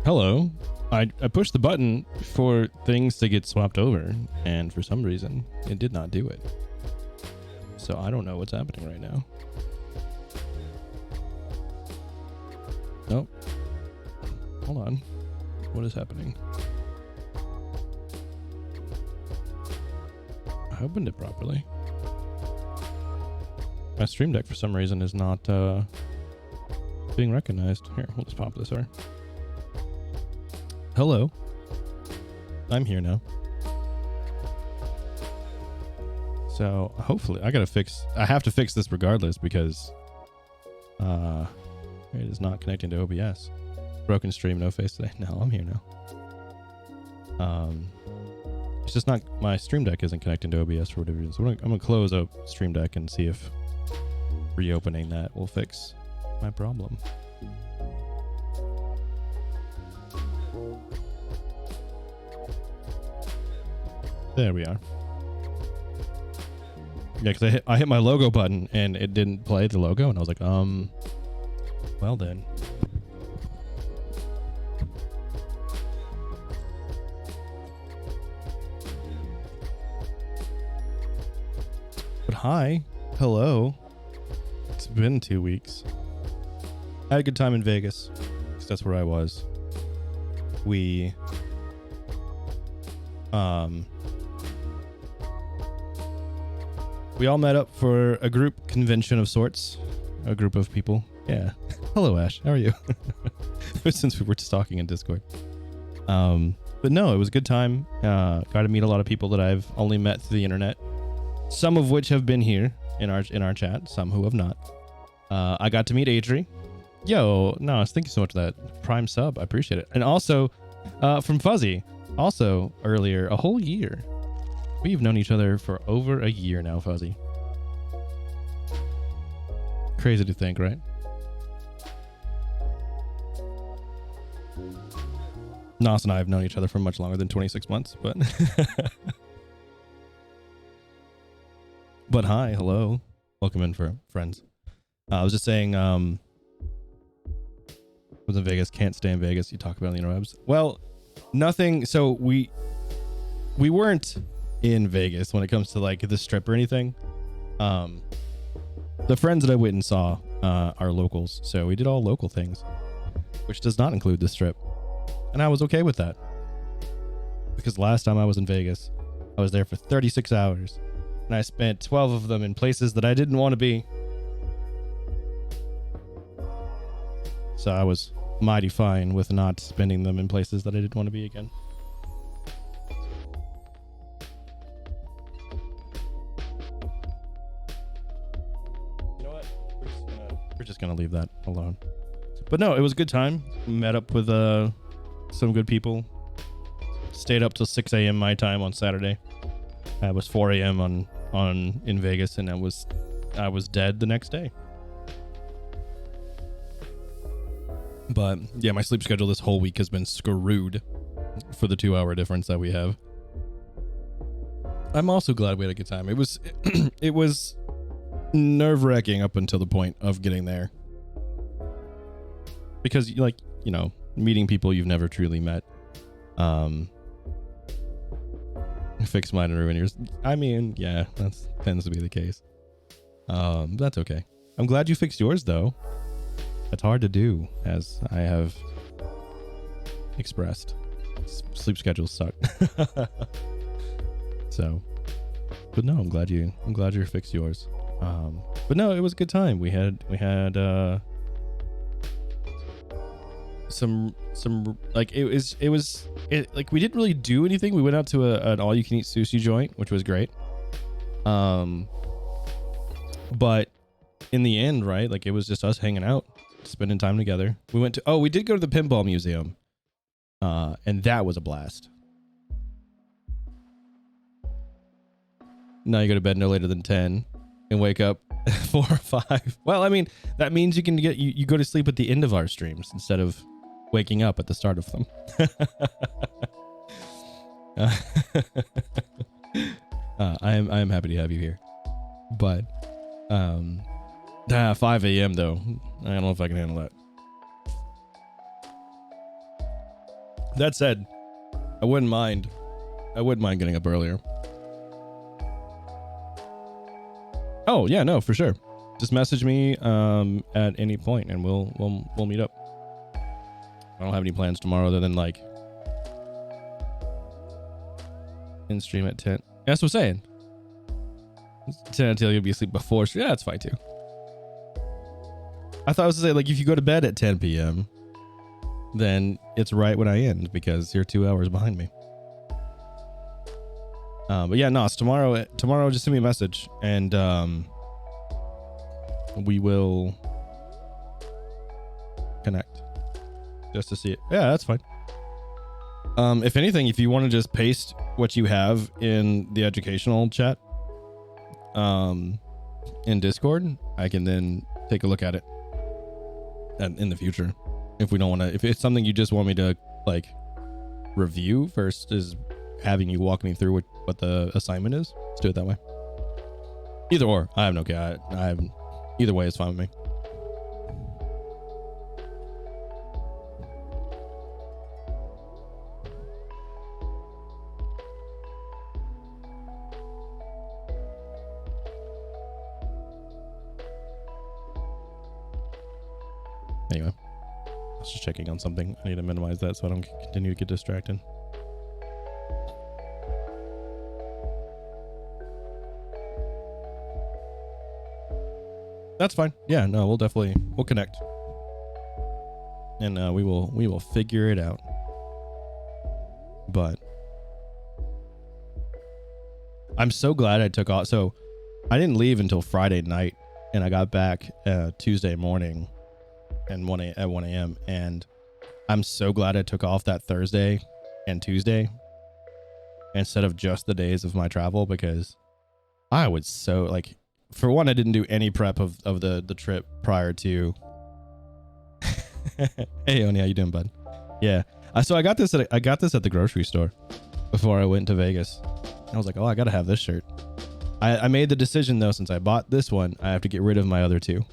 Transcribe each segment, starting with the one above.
Hello. I pushed the button for things to get swapped over, and for some reason, it did not do it. So I don't know what's happening right now. Nope. Hold on. What is happening? I opened it properly. My Stream Deck, for some reason, is not being recognized. Here, we'll just pop this over. Hello. I'm here now. So hopefully I have to fix this regardless because it is not connecting to OBS. Broken stream, no face today. No, I'm here now. It's just not, my Stream Deck isn't connecting to OBS for whatever reason. So I'm gonna close up Stream Deck and see if reopening that will fix my problem. There we are. Yeah, because I hit my logo button and it didn't play the logo, and I was like, well then. But hi, hello. It's been 2 weeks. I had a good time in Vegas, because that's where I was. We all met up for a group convention of sorts. A group of people. Yeah. Hello, Ash. How are you? Since we were just talking in Discord. But no, it was a good time. Got to meet a lot of people that I've only met through the internet. Some of which have been here in our chat. Some who have not. I got to meet Adri. Yo, no, thank you so much for that Prime sub. I appreciate it. And also, from Fuzzy. Also, earlier, a whole year. We've known each other for over a year now, Fuzzy. Crazy to think, right? Nos and I have known each other for much longer than 26 months, but... But hi, hello. Welcome in for friends. I was just saying, was in Vegas, can't stay in Vegas. You talk about it on the interwebs. Well, nothing. So we weren't in Vegas when it comes to like the strip or anything. The friends that I went and saw are locals, so we did all local things, which does not include the strip, and I was okay with that because last time I was in Vegas, I was there for 36 hours, and I spent 12 of them in places that I didn't want to be. So I was mighty fine with not spending them in places that I didn't want to be again. We're just gonna leave that alone. But no, it was a good time. Met up with some good people. Stayed up till 6 a.m. my time on Saturday. It was 4 a.m. in Vegas, and I was dead the next day. But yeah, my sleep schedule this whole week has been screwed for the 2-hour difference that we have. I'm also glad we had a good time. It was nerve-wracking up until the point of getting there, because meeting people you've never truly met. Fix mine and ruin yours. I mean, yeah, that tends to be the case. That's okay. I'm glad you fixed yours though. That's hard to do, as I have expressed. Sleep schedules suck. So, but no, I'm glad you fixed yours. But no, it was a good time. We had some like it was like we didn't really do anything. We went out to an all you can eat sushi joint, which was great. But in the end, right, like it was just us hanging out, spending time together. We did go to the pinball museum, and that was a blast. Now you go to bed no later than 10 and wake up 4 or 5. Well, I mean, that means you can you go to sleep at the end of our streams instead of waking up at the start of them. I am happy to have you here. But 5 a.m. though, I don't know if I can handle that. That said, I wouldn't mind getting up earlier. Oh yeah, no, for sure. Just message me at any point and we'll meet up. I don't have any plans tomorrow other than like in stream at 10. That's what I'm saying. 10 until you'll be asleep before. Yeah, that's fine too. I thought I was to say, like, if you go to bed at 10 p.m., then it's right when I end because you're 2 hours behind me. But yeah, no, it's tomorrow. Tomorrow, just send me a message and we will connect just to see it. Yeah, that's fine. If anything, if you want to just paste what you have in the educational chat in Discord, I can then take a look at it in the future. If we don't want to, if it's something you just want me to like review versus having you walk me through what the assignment is, let's do it that way. Either or, I have no care. Either way is fine with me. Anyway, I was just checking on something. I need to minimize that so I don't continue to get distracted. That's fine. Yeah, no, we'll connect. And we will figure it out. But I'm so glad I took off. So I didn't leave until Friday night and I got back Tuesday morning and at 1 a.m. and I'm so glad I took off that Thursday and Tuesday instead of just the days of my travel, because I would so like, for one, I didn't do any prep of the trip prior to. Hey Oni, how you doing, bud? Yeah, so I got this at the grocery store before I went to Vegas. I was like, oh, I gotta have this shirt. I made the decision though, since I bought this one, I have to get rid of my other two.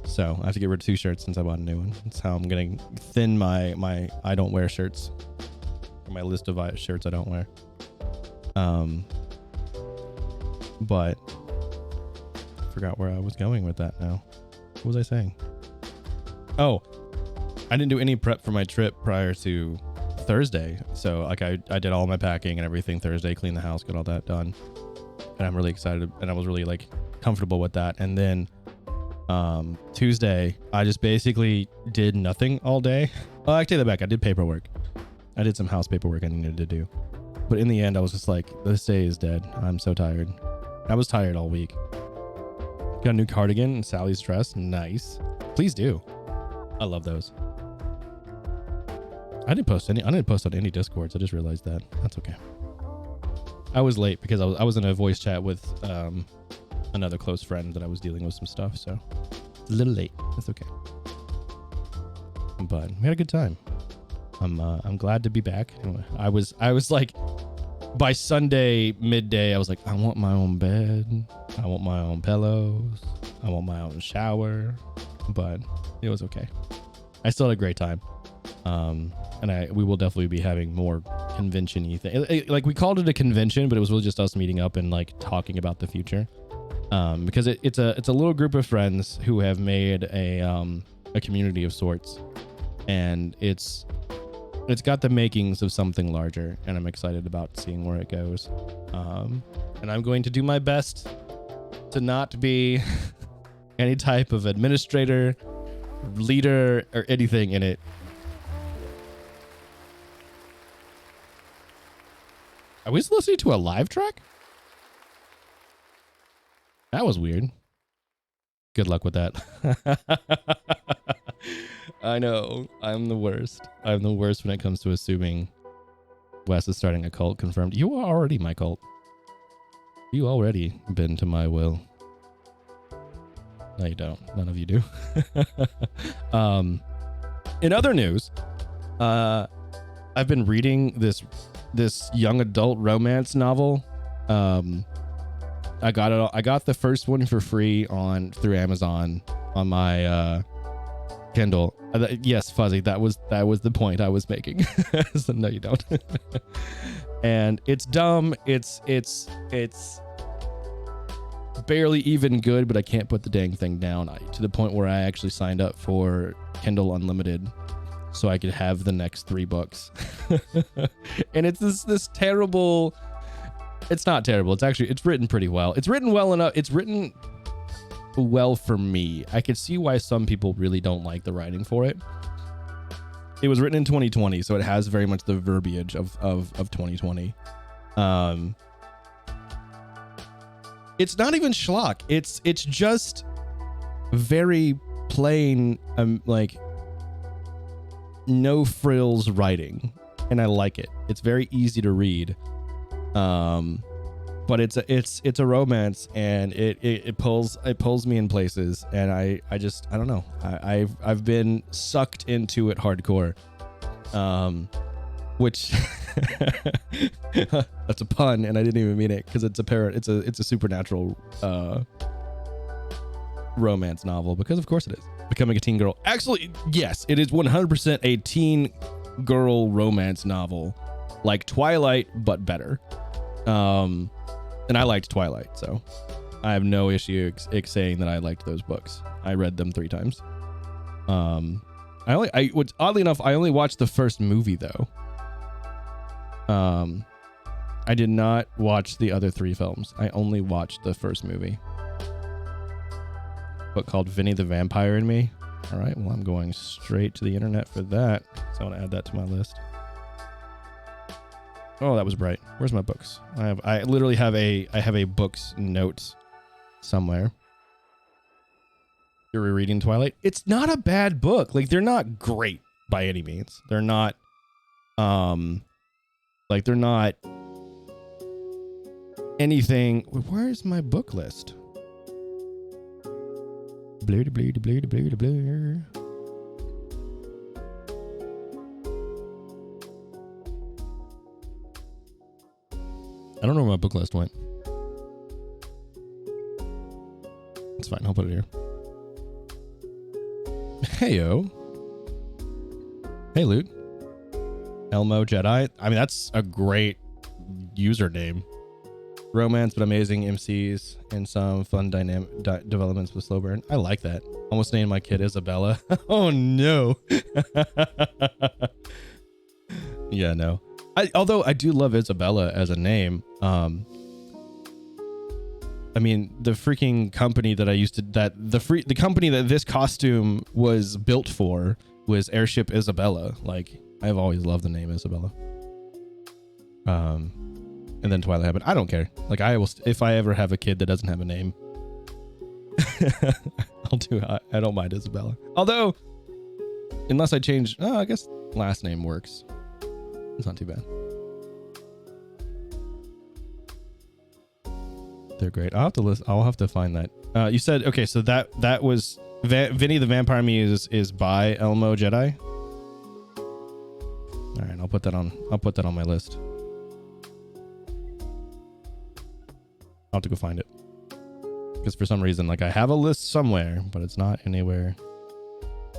So I have to get rid of 2 shirts since I bought a new one. That's how I'm gonna thin my I don't wear shirts, or my list of shirts I don't wear. But I forgot where I was going with that now. What was I saying? Oh, I didn't do any prep for my trip prior to Thursday. So like I did all my packing and everything Thursday, cleaned the house, got all that done. And I'm really excited and I was really like comfortable with that. And then Tuesday, I just basically did nothing all day. Oh, I take that back. I did paperwork. I did some house paperwork I needed to do. But in the end, I was just like, this day is dead. I'm so tired. I was tired all week. Got a new cardigan and Sally's dress. Nice. Please do. I love those. I didn't post on any Discords. I just realized that. That's okay. I was late because I was in a voice chat with another close friend that I was dealing with some stuff, so it's a little late. That's okay. But we had a good time. I'm glad to be back. I was like, by Sunday midday, I was like, I want my own bed. I want my own pillows. I want my own shower. But it was okay. I still had a great time. And we will definitely be having more convention-y thing. Like we called it a convention, but it was really just us meeting up and like talking about the future. Because it's a little group of friends who have made a community of sorts, and it's got the makings of something larger, and I'm excited about seeing where it goes. And I'm going to do my best to not be any type of administrator, leader, or anything in it. Are we listening to a live track? That was weird. Good luck with that. I know. I'm the worst. I'm the worst when it comes to assuming Wes is starting a cult. Confirmed. You are already my cult. You already been to my will. No, you don't. None of you do. In other news, I've been reading this young adult romance novel. I got the first one for free through Amazon on my Kindle. Yes, Fuzzy, that was the point I was making. So, no, you don't. And it's dumb. It's barely even good, but I can't put the dang thing down to the point where I actually signed up for Kindle Unlimited so I could have the next 3 books. And it's this terrible. It's not terrible. It's written pretty well. It's written well enough. It's written well for me. I could see why some people really don't like the writing for it. It was written in 2020, so it has very much the verbiage of 2020. It's not even schlock. It's just very plain, like no frills writing, and I like it. It's very easy to read. But it's a romance, and it pulls me in places, and I don't know. I've been sucked into it hardcore. Which that's a pun, and I didn't even mean it, because it's a supernatural romance novel, because of course it is. Becoming a Teen Girl. Actually, yes, it is 100% a teen girl romance novel, like Twilight but better. And I liked Twilight, so I have no issue saying that I liked those books. I read them 3 times. Oddly enough, I only watched the first movie though. I did not watch the other 3 films. I only watched the first movie. Book called Vinny the Vampire and Me. All right, well, I'm going straight to the internet for that, so I want to add that to my list. Oh, that was bright. Where's my books? I literally have a books notes somewhere. You're rereading Twilight? It's not a bad book. Like, they're not great by any means. They're not they're not anything. Where's my book list? Blur, blur, blur, blur, blur. I don't know where my book list went. It's fine. I'll put it here. Heyo. Hey, Loot. Elmo Jedi. I mean, that's a great username. Romance, but amazing MCs and some fun dynamic developments with slow burn. I like that. Almost named my kid Isabella. Oh, no. Yeah, no. Although I do love Isabella as a name. I mean, the freaking company that I used to the company that this costume was built for was Airship Isabella. Like, I've always loved the name Isabella. And then Twilight happened. I don't care. Like, I will, if I ever have a kid that doesn't have a name, I'll do it. I don't mind Isabella. Although, unless I change, I guess last name works. It's not too bad. They're great. I'll have to find that. You said, okay, so that was Vinny the Vampire Muse is by Elmo Jedi. All right, I'll put that on my list. I'll have to go find it, because for some reason, like, I have a list somewhere, but it's not anywhere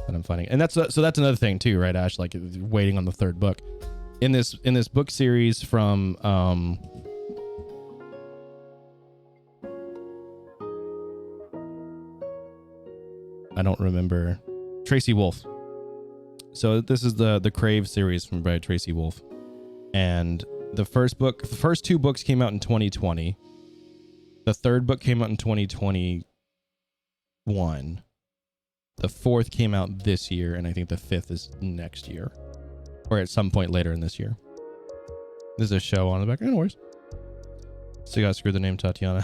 that I'm finding. And that's another thing too, right, Ash? Like, waiting on the 3rd book in this book series from I don't remember, Tracy Wolf. So this is the Crave series from by Tracy Wolf, and the first 2 books came out in 2020. The 3rd book came out in 2021. The 4th came out this year, and I think the 5th is next year, or at some point later in this year. There's a show on the back. No worries. So you got to screw the name Tatiana.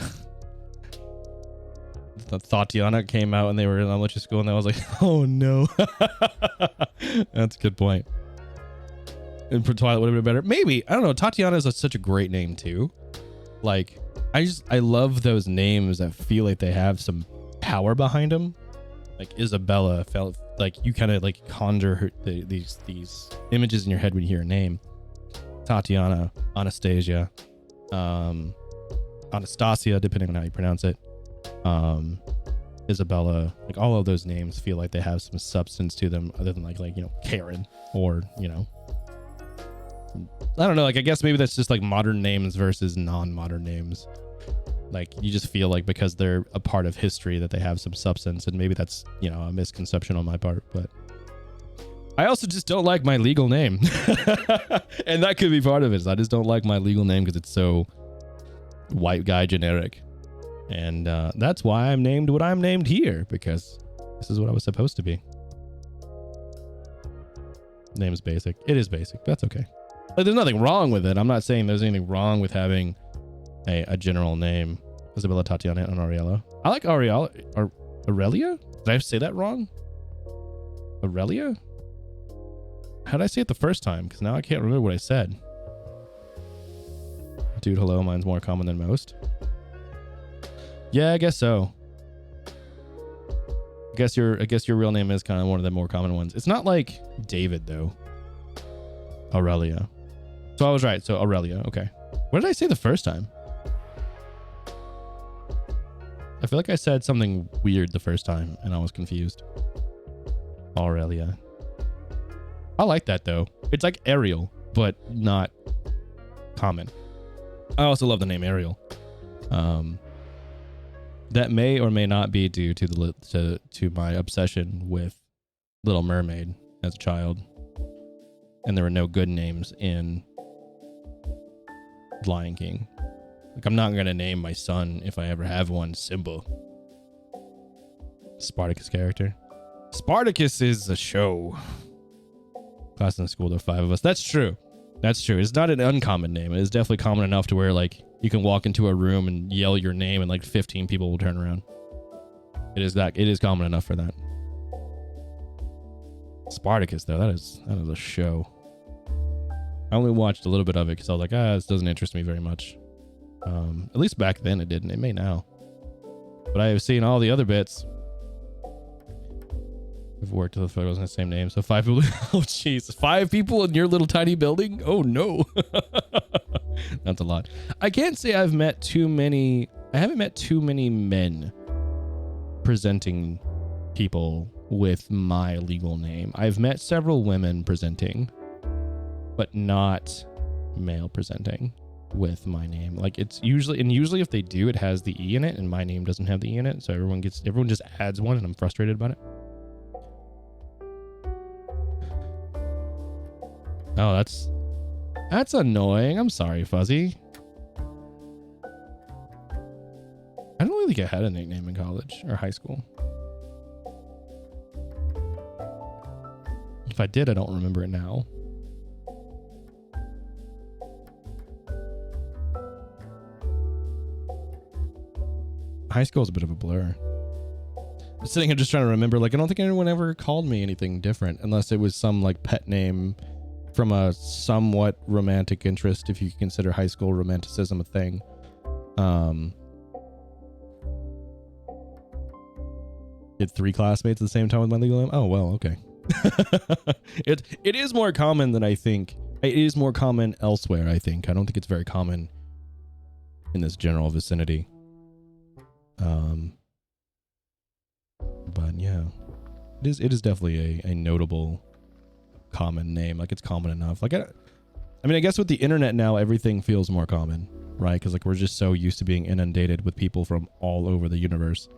The Tatiana came out, and they were in elementary school, and I was like, oh no. That's a good point. And for Twilight would have been better. Maybe. I don't know. Tatiana is such a great name too. Like, I love those names that feel like they have some power behind them. Like Isabella felt like you kind of like conjure these images in your head when you hear a name. Tatiana, Anastasia, Anastasia, depending on how you pronounce it. Isabella, like all of those names feel like they have some substance to them other than like Karen or I don't know, like I guess maybe that's just like modern names versus non-modern names. Like you just feel like because they're a part of history that they have some substance, and maybe that's a misconception on my part, but I also just don't like my legal name. And that could be part of it. I just don't like my legal name because it's so white guy generic. And that's why I'm named what I'm named here, because this is what I was supposed to be. Name's basic. It is basic. That's okay. Like, there's nothing wrong with it. I'm not saying there's anything wrong with having a general name. Isabella, Tatiana, and Ariella. I like Aurelia? Did I say that wrong? Aurelia? How did I say it the first time? Because now I can't remember what I said. Dude, hello. Mine's more common than most. Yeah, I guess so. I guess your real name is kind of one of the more common ones. It's not like David though. Aurelia. So I was right. So Aurelia. Okay. What did I say the first time? I feel like I said something weird the first time and I was confused. Aurelia. I like that though. It's like Ariel, but not common. I also love the name Ariel. That may or may not be due to my obsession with Little Mermaid as a child. And there were no good names in Lion King. Like, I'm not going to name my son, if I ever have one, Simba. Spartacus character. Spartacus is a show. Class in school, there are 5 of us. That's true. That's true. It's not an uncommon name. It is definitely common enough to where, like, you can walk into a room and yell your name and like 15 people will turn around. It is common enough for that. Spartacus though, that is a show. I only watched a little bit of it because I was like, this doesn't interest me very much. At least back then it didn't. It may now. But I have seen all the other bits. I've worked with the wasn't the same name. So 5 people. Oh jeez. 5 people in your little tiny building? Oh no. That's a lot. I can't say I haven't met too many men presenting people with my legal name. I've met several women presenting, but not male presenting with my name. Like it's usually if they do, it has the E in it and my name doesn't have the E in it. So everyone just adds one and I'm frustrated about it. Oh, that's annoying. I'm sorry, Fuzzy. I don't really think I had a nickname in college or high school. If I did, I don't remember it now. High school is a bit of a blur. I'm sitting here just trying to remember. Like, I don't think anyone ever called me anything different unless it was some like pet name from a somewhat romantic interest, if you consider high school romanticism a thing. Did 3 classmates at the same time with my legal name? Oh, well, okay. It is more common than I think. It is more common elsewhere, I think. I don't think it's very common in this general vicinity. But yeah, it is definitely a notable common name. Like it's common enough. Like I mean, I guess with the internet now, everything feels more common, right? Because like we're just so used to being inundated with people from all over the universe.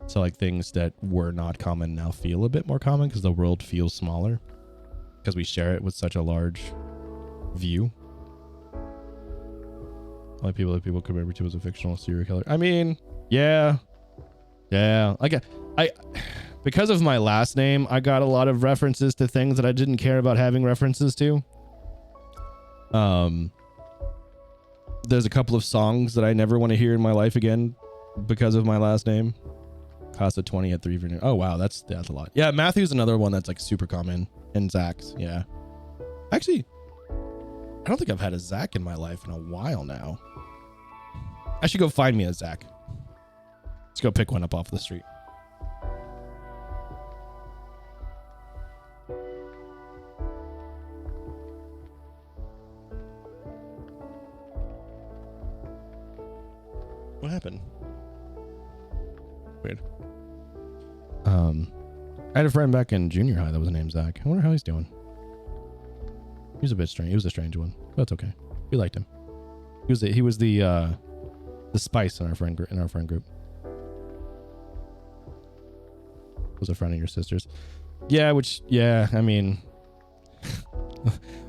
So like things that were not common now feel a bit more common because the world feels smaller because we share it with such a large view. Only people that people remember to as a fictional serial killer. I mean, yeah. Like I because of my last name, I got a lot of references to things that I didn't care about having references to. There's a couple of songs that I never want to hear in my life again because of my last name. Casa 20 had 3 for new. Oh wow, that's a lot. Yeah, Matthew's another one that's like super common. And Zach's, yeah. Actually, I don't think I've had a Zach in my life in a while now. I should go find me a Zach. Let's go pick one up off the street. What happened? Weird. I had a friend back in junior high that was named Zach. I wonder how he's doing. He was a bit strange. He was a strange one, but that's okay. We liked him. He was the spice in our friend group. Was a friend of your sister's. Yeah, I mean,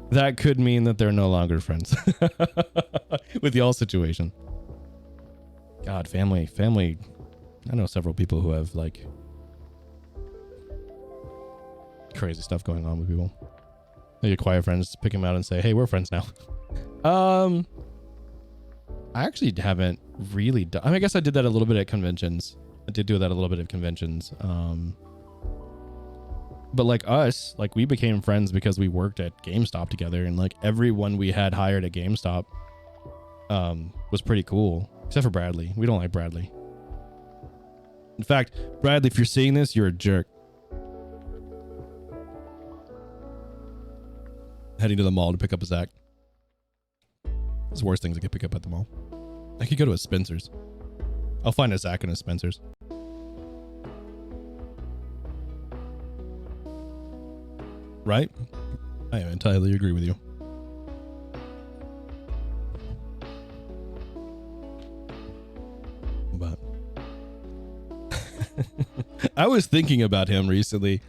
that could mean that they're no longer friends with y'all situation. God, family. I know several people who have like crazy stuff going on with people. Like quiet friends pick them out and say, "Hey, we're friends now." I actually haven't really done. I mean, I guess I did that a little bit at conventions. I did do that a little bit at conventions. But like us, like we became friends because we worked at GameStop together, and like everyone we had hired at GameStop was pretty cool, except for Bradley. We don't like Bradley. In fact, Bradley, if you're seeing this, you're a jerk. Heading to the mall to pick up a Zach. It's the worst things I could pick up at the mall. I could go to a Spencer's. I'll find a Zach in a Spencer's. Right? I entirely agree with you. But I was thinking about him recently.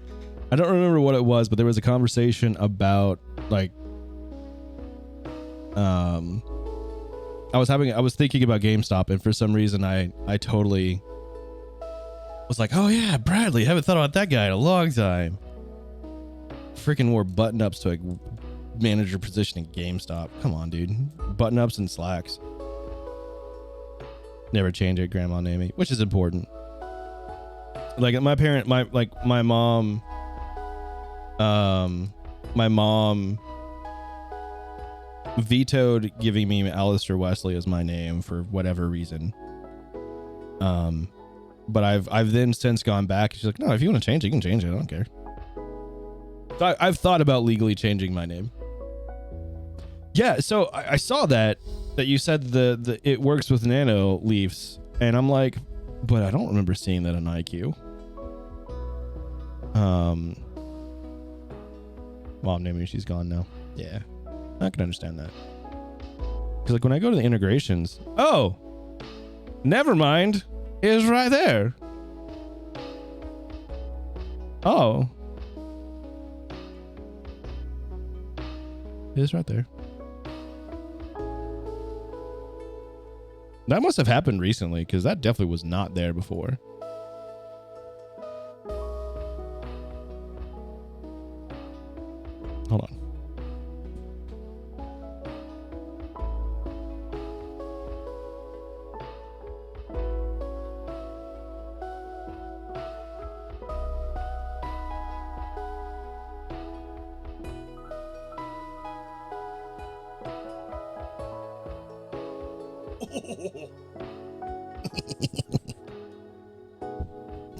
I don't remember what it was, but there was a conversation about like I was thinking about GameStop, and for some reason I totally was like, oh yeah, Bradley, haven't thought about that guy in a long time. Freaking wore button-ups to a manager position in GameStop. Come on, dude. Button-ups and slacks. Never change it, Grandma Namie, which is important. Like my mom vetoed giving me Alistair Wesley as my name for whatever reason. But I've then since gone back. She's like, no, if you want to change it, you can change it. I don't care. So I've thought about legally changing my name. Yeah, so I saw that you said the it works with nano leafs, and I'm like, but I don't remember seeing that on IQ. Mom named me, she's gone now. Yeah, I can understand that. Because like when I go to the integrations, oh, never mind, it is right there. Oh. It is right there. That must have happened recently, because that definitely was not there before. Hold on.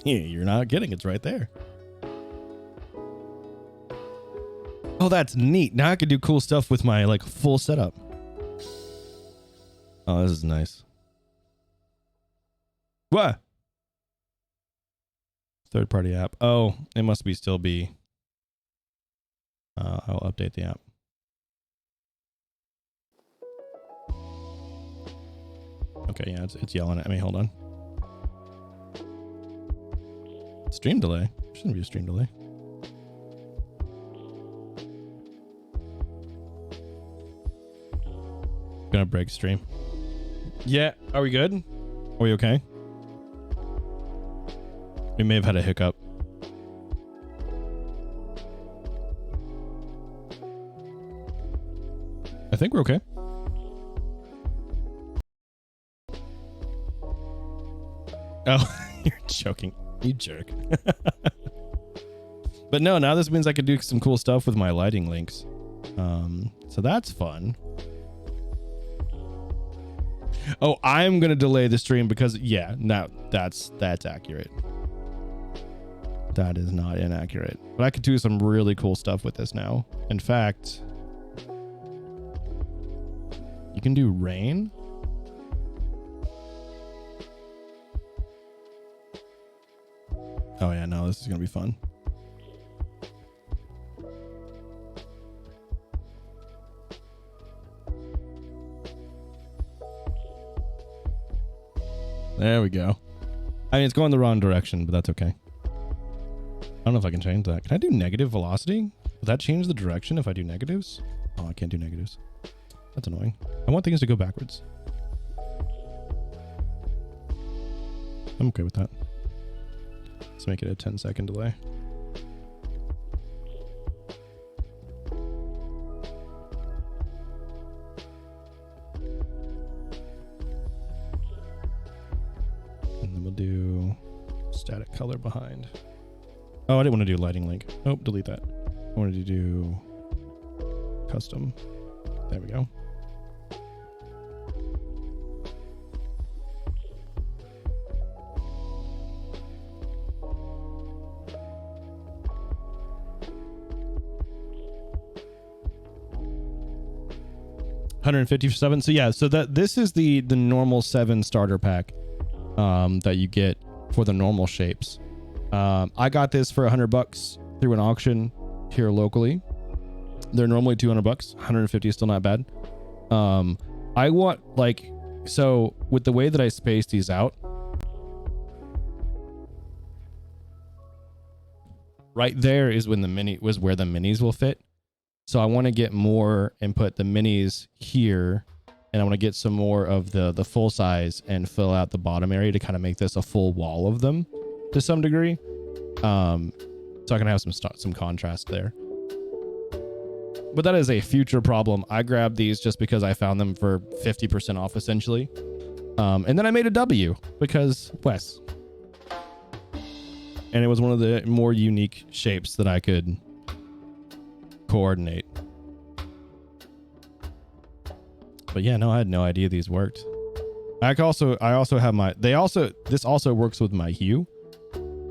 Yeah, you're not kidding. It's right there. Oh, that's neat. Now I can do cool stuff with my like full setup. Oh, this is nice. What? Third-party app. Oh, it must be still be. I'll update the app. Okay, yeah, it's yelling at me. Hold on. Stream delay. Shouldn't be a stream delay. Gonna break stream. Yeah, are we good? Are we okay? We may have had a hiccup. I think we're okay. Oh, you're joking. You jerk. But no, now this means I could do some cool stuff with my lighting links. So that's fun. Oh, I'm going to delay the stream because, yeah, no, that's accurate. That is not inaccurate. But I could do some really cool stuff with this now. In fact, you can do rain. Oh yeah, no, this is gonna be fun. There we go. I mean, it's going the wrong direction, but that's okay. I don't know if I can change that. Can I do negative velocity? Will that change the direction if I do negatives? Oh, I can't do negatives. That's annoying. I want things to go backwards. I'm okay with that. Let's make it a 10-second delay. And then we'll do static color behind. Oh, I didn't want to do lighting link. Nope, delete that. I wanted to do custom. There we go. $157. So yeah, so this is the normal 7 starter pack that you get for the normal shapes. I got this for $100 through an auction here locally. They're normally $200. 150 is still not bad. I want so with the way that I space these out, right there is when where the minis will fit. So I want to get more and put the minis here, and I want to get some more of the full size and fill out the bottom area to kind of make this a full wall of them to some degree. So I can have some contrast there. But that is a future problem. I grabbed these just because I found them for 50% off essentially. And then I made a W because Wes. And it was one of the more unique shapes that I could coordinate. But yeah, no, I had no idea these worked. I also have this also works with my hue.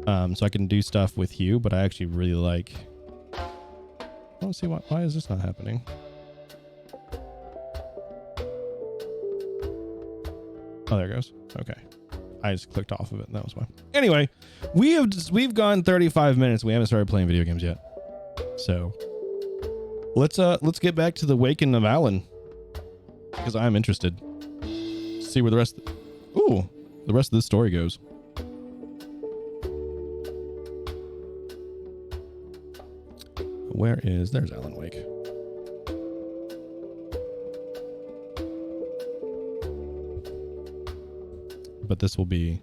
So I can do stuff with hue, but I actually really like. I don't see why is this not happening? Oh, there it goes. Okay. I just clicked off of it. That was why. Anyway, we've gone 35 minutes. We haven't started playing video games yet. So let's get back to the Waking of Alan, because I'm interested. See where the rest of this story goes. There's Alan Wake. But this will be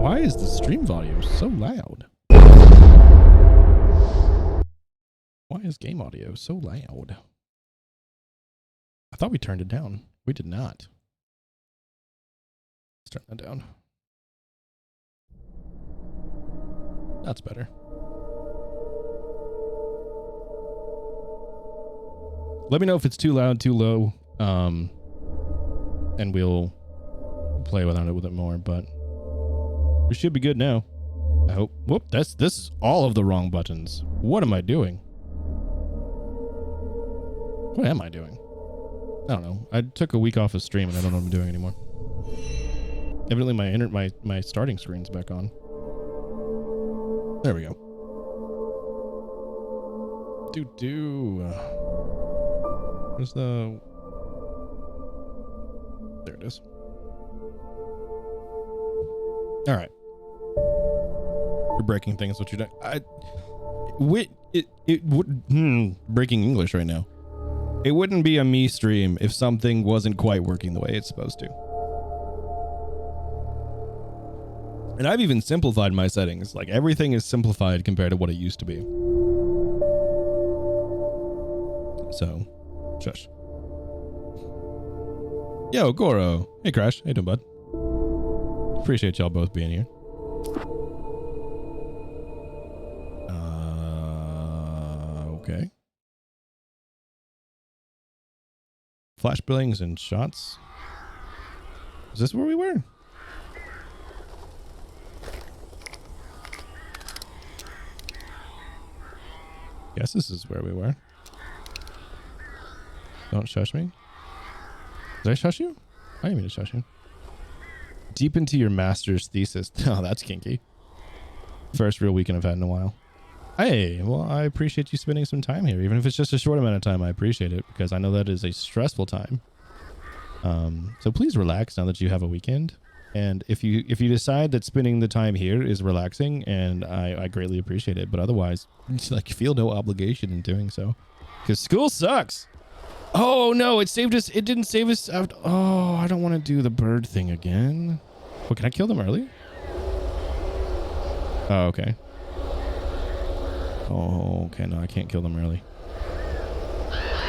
why is the stream volume so loud? Why is game audio so loud? I thought we turned it down. We did not. Let's turn that down. That's better. Let me know if it's too loud, too low, and we'll play with it more, but we should be good now. I hope. Whoop, this is all of the wrong buttons. What am I doing? What am I doing? I don't know. I took a week off of stream and I don't know what I'm doing anymore. Evidently my starting screen's back on. There we go. Where's the... There it is. All right. You're breaking things. What you're doing? Breaking English right now. It wouldn't be a me stream if something wasn't quite working the way it's supposed to. And I've even simplified my settings. Like, everything is simplified compared to what it used to be. So, shush. Yo, Goro. Hey, Crash. How you doing, bud? Appreciate y'all both being here. Okay. Flash billings and shots. Is this where we were? Guess this is where we were. Don't shush me. Did I shush you? I didn't mean to touch you. Deep into your master's thesis. Oh, that's kinky. First real weekend I've had in a while. Hey, well, I appreciate you spending some time here. Even if it's just a short amount of time, I appreciate it because I know that is a stressful time. So please relax now that you have a weekend. And if you decide that spending the time here is relaxing, and I greatly appreciate it, but otherwise, like, feel no obligation in doing so. Because school sucks. Oh, no, it saved us. It didn't save us. Oh, I don't want to do the bird thing again. Well, can I kill them early? Oh, okay. Oh, okay. No, I can't kill them early.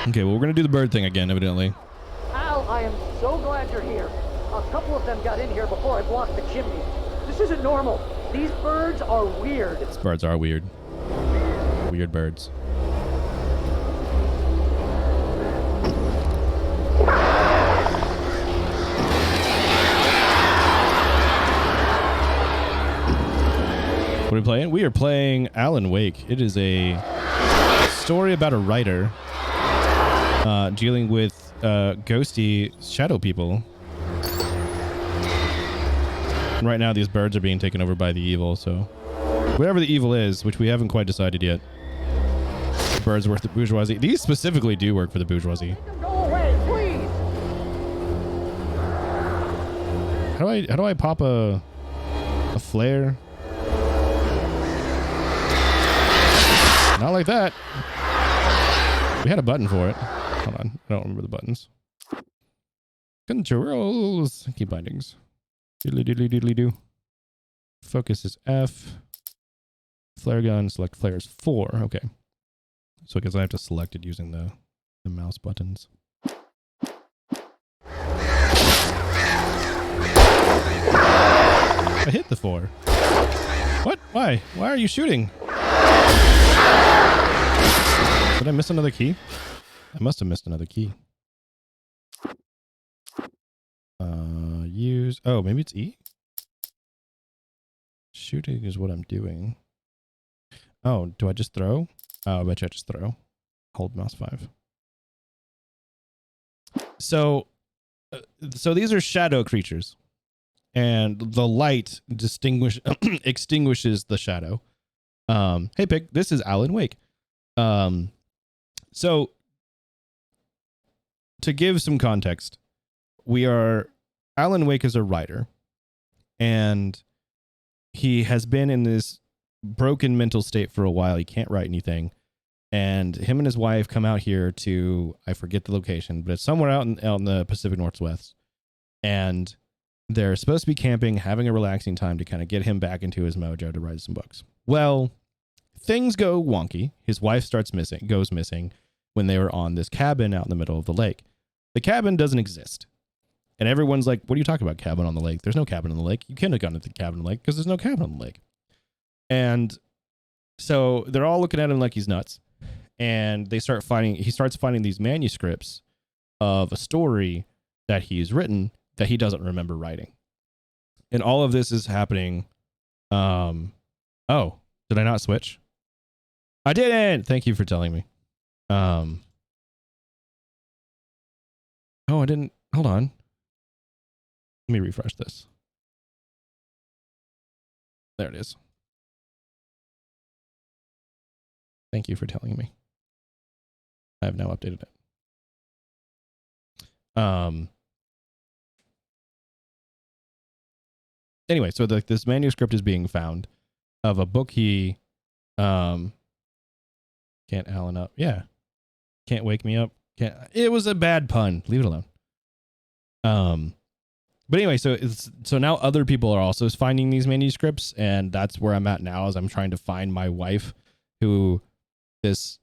Okay, well, we're going to do the bird thing again, evidently. Al, I am so glad you're here. A couple of them got in here before I blocked the chimney. This isn't normal. These birds are weird. These birds are weird. Weird birds. What are we playing? We are playing Alan Wake. It is a story about a writer dealing with ghosty shadow people. And right now, these birds are being taken over by the evil, so whatever the evil is, which we haven't quite decided yet. Birds work for the bourgeoisie. These specifically do work for the bourgeoisie. Go away, please. How do I pop a flare? Not like that. We had a button for it. Hold on. I don't remember the buttons. Controls. Key bindings. Diddly diddly diddly do. Focus is F. Flare gun. Select flares 4. Okay. So I guess I have to select it using the mouse buttons. I hit the 4. What? Why? Why are you shooting? Did I miss another key? I must have missed another key. Use. Oh, maybe it's E? Shooting is what I'm doing. Oh, do I just throw? Oh, I bet you I just throw. Hold mouse 5. So these are shadow creatures. And the light extinguishes the shadow. Hey, Pig, this is Alan Wake. So to give some context, Alan Wake is a writer, and he has been in this broken mental state for a while. He can't write anything. And him and his wife come out here to, I forget the location, but it's somewhere out in the Pacific Northwest. And they're supposed to be camping, having a relaxing time to kind of get him back into his mojo to write some books. Well, things go wonky. His wife goes missing when they were on this cabin out in the middle of the lake. The cabin doesn't exist. And everyone's like, what are you talking about, cabin on the lake? There's no cabin on the lake. You couldn't have gone to the cabin on the lake because there's no cabin on the lake. And so they're all looking at him like he's nuts. And he starts finding these manuscripts of a story that he's written that he doesn't remember writing. And all of this is happening. Oh, did I not switch? I didn't. Thank you for telling me. Oh, I didn't. Hold on. Let me refresh this. There it is. Thank you for telling me. I have now updated it. Anyway, so this manuscript is being found of a book he can't Alan up. Yeah. Can't wake me up. It was a bad pun. Leave it alone. But anyway, so now other people are also finding these manuscripts, and that's where I'm at now, as I'm trying to find my wife, who this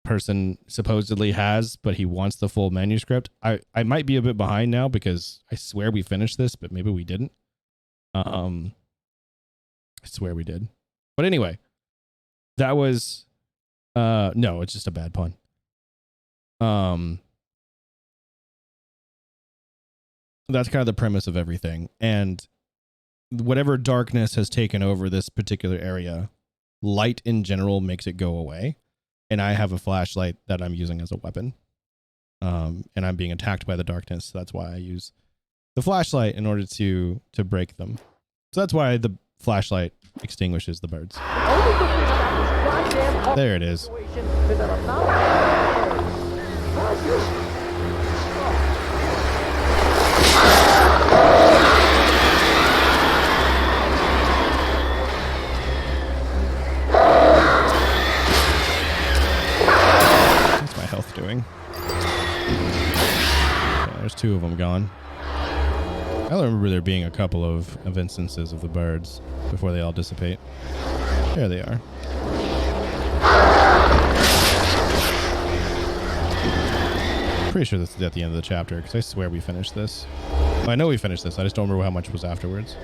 person supposedly has, but he wants the full manuscript. I might be a bit behind now because I swear we finished this, but maybe we didn't. I swear we did. But anyway, that was no, it's just a bad pun. That's kind of the premise of everything. And whatever darkness has taken over this particular area, light in general makes it go away. And I have a flashlight that I'm using as a weapon. And I'm being attacked by the darkness. So that's why I use the flashlight in order to break them. So that's why the flashlight extinguishes the birds. Only good thing about this goddamn whole There it is. situation is that I'm not What's my health doing? Okay, there's 2 of them gone. I remember there being a couple of instances of the birds before they all dissipate. There they are. Pretty sure this is at the end of the chapter, because I swear we finished this. Well, I know we finished this, I just don't remember how much was afterwards.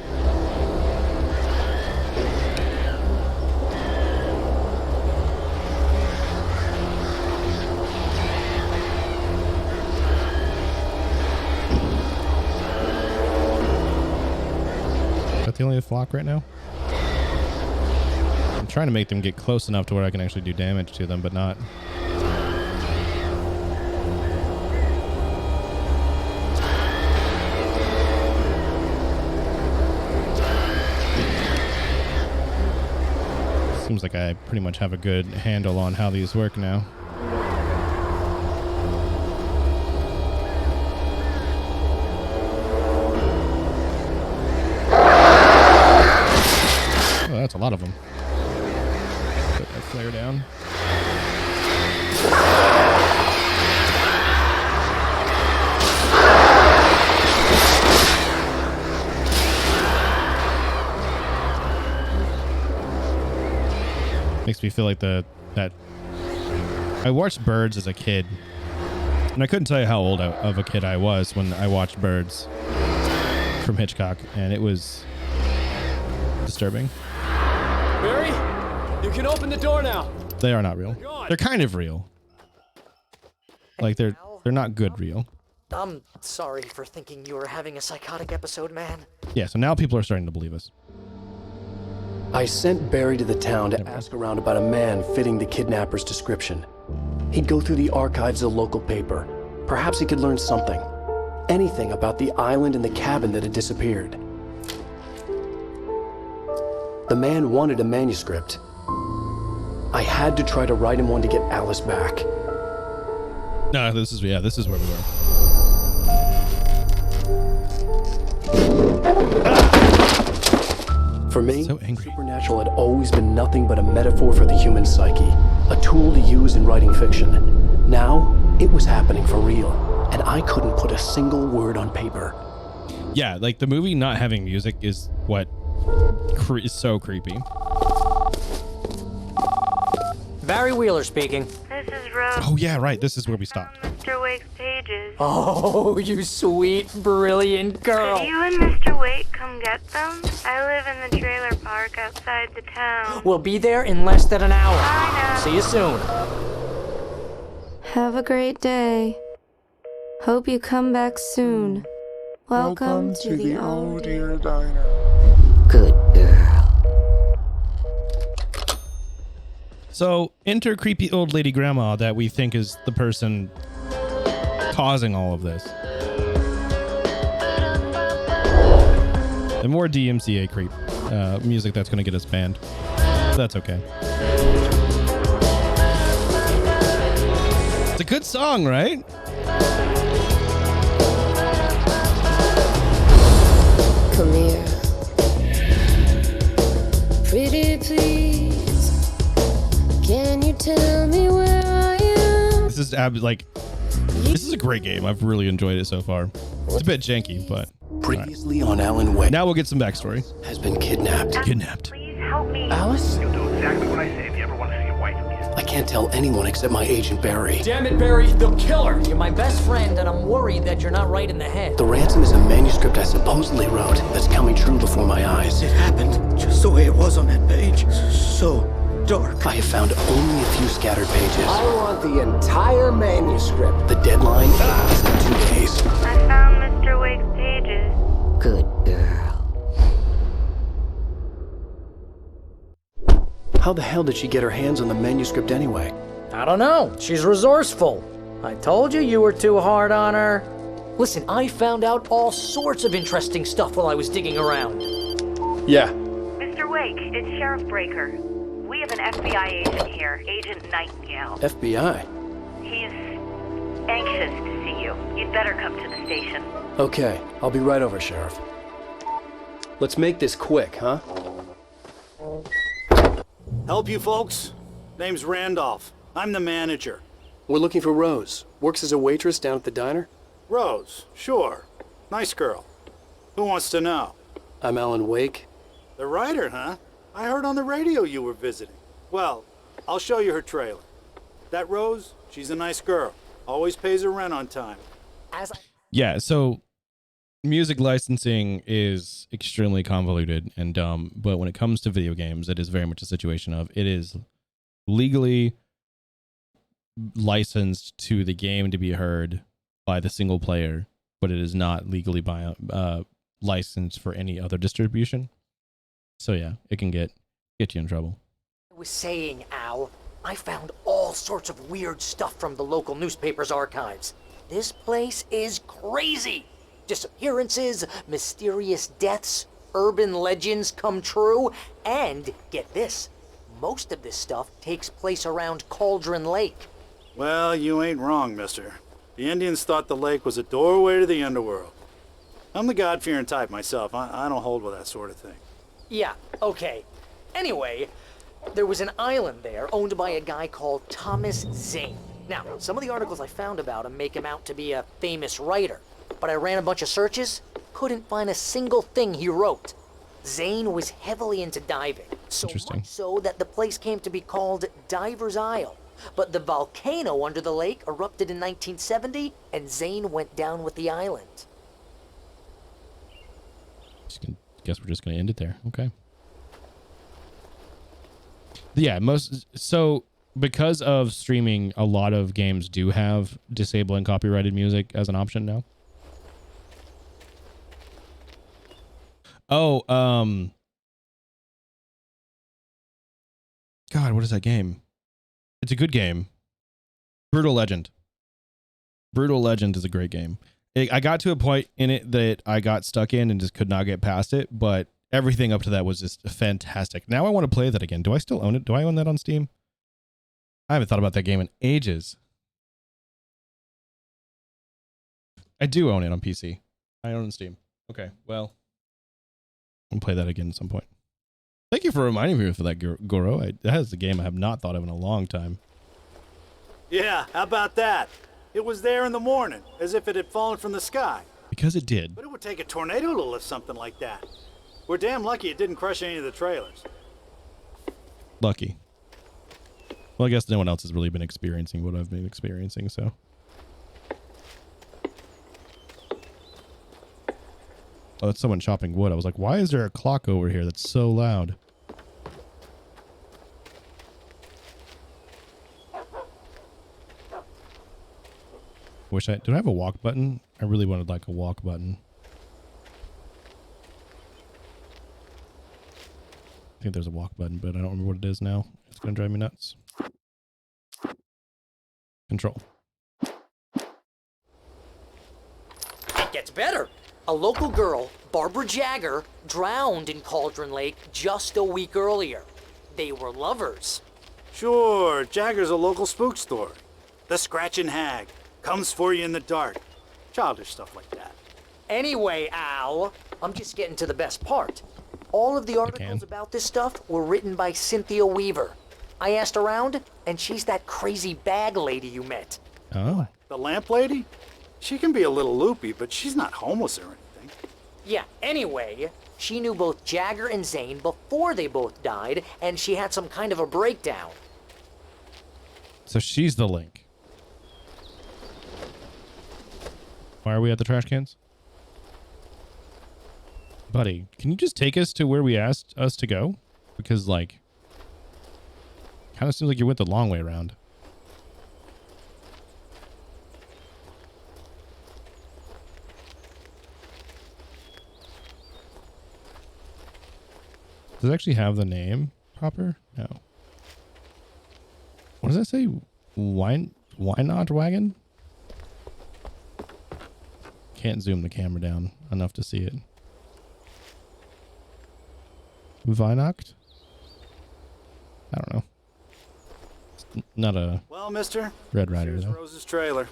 Is that the only flock right now? I'm trying to make them get close enough to where I can actually do damage to them, but not. Seems like I pretty much have a good handle on how these work now. Oh, that's a lot of them. Put that flare down. Makes me feel like that I watched Birds as a kid, and I couldn't tell you how old of a kid I was when I watched Birds from Hitchcock, and it was disturbing. Barry, you can open the door now. They are not real. They're kind of real. Like they're not good real. I'm sorry for thinking you were having a psychotic episode, man. Yeah, so now people are starting to believe us. I sent Barry to the town to ask around about a man fitting the kidnapper's description. He'd go through the archives of the local paper. Perhaps he could learn something. Anything about the island and the cabin that had disappeared. The man wanted a manuscript. I had to try to write him one to get Alice back. No, this is where we were. For me, So angry. supernatural had always been nothing but a metaphor for the human psyche, a tool to use in writing fiction. Now, it was happening for real, and I couldn't put a single word on paper. Yeah, like the movie not having music is what is so creepy. Barry Wheeler speaking. This is Rose. Oh yeah, right. This is where we stopped. Mr. Wake's pages. Oh, you sweet, brilliant girl. Did you and Mr. Wake come get them? I live in the trailer park outside the town. We'll be there in less than an hour. I know. See you soon. Have a great day. Hope you come back soon. Welcome to the old dear diner. Good girl. So enter creepy old lady grandma that we think is the person causing all of this. And more DMCA creep music that's going to get us banned. That's okay. It's a good song, right? Come here. Pretty please. Can you tell me where I am? This is this is a great game. I've really enjoyed it so far. It's a bit janky, but Previously on Alan Wake, now we'll get some backstory. has been kidnapped. Kidnapped. Please help me. Alice? You'll do exactly what I say if you ever want to see your wife again. I can't tell anyone except my agent Barry. Damn it, Barry, they'll kill her. You're my best friend, and I'm worried that you're not right in the head. The ransom is a manuscript I supposedly wrote that's coming true before my eyes. It happened just the way it was on that page. So dark. I have found only a few scattered pages. I want the entire manuscript. The deadline is in 2 days. I found Mr. Wake's pages. Good girl. How the hell did she get her hands on the manuscript anyway? I don't know. She's resourceful. I told you you were too hard on her. Listen, I found out all sorts of interesting stuff while I was digging around. Yeah. Mr. Wake, it's Sheriff Breaker. We have an FBI agent here, Agent Nightingale. FBI? He's anxious to see you. You'd better come to the station. Okay, I'll be right over, Sheriff. Let's make this quick, huh? Help you folks? Name's Randolph. I'm the manager. We're looking for Rose. Works as a waitress down at the diner. Rose, sure. Nice girl. Who wants to know? I'm Alan Wake. The writer, huh? I heard on the radio you were visiting. Well, I'll show you her trailer. That Rose, she's a nice girl. Always pays her rent on time. Yeah, so music licensing is extremely convoluted and dumb, but when it comes to video games, it is very much a situation of it is legally licensed to the game to be heard by the single player, but it is not legally licensed for any other distribution. So yeah, it can get you in trouble. I was saying, Al, I found all sorts of weird stuff from the local newspaper's archives. This place is crazy. Disappearances, mysterious deaths, urban legends come true, and get this, most of this stuff takes place around Cauldron Lake. Well, you ain't wrong, mister. The Indians thought the lake was a doorway to the underworld. I'm the God-fearing type myself. I don't hold with that sort of thing. Yeah, okay. Anyway, there was an island there owned by a guy called Thomas Zane. Now, some of the articles I found about him make him out to be a famous writer, but I ran a bunch of searches, couldn't find a single thing he wrote. Zane was heavily into diving, so much so that the place came to be called Diver's Isle. But the volcano under the lake erupted in 1970, and Zane went down with the island. Guess we're just going to end it there. Okay. Yeah, because of streaming, a lot of games do have disabling copyrighted music as an option now. Oh, God, what is that game? It's a good game. Brutal Legend. Brutal Legend is a great game. I got to a point in it that I got stuck in and just could not get past it, but everything up to that was just fantastic. Now I want to play that again. Do I still own it? Do I own that on Steam? I haven't thought about that game in ages. I do own it on PC. I own it on Steam. Okay, well, I'll play that again at some point. Thank you for reminding me for that, Goro. That is a game I have not thought of in a long time. Yeah, how about that? It was there in the morning, as if it had fallen from the sky. Because it did. But it would take a tornado to lift something like that. We're damn lucky it didn't crush any of the trailers. Lucky. Well, I guess no one else has really been experiencing what I've been experiencing, so. Oh, that's someone chopping wood. I was like, why is there a clock over here that's so loud? Do I have a walk button? I really wanted like a walk button. I think there's a walk button, but I don't remember what it is now. It's going to drive me nuts. Control. It gets better. A local girl, Barbara Jagger, drowned in Cauldron Lake just a week earlier. They were lovers. Sure, Jagger's a local spook story. The Scratching Hag comes for you in the dark. Childish stuff like that. Anyway, Al, I'm just getting to the best part. All of the articles about this stuff were written by Cynthia Weaver. I asked around, and she's that crazy bag lady you met. Oh. The lamp lady? She can be a little loopy, but she's not homeless or anything. Yeah, anyway, she knew both Jagger and Zane before they both died, and she had some kind of a breakdown. So she's the link. Why are we at the trash cans? Buddy, can you just take us to where we asked us to go? Because, like, kind of seems like you went the long way around. Does it actually have the name proper? No. What does that say? Why not wagon? can't zoom the camera down enough to see it. Weihnacht? I don't know. It's not a Well, mister, Red Rider, here's though. Rose's trailer.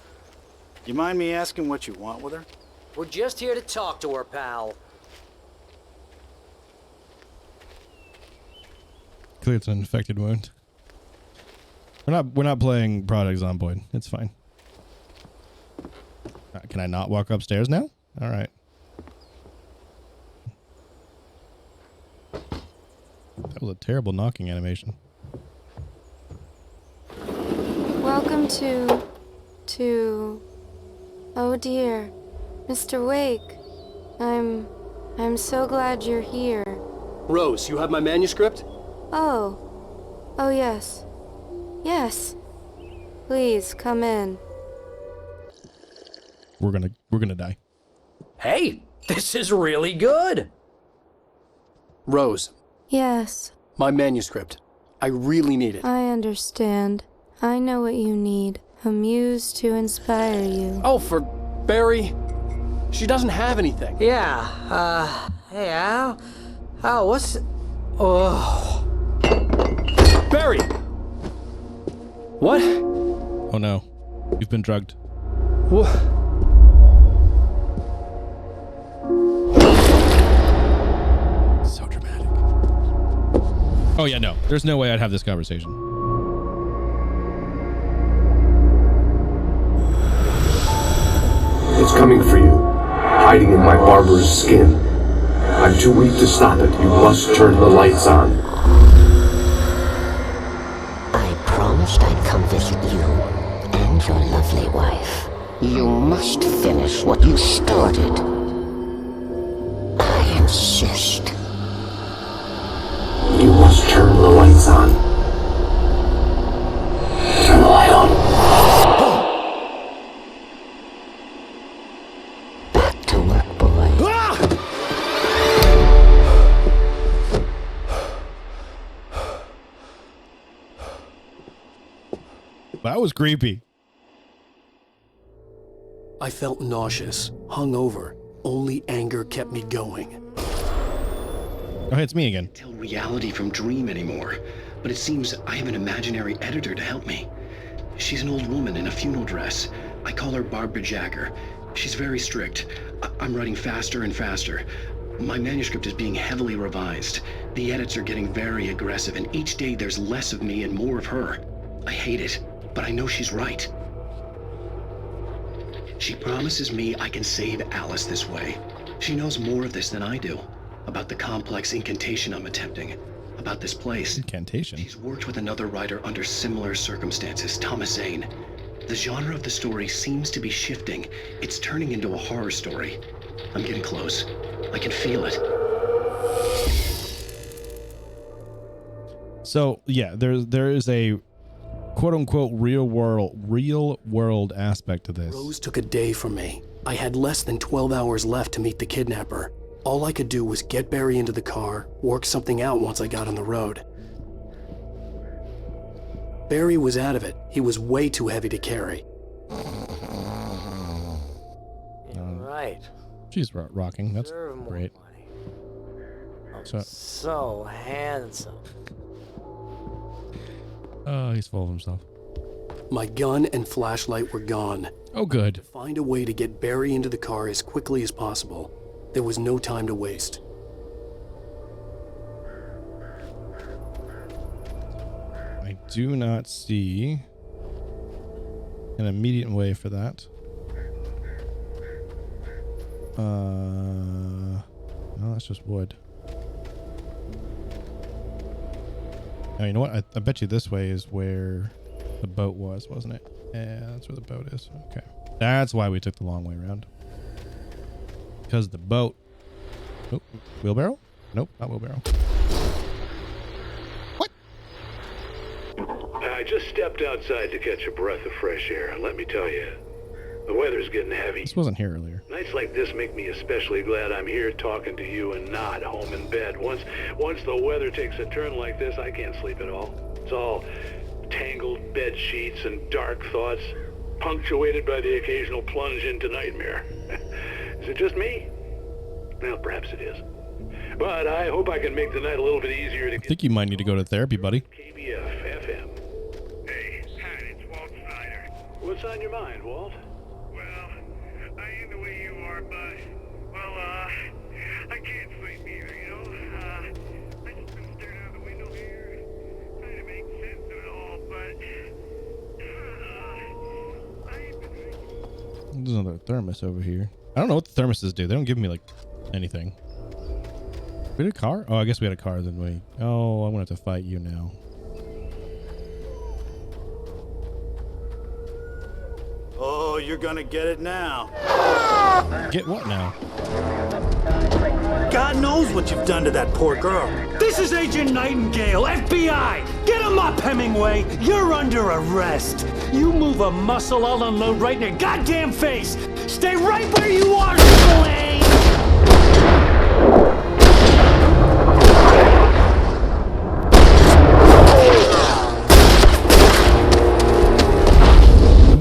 You mind me asking what you want with her? We're just here to talk to her, pal. Clearly it's an infected wound. We're not playing Project Zomboid. It's fine. Can I not walk upstairs now? All right. That was a terrible knocking animation. Welcome to... Oh dear. Mr. Wake. I'm so glad you're here. Rose, you have my manuscript? Oh. Oh yes. Yes. Please, come in. We're gonna die. Hey, this is really good. Rose, Yes, my manuscript. I really need it. I understand. I know what you need. A muse to inspire you. Oh, for Barry. She doesn't have anything. Yeah, hey, Al? Al, what's... Oh... Barry! What? Oh no. You've been drugged. What? So dramatic. Oh yeah, no. There's no way I'd have this conversation. It's coming for you, hiding in my barber's skin. I'm too weak to stop it. You must turn the lights on. I promised I'd come visit you and your lovely wife. You must finish what you started. I insist. You must turn the lights on. Turn the light on. Back to work, boy. That was creepy. I felt nauseous, hungover. Only anger kept me going. Oh, hey, it's me again. Tell reality from dream anymore, but it seems I have an imaginary editor to help me. She's an old woman in a funeral dress. I call her Barbara Jagger. She's very strict. I'm writing faster and faster. My manuscript is being heavily revised. The edits are getting very aggressive, and each day there's less of me and more of her. I hate it, but I know she's right. She promises me I can save Alice this way. She knows more of this than I do. About the complex incantation I'm attempting. About this place. Incantation? She's worked with another writer under similar circumstances, Thomas Zane. The genre of the story seems to be shifting. It's turning into a horror story. I'm getting close. I can feel it. So yeah, there is a quote unquote real world aspect to this. Rose took a day from me. I had less than 12 hours left to meet the kidnapper. All I could do was get Barry into the car, work something out once I got on the road. Barry was out of it. He was way too heavy to carry. Right. She's rocking. That's Deserve more great. So handsome. Oh, he's full of himself. My gun and flashlight were gone. Oh, good. To find a way to get Barry into the car as quickly as possible. There was no time to waste. I do not see an immediate way for that. No, that's just wood. Oh, you know what? I bet you this way is where the boat was, wasn't it? Yeah, that's where the boat is. Okay. That's why we took the long way around. Because the boat... Oh, wheelbarrow? Nope, not wheelbarrow. I just stepped outside to catch a breath of fresh air, and let me tell you, the weather's getting heavy. This wasn't here earlier. Nights like this make me especially glad I'm here talking to you and not home in bed. Once the weather takes a turn like this, I can't sleep at all. It's all tangled bed sheets and dark thoughts, punctuated by the occasional plunge into nightmare. Is it just me? Well, perhaps it is. But I hope I can make the night a little bit easier to I think you might need to go to therapy, buddy. KBF FM. Hey, hi, it's Walt Snyder. What's on your mind, Walt? Well, I ain't the way you are, but, well, I can't sleep either, you know? I just been staring out the window here, trying to make sense of it all, but, I ain't been thinking. There's another thermos over here. I don't know what the thermoses do. They don't give me, like, anything. We had a car? Oh, I guess we had a car, didn't we? Oh, I'm gonna have to fight you now. Oh, you're gonna get it now. Get what now? God knows what you've done to that poor girl. This is Agent Nightingale, FBI! Get him up, Hemingway! You're under arrest! You move a muscle, I'll unload right in your goddamn face! Stay right where you are, Slane!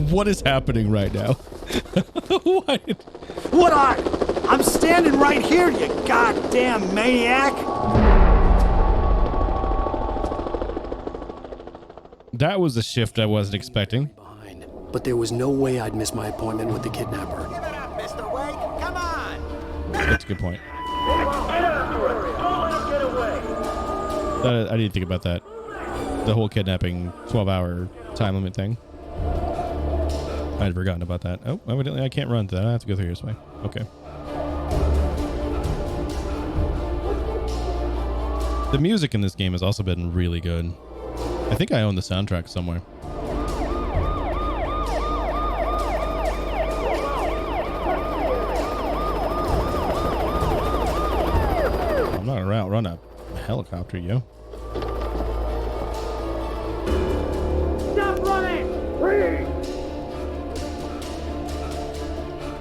What is happening right now? What are? I'm standing right here, you goddamn maniac! That was a shift I wasn't expecting. But there was no way I'd miss my appointment with the kidnapper. Give it up, Mr. Wake. Come on. That's a good point. I didn't think about that. The whole kidnapping 12-hour time limit thing. I had forgotten about that. Oh, evidently I can't run to that. I have to go through this way. Okay. The music in this game has also been really good. I think I own the soundtrack somewhere. I'm not around. Run a helicopter, yo. Stop running! Freeze!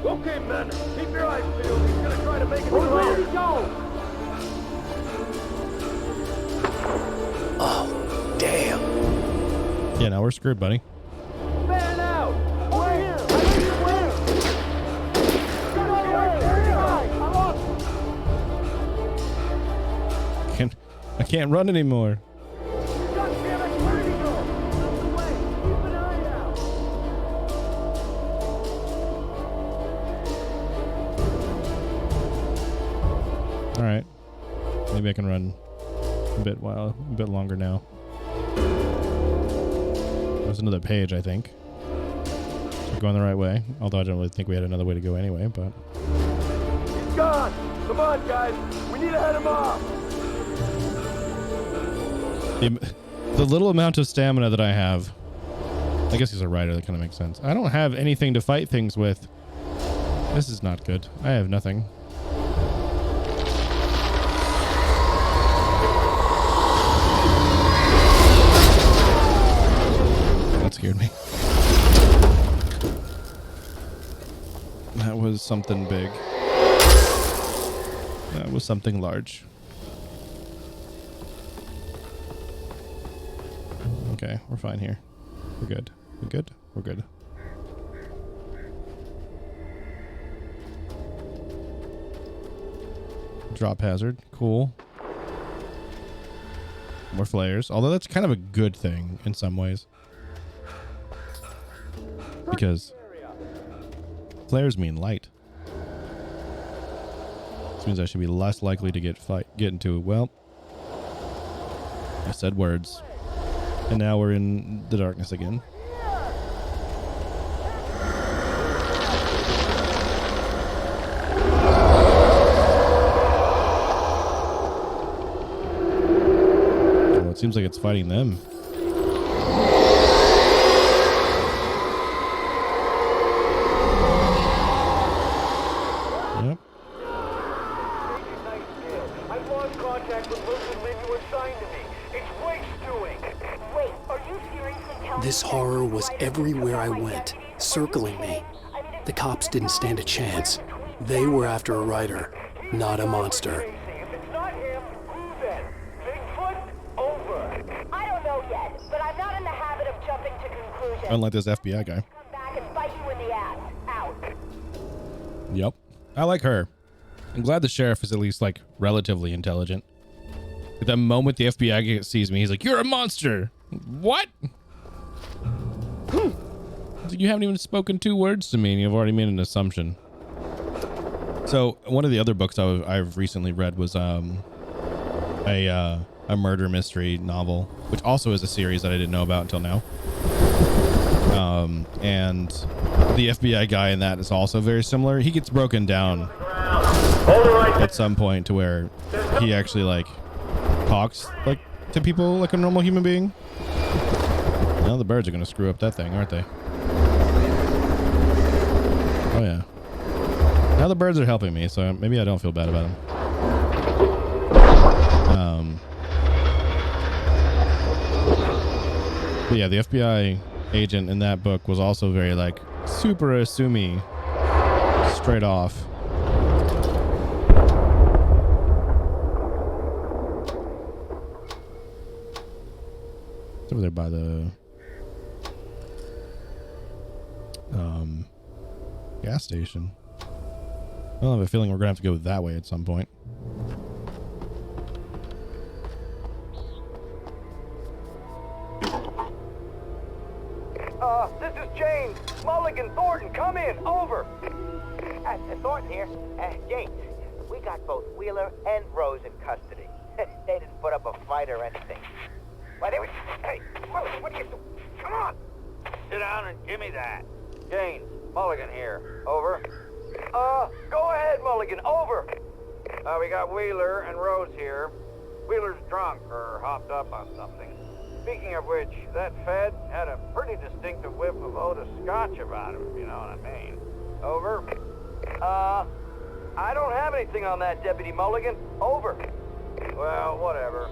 Okay, men, keep your eyes peeled. He's gonna try to make it through. Where did he go? Oh, damn. Yeah, now we're screwed, buddy. Man out! Where? I can't run anymore. All right, maybe I can run a bit longer now. There's another page, I think. We're going the right way, although I don't really think we had another way to go anyway. But He's gone. Come on, guys. We need to head him off. the little amount of stamina that I have, I guess he's a rider. That kind of makes sense. I don't have anything to fight things with. This is not good. I have nothing. That scared me. That was something big. That was something large. Okay, we're fine here. We're good. We're good. We're good. Drop hazard. Cool. More flares. Although that's kind of a good thing in some ways. Because flares mean light. This means I should be less likely to get into it. Well, I said words. And now we're in the darkness again. Well, it seems like it's fighting them. Yep. I've lost contact with Wilson Lynn you assigned to me. It's Wake's doing. Wait, are you seriously telling me? This horror was everywhere I went, circling me. The cops didn't stand a chance. They were after a writer, not a monster. If it's not him, who then? Bigfoot? Over. I don't know yet, but I'm not in the habit of jumping to conclusions. Unlike this FBI guy. Come back and bite you in the ass. Out. Yep. I like her. I'm glad the sheriff is at least like relatively intelligent. At the moment the FBI sees me, he's like, "You're a monster." What? You haven't even spoken 2 words to me, and you've already made an assumption. So one of the other books I've recently read was a murder mystery novel, which also is a series that I didn't know about until now. And the FBI guy in that is also very similar. He gets broken down at some point to where he actually like talks like to people like a normal human being. Now the birds are gonna screw up that thing, aren't they? Oh yeah. Now the birds are helping me, so maybe I don't feel bad about them. But yeah, the FBI agent in that book was also very like super assumey, straight off. It's over there by the gas station. I have a feeling we're gonna have to go that way at some point. This is James. Mulligan, Thornton, come in. Over. Thornton here. James, we got both Wheeler and Rose in custody. They didn't put up a fight or anything. Why, they were... Hey, Mulligan, what are you doing? Come on. Sit down and give me that. James, Mulligan here. Over. Go ahead, Mulligan. Over. We got Wheeler and Rose here. Wheeler's drunk or hopped up on something. Speaking of which, that Fed had a pretty distinctive whiff of Otis Scotch about him, if you know what I mean. Over. I don't have anything on that, Deputy Mulligan. Over. Well, whatever.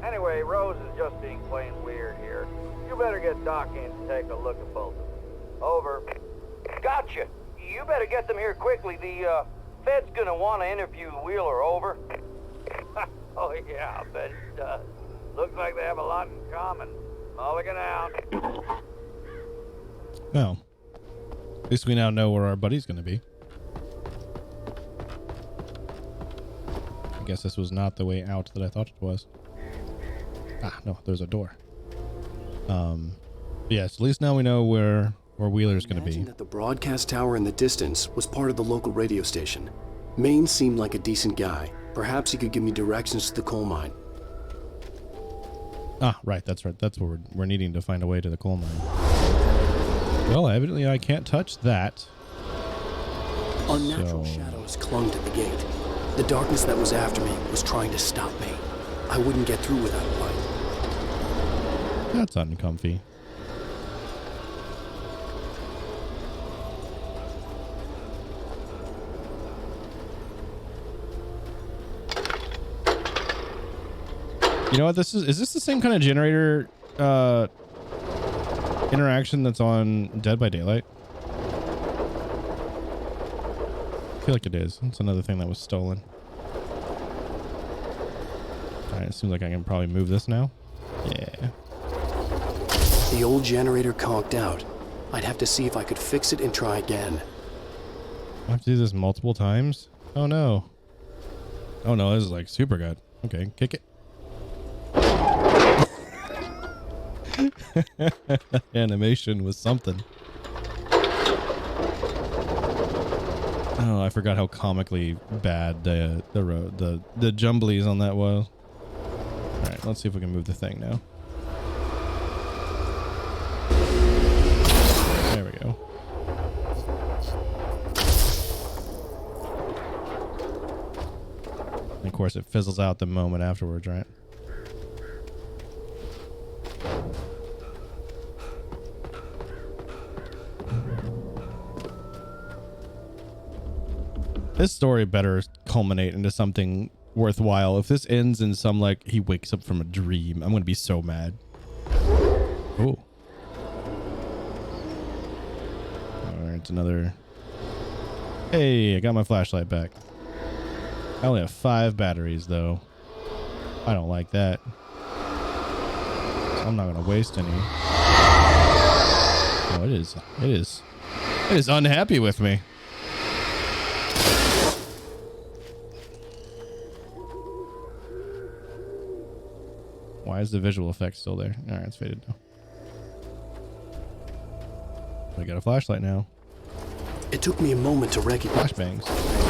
Anyway, Rose is just being plain weird here. You better get Doc in to take a look at both of them. Over. Gotcha. You better get them here quickly. The, Fed's gonna want to interview Wheeler. Over. Oh, yeah, I bet he does. Looks like they have a lot in common. Mulligan out. Well, at least we now know where our buddy's going to be. I guess this was not the way out that I thought it was. Ah, no, there's a door. Yes, at least now we know where Wheeler's going to be. Imagine that the broadcast tower in the distance was part of the local radio station. Maine seemed like a decent guy. Perhaps he could give me directions to the coal mine. Ah, right. That's right. That's where we're needing to find a way to the coal mine. Well, evidently I can't touch that. Unnatural shadows clung to the gate. The darkness that was after me was trying to stop me. I wouldn't get through without a light. That's uncomfy. You know what this is this the same kind of generator interaction that's on Dead by Daylight? I feel like it is. It's another thing that was stolen. Alright, it seems like I can probably move this now. Yeah. The old generator conked out. I'd have to see if I could fix it and try again. I have to do this multiple times? Oh no. Oh no, this is like super good. Okay, kick it. Animation was something. Oh, I forgot how comically bad the jumblies on that was. All right, let's see if we can move the thing now. There we go. And of course, it fizzles out the moment afterwards, right? This story better culminate into something worthwhile. If this ends in some, like, he wakes up from a dream, I'm going to be so mad. Oh. Alright, it's another... Hey, I got my flashlight back. I only have 5 batteries, though. I don't like that. So I'm not going to waste any. Oh, it is unhappy with me. Why is the visual effect still there? All right, it's faded now. We got a flashlight now. It took me a moment to recognize flashbangs.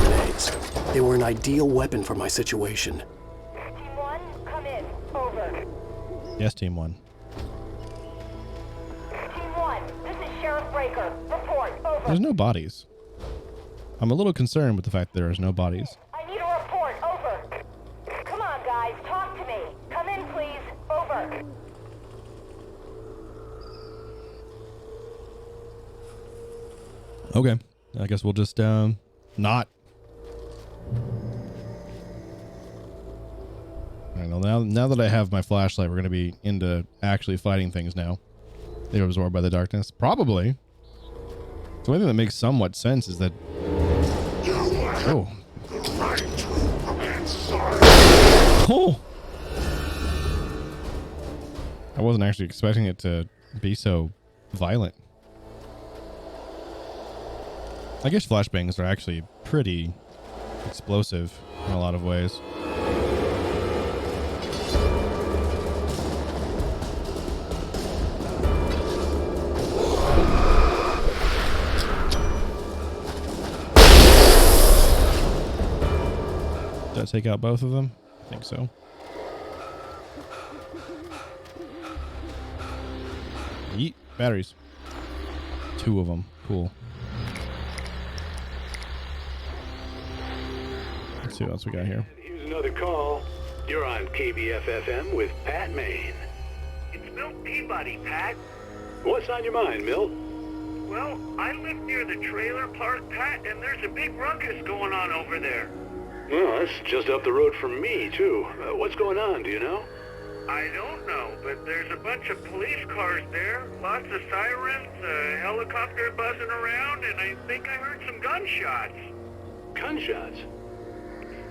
Grenades. They were an ideal weapon for my situation. Team 1, come in. Over. Yes, Team 1. Team 1, this is Sheriff Breaker. Report. Over. There's no bodies. I'm a little concerned with the fact that there is no bodies. I need a report. Over. Come on, guys. Talk to me. Come in, please. Over. Okay. I guess we'll just, not. I don't know. Now that I have my flashlight, we're going to be into actually fighting things now. They were absorbed by the darkness. Probably. The only thing that makes somewhat sense is that... Oh. Oh! I wasn't actually expecting it to be so violent. I guess flashbangs are actually pretty explosive in a lot of ways. Did I take out both of them? I think so. Yeet. Batteries. 2 of them. Cool. Let's see what else we got here. Here's another call. You're on KBF-FM with Pat Maine. It's Milt Peabody, Pat. What's on your mind, Milt? Well, I live near the trailer park, Pat, and there's a big ruckus going on over there. Well, that's just up the road from me, too. What's going on, do you know? I don't know, but there's a bunch of police cars there, lots of sirens, a helicopter buzzing around, and I think I heard some gunshots. Gunshots?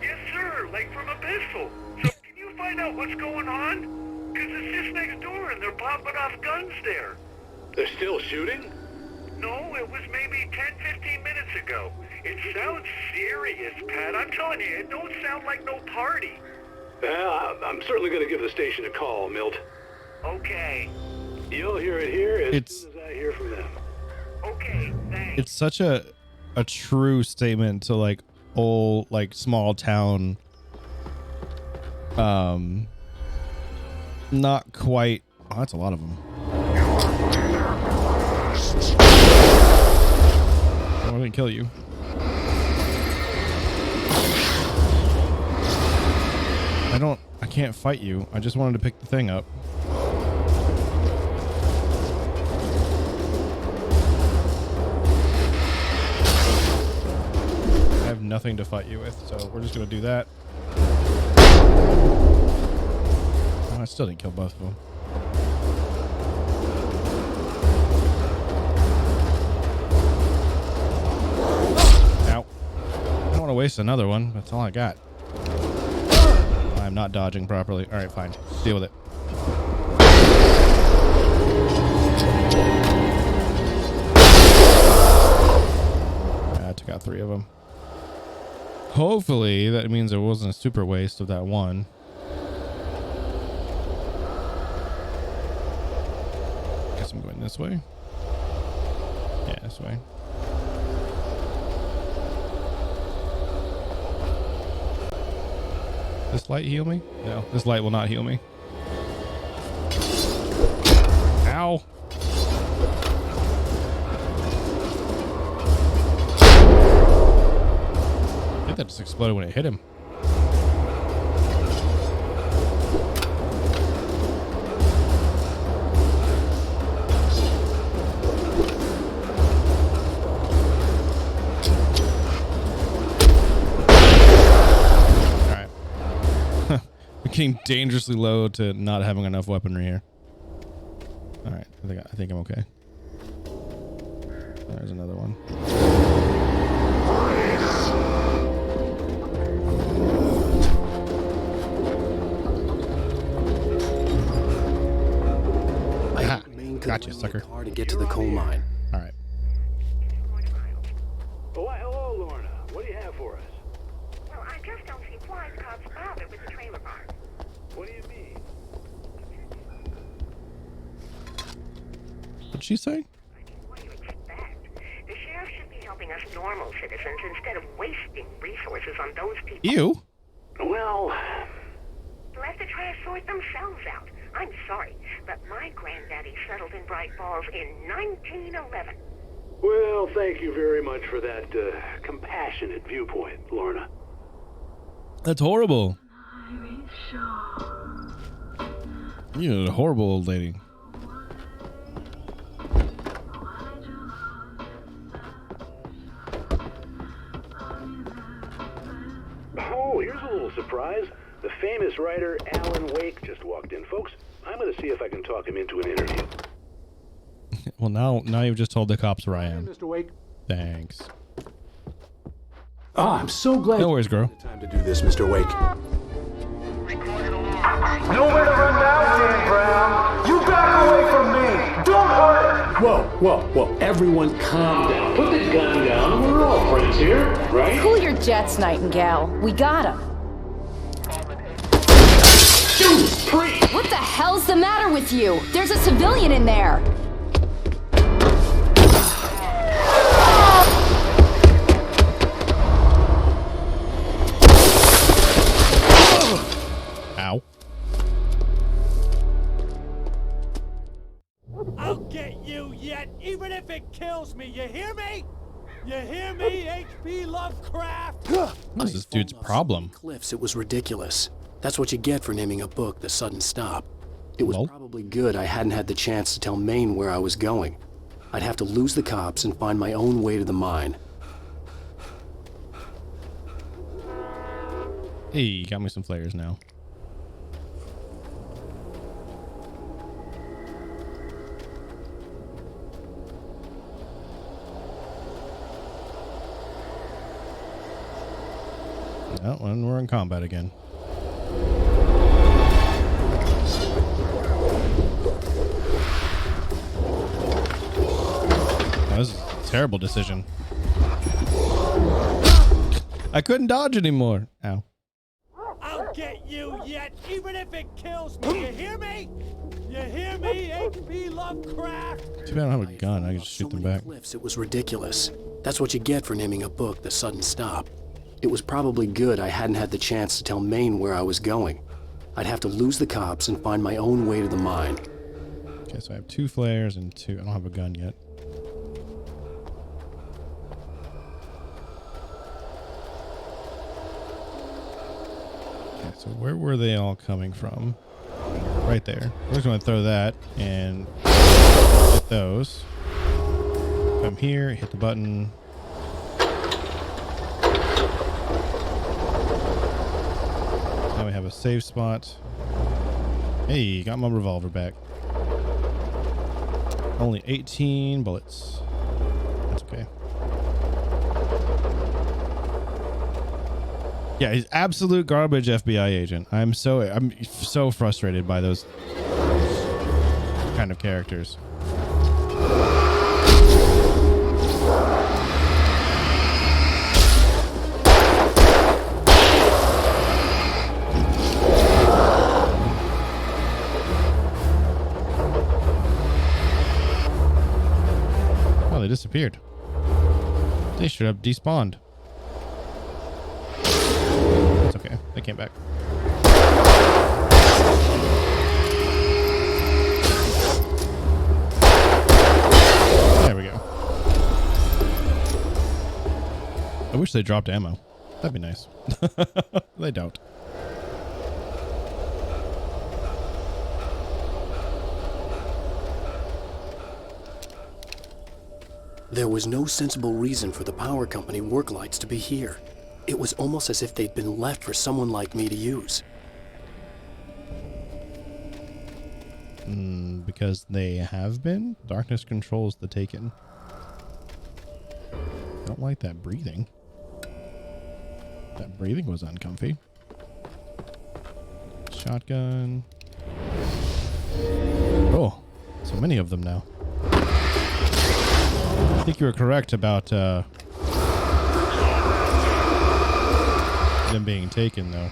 Yes, sir, like from a pistol. So can you find out what's going on? Because it's just next door and they're popping off guns there. They're still shooting? No, it was maybe 10-15 minutes ago. It sounds serious, Pat. I'm telling you, it don't sound like no party. Well, I'm certainly going to give the station a call, Milt. Okay. You'll hear it here as soon as I hear from them. Okay, thanks. It's such a true statement to like old, like small town, not quite. Oh, that's a lot of them. I didn't kill you. I can't fight you. I just wanted to pick the thing up. I have nothing to fight you with, so we're just gonna do that. Oh, I still didn't kill both of them. Ow. I don't want to waste another one. That's all I got. I'm not dodging properly. All right, fine. Deal with it. I took out 3 of them. Hopefully, that means there wasn't a super waste of that one. Guess I'm going this way. Yeah, this way. This light heal me? No, this light will not heal me. Ow. I think that just exploded when it hit him. Getting dangerously low to not having enough weaponry here. All right, I think I'm okay. There's another one. Aha, gotcha, sucker. Car to get to the coal mine. All right. Oh, hello, Lorna. What do you have for us? Well, I just don't see why the cops bothered with the trailer park. What do you mean? What'd she say? What do you expect? The sheriff should be helping us normal citizens instead of wasting resources on those people. Ew. Well, Let the trash sort themselves out. I'm sorry, but my granddaddy settled in Bright Falls in 1911. well, thank you very much for that compassionate viewpoint, Lorna. That's horrible. You're a horrible old lady. Oh, here's a little surprise. The famous writer Alan Wake just walked in. Folks, I'm going to see if I can talk him into an interview. Well, now you've just told the cops where I am. Mr. Wake. Thanks. Oh, I'm so glad. No worries, girl. Time to do this, Mr. Wake. Nowhere to run now, Dan Brown. You back away from me. Don't hurt. Whoa. Everyone calm down. Put the gun down. We're all friends here, right? Cool your jets, Nightingale. We got him. Judas Priest! What the hell's the matter with you? There's a civilian in there. Ow. I'll get you yet, even if it kills me. You hear me? You hear me, H.P. Lovecraft? What's this dude's problem? Cliffs, it was ridiculous. That's what you get for naming a book The Sudden Stop. It was probably good I hadn't had the chance to tell Maine where I was going. I'd have to lose the cops and find my own way to the mine. Hey, you got me some flares now. Oh, and we're in combat again. That was a terrible decision. I couldn't dodge anymore. Ow. I'll get you yet, even if it kills me. You hear me? You hear me, H.P. Lovecraft? Too bad I don't have a gun. I can just shoot them back. Cliffs, it was ridiculous. That's what you get for naming a book The Sudden Stop. It was probably good I hadn't had the chance to tell Maine where I was going. I'd have to lose the cops and find my own way to the mine. Okay, so I have 2 flares and 2. I don't have a gun yet. Okay, so where were they all coming from? Right there. We're just going to throw that and hit those. Come here, hit the button. Now we have a safe spot. Hey, got my revolver back. Only 18 bullets. That's okay. Yeah, he's absolute garbage FBI agent. I'm so frustrated by those kind of characters. Oh, they disappeared. They should have despawned. It's okay. They came back. There we go. I wish they dropped ammo. That'd be nice. They don't. There was no sensible reason for the power company work lights to be here. It was almost as if they'd been left for someone like me to use. Because they have been? Darkness controls the Taken. Don't like that breathing. That breathing was uncomfy. Shotgun. Oh, so many of them now. I think you were correct about them being taken, though.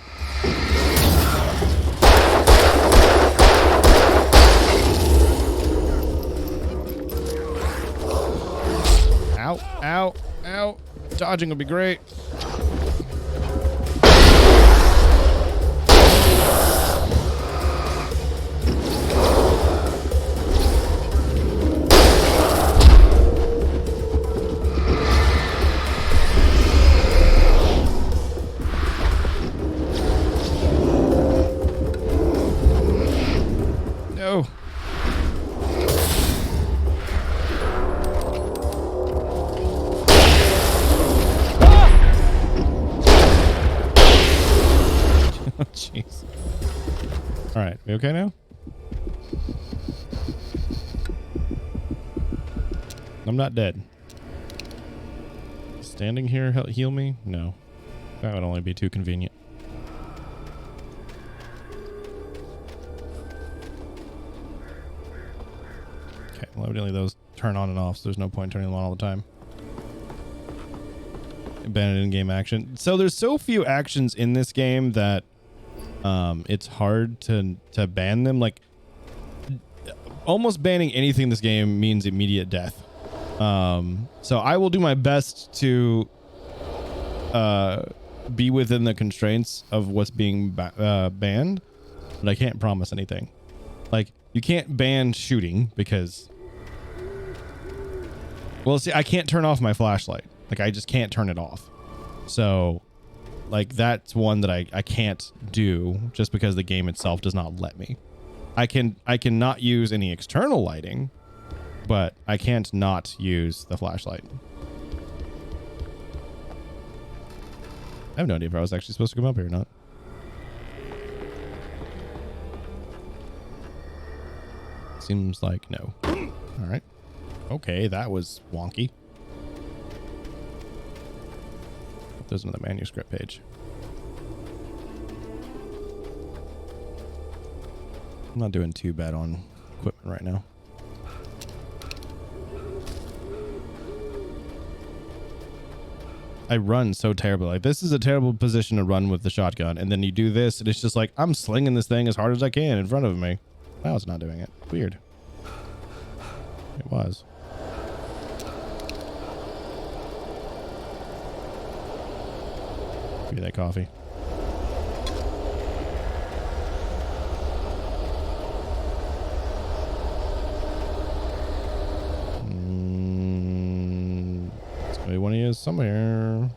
Dodging would be great. No. Jeez. All right, we okay now? I'm not dead. Standing here heal me? No. That would only be too convenient. Okay, well evidently those turn on and off, so there's no point turning them on all the time. Abandoned in-game action. So there's so few actions in this game that it's hard to ban them. Like almost banning anything in this game means immediate death. So I will do my best to be within the constraints of what's being banned, but I can't promise anything. Like you can't ban shooting because, well, see, I can't turn off my flashlight. Like I just can't turn it off. So like that's one that I can't do just because the game itself does not let me. I can not use any external lighting, but I can't not use the flashlight. I have no idea if I was actually supposed to come up here or not. Seems like no. All right. Okay, that was wonky. There's another manuscript page. I'm not doing too bad on equipment right now. I run so terribly. Like this is a terrible position to run with the shotgun, and then you do this, and it's just like I'm slinging this thing as hard as I can in front of me. Now it's not doing it. Weird. It was. Give me that coffee. There's gonna be one of you somewhere.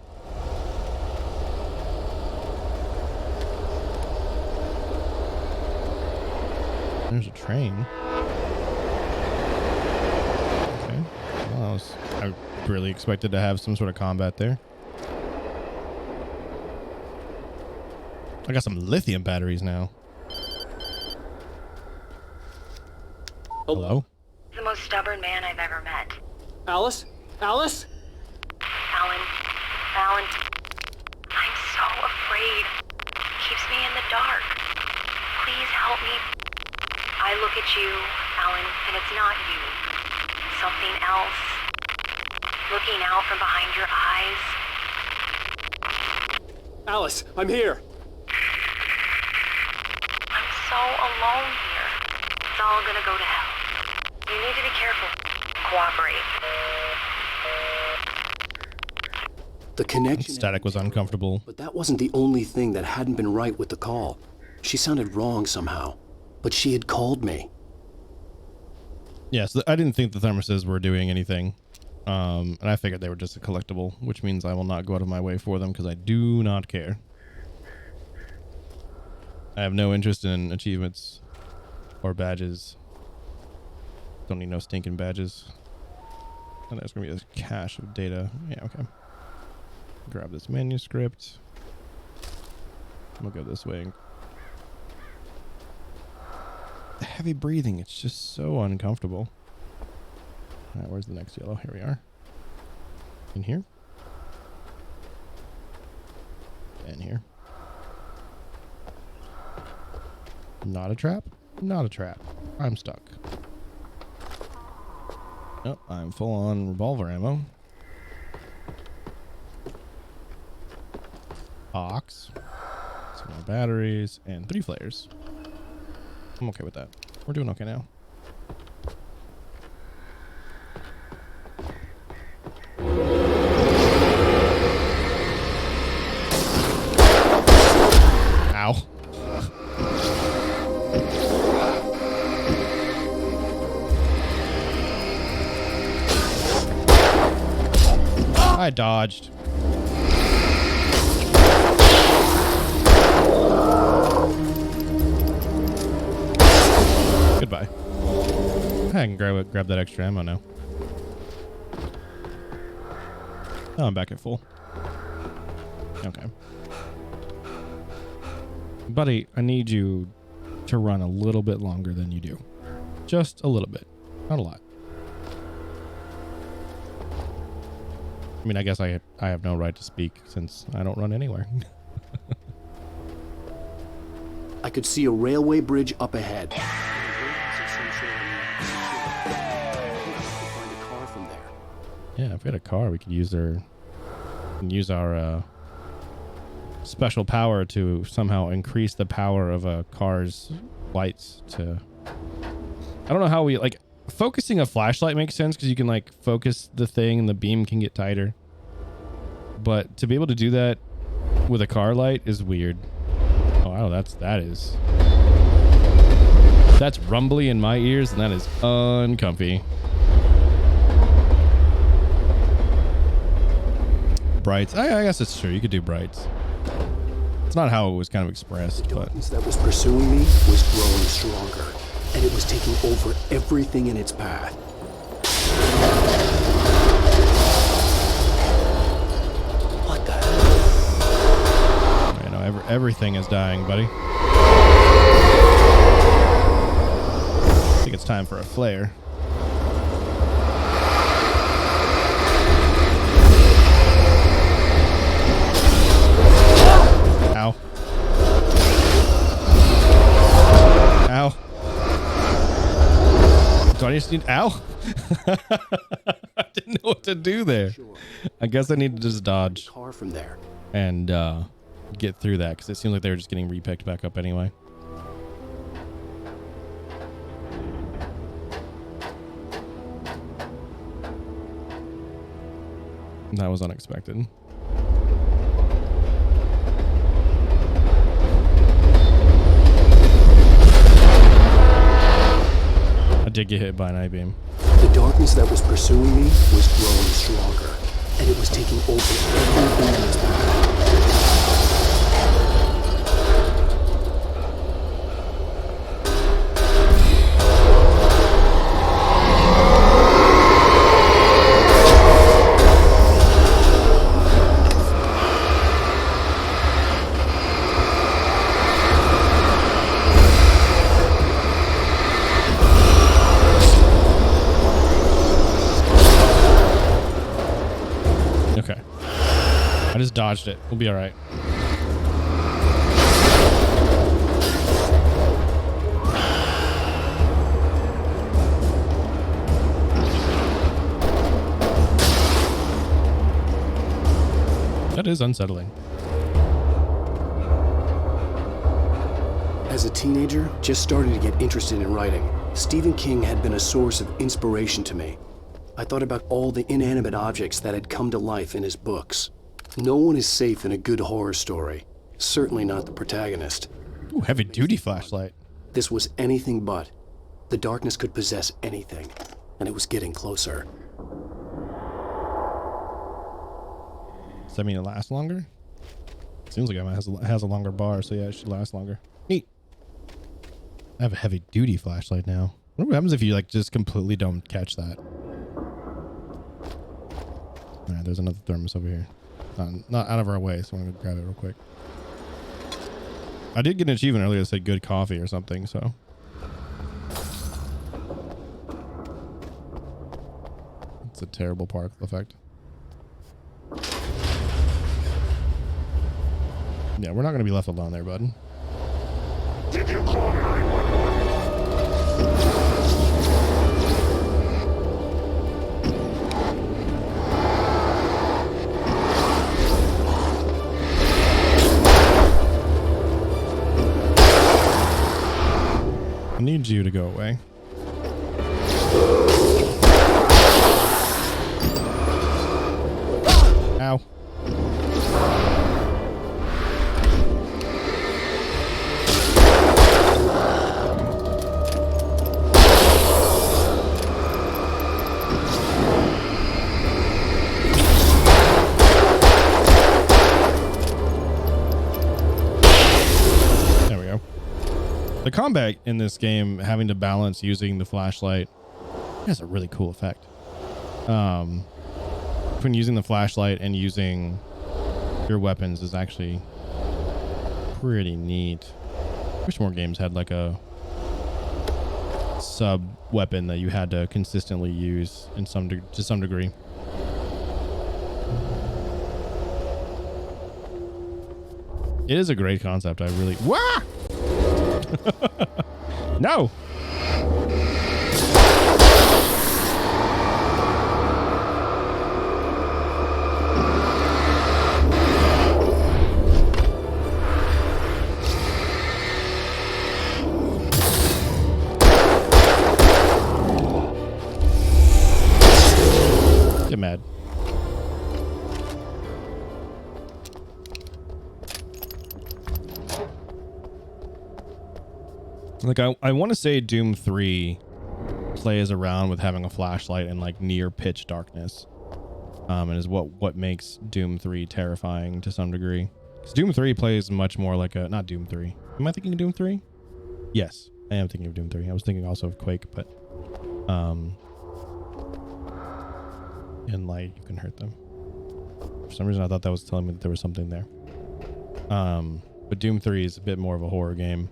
There's a train. Okay. Well, I really expected to have some sort of combat there. I got some lithium batteries now. Hello? The most stubborn man I've ever met. Alice? Alice? Alan. Alan. I'm so afraid. Keeps me in the dark. Please help me. I look at you, Alan, and it's not you. Something else. Looking out from behind your eyes. Alice, I'm here. So alone here. It's all gonna go to hell. You need to be careful. Cooperate. The connection static was uncomfortable. But that wasn't the only thing that hadn't been right with the call. She sounded wrong somehow, but she had called me. Yeah, so I didn't think the thermoses were doing anything. And I figured they were just a collectible, which means I will not go out of my way for them because I do not care. I have no interest in achievements or badges. Don't need no stinking badges. And there's going to be a cache of data. Yeah, okay. Grab this manuscript. We'll go this way. The heavy breathing, it's just so uncomfortable. All right, where's the next yellow? Here we are. In here. And here. Not a trap. Not a trap. I'm stuck. Oh, I'm full on revolver ammo. Box. Some more batteries and 3 flares. I'm okay with that. We're doing okay now. I dodged. Goodbye. I can grab that extra ammo now. Oh, I'm back at full. Okay. Buddy, I need you to run a little bit longer than you do. Just a little bit. Not a lot. I mean, I guess I have no right to speak since I don't run anywhere. I could see a railway bridge up ahead. Yeah, if we had a car, we could use our special power to somehow increase the power of a car's lights to... I don't know how we, like, focusing a flashlight makes sense because you can, like, focus the thing and the beam can get tighter. But to be able to do that with a car light is weird. Oh, wow, that's rumbly in my ears and that is uncomfy. Brights. I guess it's true. You could do brights. It's not how it was kind of expressed, The but darkness that was pursuing me was growing stronger, and it was taking over everything in its path. What the hell? you know, everything is dying, buddy. I think it's time for a flare. Ow. Ow. Do I just need... Ow. I didn't know what to do there. I guess I need to just dodge. Car from there. And get through that because it seems like they were just getting repicked back up anyway. That was unexpected. I did get hit by an I-beam. The darkness that was pursuing me was growing stronger, and it was taking over everything in its path. I just dodged it. We'll be all right. That is unsettling. As a teenager, just starting to get interested in writing, Stephen King had been a source of inspiration to me. I thought about all the inanimate objects that had come to life in his books. No one is safe in a good horror story. Certainly not the protagonist. Ooh, heavy-duty flashlight. This was anything but. The darkness could possess anything, and it was getting closer. Does that mean it lasts longer? Seems like it has a longer bar, so yeah, it should last longer. Neat. I have a heavy-duty flashlight now. I wonder what happens if you like just completely don't catch that. All right, there's another thermos over here. Not out of our way, so I'm gonna grab it real quick. I did get an achievement earlier that said good coffee or something, so. It's a terrible particle effect. Yeah, we're not gonna be left alone there, bud. Did you call 911? I need you to go away. Ow. combat in this game, having to balance using the flashlight, has a really cool effect. Between using the flashlight and using your weapons is actually pretty neat. Wish more games had like a sub weapon that you had to consistently use in to some degree. It is a great concept. I really Wah! No. Get mad. Like I want to say Doom 3 plays around with having a flashlight and like near pitch darkness, and is what makes Doom 3 terrifying to some degree. Because Doom 3 plays much more like a not Doom 3. Am I thinking of Doom 3? Yes, I am thinking of Doom 3. I was thinking also of Quake, but in light you can hurt them. For some reason I thought that was telling me that there was something there. But Doom 3 is a bit more of a horror game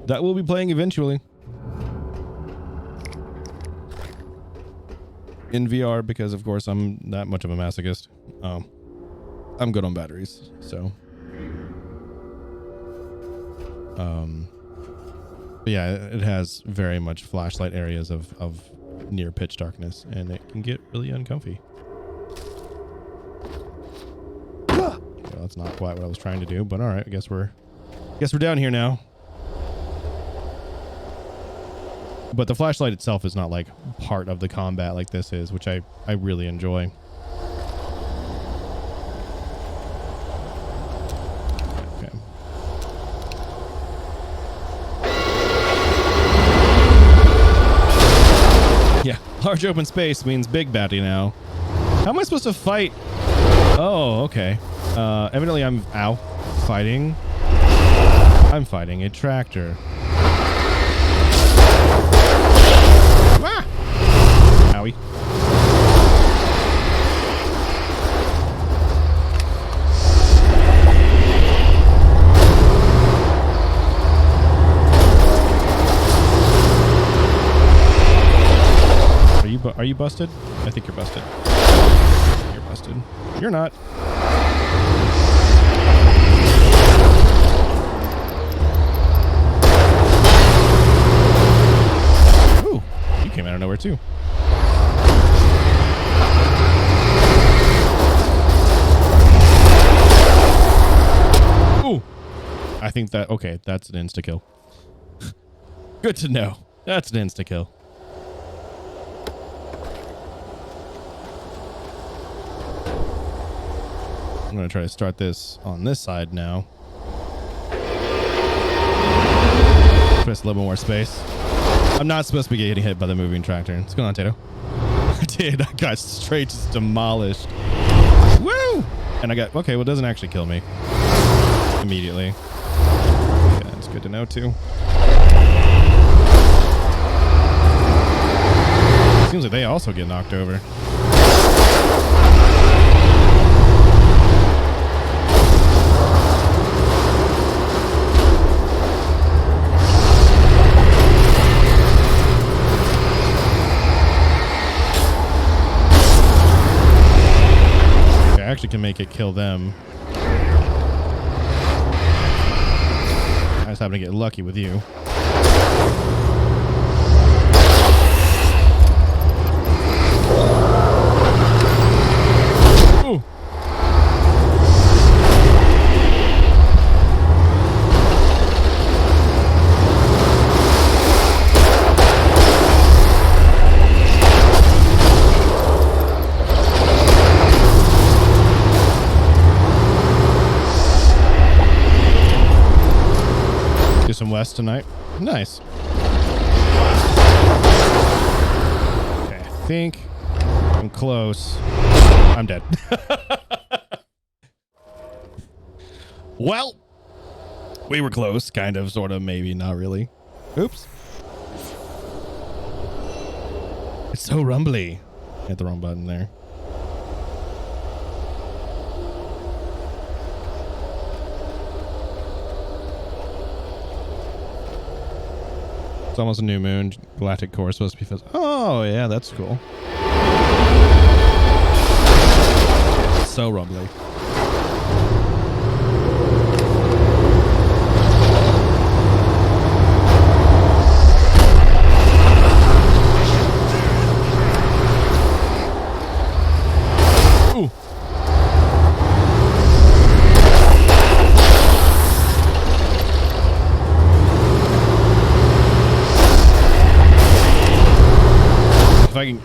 that we'll be playing eventually in VR, because of course I'm that much of a masochist. I'm good on batteries, so but yeah, it has very much flashlight areas of near pitch darkness, and it can get really uncomfy. Well, that's not quite what I was trying to do, but all right, I guess we're down here now. But the flashlight itself is not like part of the combat like this is, which I really enjoy. Okay. Yeah, large open space means big baddie now. How am I supposed to fight? Oh, okay. Evidently I'm fighting. I'm fighting a tractor. Owie. Are you busted? I think you're busted. You're busted. You're not. Ooh, you came out of nowhere too. Ooh. I think that, okay, that's an insta-kill. Good to know. That's an insta-kill. I'm going to try to start this on this side now. Press a little more space. I'm not supposed to be getting hit by the moving tractor. What's going on, Tato? I did. I got straight just demolished. Woo! And I got... Okay, well, it doesn't actually kill me immediately. Okay, that's good to know, too. Seems like they also get knocked over. I actually can make it kill them. I just happen to get lucky with you. Ooh. Do some west tonight. Nice. Okay, I think I'm close. I'm dead. Well, We were close, kind of, sort of, maybe, not really. Oops. It's so rumbly. Hit the wrong button there. It's almost a new moon. Galactic core is supposed to be filled. Oh, yeah, that's cool. It's so rumbly.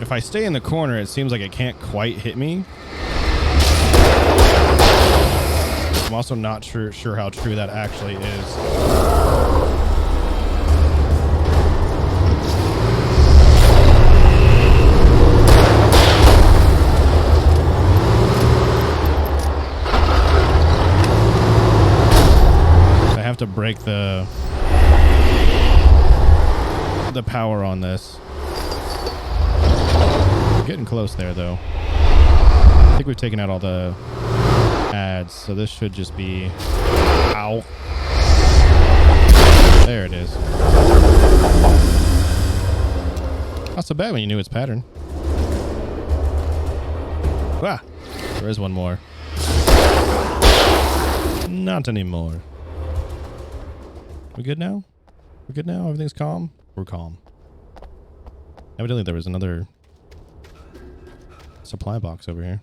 If I stay in the corner, it seems like it can't quite hit me. I'm also not sure how true that actually is. I have to break the power on this. Getting close there, though. I think we've taken out all the ads, so this should just be... Ow. There it is. Not so bad when you knew its pattern. Ah! There is one more. Not anymore. We good now? We good now? Everything's calm? We're calm. Evidently there was another... supply box over here.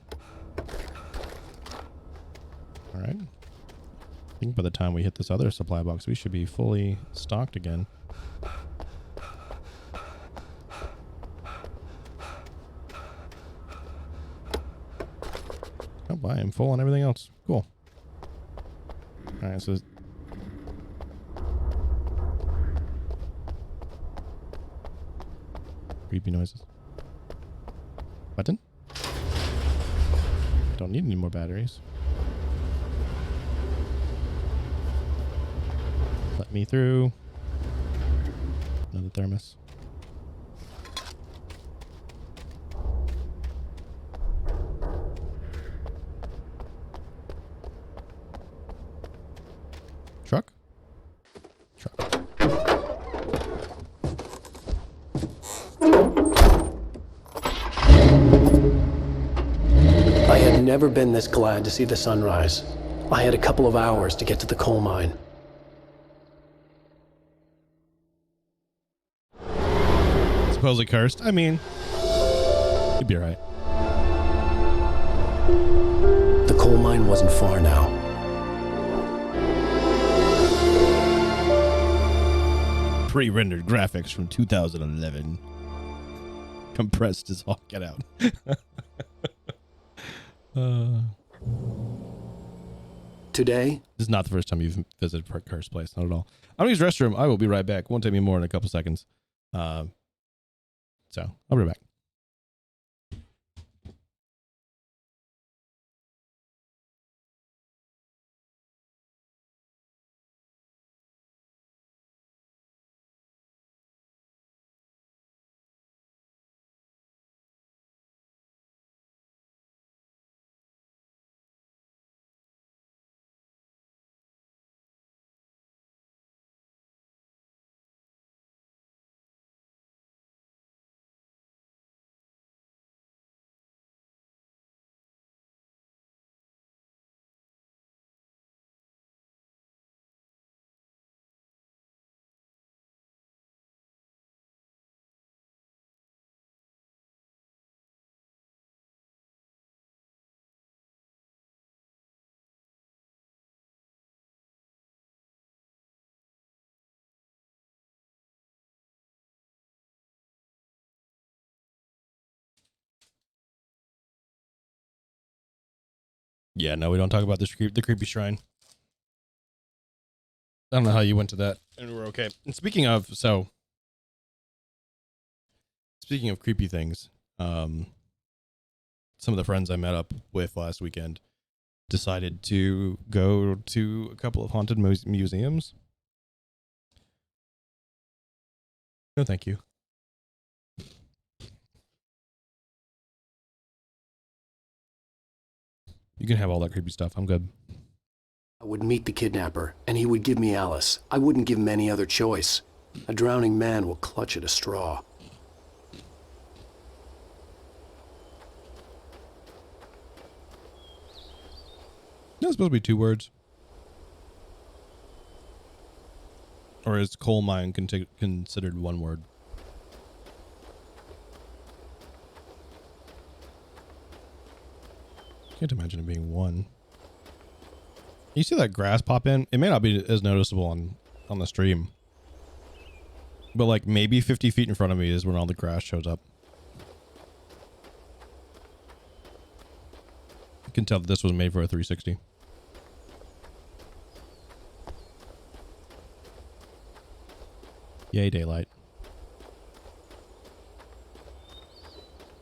All right. I think by the time we hit this other supply box, we should be fully stocked again. Oh, I am full on everything else. Cool. All right, so creepy noises. Button? Don't need any more batteries. Let me through. Another thermos. Truck? Truck. I had never been this glad to see the sunrise. I had a couple of hours to get to the coal mine. Supposedly cursed. I mean, you'd be alright. The coal mine wasn't far now. Pre-rendered graphics from 2011. Compressed as all get out. Today? This is not the first time you've visited Cursed Place. Not at all. I'm going to use the restroom. I will be right back. Won't take me more than a couple seconds. So I'll be right back. Yeah, no, we don't talk about the creepy shrine. I don't know how you went to that, and we're okay. And speaking of creepy things, some of the friends I met up with last weekend decided to go to a couple of haunted museums. No, thank you. You can have all that creepy stuff. I'm good. I would meet the kidnapper, and he would give me Alice. I wouldn't give him any other choice. A drowning man will clutch at a straw. That's supposed to be 2 words. Or is coal mine considered 1 word? Can't imagine it being 1. You see that grass pop in? It may not be as noticeable on the stream. But like maybe 50 feet in front of me is when all the grass shows up. You can tell that this was made for a 360. Yay, daylight.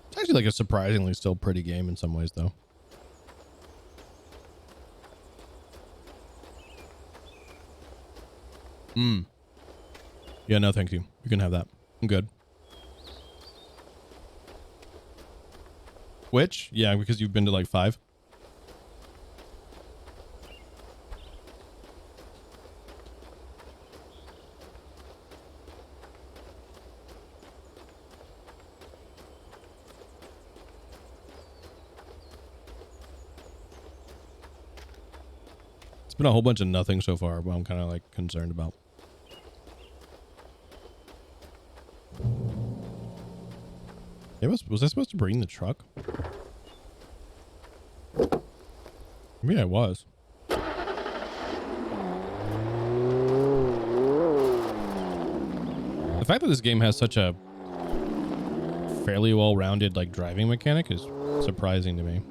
It's actually like a surprisingly still pretty game in some ways, though. Yeah, no, thank you. You can have that. I'm good. Which? Yeah, because you've been to like 5. It's been a whole bunch of nothing so far, but I'm kind of like concerned about. Was I supposed to bring the truck? Maybe I was. The fact that this game has such a fairly well-rounded like driving mechanic is surprising to me.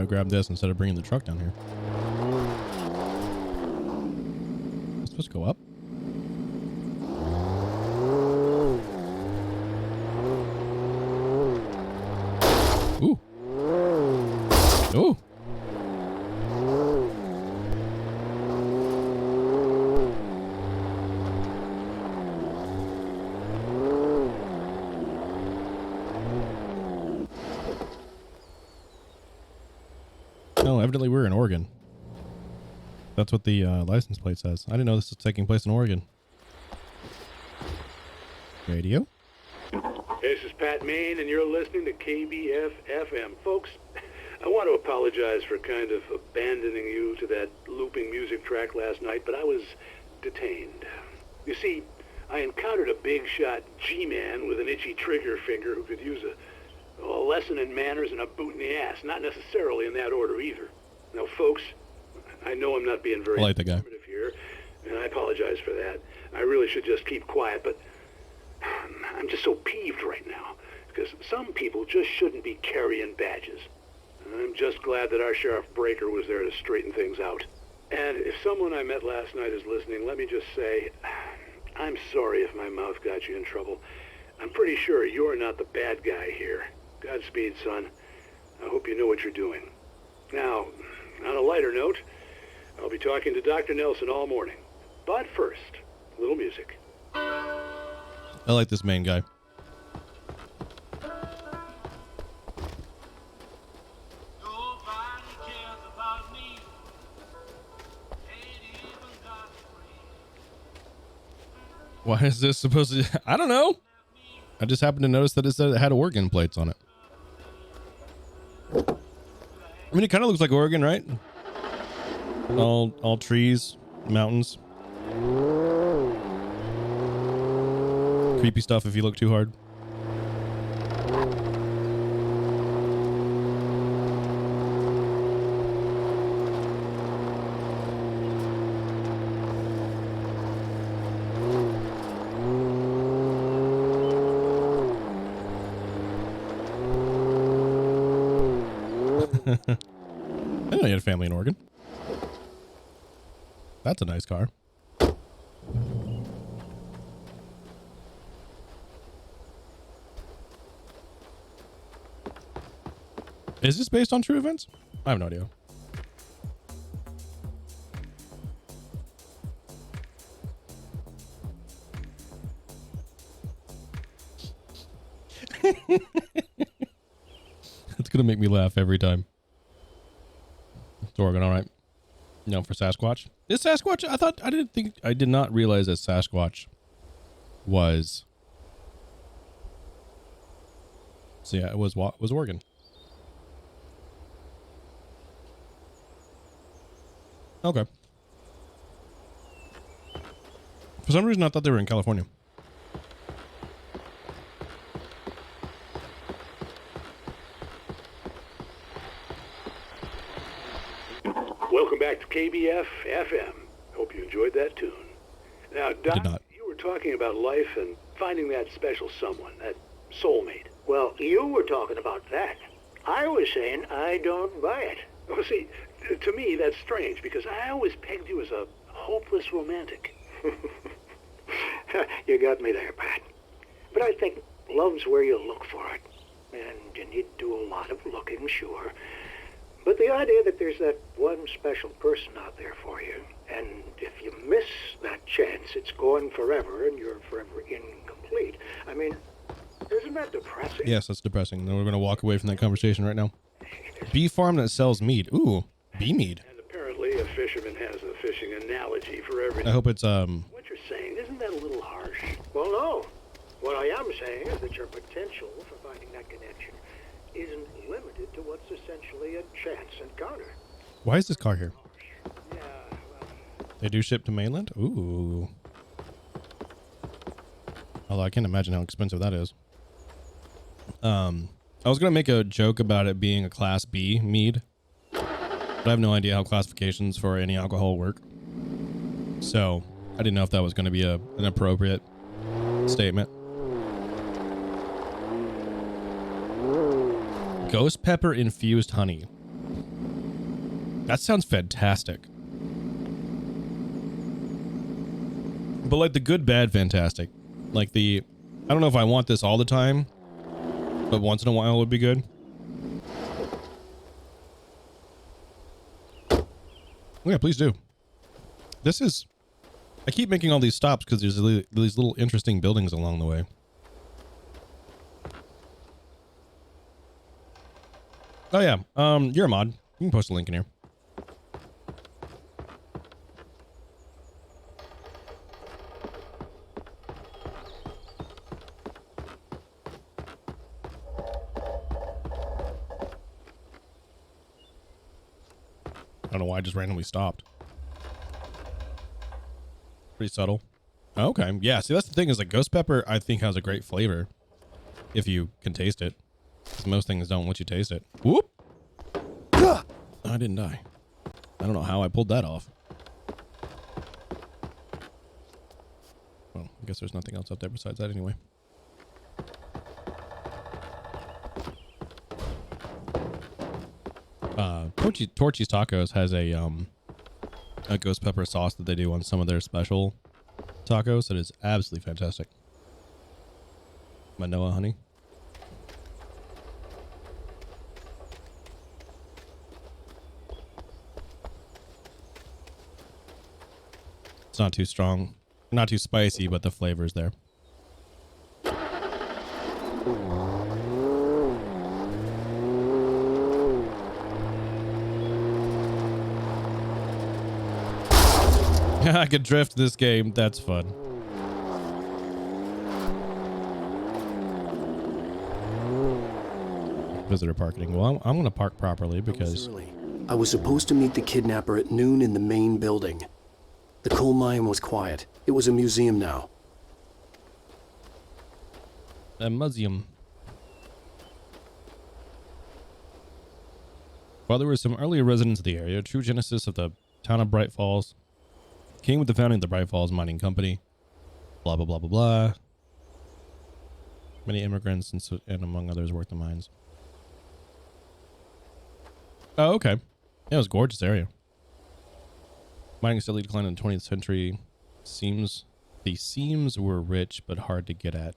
Grab this instead of bringing the truck down here. It's supposed to go up. Ooh. Ooh. No, evidently we're in Oregon. That's what the license plate says. I didn't know this was taking place in Oregon. Radio? This is Pat Main, and you're listening to KBF-FM. Folks, I want to apologize for kind of abandoning you to that looping music track last night, but I was detained. You see, I encountered a big shot G-man with an itchy trigger finger who could use a lesson in manners and a boot in the ass. Not necessarily in that order either. Now, folks, I know I'm not being very informative here, and I apologize for that. I really should just keep quiet, but I'm just so peeved right now, because some people just shouldn't be carrying badges. I'm just glad that our Sheriff Breaker was there to straighten things out. And if someone I met last night is listening, let me just say, I'm sorry if my mouth got you in trouble. I'm pretty sure you're not the bad guy here. Godspeed, son. I hope you know what you're doing. Now, on a lighter note, I'll be talking to Dr. Nelson all morning. But first, a little music. I like this main guy. Why is this supposed to... I don't know. I just happened to notice that it said it had Oregon plates on it. I mean, it kind of looks like Oregon, right? All trees, mountains. Creepy stuff if you look too hard. I didn't know you had a family in Oregon. That's a nice car. Is this based on true events? I have no idea. It's gonna make me laugh every time. It's working all right. No, for Sasquatch. Is Sasquatch? I did not realize that Sasquatch was. So yeah, it was Oregon. Okay. For some reason, I thought they were in California. Welcome back to KBF FM. Hope you enjoyed that tune. Now, Doc, you were talking about life and finding that special someone, that soulmate. Well, you were talking about that. I was saying I don't buy it. Well, see, to me, that's strange, because I always pegged you as a hopeless romantic. You got me there, Pat. But I think love's where you look for it. And you do a lot of looking, sure. But the idea that there's that one special person out there for you, and if you miss that chance, it's gone forever, and you're forever incomplete. I mean, isn't that depressing? Yes, that's depressing. Then we're going to walk away from that conversation right now. Bee farm that sells meat. Ooh, bee meat. And apparently a fisherman has a fishing analogy for everything. I hope it's, What you're saying, isn't that a little harsh? Well, no. What I am saying is that your potential for finding that connection isn't limited to what's essentially a chance encounter. Why is this car here? They do ship to mainland? Ooh. Although I can't imagine how expensive that is. I was going to make a joke about it being a Class B mead, but I have no idea how classifications for any alcohol work. So I didn't know if that was going to be an appropriate statement. Ghost pepper infused honey. That sounds fantastic. But like the good, bad, fantastic. Like I don't know if I want this all the time, but once in a while would be good. Yeah, please do. I keep making all these stops because there's these little interesting buildings along the way. Oh yeah, you're a mod. You can post a link in here. I don't know why I just randomly stopped. Pretty subtle. Okay, yeah, see that's the thing is like ghost pepper I think has a great flavor if you can taste it. Because most things don't let you taste it. Whoop! I didn't die. I don't know how I pulled that off. Well, I guess there's nothing else out there besides that anyway. Torchy's Tacos has a ghost pepper sauce that they do on some of their special tacos that is absolutely fantastic. Manoa honey. It's not too strong, not too spicy, but the flavor's there. I could drift this game. That's fun. Visitor parking. Well, I'm going to park properly because I was supposed to meet the kidnapper at noon in the main building. The coal mine was quiet. It was a museum now. A museum. While there were some earlier residents of the area, true genesis of the town of Bright Falls came with the founding of the Bright Falls Mining Company. Blah, blah, blah, blah, blah. Many immigrants and among others worked the mines. Oh, okay. Yeah, it was a gorgeous area. Mining steadily declined in the 20th century. The seams were rich but hard to get at.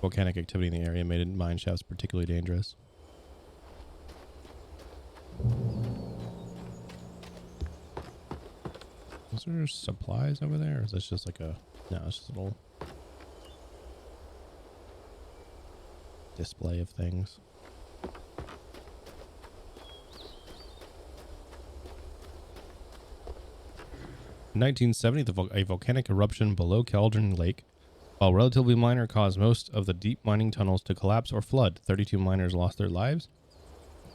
Volcanic activity in the area made mine shafts particularly dangerous. Is there supplies over there? Or is this just like a... No, it's just a little display of things. In 1970, a volcanic eruption below Cauldron Lake, while relatively minor, caused most of the deep mining tunnels to collapse or flood. 32 miners lost their lives,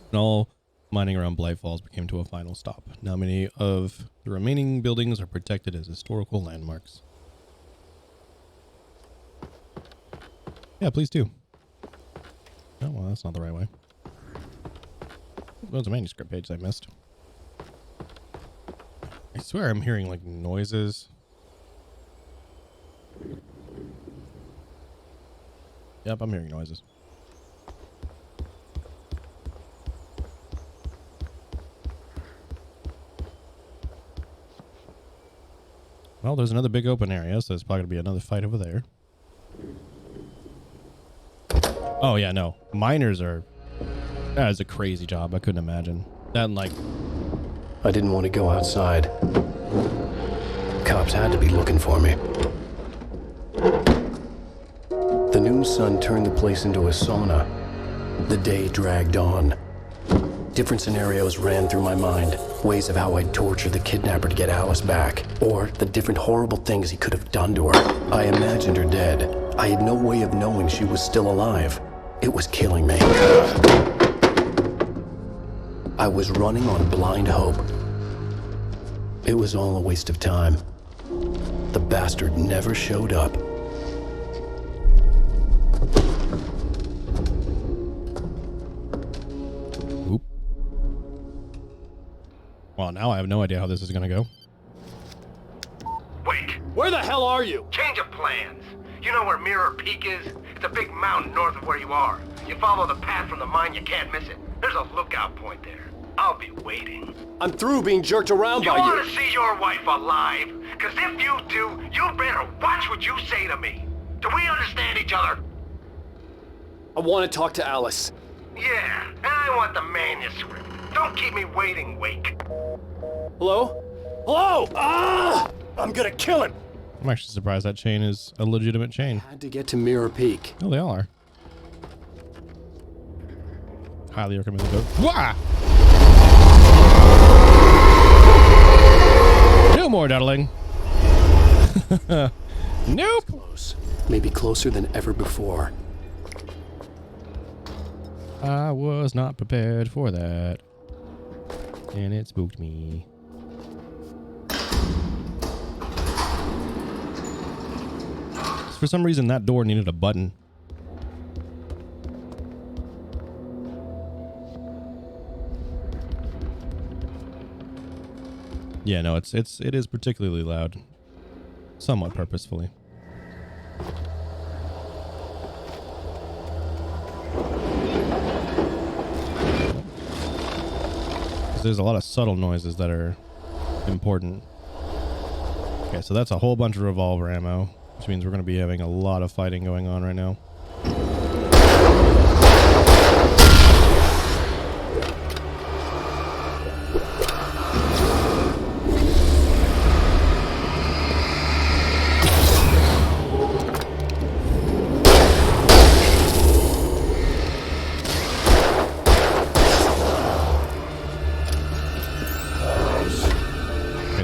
and all mining around Blight Falls became to a final stop. Now many of the remaining buildings are protected as historical landmarks. Yeah, please do. Oh, well, that's not the right way. Those are manuscript pages I missed. I swear I'm hearing like noises. Yep, I'm hearing noises. Well, there's another big open area, so there's probably going to be another fight over there. Oh, yeah, no. Miners are... That is a crazy job. I couldn't imagine. That and, like... I didn't want to go outside. Cops had to be looking for me. The noon sun turned the place into a sauna. The day dragged on. Different scenarios ran through my mind. Ways of how I'd torture the kidnapper to get Alice back. Or the different horrible things he could have done to her. I imagined her dead. I had no way of knowing she was still alive. It was killing me. I was running on blind hope. It was all a waste of time. The bastard never showed up. Oop. Well, now I have no idea how this is going to go. Wait. Where the hell are you? Change of plans. You know where Mirror Peak is? It's a big mountain north of where you are. You follow the path from the mine, you can't miss it. There's a lookout point there. I'll be waiting. I'm through being jerked around by you. You want to see your wife alive? Because if you do, you better watch what you say to me. Do we understand each other? I want to talk to Alice. Yeah, and I want the manuscript. Don't keep me waiting, Wake. Hello? Hello! Ah! I'm gonna kill him! I'm actually surprised that chain is a legitimate chain. Had to get to Mirror Peak. Oh, they all are. Highly recommend the book. Wah! No more dawdling. Nope. Close. Maybe closer than ever before. I was not prepared for that. And it spooked me. For some reason, that door needed a button. Yeah, no, it is particularly loud. Somewhat purposefully. There's a lot of subtle noises that are important. Okay, so that's a whole bunch of revolver ammo, which means we're going to be having a lot of fighting going on right now.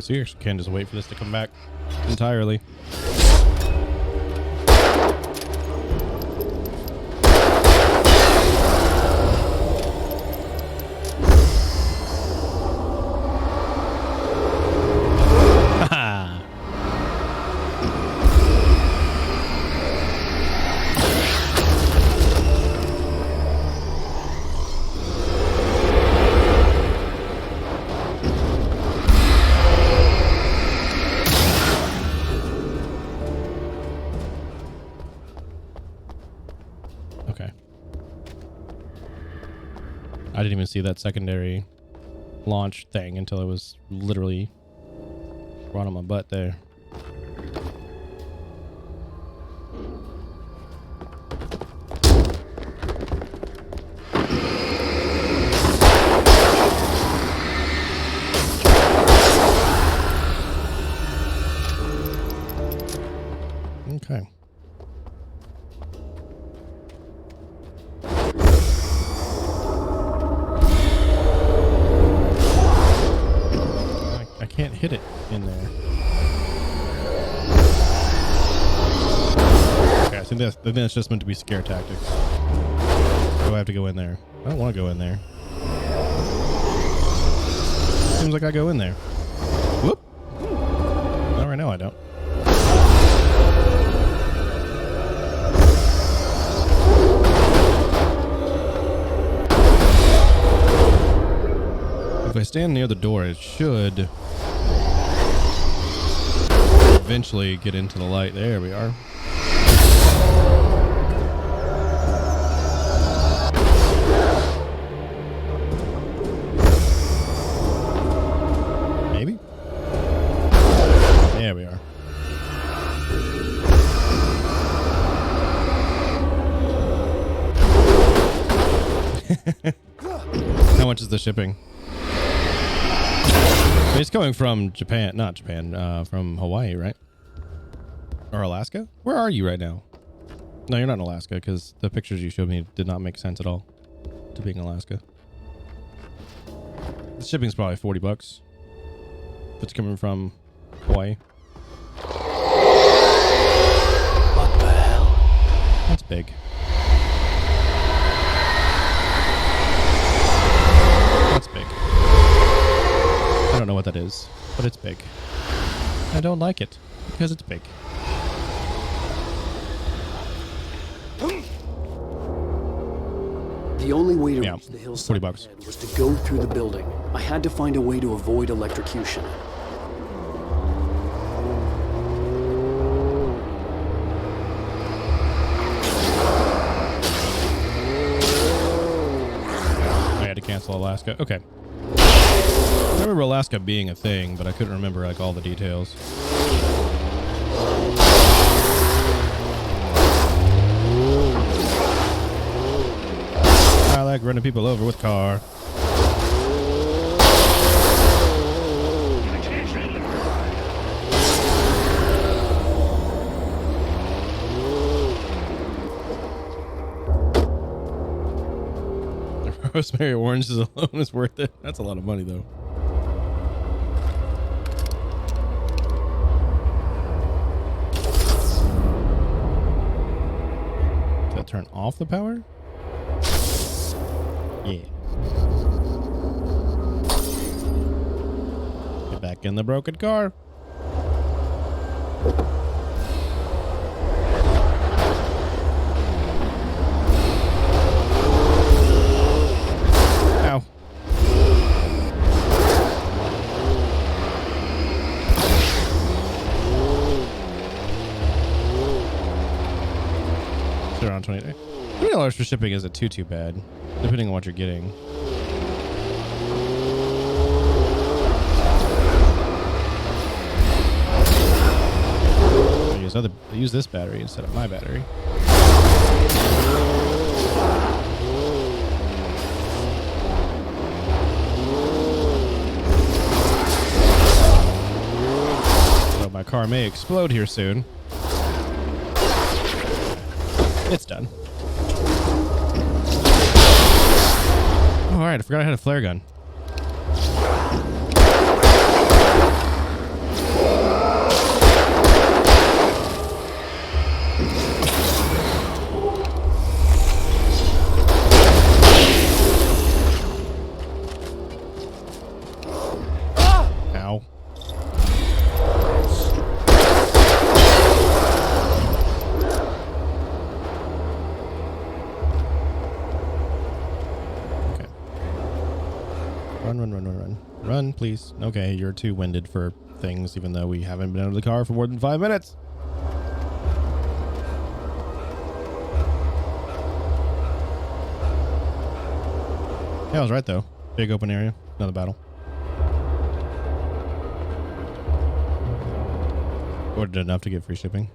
So you actually can just wait for this to come back entirely. I didn't even see that secondary launch thing until it was literally Right on my butt there. Okay. I can't hit it in there. Okay, I think that's just meant to be scare tactics. Do I have to go in there? I don't want to go in there. Seems like I go in there. Whoop. Not right now, I don't. If I stand near the door, it should eventually get into the light. There we are. Maybe? There we are. How much is the shipping? It's going from Japan, not Japan, from Hawaii, right? Or Alaska? Where are you right now? No, you're not in Alaska, because the pictures you showed me did not make sense at all to being Alaska. The shipping's probably $40 if it's coming from Hawaii. What the hell? That's big. That's big. I don't know what that is, but it's big. I don't like it because it's big. The only way to reach the hillside $40 ahead was to go through the building. I had to find a way to avoid electrocution. I had to cancel Alaska. Okay. I remember Alaska being a thing, but I couldn't remember like all the details. I like running people over with car. Rosemary oranges alone is worth it. That's a lot of money, though. Does that turn off the power? Yeah. Get back in the broken car. Ow. It's around $20. $20 for shipping isn't too bad, depending on what you're getting. I use this battery instead of my battery. So my car may explode here soon. It's done. Oh, alright, I forgot I had a flare gun. Ow. Run. Run, please. Okay, you're too winded for things, even though we haven't been out of the car for more than 5 minutes. Yeah, I was right, though. Big open area. Another battle. ordered enough to get free shipping.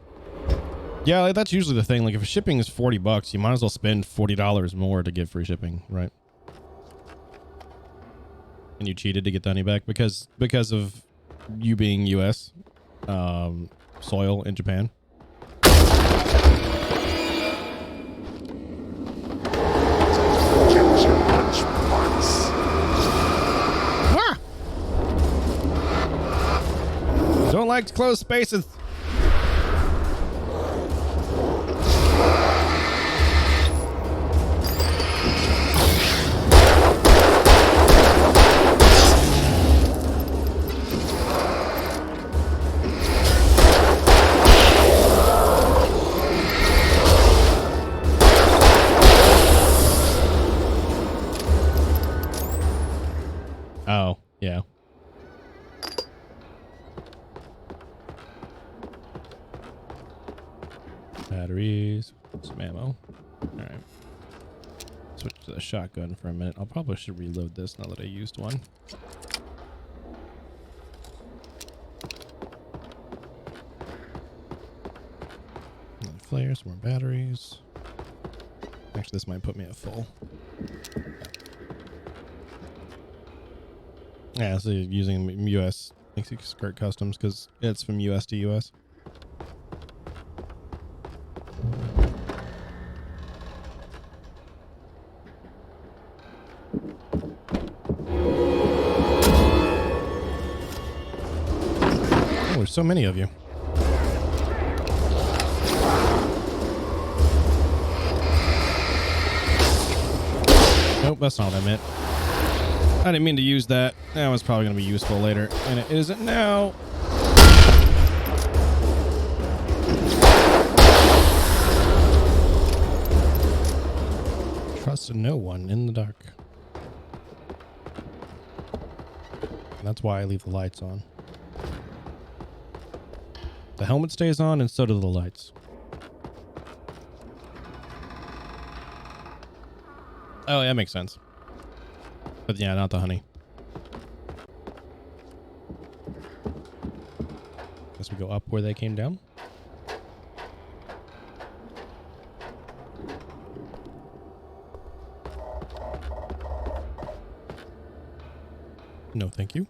Yeah, like, that's usually the thing. Like if shipping is $40, you might as well spend $40 more to get free shipping, right? And you cheated to get the honey back because of you being U.S. Soil in Japan. Ah! Don't like closed spaces. Oh, yeah. Batteries, some ammo. Alright. Switch to the shotgun for a minute. I'll probably should reload this now that I used one. Another flare, some more batteries. Actually, this might put me at full. Yeah, so using US Mexican skirt customs because it's from US to US. Oh, there's so many of you. Nope, that's not what I meant. I didn't mean to use that. That was probably going to be useful later, and it isn't now. Trust no one in the dark. And that's why I leave the lights on. The helmet stays on, and so do the lights. Oh, yeah, that makes sense. But yeah, not the honey. Guess we go up where they came down. No, thank you.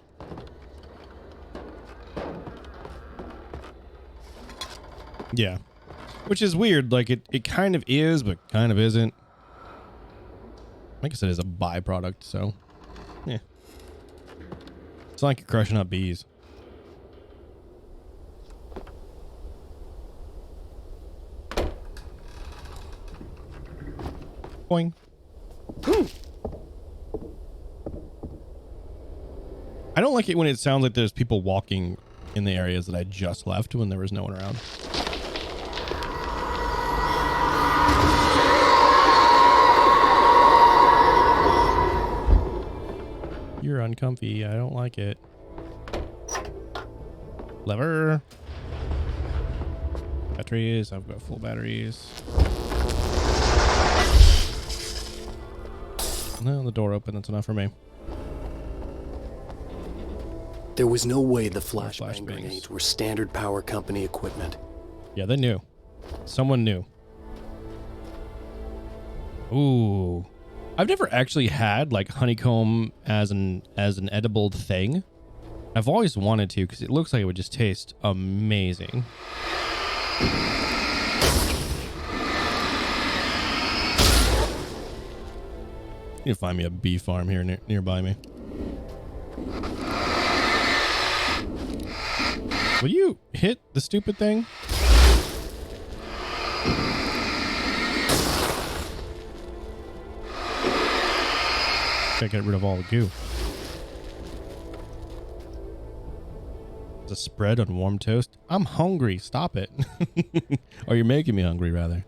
Yeah. Which is weird. Like, it kind of is, but kind of isn't. I guess it is a byproduct, so... yeah. It's not like you're crushing up bees. Boing. I don't like it when it sounds like there's people walking in the areas that I just left when there was no one around. You're uncomfy. I don't like it. Lever. Batteries. I've got full batteries. No, the door open. That's enough for me. There was no way the flashbang grenades were Standard Power Company equipment. Yeah, they knew. Someone knew. Ooh. I've never actually had like honeycomb as an edible thing. I've always wanted to because it looks like it would just taste amazing. You need to find me a bee farm here nearby me. Will you hit the stupid thing? Gotta get rid of all the goo. There's a spread on warm toast. I'm hungry. Stop it. Or you're making me hungry, rather.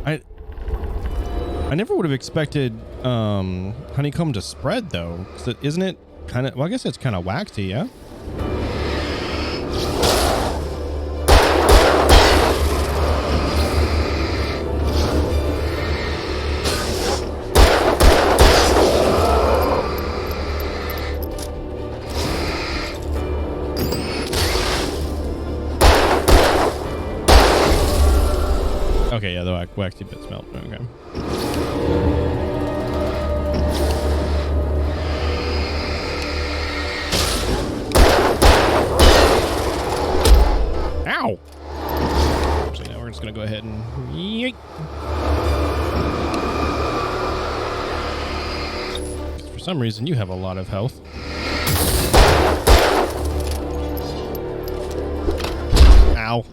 I never would have expected honeycomb to spread, though. Isn't it kind of... well, I guess it's kind of waxy, yeah? Okay, yeah, the waxy bits melt. Okay. Ow! So now we're just gonna go ahead and yeet. For some reason, you have a lot of health. Ow.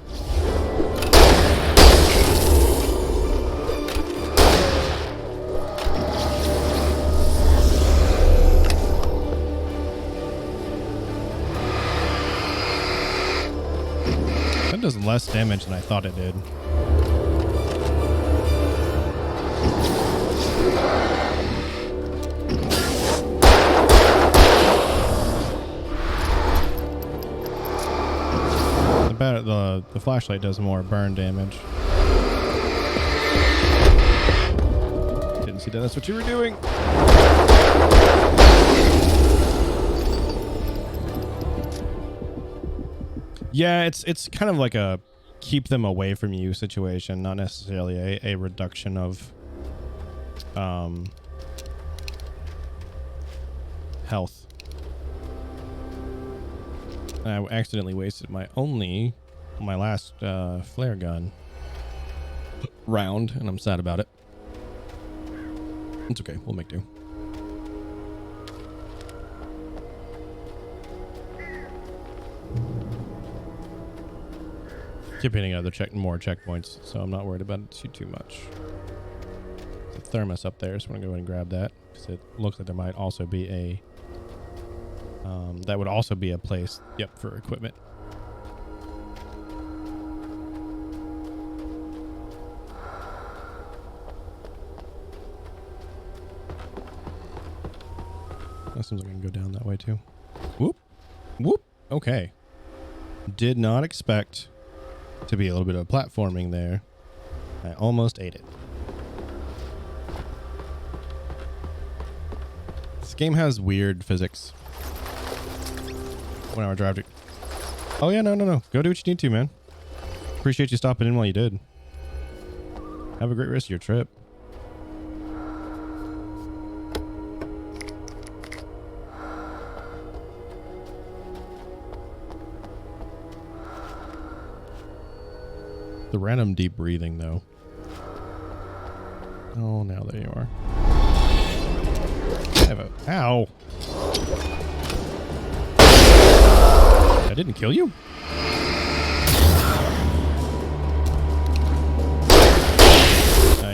That does less damage than I thought it did. The flashlight does more burn damage. Didn't see that. That's what you were doing. Yeah, it's kind of like a keep them away from you situation, not necessarily a reduction of health. I accidentally wasted my last flare gun round, and I'm sad about it. It's okay, we'll make do. Keep hitting more checkpoints, so I'm not worried about it too much. There's a thermos up there, so I'm gonna go ahead and grab that, because it looks like there might also be a that would also be a place, yep, for equipment. That seems like I can go down that way too. Whoop. Whoop. Okay. Did not expect to be a little bit of platforming there. I almost ate it. This game has weird physics. 1 hour drive to... Oh yeah, no. Go do what you need to, man. Appreciate you stopping in while you did. Have a great rest of your trip. The random deep breathing, though. Oh, now there you are. Ow! I didn't kill you?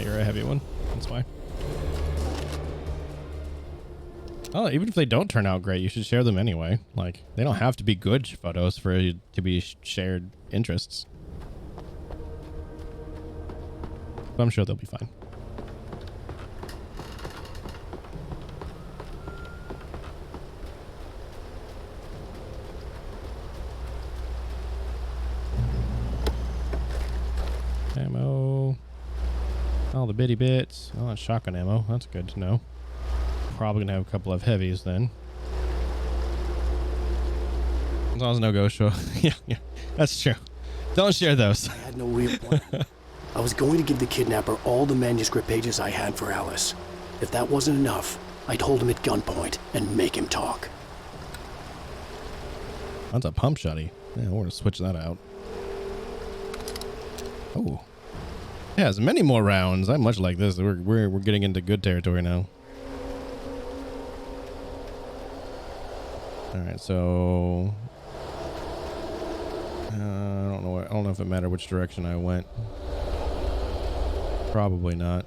You're a heavy one. That's why. Oh, even if they don't turn out great, you should share them anyway. Like, they don't have to be good photos for it to be shared interests. But I'm sure they'll be fine. Ammo. All the bitty bits. Oh, that's shotgun ammo. That's good to know. Probably gonna have a couple of heavies then. As long as no ghost show. Yeah, that's true. Don't share those. I had no real plan. I was going to give the kidnapper all the manuscript pages I had for Alice. If that wasn't enough, I'd hold him at gunpoint and make him talk. That's a pump shotty. Yeah, we're gonna switch that out. Oh, it has many more rounds. I'm much like this. We're getting into good territory now. All right, so I don't know if it mattered which direction I went. Probably not.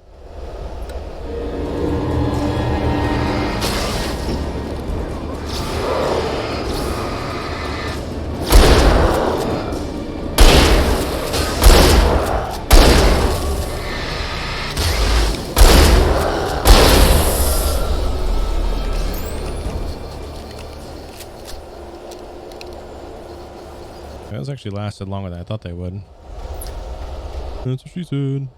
Those actually lasted longer than I thought they would. That's what she said.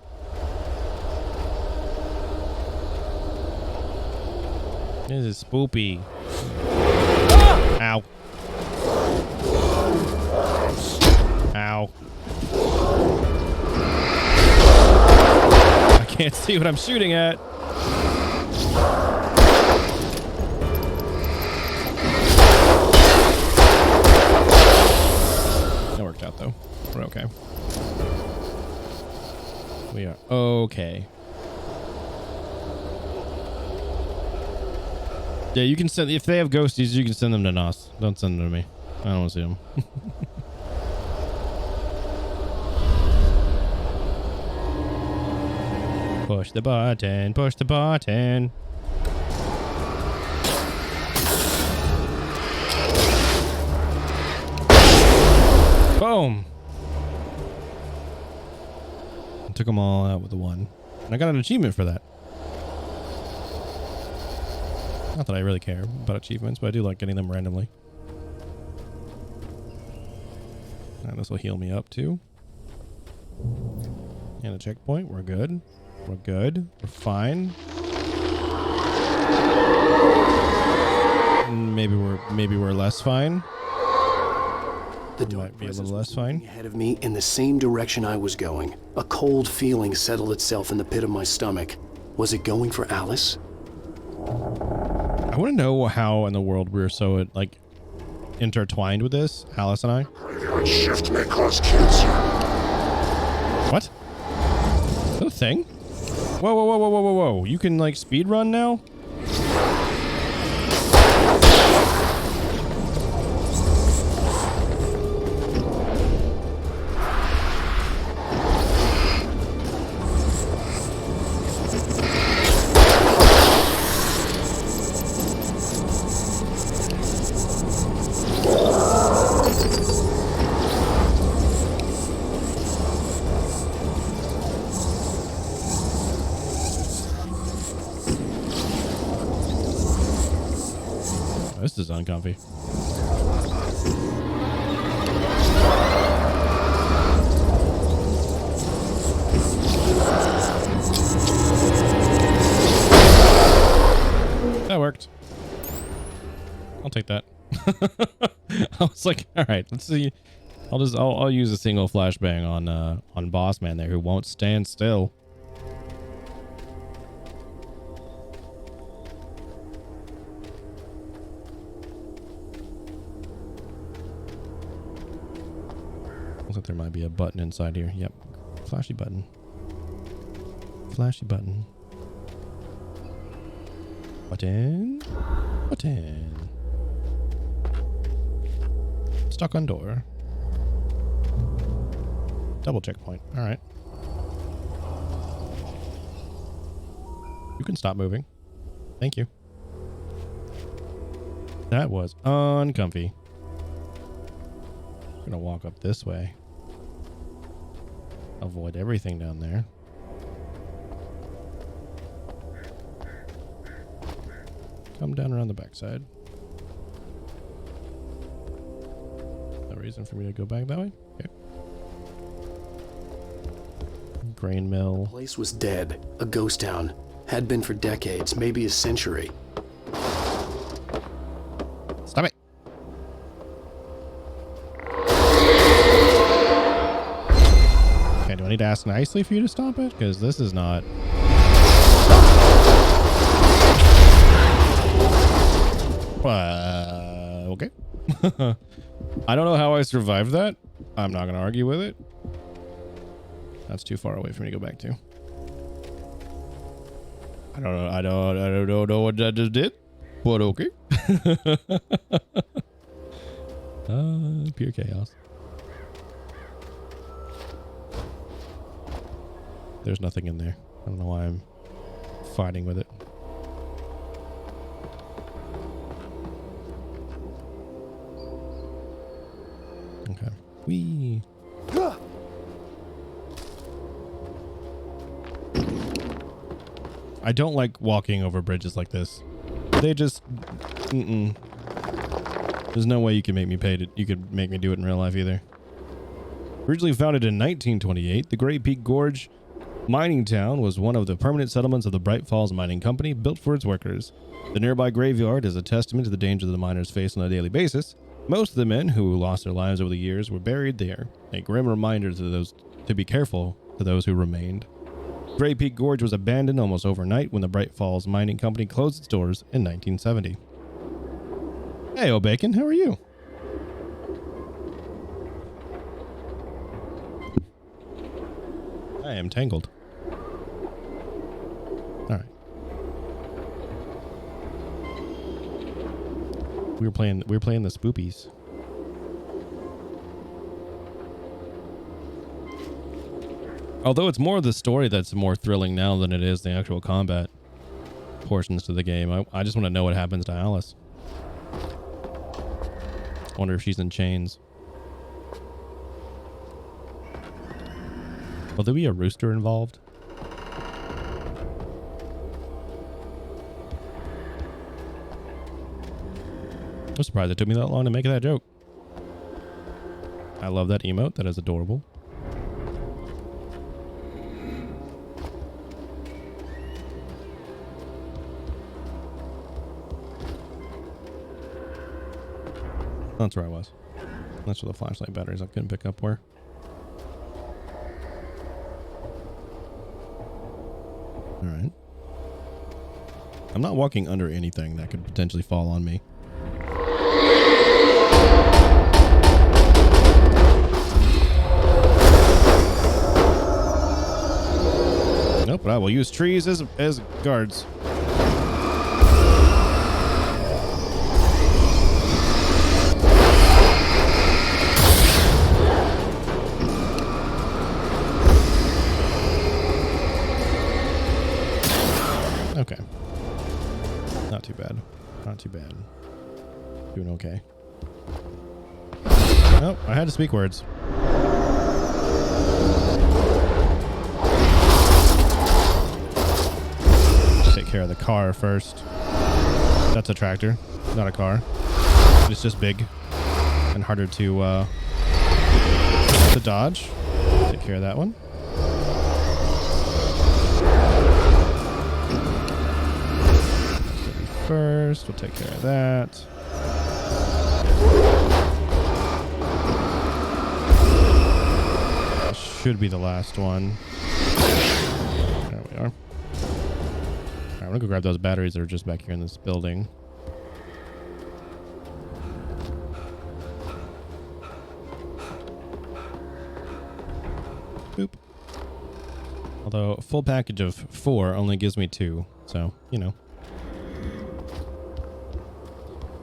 This is spoopy. Ow. Ow. can't see what I'm shooting at. That worked out though. We're okay. We are okay. Yeah, you can send, if they have ghosties, you can send them to Nos. Don't send them to me. I don't want to see them. Push the button, push the button. Boom. I took them all out with the one. And I got an achievement for that. Not that I really care about achievements, but I do like getting them randomly. And this will heal me up too. And a checkpoint. We're good. We're good. We're fine. Maybe we're less fine. The dark might be a little presence less fine. ahead of me in the same direction I was going. A cold feeling settled itself in the pit of my stomach. Was it going for Alice? I want to know how in the world we're so like intertwined with this, Alice and I. Graveyard shift may cause cancer. What? Is that a thing? Whoa, whoa, whoa, whoa, whoa, whoa, whoa. You can like speed run now? This is uncomfy. That worked. I'll take that. I was like, all right, let's see. I'll use a single flashbang on Boss Man there, who won't stand still. Looks like there might be a button inside here. Yep. Flashy button. Flashy button. Button. Button. Stuck on door. Double checkpoint. All right. You can stop moving. Thank you. That was uncomfy. I'm gonna walk up this way. Avoid everything down there. Come down around the backside. No reason for me to go back that way? Okay. Grain mill. The place was dead. A ghost town. Had been for decades, maybe a century. Stop it. Okay, do I need to ask nicely for you to stop it? Because this is not... okay. I don't know how I survived that. I'm not going to argue with it. That's too far away for me to go back to. I don't know what that just did, but okay. Pure chaos. There's nothing in there. I don't know why I'm fighting with it. Okay. Whee. I don't like walking over bridges like this. They just... There's no way you can make me pay it. You could make me do it in real life either. Originally founded in 1928, the Great Peak Gorge mining town was one of the permanent settlements of the Bright Falls Mining Company, built for its workers. The nearby graveyard is a testament to the danger the miners face on a daily basis. Most of the men who lost their lives over the years were buried there, a grim reminder to those to be careful to those who remained. Gray Peak Gorge was abandoned almost overnight when the Bright Falls Mining Company closed its doors in 1970. Hey, O'Bacon, how are you? I am tangled. All right. We were playing the spoopies. Although it's more the story that's more thrilling now than it is the actual combat portions to the game. I just want to know what happens to Alice. Wonder if she's in chains. Will there be a rooster involved? I'm surprised it took me that long to make that joke. I love that emote. That is adorable. That's where I was. That's where the flashlight batteries I couldn't pick up were. Alright. I'm not walking under anything that could potentially fall on me. Nope, but I will use trees as guards. Okay. Not too bad. Not too bad. Doing okay. Nope, I had to speak words. Take care of the car first. That's a tractor, not a car. It's just big and harder to dodge. Take care of that one. First, we'll take care of that. This should be the last one. There we are. Alright, I'm gonna go grab those batteries that are just back here in this building. Boop. Although a full package of 4 only gives me 2, so, you know.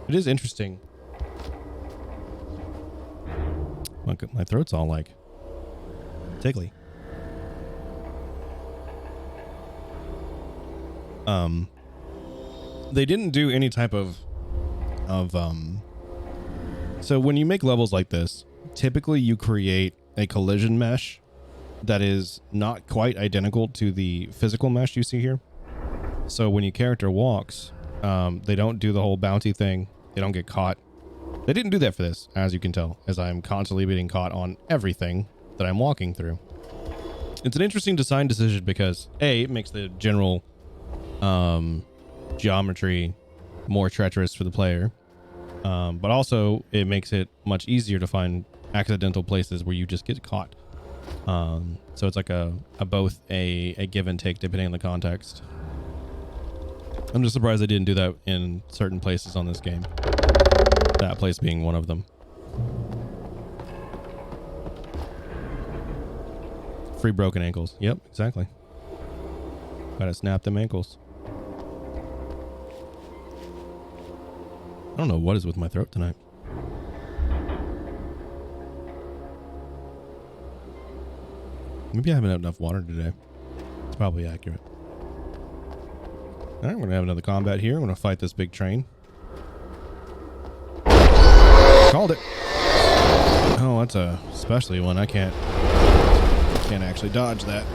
It is interesting. My throat's all like tickly. They didn't do any type of so when you make levels like this, typically you create a collision mesh that is not quite identical to the physical mesh you see here. So when your character walks, they don't do the whole bounty thing. They don't get caught. They didn't do that for this, as you can tell, as I'm constantly being caught on everything that I'm walking through. It's an interesting design decision because A, it makes the general geometry more treacherous for the player, but also it makes it much easier to find accidental places where you just get caught. So it's like a both a give and take depending on the context. I'm just surprised they didn't do that in certain places on this game. That place being one of them. Free broken ankles. Yep, exactly. Gotta snap them ankles. I don't know what is with my throat tonight. Maybe I haven't had enough water today. It's probably accurate. Alright, we're gonna have another combat here. I'm gonna fight this big train. Called it. Oh, that's a especially one. I can't actually dodge that.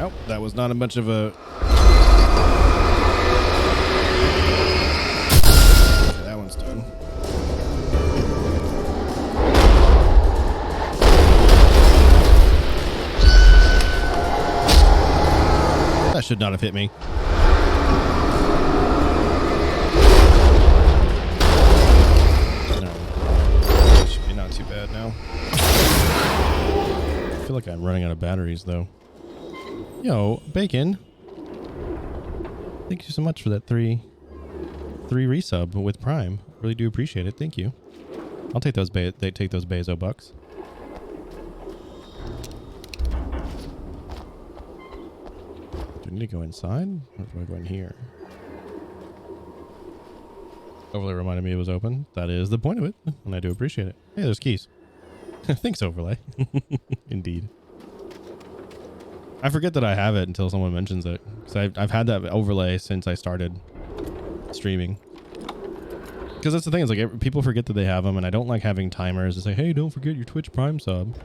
Nope, that was not a much of a. Okay, that one's done. That should not have hit me. No. Should be not I feel like I'm running out of batteries, though. Yo, Bacon. Thank you so much for that three resub with Prime. Really do appreciate it. Thank you. I'll take those Bezo bucks. Do I need to go inside? Or do I go in here? Overlay reminded me it was open. That is the point of it, and I do appreciate it. Hey, there's keys. Thanks, Overlay. Indeed. I forget that I have it until someone mentions it, because I've had that overlay since I started streaming. Because that's the thing, is like people forget that they have them, and I don't like having timers to say, hey, don't forget your Twitch Prime sub.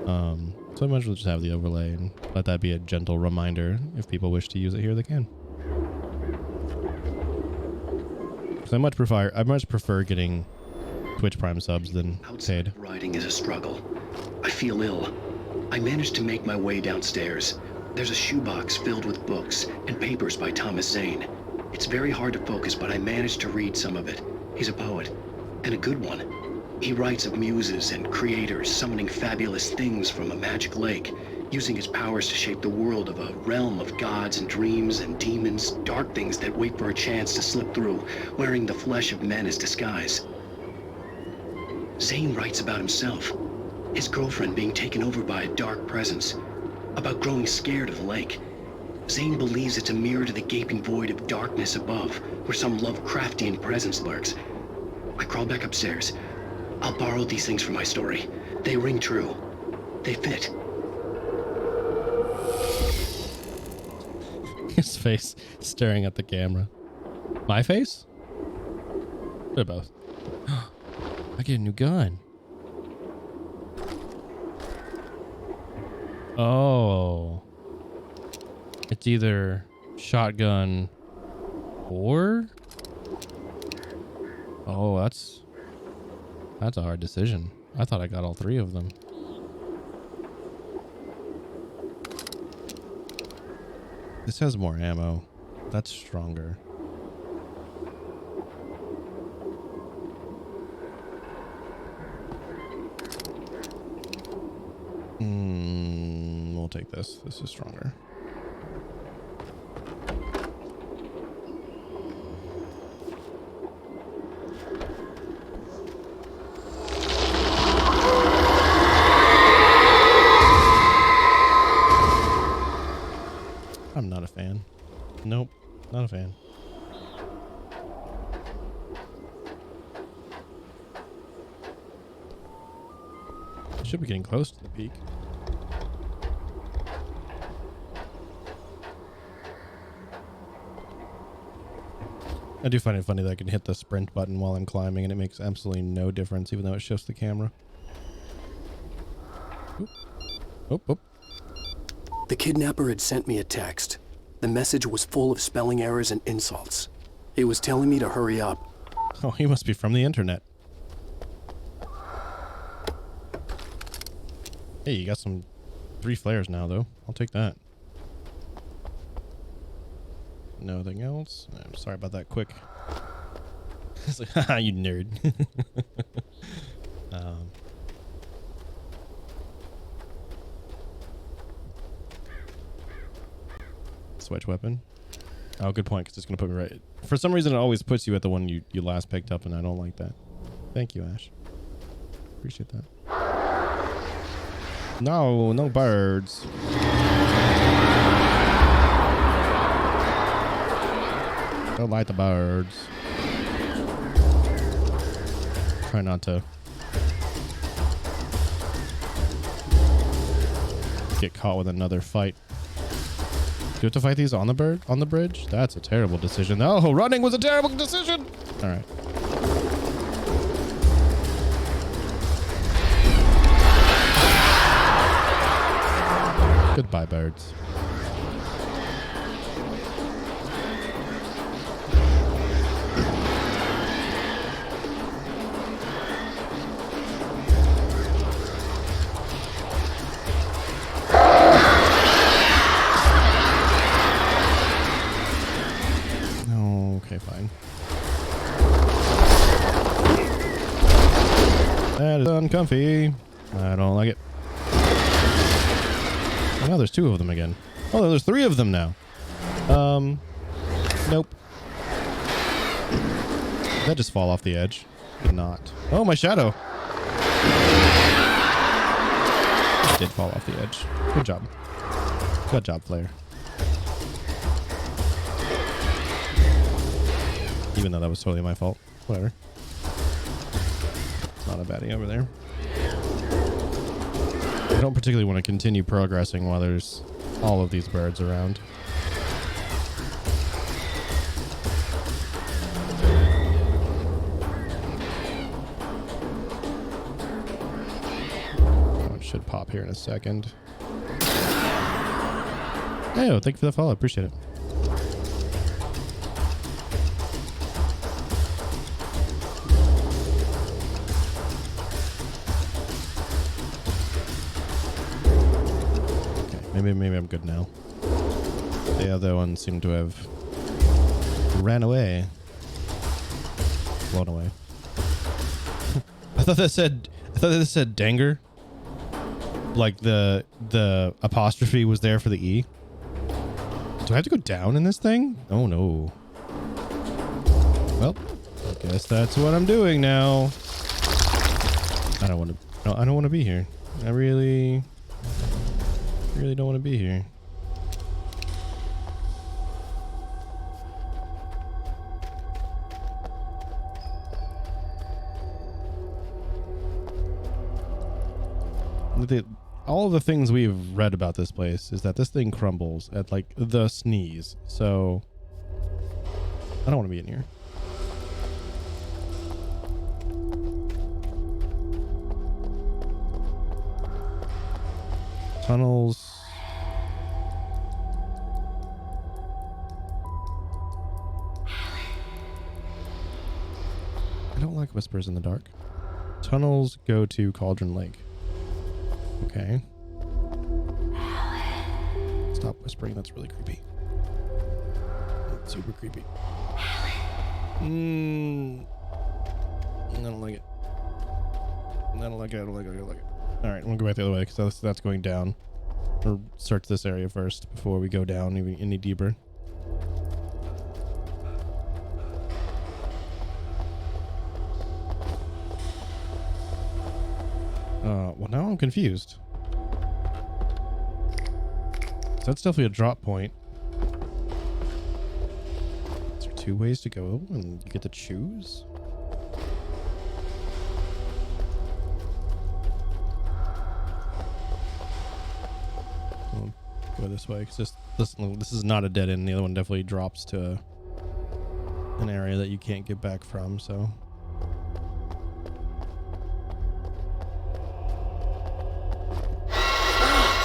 So I might as well just have the overlay and let that be a gentle reminder. If people wish to use it here, they can. Because I much prefer getting Twitch Prime subs than paid. Writing is a struggle. I feel ill. I managed to make my way downstairs. There's a shoebox filled with books and papers by Thomas Zane. It's very hard to focus, but I managed to read some of it. He's a poet, and a good one. He writes of muses and creators summoning fabulous things from a magic lake, using his powers to shape the world of a realm of gods and dreams and demons, dark things that wait for a chance to slip through, wearing the flesh of men as disguise. Zane writes about himself, his girlfriend being taken over by a dark presence, about growing scared of the lake. Zane believes it's a mirror to the gaping void of darkness above, where some Lovecraftian presence lurks. I crawl back upstairs. I'll borrow these things for my story. They ring true. They fit. His face staring at the camera. My face? They're both. I get a new gun. Oh. It's either shotgun or... Oh, that's a hard decision. I thought I got all three of them. This has more ammo. That's stronger. We'll take this. This is stronger. I'm not a fan. Nope, not a fan. Should be getting close to the peak. I do find it funny that I can hit the sprint button while I'm climbing and it makes absolutely no difference, even though it shifts the camera. Oop. Oop, oop. The kidnapper had sent me a text. The message was full of spelling errors and insults. He was telling me to hurry up. Oh, he must be from the internet. Hey, you got some 3 flares now, though. I'll take that. Nothing else? I'm sorry about that quick. It's like, haha, you nerd. Switch weapon. Oh, good point, because it's going to put me right. For some reason, it always puts you at the one you last picked up, and I don't like that. Thank you, Ash. Appreciate that. No, no birds. Don't like the birds. Try not to get caught with another fight. Do you have to fight these on the bridge? That's a terrible decision. Oh, running was a terrible decision. All right. Goodbye, birds. Okay, fine. That is uncomfy. I don't like it. Oh, now there's 2 of them again. Oh, there's 3 of them now. Nope. Did that just fall off the edge? Did not. Oh, my shadow. It did fall off the edge. Good job. Good job, Flare. Even though that was totally my fault. Whatever. It's not a baddie over there. I don't particularly want to continue progressing while there's all of these birds around. Oh, it should pop here in a second. Hey, thank you for the follow. I appreciate it. Maybe I'm good now. The other one seemed to have ran away. Blown away. I thought that said danger. Like the apostrophe was there for the E. Do I have to go down in this thing? Oh no. Well, I guess that's what I'm doing now. I don't want to be here. I really don't want to be here. All of the things we've read about this place is that this thing crumbles at like the sneeze. So I don't want to be in here. Tunnels. I don't like whispers in the dark. Tunnels go to Cauldron Lake. Okay. Stop whispering. That's really creepy. That's super creepy. I don't like it. I don't like it. I don't like it. I don't like it. All right, we'll go back the other way because that's going down. We'll search this area first before we go down any deeper. Well, now I'm confused. So that's definitely a drop point. Is there 2 ways to go and you get to choose? We'll go this way because this is not a dead end. The other one definitely drops to an area that you can't get back from, so.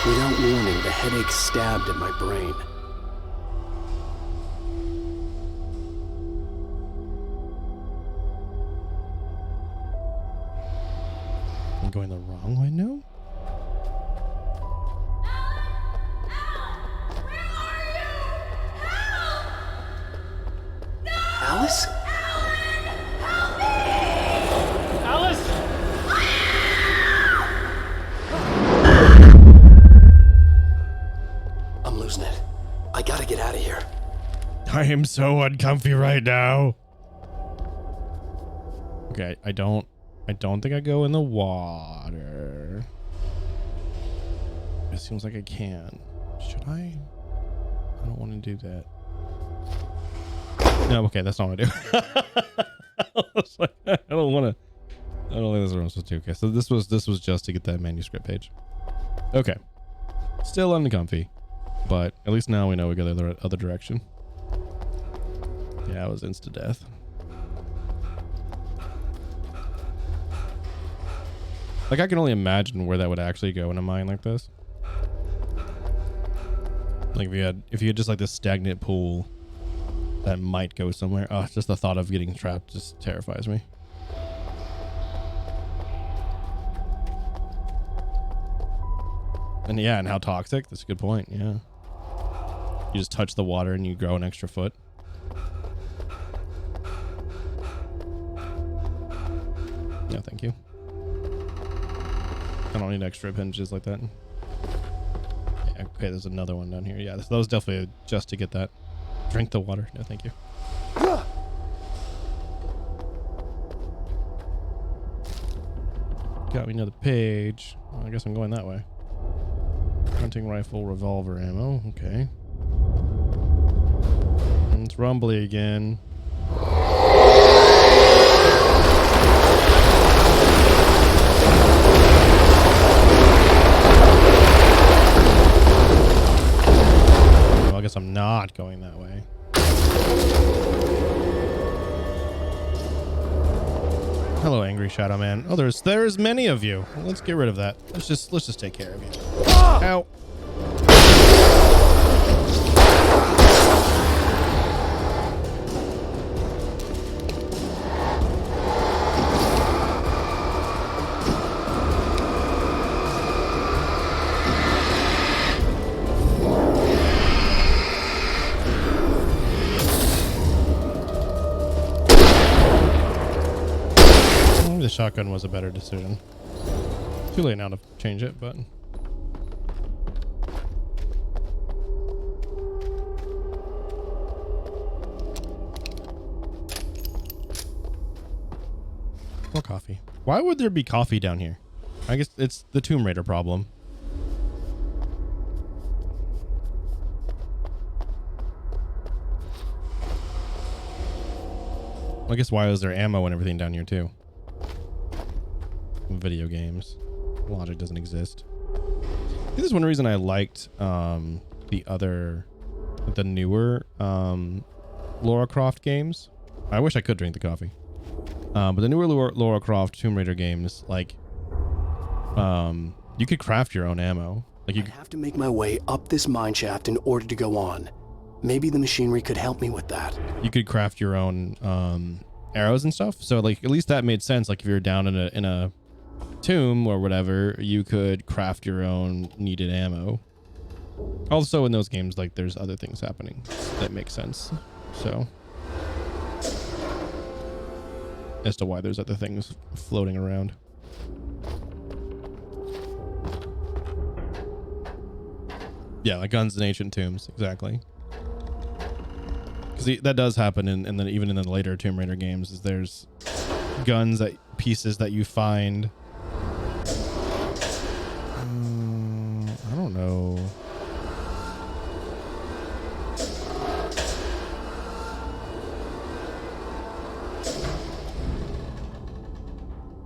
Without warning, the headache stabbed at my brain. I'm going the wrong way now? Alice? Alice! I'm losing it. I gotta get out of here. I am so uncomfy right now. Okay, I don't think I go in the water. It seems like I can. Should I? I don't want to do that. No, okay, that's not what I do. I don't want to. I don't think that's what I'm supposed to do. Okay, so this was just to get that manuscript page. Okay, still uncomfy, but at least now we know we go the other direction. Yeah, it was insta death. Like I can only imagine where that would actually go in a mine like this. Like if you had just like this stagnant pool that might go somewhere. Oh, just the thought of getting trapped just terrifies me. And yeah, and how toxic. That's a good point. Yeah. You just touch the water and you grow an extra foot. No, thank you. I don't need extra appendages like that. Yeah, okay, there's another one down here. Yeah, that was definitely just to get that. Drink the water. No, thank you. Got me another page. Well, I guess I'm going that way. Hunting rifle, revolver ammo. Okay. And it's rumbly again. Well, I guess I'm not going that way. Hello, angry shadow man. Oh, there's many of you. Well, let's get rid of that. Let's just take care of you. Ow. The shotgun was a better decision. Too late now to change it, but more coffee. Why would there be coffee down here? I guess it's the Tomb Raider problem. I guess why is there ammo and everything down here too? Video games. Logic doesn't exist. I think this is one reason I liked the newer Lara Croft games. I wish I could drink the coffee. But the newer Lara Croft Tomb Raider games, like, you could craft your own ammo. Like, I have to make my way up this mine shaft in order to go on. Maybe the machinery could help me with that. You could craft your own arrows and stuff. So, like, at least that made sense. Like, if you're down in a tomb or whatever, you could craft your own needed ammo. Also, in those games, like, there's other things happening that make sense. So, as to why there's other things floating around. Yeah, like guns in ancient tombs, exactly. Because that does happen in the, even in the later Tomb Raider games. Is there's guns pieces that you find. I don't know.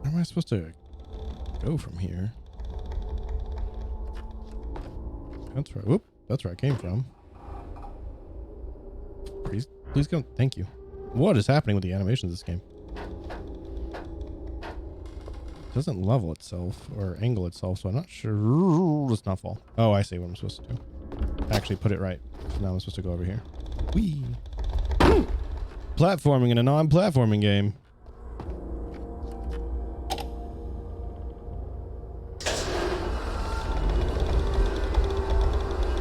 Where am I supposed to go from here? That's right. Whoop. That's where I came from. Please go. Thank you. What is happening with the animations of this game? It doesn't level itself or angle itself, so I'm not sure. Let's not fall. Oh, I see what I'm supposed to do. Actually, put it right. So now I'm supposed to go over here. Whee! Platforming in a non-platforming game.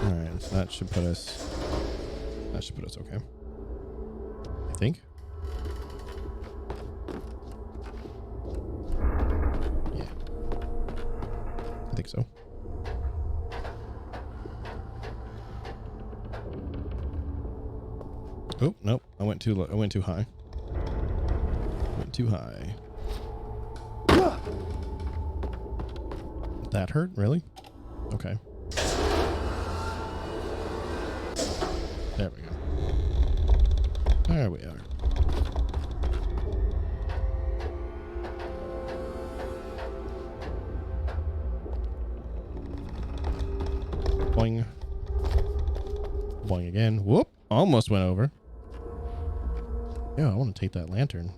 Alright, so that should put us... That should put us okay. I think. Yeah. I think so. Oh, nope. I went too low. I went too high. Went too high. That hurt? Really? Okay. There we go. There we are. Boing. Boing again. Whoop. Almost went over. Yeah, I want to take that lantern.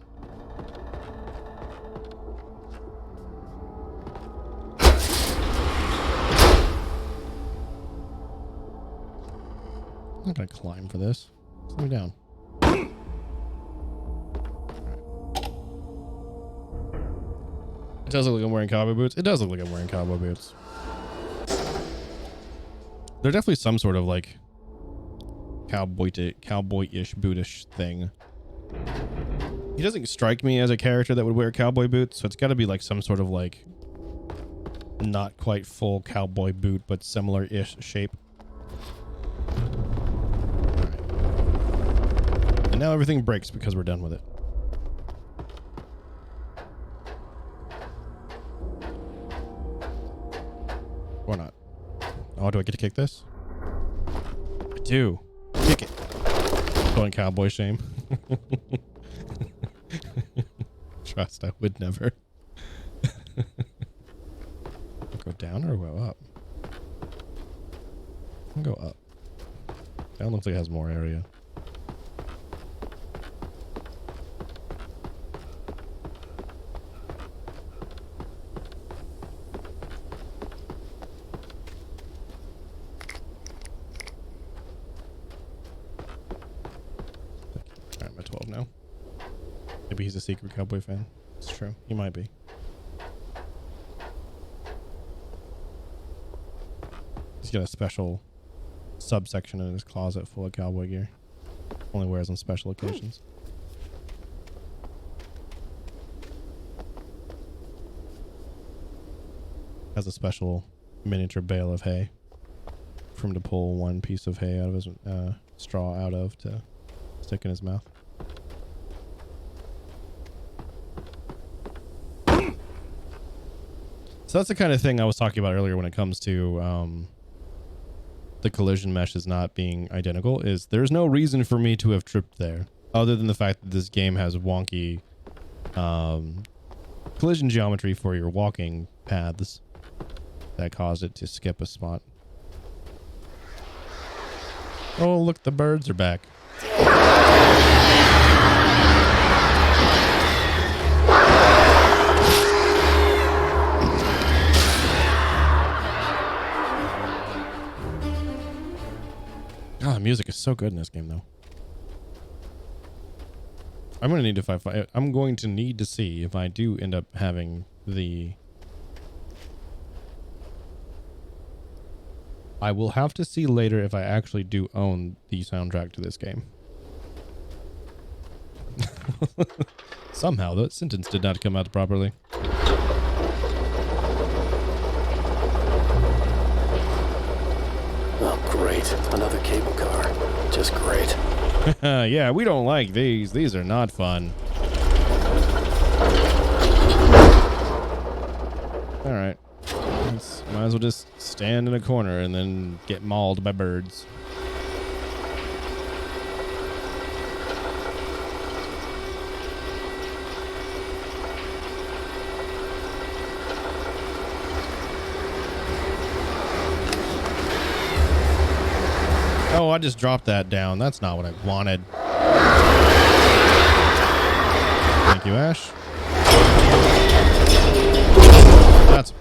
I'm not going to climb for this. Slow me down. It does look like I'm wearing cowboy boots. It does look like I'm wearing cowboy boots. There's definitely some sort of like cowboyish bootish thing. He doesn't strike me as a character that would wear cowboy boots, so it's got to be like some sort of like not quite full cowboy boot, but similar-ish shape. Alright. And now everything breaks because we're done with it. Or not. Oh, do I get to kick this? I do. Kick it. Going cowboy shame. Trust, I would never. Go down or go up? I'll go up. Down looks like it has more area. Alright, I'm at 12 now. Maybe he's a secret cowboy fan. It's true. He might be. He's got a special subsection in his closet full of cowboy gear. Only wears on special occasions. Has a special miniature bale of hay for him to pull one piece of hay out of his straw out of to stick in his mouth. So that's the kind of thing I was talking about earlier when it comes to the collision meshes not being identical, is there's no reason for me to have tripped there other than the fact that this game has wonky collision geometry for your walking paths that caused it to skip a spot. Oh, look, the birds are back. Oh, the music is so good in this game, though. I'm going to need to see if I do end up having the... I will have to see later if I actually do own the soundtrack to this game. Somehow, that sentence did not come out properly. Oh, great. Another cable car. Just great. Yeah, we don't like these. These are not fun. Alright. Might as well just stand in a corner and then get mauled by birds. Oh, I just dropped that down. That's not what I wanted. Thank you, Ash. That's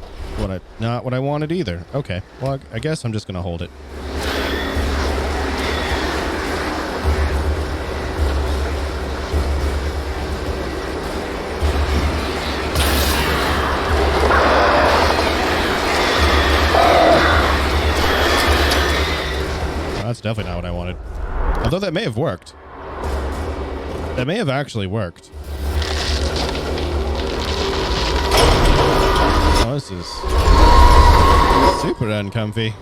not what I wanted either. Okay, well, I guess I'm just gonna hold it. That's definitely not what I wanted. Although that may have worked. That may have actually worked. Oh, this is super uncomfy.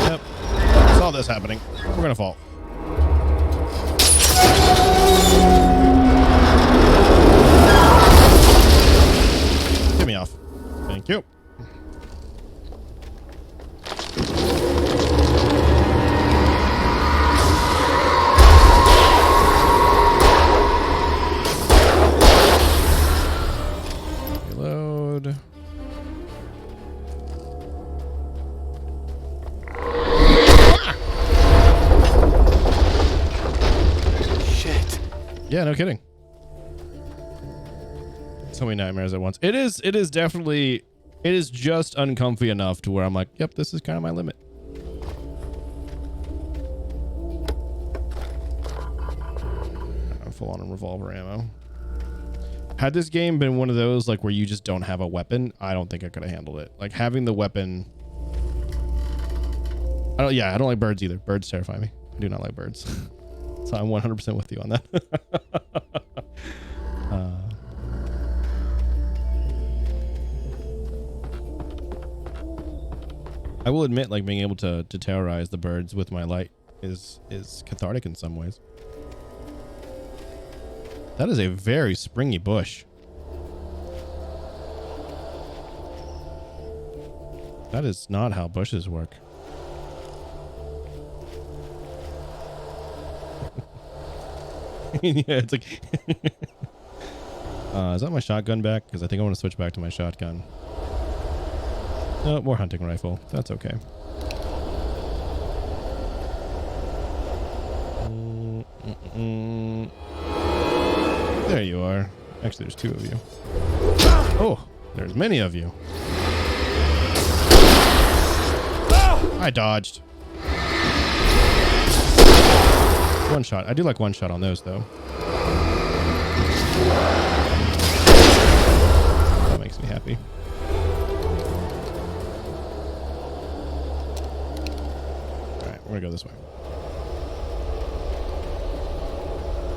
Yep. Saw this happening. We're gonna fall. Get me off. Thank you. Reload. Shit. Yeah, no kidding. So many nightmares at once. It is definitely, it is just uncomfy enough to where I'm like, yep, this is kind of my limit. Full on revolver ammo. Had this game been one of those like where you just don't have a weapon, I don't think I could have handled it. Like having the weapon. I don't like birds either. Birds terrify me. I do not like birds. So I'm 100% with you on that. I will admit, like being able to terrorize the birds with my light is cathartic in some ways. That is a very springy bush. That is not how bushes work. Yeah, it's like is that my shotgun back? Because I think I want to switch back to my shotgun. No, more hunting rifle. That's okay. There you are. Actually, there's two of you. Oh, there's many of you. I dodged. One shot. I do like one shot on those, though. That makes me happy. Alright, we're gonna go this way.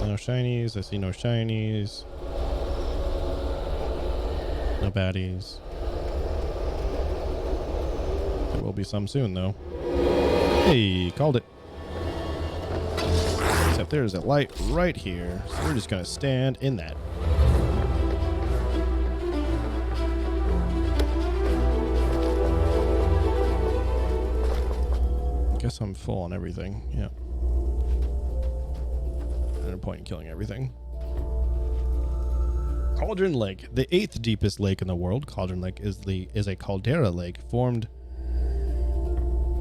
No shinies. I see no shinies. No baddies. There will be some soon, though. Hey, called it. Except there's a light right here, so we're just gonna stand in that. Guess I'm full on everything. Yeah. No point in killing everything. Cauldron Lake, the 8th deepest lake in the world. Cauldron Lake is a caldera lake formed.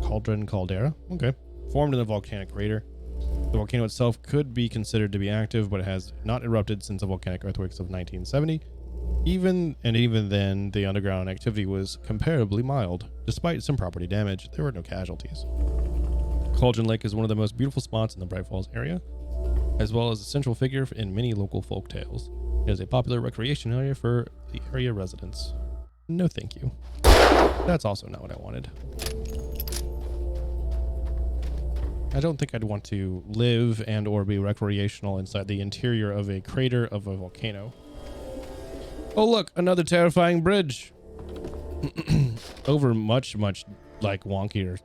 Caldera. Okay. Formed in a volcanic crater. The volcano itself could be considered to be active, but it has not erupted since the volcanic earthquakes of 1970. Even then, the underground activity was comparably mild. Despite some property damage, there were no casualties. Cauldron Lake is one of the most beautiful spots in the Bright Falls area, as well as a central figure in many local folk tales. It is a popular recreation area for the area residents. No thank you. That's also not what I wanted. I don't think I'd want to live and or be recreational inside the interior of a crater of a volcano. Oh look, another terrifying bridge. Over much like wonkier.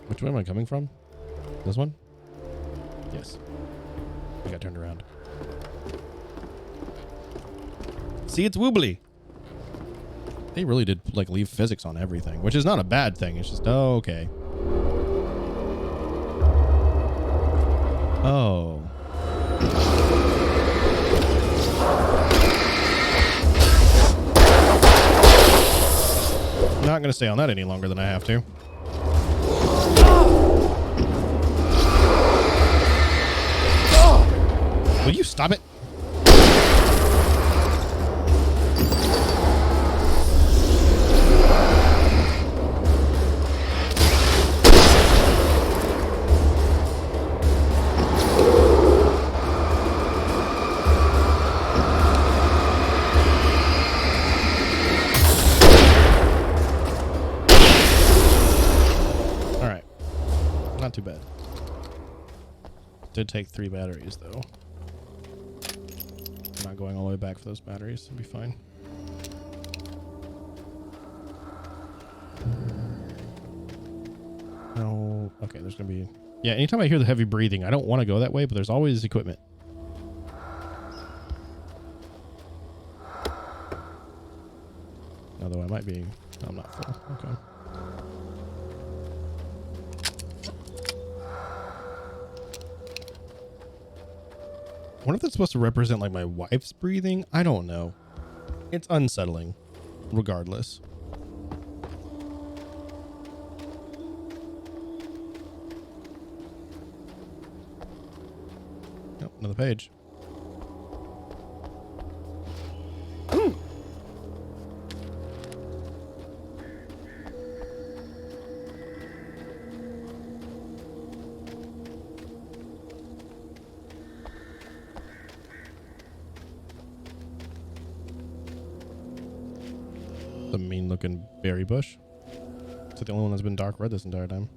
Which way am I coming from? This one? Yes. I got turned around. See, it's woobly. They really did like leave physics on everything, which is not a bad thing. It's just, oh, okay. Oh. Not going to stay on that any longer than I have to. Will you stop it? Too bad. Did take 3 batteries though. Not going all the way back for those batteries. It'll be fine. No. Okay, there's gonna be. Yeah, anytime I hear the heavy breathing, I don't want to go that way, but there's always equipment. Although I might be. No, I'm not full. Okay. I wonder if that's supposed to represent like my wife's breathing. I don't know. It's unsettling, regardless. Nope, another page. The mean looking berry bush. It's the only one that's been dark red this entire time.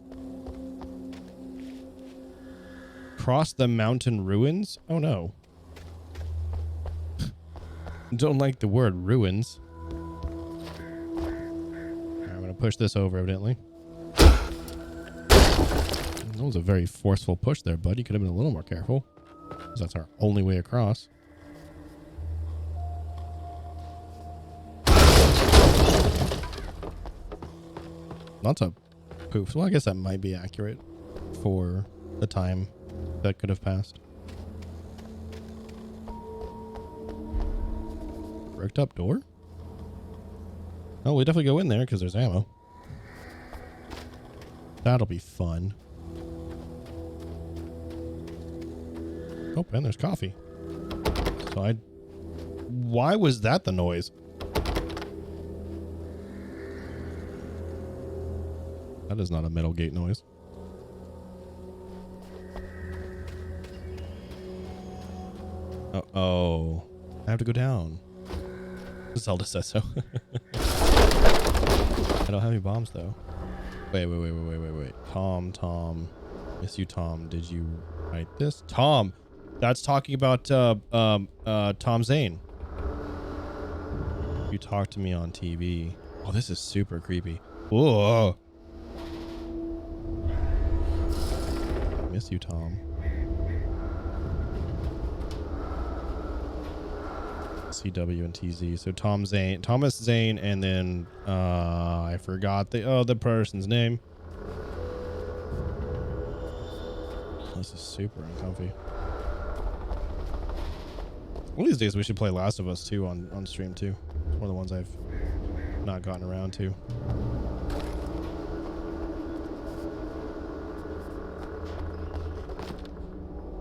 Cross the mountain ruins? Oh no. Don't like the word ruins. push this over, evidently. That was a very forceful push there, bud. You could have been a little more careful. Because that's our only way across. Lots of poofs. Well, I guess that might be accurate for the time that could have passed. Bricked up door? Oh, we definitely go in there because there's ammo. That'll be fun. Oh, and there's coffee. So why was that the noise? That is not a metal gate noise. Oh, I have to go down. Zelda says so. I don't have any bombs though. Wait. Tom. Miss you, Tom. Did you write this? Tom. That's talking about Tom Zane. You talked to me on TV. Oh, this is super creepy. Whoa. Miss you, Tom. CW and TZ. So Thomas Zane, and then I forgot the person's name. This is super uncomfy. One of these days we should play Last of Us 2 on stream too. It's one of the ones I've not gotten around to.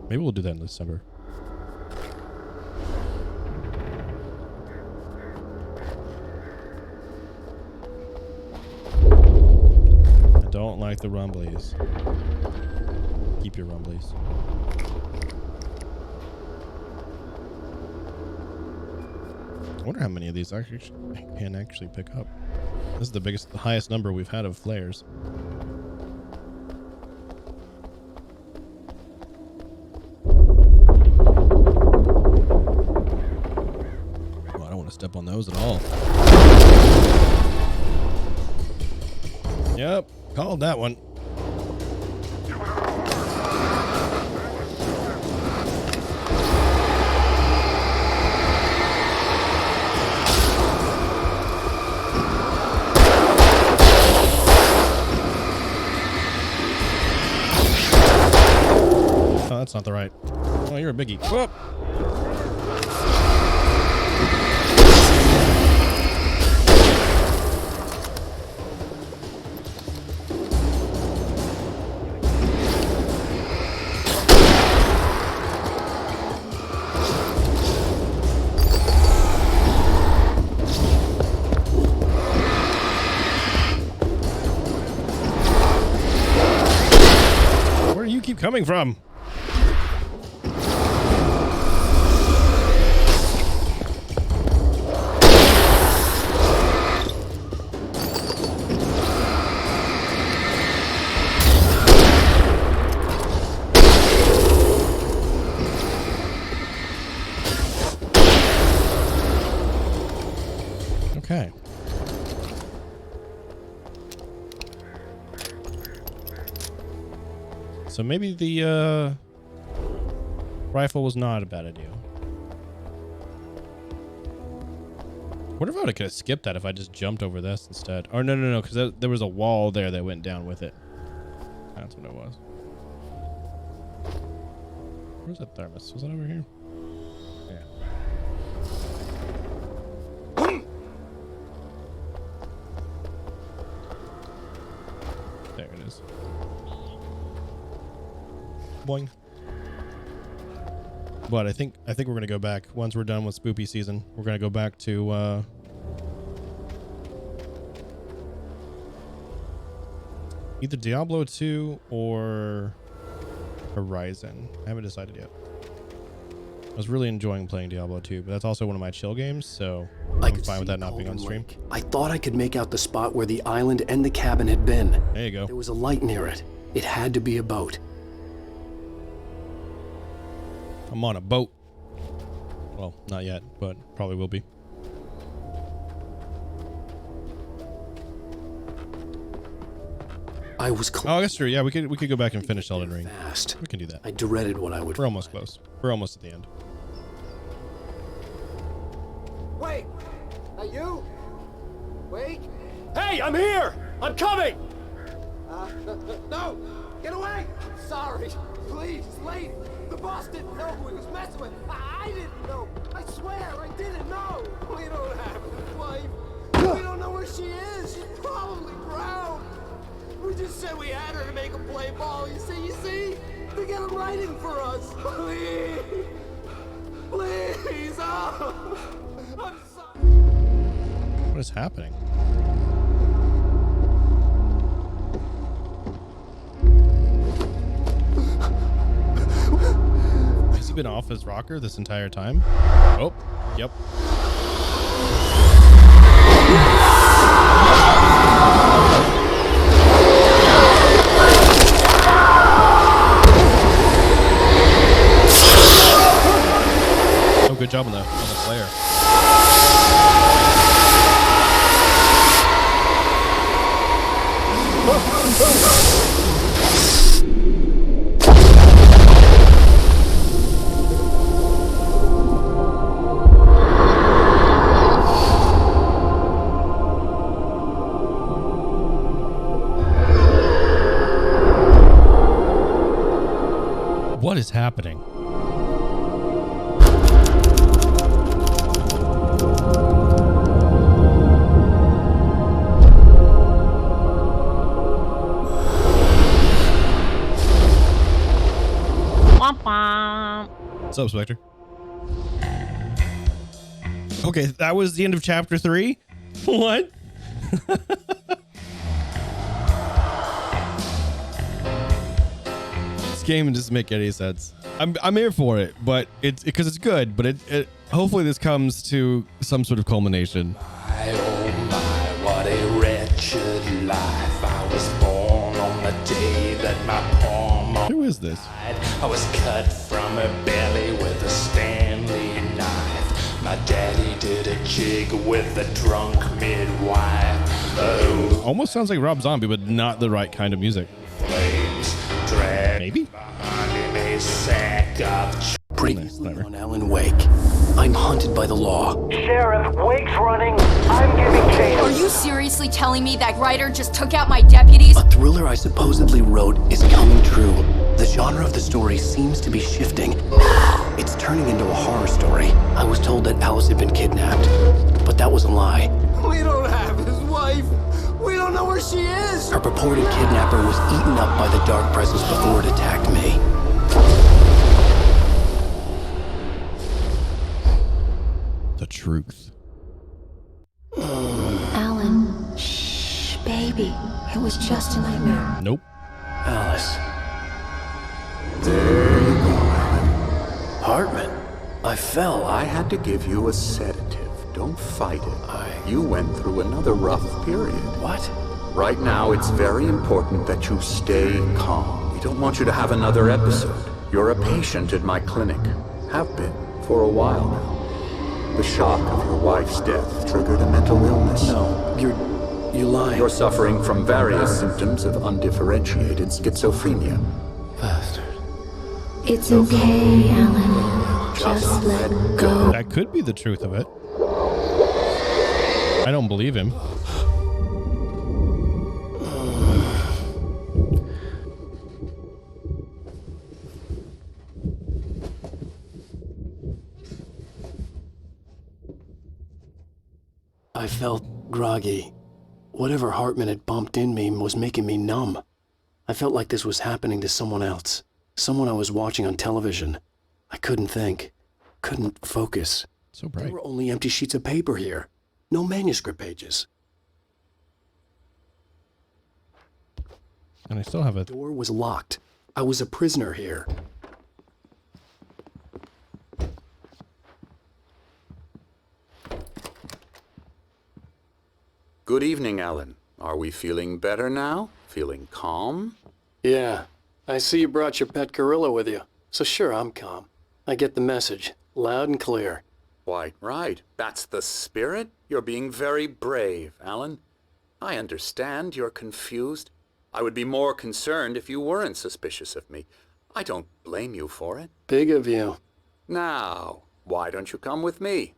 Maybe we'll do that in December. I don't like the rumblies. Keep your rumblies. I wonder how many of these I can actually pick up. This is the highest number we've had of flares. Well, I don't want to step on those at all. Yep, called that one. Oh, that's not the right. Oh, you're a biggie. Whoop. Where do you keep coming from? Okay. So maybe the rifle was not a bad idea. What if I could have skipped that if I just jumped over this instead? Or no, because there was a wall there that went down with it. That's what it was. Where's that thermos? Was that over here? Yeah. There it is. Boing. But I think we're gonna go back once we're done with spoopy season. We're gonna go back to either Diablo 2 or Horizon. I haven't decided yet. I was really enjoying playing Diablo 2, but that's also one of my chill games, so I'm fine with that not being on stream. I thought I could make out the spot where the island and the cabin had been. There you go. There was a light near it. It had to be a boat. I'm on a boat. Well, not yet, but probably will be. I was Oh, that's true. Yeah, we could go back and finish Elden Ring. fast. We can do that. I dreaded what I would. We're almost close. We're almost at the end. Wait! Are you? Wait! Hey, I'm here! I'm coming! No! Get away! Sorry. Please, Lane. The boss didn't know who he was messing with. I didn't know. I swear, I didn't know. We don't have his wife. We don't know where she is. She's probably drowned. We just said we had her to make him play ball. You see? To get him writing for us. Please. Please. Oh. I'm sorry. What is happening? Has he been off his rocker this entire time? Oh, yep. Oh, good job on the flare. What is happening? What's up, Spectre? Okay, that was the end of chapter 3. What? This game doesn't make any sense. I'm here for it, but it's because it's good. But it hopefully this comes to some sort of culmination. My, oh my, what a wretched life. I was born on the day that my palm. Who is this? I was cut from her belly with a Stanley knife. My daddy did a jig with a drunk midwife. Oh, Almost sounds like Rob Zombie, but not the right kind of music. flames drag Maybe. behind in a sack of Previously on Alan Wake. I'm hunted by the law. Sheriff, Wake's running. I'm giving chase. Are you seriously telling me that writer just took out my deputies? A thriller I supposedly wrote is coming true. The genre of the story seems to be shifting. It's turning into a horror story. I was told that Alice had been kidnapped, but that was a lie. We don't have his wife. We don't know where she is. Her purported kidnapper was eaten up by the dark presence before it attacked me. The truth. Alan, shh, baby. It was just a nightmare. Nope. Alice. There you go, Alan. Hartman, I fell. I had to give you a sedative. Don't fight it. You went through another rough period. What? Right now, it's very important that you stay calm. We don't want you to have another episode. You're a patient at my clinic. Have been for a while now. The shock of your wife's death triggered a mental illness. No, you lied. You're suffering from various symptoms of undifferentiated schizophrenia. Bastard. It's okay, Alan. Just let go. That could be the truth of it. I don't believe him. I felt groggy. Whatever Hartman had bumped in me was making me numb. I felt like this was happening to someone else. Someone I was watching on television. I couldn't think. Couldn't focus. So bright. There were only empty sheets of paper here. No manuscript pages. And I still have a... The door was locked. I was a prisoner here. Good evening, Alan. Are we feeling better now? Feeling calm? Yeah. I see you brought your pet gorilla with you. So sure, I'm calm. I get the message. Loud and clear. Quite right. That's the spirit. You're being very brave, Alan. I understand you're confused. I would be more concerned if you weren't suspicious of me. I don't blame you for it. Big of you. Now, why don't you come with me?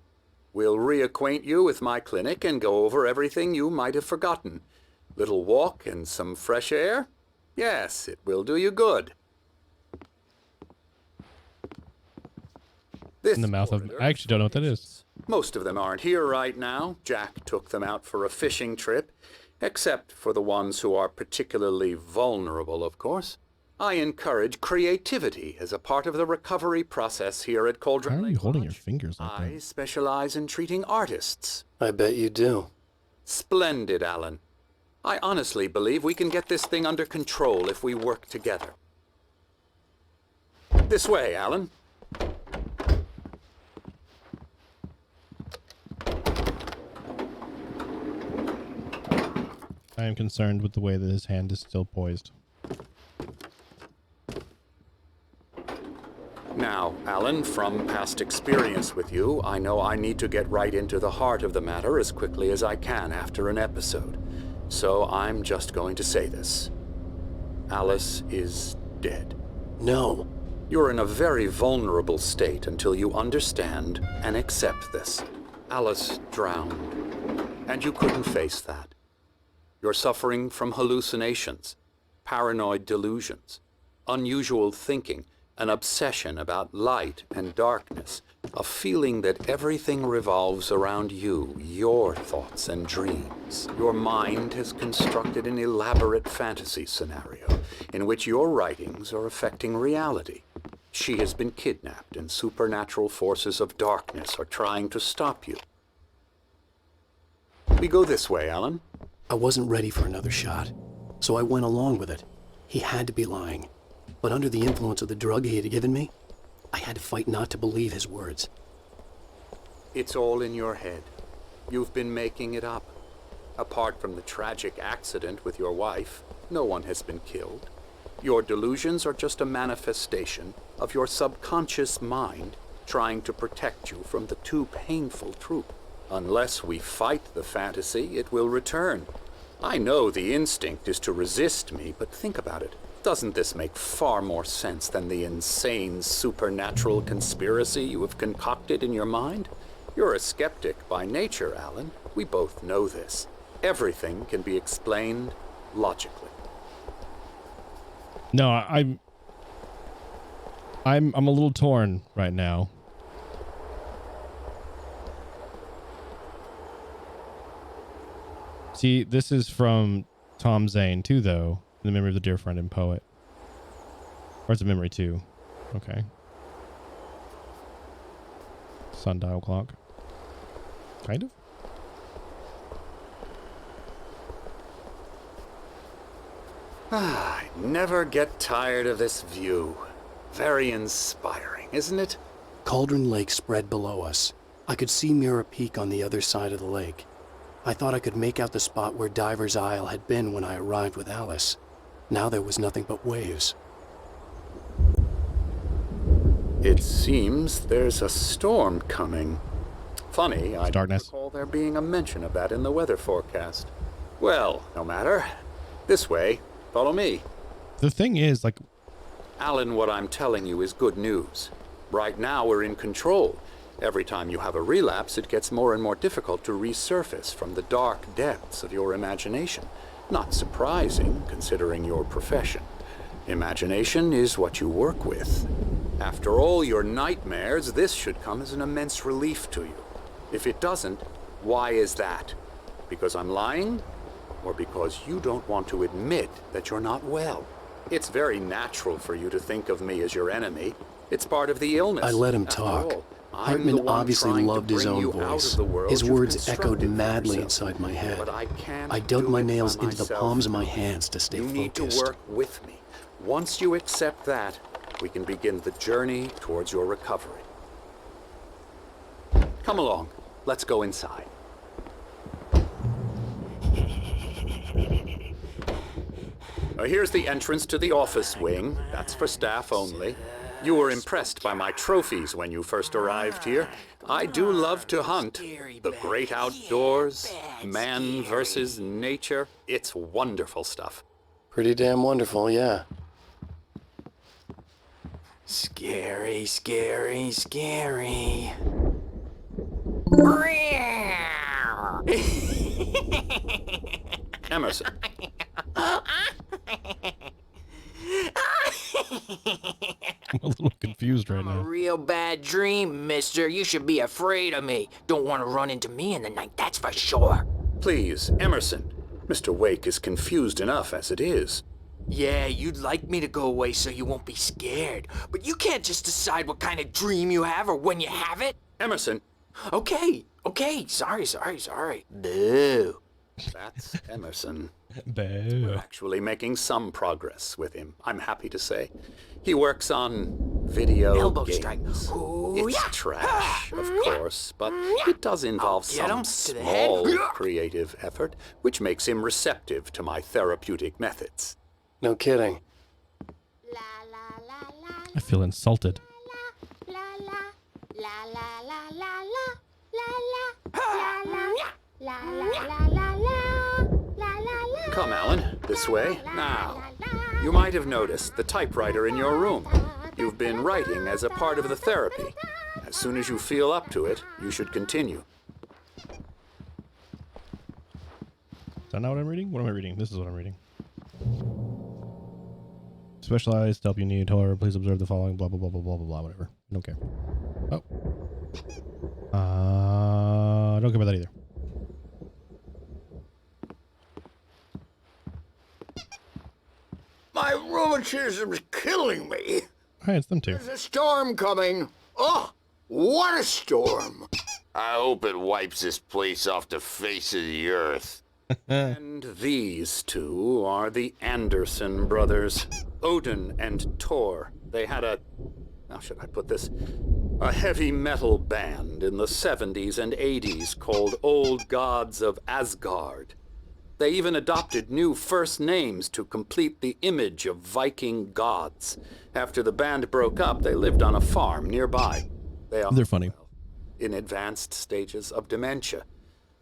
We'll reacquaint you with my clinic and go over everything you might have forgotten. Little walk and some fresh air? Yes, it will do you good. In the mouth of... I actually don't know what that is. Most of them aren't here right now. Jack took them out for a fishing trip, except for the ones who are particularly vulnerable, of course. I encourage creativity as a part of the recovery process here at Cauldron Lake. Why are you holding your fingers like I that? specialize in treating artists. I bet you do. Splendid, Alan. I honestly believe we can get this thing under control if we work together. This way, Alan. I am concerned with the way that his hand is still poised. Now, Alan, from past experience with you, I know I need to get right into the heart of the matter as quickly as I can after an episode. So I'm just going to say this. Alice is dead. No. You're in a very vulnerable state until you understand and accept this. Alice drowned, and you couldn't face that. You're suffering from hallucinations, paranoid delusions, unusual thinking, an obsession about light and darkness, a feeling that everything revolves around you, your thoughts and dreams. Your mind has constructed an elaborate fantasy scenario in which your writings are affecting reality. She has been kidnapped and supernatural forces of darkness are trying to stop you. We go this way, Alan. I wasn't ready for another shot, so I went along with it. He had to be lying. But under the influence of the drug he had given me, I had to fight not to believe his words. It's all in your head. You've been making it up. Apart from the tragic accident with your wife, no one has been killed. Your delusions are just a manifestation of your subconscious mind trying to protect you from the too painful truth. Unless we fight the fantasy, it will return. I know the instinct is to resist me, but think about it. Doesn't this make far more sense than the insane supernatural conspiracy you have concocted in your mind? You're a skeptic by nature, Alan. We both know this. Everything can be explained logically. No, I'm a little torn right now. See, this is from Tom Zane too, though. In the memory of the dear friend and poet. Or it's a memory too. Okay. Sundial clock. Kind of. I never get tired of this view. Very inspiring, isn't it? Cauldron Lake spread below us. I could see Mirror Peak on the other side of the lake. I thought I could make out the spot where Diver's Isle had been when I arrived with Alice. Now there was nothing but waves. It seems there's a storm coming. Funny, I don't recall there being a mention of that in the weather forecast. Well, no matter. This way. Follow me. The thing is, like... Alan, what I'm telling you is good news. Right now we're in control. Every time you have a relapse, it gets more and more difficult to resurface from the dark depths of your imagination. Not surprising, considering your profession. Imagination is what you work with. After all your nightmares, this should come as an immense relief to you. If it doesn't, why is that? Because I'm lying? Or because you don't want to admit that you're not well? It's very natural for you to think of me as your enemy. It's part of the illness. I let him talk. Hartman obviously loved his own voice. His words echoed madly inside my head. I dug my nails into the palms of my hands to stay focused. You need to work with me. Once you accept that, we can begin the journey towards your recovery. Come along. Let's go inside. Here's the entrance to the office wing. That's for staff only. You were impressed by my trophies when you first arrived here. I do love to hunt. The great outdoors, man versus nature. It's wonderful stuff. Pretty damn wonderful, yeah. Scary, scary, scary. Emerson. I'm a little confused right now. Real bad dream, mister. You should be afraid of me. Don't want to run into me in the night, that's for sure. Please, Emerson. Mr. Wake is confused enough as it is. Yeah, you'd like me to go away so you won't be scared. But you can't just decide what kind of dream you have or when you have it. Emerson. Okay. Sorry. Boo. That's Emerson. Boo. We're actually making some progress with him, I'm happy to say. He works on video Elbow games. strike. Ooh, It's yeah. trash, of course, but it does involve Get him some to the head. small creative effort, which makes him receptive to my therapeutic methods. No kidding. I feel insulted. Come, Alan, this way. Now, you might have noticed the typewriter in your room. You've been writing as a part of the therapy. As soon as you feel up to it, you should continue. Is that not what I'm reading? What am I reading? This is what I'm reading. Specialized help you need, however, please observe the following, blah, blah, blah, blah, blah, blah, blah, whatever. I don't care. Oh. I don't care about that either. My rheumatism's killing me. Hey, it's them too. There's a storm coming. Oh, what a storm. I hope it wipes this place off the face of the earth. And these two are the Anderson brothers, Odin and Thor. They had how should I put this? A heavy metal band in the 70s and 80s called Old Gods of Asgard. They even adopted new first names to complete the image of Viking gods. After the band broke up, they lived on a farm nearby. They're funny. In advanced stages of dementia.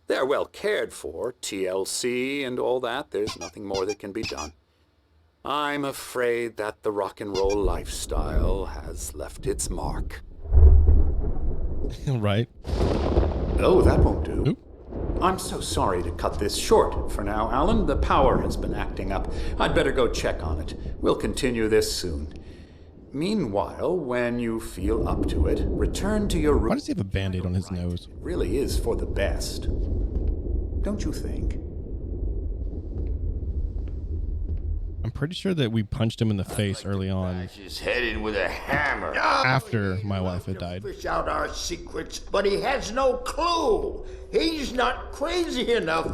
They're well cared for, TLC and all that. There's nothing more that can be done. I'm afraid that the rock and roll lifestyle has left its mark. Right. Oh, that won't do. Oop. I'm so sorry to cut this short for now, Alan. The power has been acting up. I'd better go check on it. We'll continue this soon. Meanwhile, when you feel up to it, return to your room. Why does he have a Band-Aid on his nose? It really is for the best. Don't you think? I'm pretty sure that we punched him in the face early on. His head in with a hammer. After my wife had died. Fish out our secrets, but he has no clue. He's not crazy enough.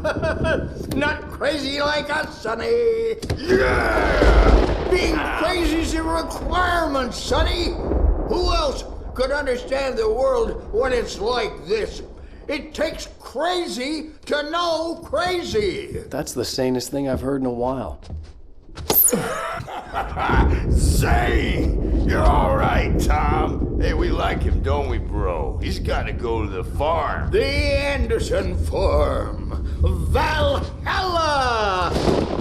Not crazy like us, Sonny. Yeah! Being crazy's a requirement, Sonny. Who else could understand the world when it's like this? It takes crazy to know crazy. That's the sanest thing I've heard in a while. Zane! You're all right, Tom. Hey, we like him, don't we, bro? He's got to go to the farm. The Anderson farm. Valhalla!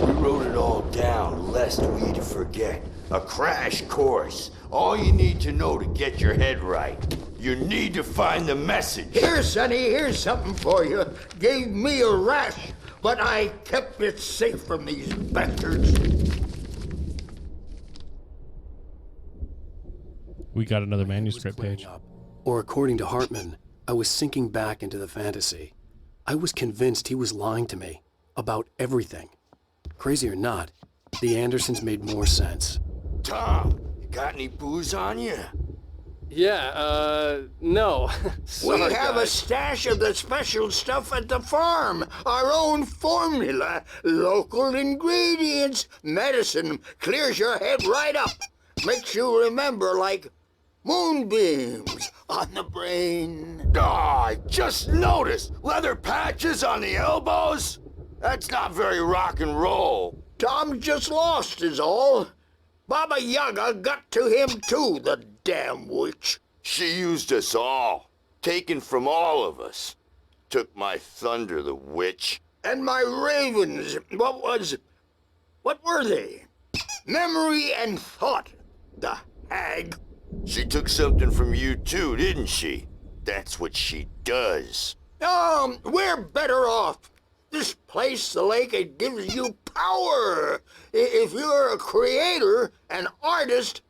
We wrote it all down, lest we forget. A crash course. All you need to know to get your head right. You need to find the message. Here, Sonny, here's something for you. Gave me a rash, but I kept it safe from these bastards. We got another manuscript page. Or according to Hartman, I was sinking back into the fantasy. I was convinced he was lying to me about everything. Crazy or not, the Andersons made more sense. Tom, you got any booze on you? Yeah, no. Sorry, We have a guys. stash of the special stuff at the farm. Our own formula. Local ingredients. Medicine clears your head right up. Makes you remember like moonbeams on the brain. Oh, I just noticed. Leather patches on the elbows? That's not very rock and roll. Tom just lost is all. Baba Yaga got to him too, the damn witch. She used us all. Taken from all of us. Took my thunder, the witch. And my ravens. What was What were they? Memory and thought, the hag. She took something from you too, didn't she? That's what she does. We're better off. This place, the lake, it gives you power. If you're a creator, an artist,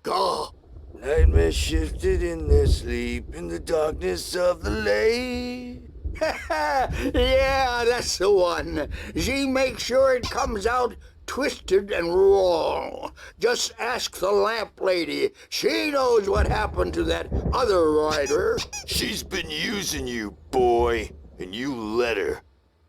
God. Nightmare shifted in their sleep in the darkness of the lake. Yeah, that's the one. She makes sure it comes out twisted and raw. Just ask the lamp lady. She knows what happened to that other rider. She's been using you, boy, and you let her.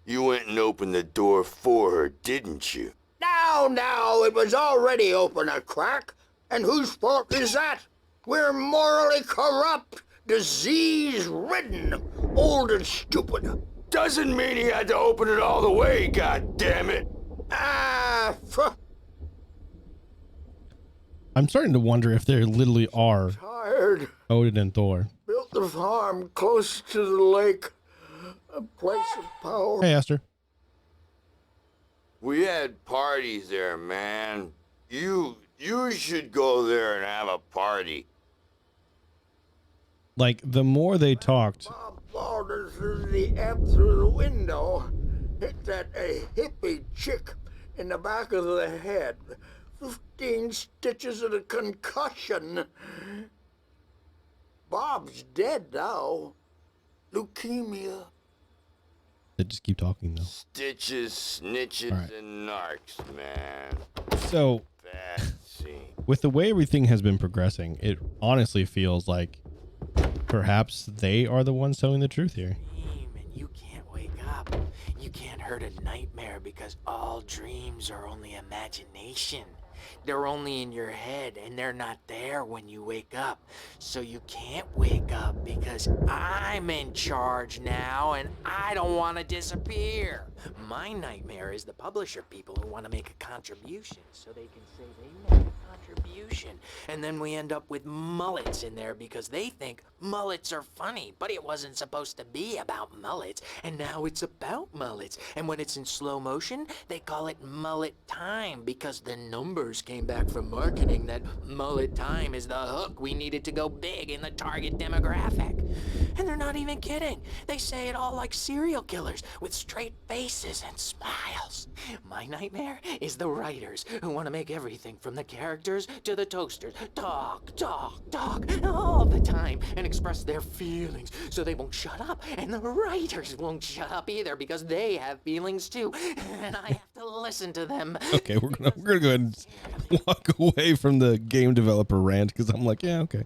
You went and opened the door for her, didn't you? Now, it was already open a crack. And whose fault is that? We're morally corrupt, disease-ridden, old and stupid. Doesn't mean he had to open it all the way, goddammit. I'm starting to wonder if there literally are Tired. Odin and Thor. Built the farm close to the lake. A place of power. Hey, Esther. We had parties there, man. You should go there and have a party. Like, the more they talked... Bob Balder threw the amp through the window. Hit that hippie chick in the back of the head. 15 stitches and a concussion. Bob's dead now. Leukemia. They just keep talking, though. Stitches, snitches, All right. and narcs, man. So, Bad scene. with the way everything has been progressing, it honestly feels like perhaps they are the ones telling the truth here. You can't wake up. You can't hurt a nightmare because all dreams are only imagination. They're only in your head and they're not there when you wake up. So you can't wake up because I'm in charge now and I don't want to disappear. My nightmare is the publisher people who want to make a contribution so they can say they made a contribution. And then we end up with mullets in there because they think mullets are funny, but it wasn't supposed to be about mullets. And now it's about mullets. And when it's in slow motion, they call it mullet time because the numbers came back from marketing that mullet time is the hook we needed to go big in the target demographic. And they're not even kidding. They say it all like serial killers with straight faces and smiles. My nightmare is the writers who want to make everything from the characters to the toasters talk all the time and express their feelings so they won't shut up. And the writers won't shut up either because they have feelings too. And I have to listen to them. Okay, we're gonna go ahead and walk away from the game developer rant because I'm like, yeah, okay.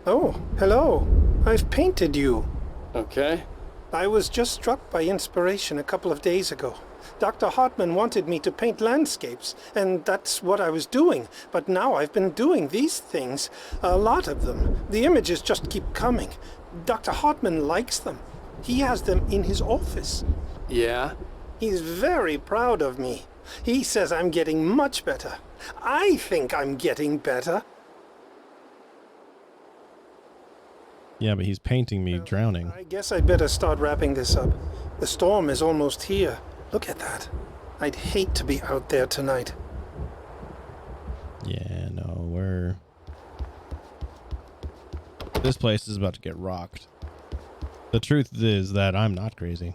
Oh, hello. I've painted you. Okay. I was just struck by inspiration a couple of days ago. Dr. Hartman wanted me to paint landscapes, and that's what I was doing. But now I've been doing these things, a lot of them. The images just keep coming. Dr. Hartman likes them. He has them in his office. Yeah? He's very proud of me. He says I'm getting much better. I think I'm getting better. Yeah, but he's painting me drowning. I guess I'd better start wrapping this up. The storm is almost here. Look at that. I'd hate to be out there tonight. Yeah, no, this place is about to get rocked. The truth is that I'm not crazy.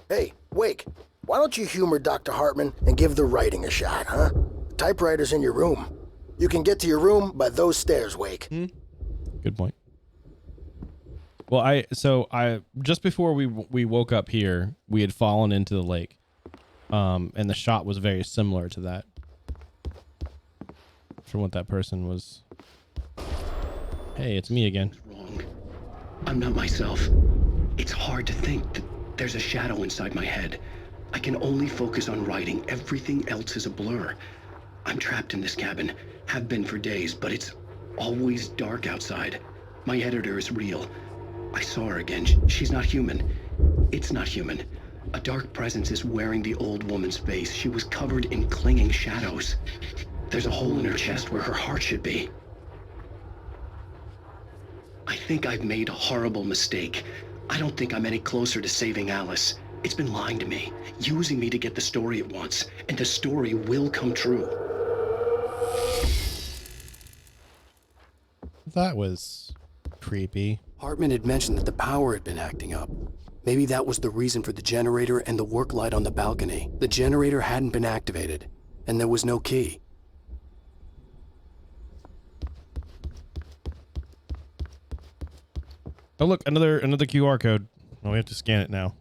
Hey, Wake, why don't you humor Dr. Hartman and give the writing a shot, huh? The typewriter's in your room. You can get to your room by those stairs, Wake. Good point. Well, I just before we woke up here, we had fallen into the lake. And the shot was very similar to that. From what that person was. Hey, it's me again. Wrong. I'm not myself. It's hard to think that there's a shadow inside my head. I can only focus on writing. Everything else is a blur. I'm trapped in this cabin. Have been for days, but it's always dark outside. My editor is real. I saw her again. She's not human. It's not human. A dark presence is wearing the old woman's face. She was covered in clinging shadows. There's a hole in her chest where her heart should be. I think I've made a horrible mistake. I don't think I'm any closer to saving Alice. It's been lying to me, using me to get the story it wants, and the story will come true. That was creepy. Hartman had mentioned that the power had been acting up. Maybe that was the reason for the generator and the work light on the balcony. The generator hadn't been activated, and there was no key. Oh look, another QR code. Oh, we have to scan it now.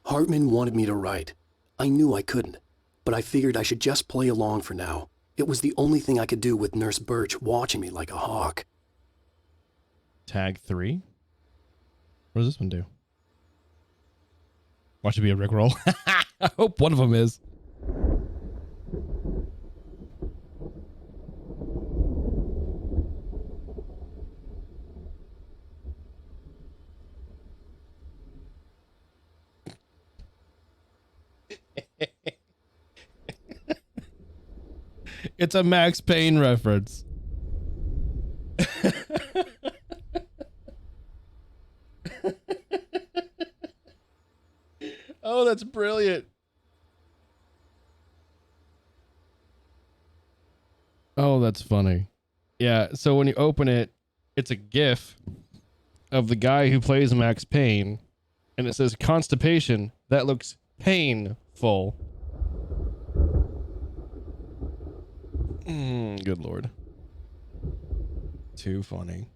Hartman wanted me to write. I knew I couldn't, but I figured I should just play along for now. It was the only thing I could do with Nurse Birch watching me like a hawk. Tag 3? What does this one do? Watch it be a Rickroll. I hope one of them is. It's a Max Payne reference. Oh, that's brilliant. Oh, that's funny. Yeah, so when you open it, it's a GIF of the guy who plays Max Payne, and it says constipation. That looks painful. Good lord. Too funny.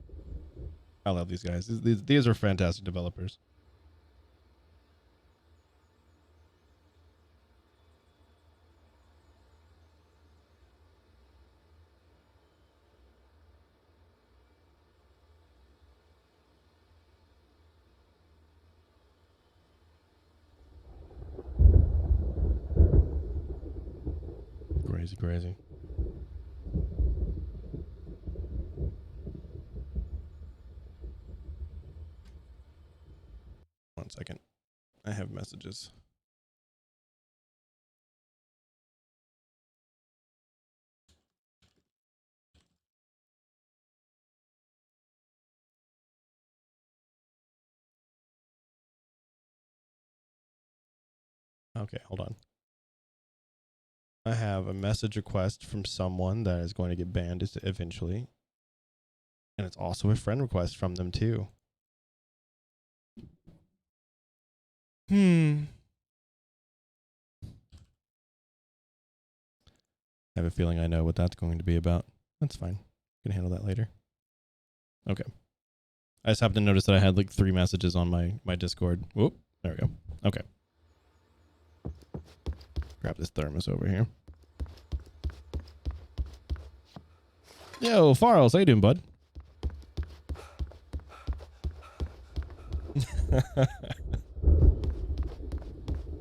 I love these guys. These are fantastic developers. Crazy. 1 second. I have messages. Okay, hold on. I have a message request from someone that is going to get banned eventually. And it's also a friend request from them too. I have a feeling I know what that's going to be about. That's fine. Can handle that later. Okay. I just happened to notice that I had like 3 messages on my Discord. Whoop. There we go. Okay. Grab this thermos over here. Yo, Farles, how you doing, bud?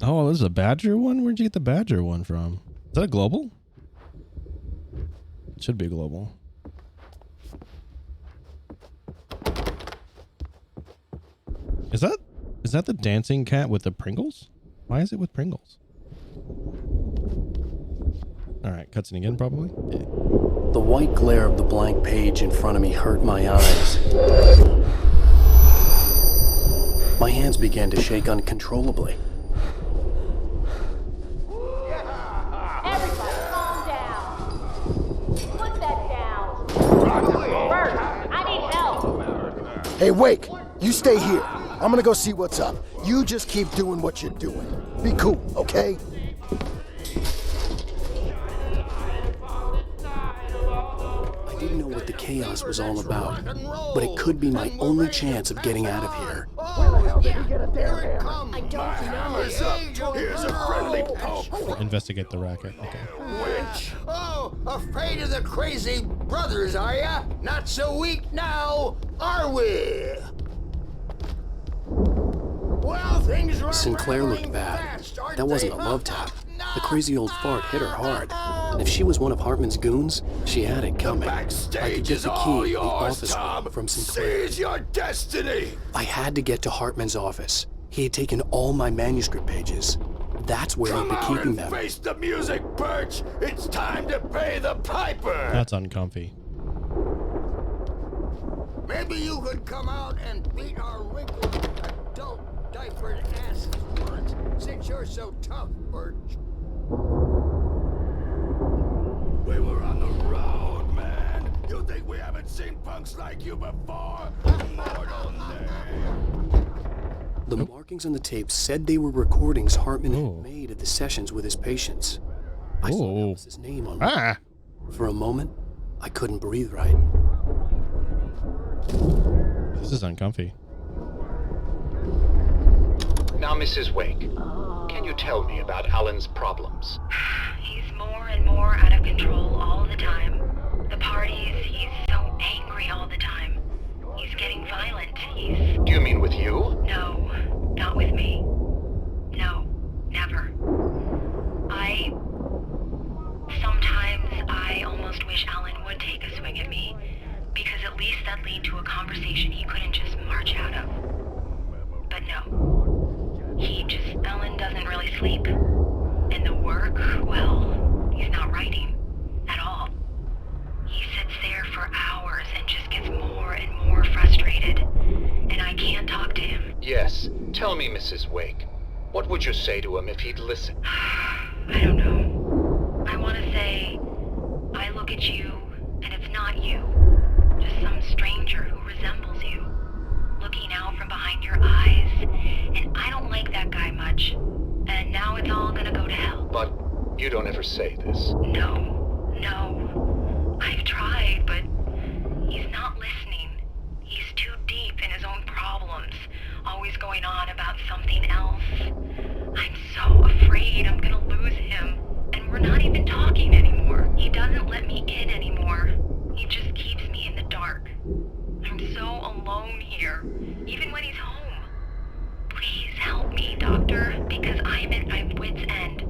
Oh, this is a Badger one? Where'd you get the Badger one from? Is that a global? It should be global. Is that the dancing cat with the Pringles? Why is it with Pringles? Alright, cutscene again probably. Yeah. The white glare of the blank page in front of me hurt my eyes. My hands began to shake uncontrollably. Everybody calm down. Put that down. Bert, I need help. Hey, Wake, you stay here. I'm gonna go see what's up. You just keep doing what you're doing. Be cool, okay? I didn't know what the chaos was all about, but it could be my only chance of getting out of here. Where the hell did you get a damn hammer? I don't know. Here's a friendly poke. Investigate the racket. Okay. Witch. Oh, afraid of the crazy brothers, are ya? Not so weak now, are we? Well, things are Sinclair looked bad. That wasn't a love tap. The crazy old fart hit her hard. And if she was one of Hartman's goons, she had it coming. I could get the key to the office from Sinclair. Seize your destiny. I had to get to Hartman's office. He had taken all my manuscript pages. that's where he'd Come be out keeping and them. face the music, Birch. It's time to pay the piper. That's uncomfy. Maybe you could come out and beat our wrinkled adult diapered asses once, since you're so tough, Birch. We were on the road, man. You think we haven't seen punks like you before? Immortal name. The markings on the tape said they were recordings Hartman had made at the sessions with his patients. I saw Elvis's name on them. For a moment, I couldn't breathe right. This is uncomfy. Now, Mrs. Wake, can you tell me about Alan's problems? He's more and more out of control all the time. The parties, he's so angry all the time. He's getting violent. Do you mean with you? No, not with me. No, never. Sometimes I almost wish Alan would take a swing at me, because at least that lead to a conversation he couldn't just march out of. But no. Alan doesn't really sleep. And the work, well, he's not writing at all. He sits there for hours and just gets more and more frustrated. And I can't talk to him. Yes. Tell me, Mrs. Wake. What would you say to him if he'd listen? I don't know. I want to say, I look at you, and it's not you. Just some stranger who resembles you. Looking out from behind your eyes, and I don't like that guy much. And now it's all gonna go to hell. But you don't ever say this. No. I've tried, but he's not listening. He's too deep in his own problems, always going on about something else. I'm so afraid I'm gonna lose him, and we're not even talking anymore. He doesn't let me in anymore. He just keeps me in the dark. I'm so alone here, even when he's home. Please help me, Doctor, because I'm at my wit's end.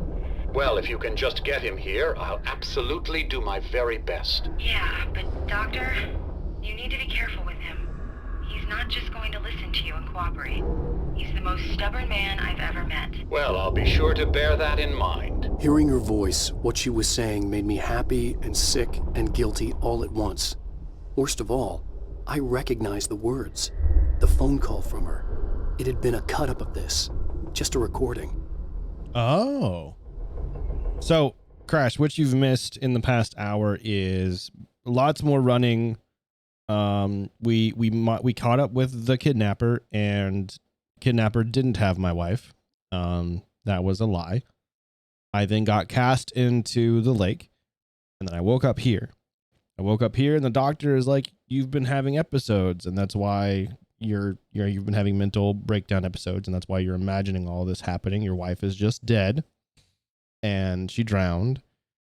Well, if you can just get him here, I'll absolutely do my very best. Yeah, but Doctor, you need to be careful with him. He's not just going to listen to you and cooperate. He's the most stubborn man I've ever met. Well, I'll be sure to bear that in mind. Hearing her voice, what she was saying made me happy and sick and guilty all at once. Worst of all, I recognized the words. The phone call from her. It had been a cut-up of this. Just a recording. Oh. So, Crash, what you've missed in the past hour is lots more running. We caught up with the kidnapper, and kidnapper didn't have my wife. That was a lie. I then got cast into the lake, and then I woke up here. And the doctor is like, "You've been having episodes, and that's why you've been having mental breakdown episodes, and that's why you're imagining all this happening. Your wife is just dead, and she drowned,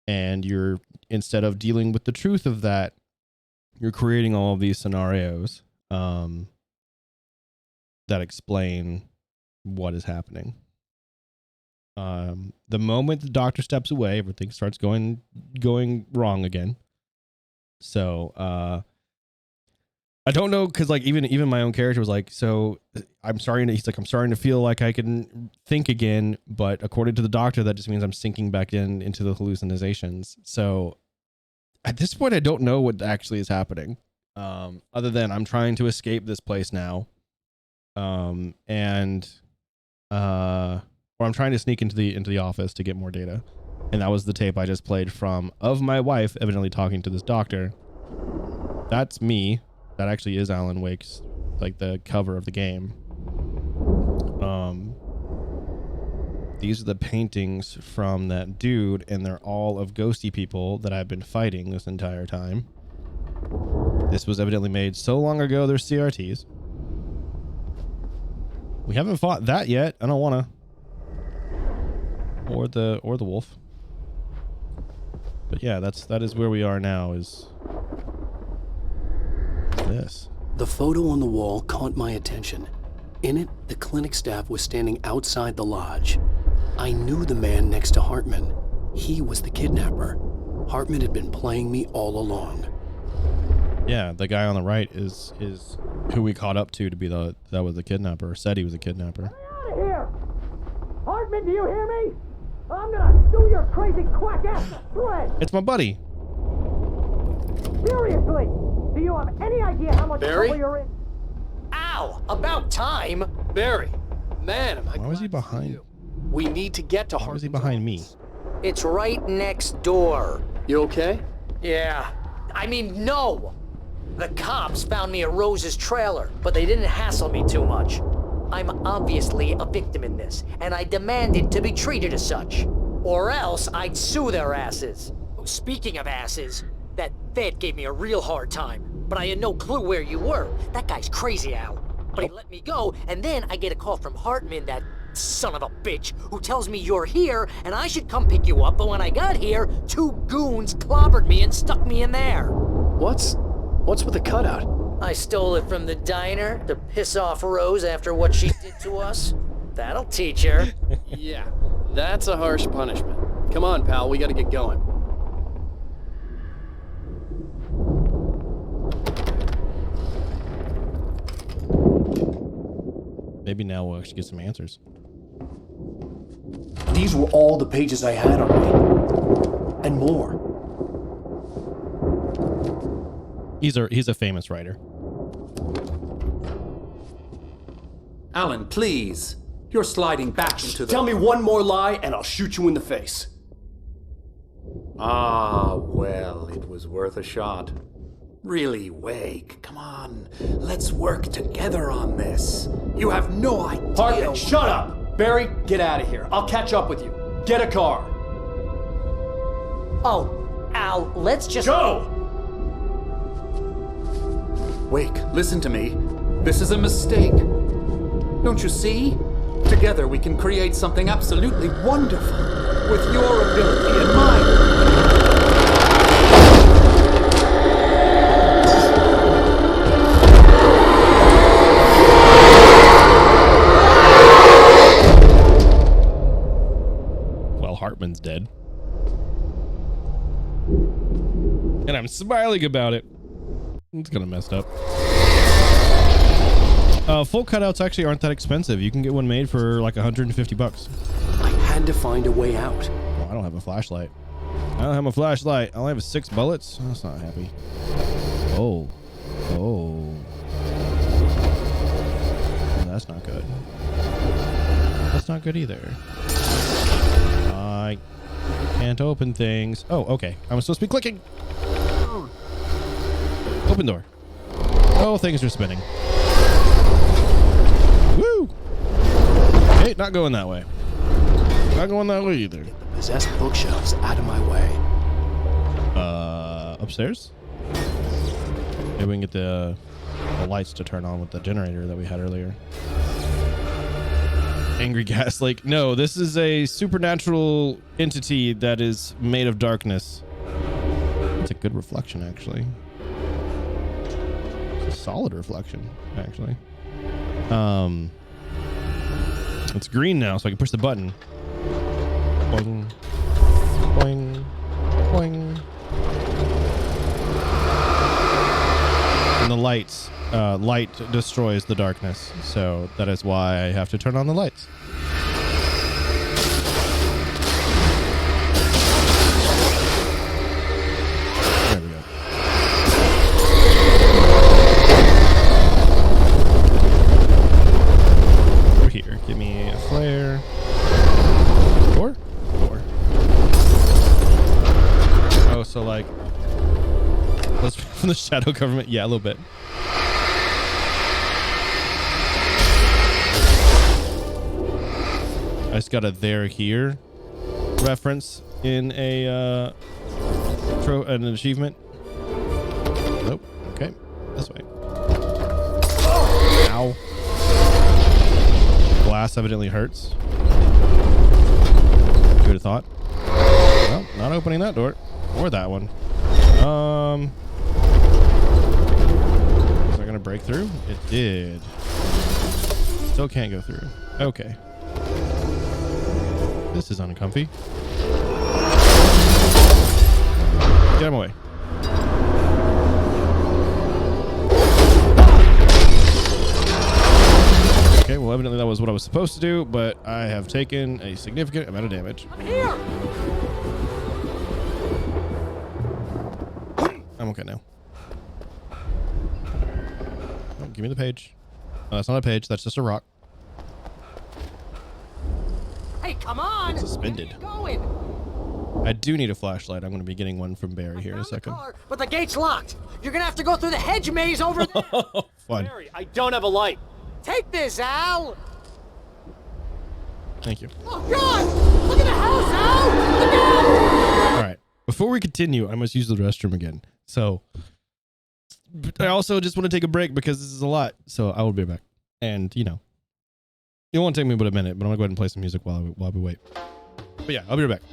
and instead of dealing with the truth of that, you're creating all of these scenarios that explain what is happening." The moment the doctor steps away, everything starts going wrong again. So I don't know, because like even my own character was like, so I'm starting to feel like I can think again, but according to the doctor, that just means I'm sinking back into the hallucinations. So at this point, I don't know what actually is happening, other than I'm trying to escape this place now, or I'm trying to sneak into the office to get more data. And that was the tape I just played of my wife evidently talking to this doctor. That's me. That actually is Alan Wake's, like, the cover of the game. These are the paintings from that dude, and they're all of ghosty people that I've been fighting this entire time. This was evidently made so long ago, they're CRTs. We haven't fought that yet. I don't want to. Or the wolf. But yeah, that is where we are now, is this. The photo on the wall caught my attention. In it, the clinic staff was standing outside the lodge. I knew the man next to Hartman. He was the kidnapper. Hartman had been playing me all along. Yeah, the guy on the right is who we caught up to be that was the kidnapper, or said he was a kidnapper. Get out of here! Hartman! Hartman, do you hear me? I'm gonna sue your crazy quack ass to shreds! It's my buddy. Seriously! Do you have any idea how much Barry? trouble you're in? Ow! About time! Barry, man, am I Why was he behind? We need to get to Why was he behind me? It's right next door. You okay? Yeah. I mean, no! The cops found me at Rose's trailer, but they didn't hassle me too much. I'm obviously a victim in this, and I demanded to be treated as such. Or else I'd sue their asses. Speaking of asses, that Fed gave me a real hard time, but I had no clue where you were. That guy's crazy, Al. But he let me go, and then I get a call from Hartman, that son of a bitch, who tells me you're here, and I should come pick you up, but when I got here, 2 goons clobbered me and stuck me in there. What's with the cutout? I stole it from the diner to piss off Rose after what she did to us. That'll teach her. Yeah, that's a harsh punishment. Come on, pal, we gotta get going. Maybe now we'll actually get some answers. These were all the pages I had on me. And more. He's a famous writer. Alan, please. You're sliding back into the... Tell me one more lie and I'll shoot you in the face. Ah, well, it was worth a shot. Really, Wake, come on. Let's work together on this. You have no idea... Hartman, shut up! Barry, get out of here. I'll catch up with you. Get a car. Oh, Al, let's just... Go! Wake, listen to me. This is a mistake. Don't you see? Together we can create something absolutely wonderful. With your ability and mine. Well, Hartman's dead. And I'm smiling about it. It's kind of messed up. Full cutouts actually aren't that expensive. You can get one made for like $150. I had to find a way out. Oh, I don't have a flashlight. I don't have a flashlight. I only have 6 bullets. That's not happy. Oh. Oh. That's not good. That's not good either. I can't open things. Oh, okay. I'm supposed to be clicking. Open door. Oh, things are spinning. Woo! Hey, not going that way. Not going that way either. Get the possessed bookshelves out of my way. Upstairs? Maybe we can get the lights to turn on with the generator that we had earlier. Angry Gas Lake. No, this is a supernatural entity that is made of darkness. It's a good reflection, actually. It's a solid reflection, actually. It's green now, so I can push the button. Boing, boing, boing. And the lights, light destroys the darkness, so that is why I have to turn on the lights. There we go. Over here, give me a flare. Door? Door. Oh, so like, let's from the shadow government. Yeah, a little bit. I just got a there here reference in a an achievement. Nope. Okay, this way. Ow. Glass evidently hurts. Who would have thought? Well, not opening that door or that one. Is that gonna break through? It did. Still can't go through. Okay. This is uncomfy. Get him away. Okay, well, evidently that was what I was supposed to do, but I have taken a significant amount of damage. I'm here. I'm okay now. Oh, give me the page. Oh, that's not a page. That's just a rock. Hey, come on. Suspended. Where are you going? I do need a flashlight. I'm going to be getting one from Barry here in a second. But the gate's locked. You're gonna have to go through the hedge maze over there. Fun. Barry, I don't have a light. Take this, Al. Thank you. Oh God! Look at the house, Al. Look out! All right. Before we continue, I must use the restroom again. So I also just want to take a break because this is a lot. So I will be back. And you know, it won't take me but a minute, but I'm gonna go ahead and play some music while we wait. But yeah, I'll be right back.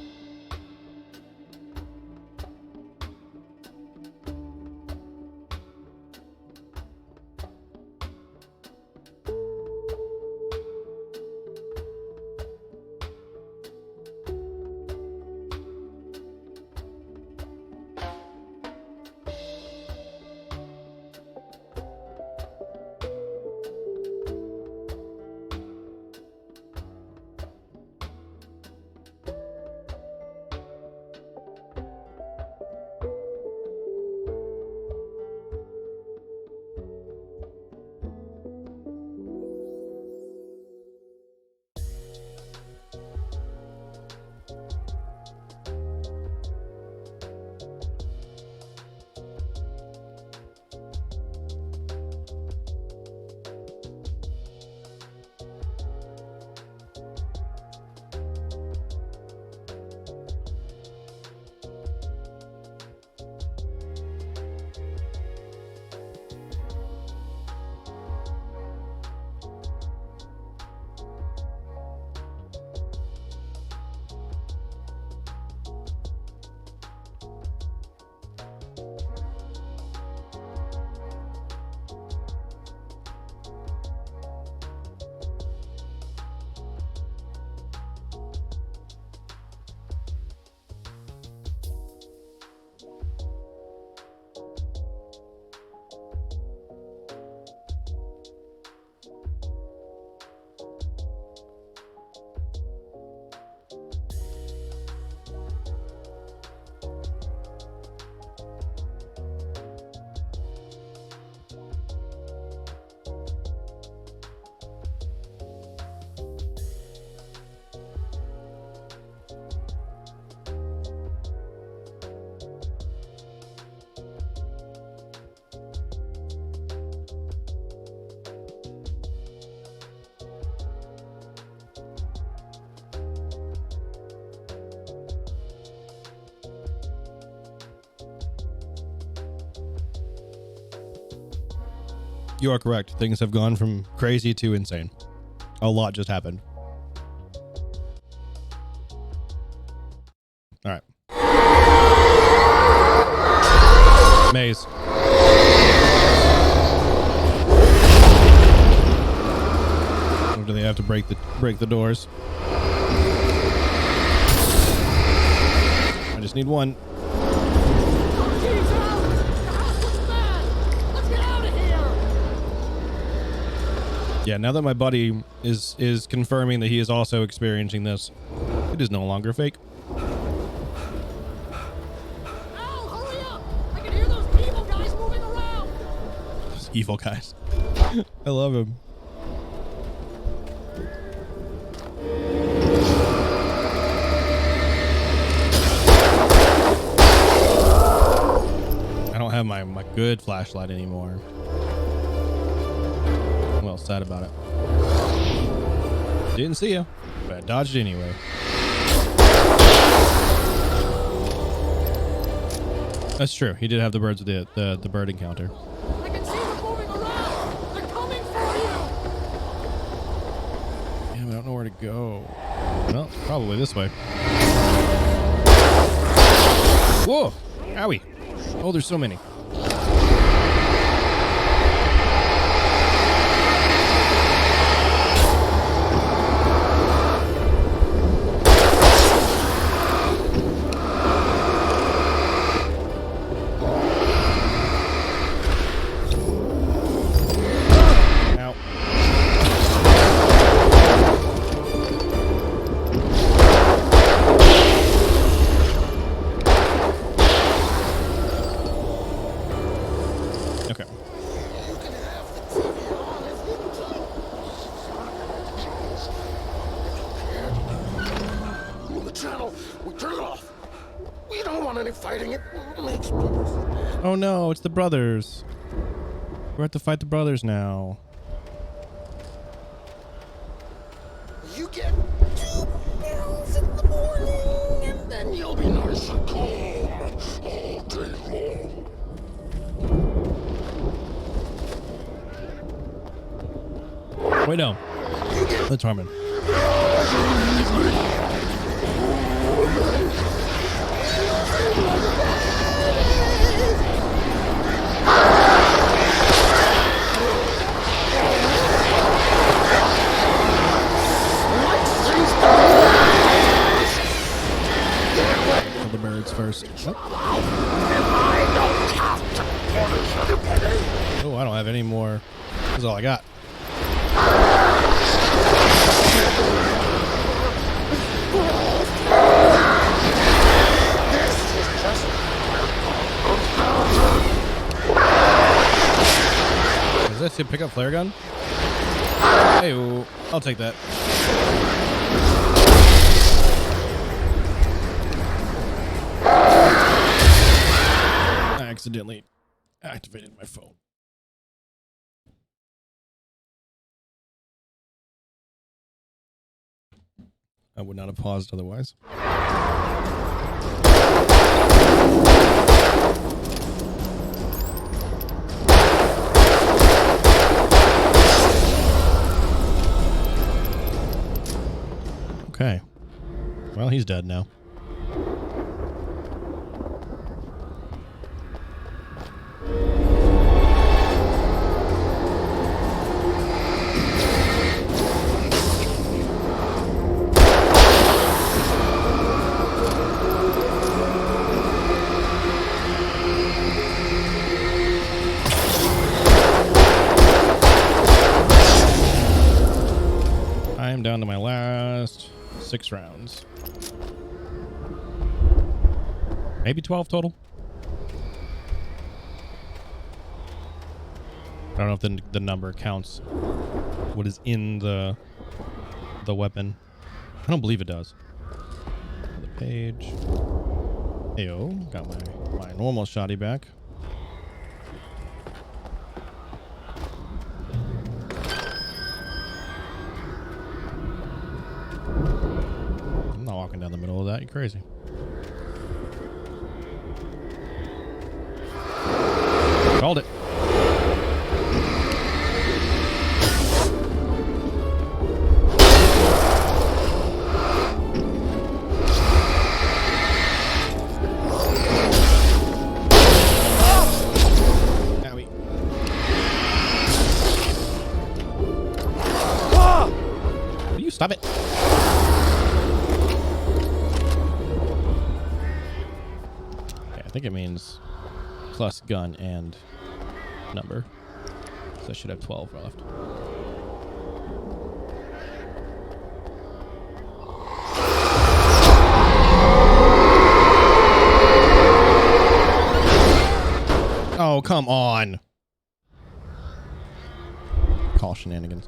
You are correct. Things have gone from crazy to insane. A lot just happened. All right. Maze. Or do they have to break the doors? I just need one. Yeah, now that my buddy is confirming that he is also experiencing this, it is no longer fake. Al, hurry up! I can hear those evil guys moving around. Those evil guys. I love him. I don't have my good flashlight anymore. Well, sad about it. Didn't see you, but I dodged anyway. That's true. He did have the birds with the bird encounter. I can see them moving around. They're coming for you. Damn, I don't know where to go. Well, probably this way. Whoa! Owie! Oh, there's so many. channel. We turn it off. We don't want any fighting. It makes... Oh no, it's the brothers. We have to fight the brothers now. You get 2 pills in the morning, and then you'll be nice and calm all day long. Wait, no. That's Harmon. Kill the birds first. Oh, I don't have any more. That's all I got. Does that say pick up flare gun? Hey, I'll take that. I accidentally activated my phone. I would not have paused otherwise. Okay. Well, he's dead now. I am down to my last 6 rounds. Maybe 12 total. I don't know if the number counts what is in the weapon. I don't believe it does. The page. Ayo, got my normal shotty back. I'm not walking down the middle of that. You crazy? Called it. Will you stop it? Okay, I think it means plus gun and number. So I should have 12 left. Oh, come on. Call shenanigans.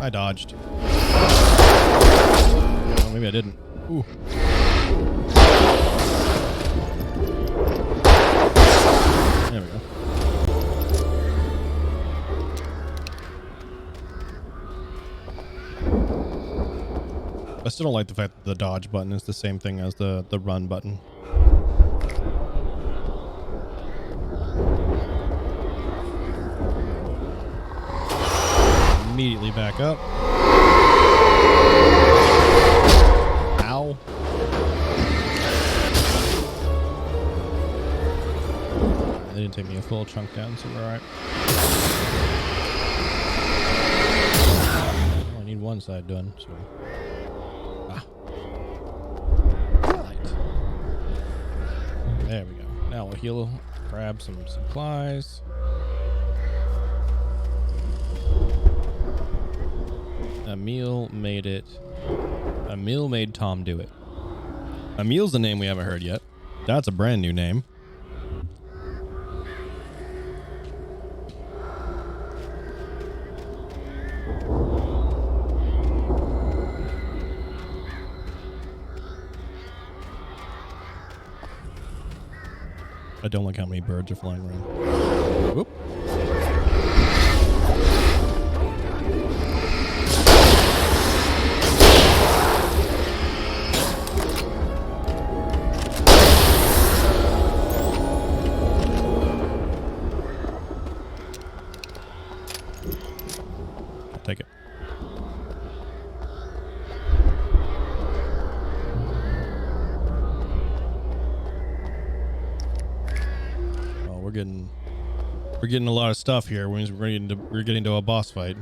I dodged. Oh, maybe I didn't. Ooh. There we go. I still don't like the fact that the dodge button is the same thing as the run button. Immediately back up. Ow. They didn't take me a full chunk down, so we're alright. Well, I need one side done, so. There we go. Now we'll heal, grab some supplies. Emil made it. Emil made Tom do it. Emil's the name we haven't heard yet. That's a brand new name. I don't like how many birds are flying around. Whoop. I'll take it. We're getting a lot of stuff here. We're getting to a boss fight.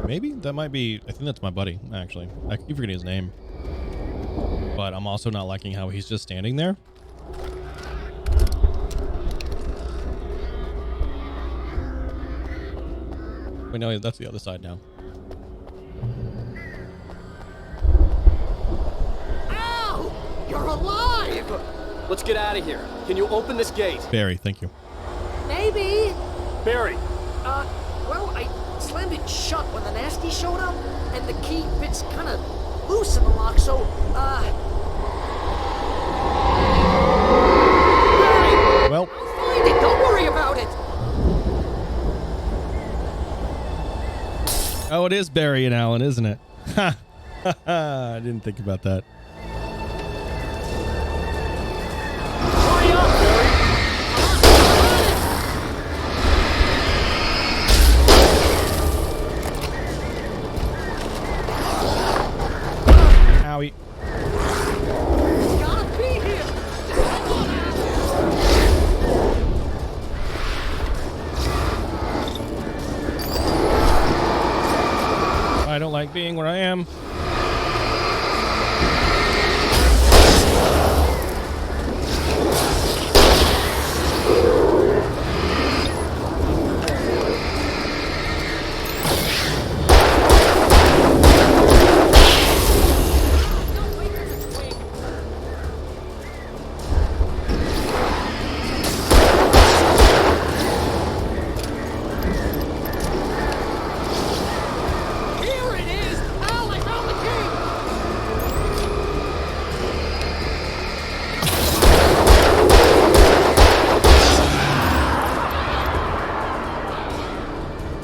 Maybe that might be. I think that's my buddy. Actually, I keep forgetting his name. But I'm also not liking how he's just standing there. Wait, no, that's the other side now. You're alive! Let's get out of here. Can you open this gate? Barry, thank you. Maybe. Barry! Well, I slammed it shut when the nasty showed up, and the key fits kind of loose in the lock, so, Barry! Well. I'll find it, don't worry about it! Oh, it is Barry and Alan, isn't it? Ha! I didn't think about that. Owie. Gotta be here! I don't like being where I am.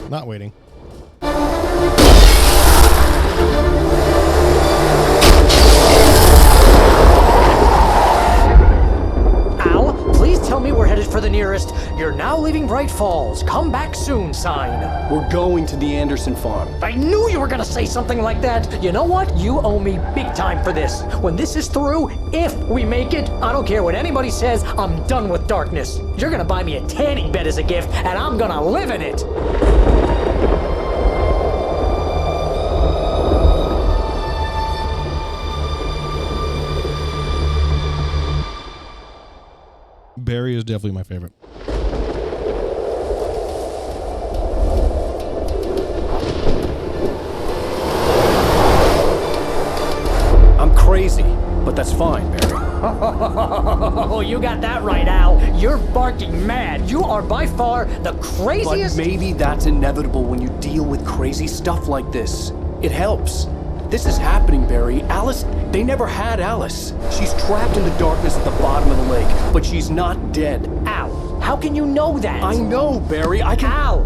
Not waiting. Al, please tell me we're headed for the nearest "You're now leaving Bright Falls. Come back soon" sign. We're going to the Anderson farm. I knew you were gonna say something like that. You know what? You owe me big time for this. When this is through, if we make it, I don't care what anybody says, I'm done with darkness. You're gonna buy me a tanning bed as a gift, and I'm gonna live in it. Barry is definitely my favorite. I'm crazy, but that's fine, Barry. Oh, you got that right, Al. You're barking mad. You are by far the craziest. But maybe that's inevitable when you deal with crazy stuff like this. It helps. This is happening, Barry. Alice, they never had Alice. She's trapped in the darkness at the bottom of the lake, but she's not dead. Al, how can you know that? I know, Barry. I can... Al,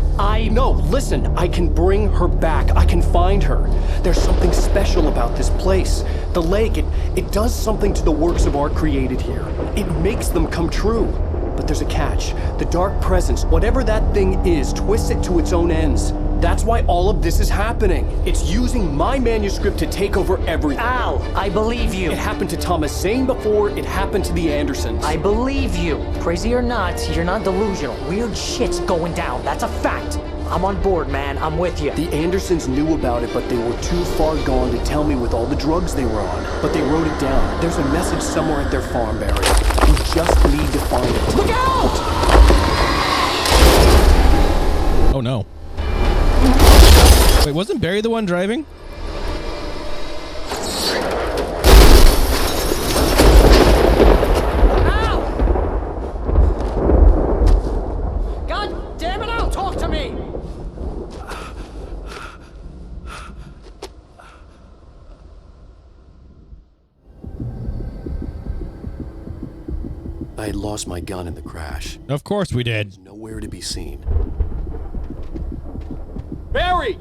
No, listen. I can bring her back. I can find her. There's something special about this place. The lake, it does something to the works of art created here. It makes them come true. But there's a catch. The dark presence, whatever that thing is, twists it to its own ends. That's why all of this is happening. It's using my manuscript to take over everything. Al, I believe you. It happened to Thomas Zane before, it happened to the Andersons. I believe you. Crazy or not, you're not delusional. Weird shit's going down, that's a fact. I'm on board, man. I'm with you. The Andersons knew about it, but they were too far gone to tell me with all the drugs they were on. But they wrote it down. There's a message somewhere at their farm, Barry. You just need to find it. Look out! Oh no. Wait, wasn't Barry the one driving? God damn it, Al, talk to me! I had lost my gun in the crash. Of course we did. It was nowhere to be seen. Barry!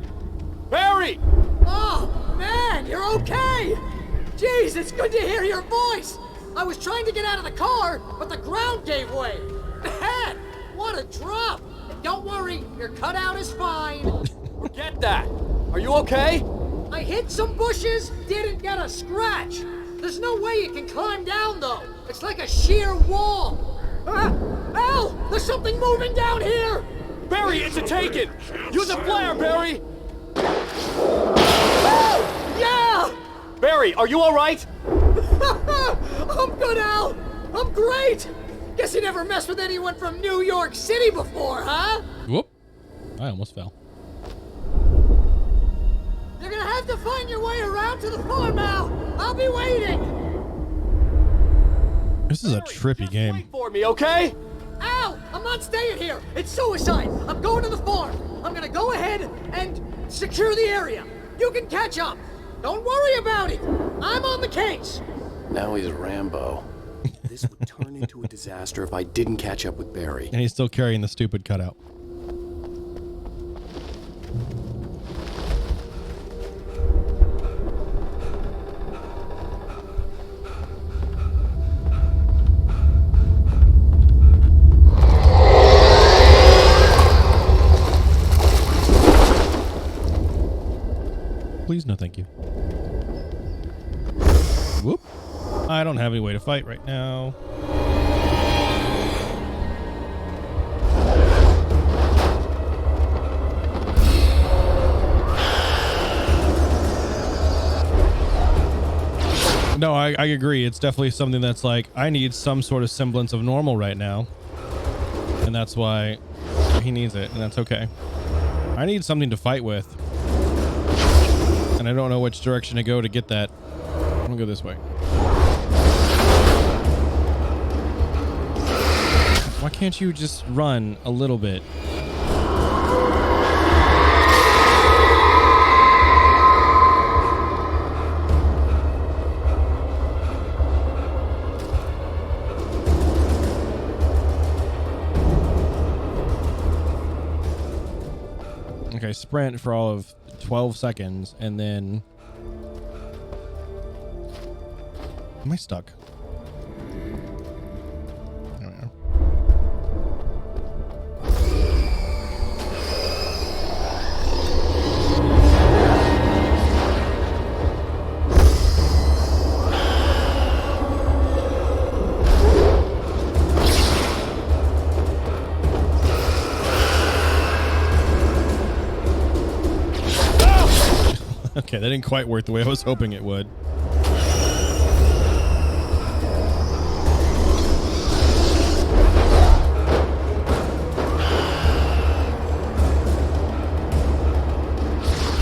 Barry! Oh, man, you're okay! Jeez, it's good to hear your voice! I was trying to get out of the car, but the ground gave way. Man, what a drop! And don't worry, your cutout is fine. Forget that! Are you okay? I hit some bushes, didn't get a scratch. There's no way you can climb down, though. It's like a sheer wall. Al, there's something moving down here! Barry, it's a taken! Use a flare, Barry! Yeah! Barry, are you alright? I'm good, Al! I'm great! Guess you never messed with anyone from New York City before, huh? Whoop. I almost fell. You're gonna have to find your way around to the farm, Al! I'll be waiting! This is a trippy game. Wait for me, okay? Al! I'm not staying here! It's suicide! I'm going to the farm! I'm gonna go ahead and secure the area! You can catch up! Don't worry about it! I'm on the case! Now he's Rambo. This would turn into a disaster if I didn't catch up with Barry. And he's still carrying the stupid cutout. Please, no thank you. Whoop. I don't have any way to fight right now. No, I agree. It's definitely something that's like, I need some sort of semblance of normal right now. And that's why he needs it, and that's okay. I need something to fight with. And I don't know which direction to go to get that. I'm gonna go this way. Why can't you just run a little bit? Okay, sprint for all of 12 seconds, and then... Am I stuck? I don't know. Okay, that didn't quite work the way I was hoping it would.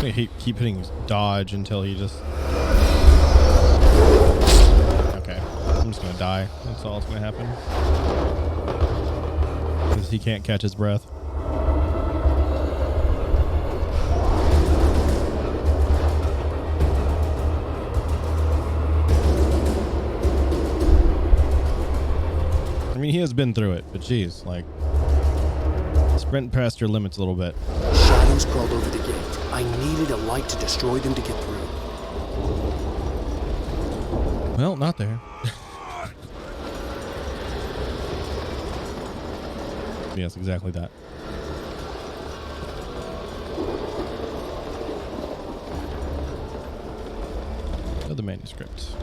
I keep hitting dodge until he just... Okay, I'm just gonna die. That's all that's gonna happen. Because he can't catch his breath. I mean, he has been through it, but geez, like, sprint past your limits a little bit. Shadows crawled over the gate. I needed a light to destroy them to get through. Well, not there. Yes, exactly that. The manuscript.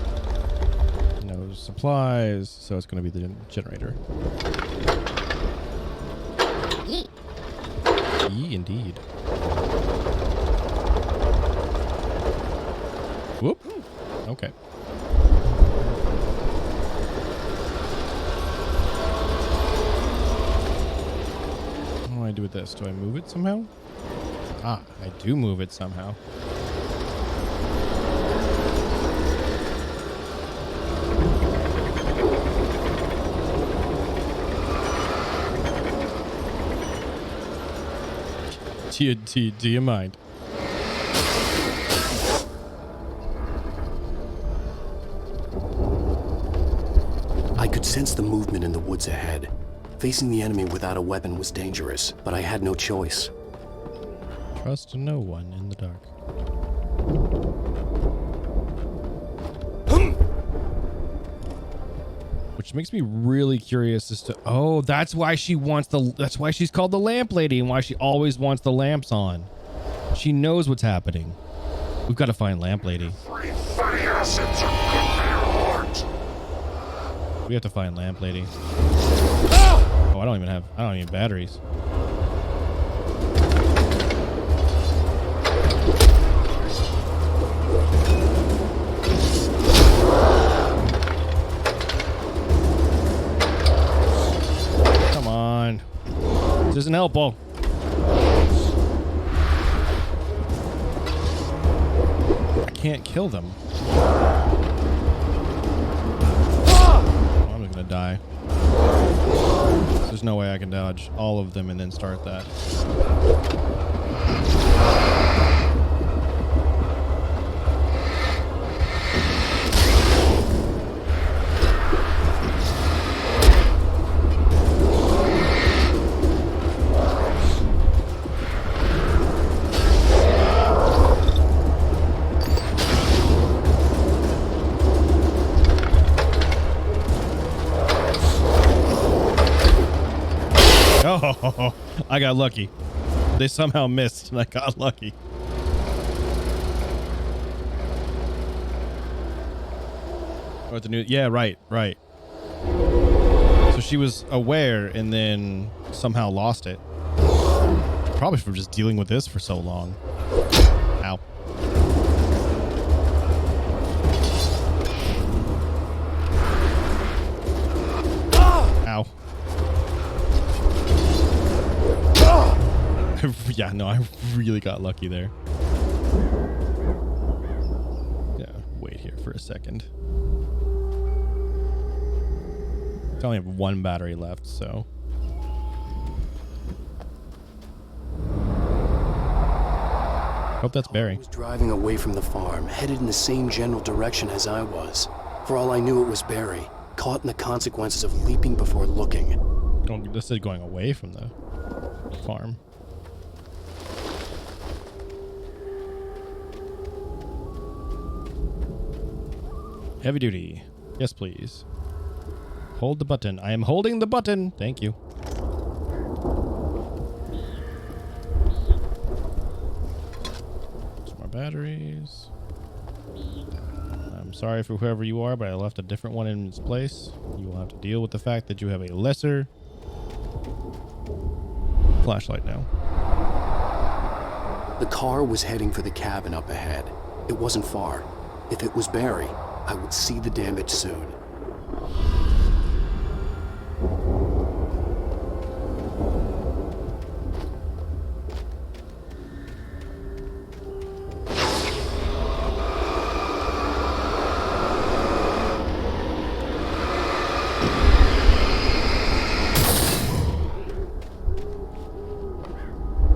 No supplies, so it's going to be the generator. Ye indeed. Whoop. Okay. What do I do with this? Do I move it somehow? Ah, I do move it somehow. Do you mind? I could sense the movement in the woods ahead. Facing the enemy without a weapon was dangerous, but I had no choice. Trust no one in the dark. Which makes me really curious as to, oh, that's why she wants that's why she's called the lamp lady and why she always wants the lamps on. She knows what's happening. We've got to find lamp lady. We have to find lamp lady. Oh, I don't even have batteries. Come on. This isn't helpful. I can't kill them. I'm gonna die. There's no way I can dodge all of them and then start that. Oh, I got lucky. They somehow missed and I got lucky. What the new? Yeah, right. So she was aware and then somehow lost it. Probably from just dealing with this for so long. Ow. Ow. Yeah, no, I really got lucky there. Yeah, wait here for a second. I only have one battery left, so. Hope that's Barry. I was driving away from the farm, headed in the same general direction as I was. For all I knew, it was Barry, caught in the consequences of leaping before looking. Oh, this is going away from the farm. Heavy duty. Yes, please. Hold the button. I am holding the button. Thank you. Some more batteries. I'm sorry for whoever you are, but I left a different one in its place. You will have to deal with the fact that you have a lesser flashlight now. The car was heading for the cabin up ahead. It wasn't far. If it was Barry, I would see the damage soon.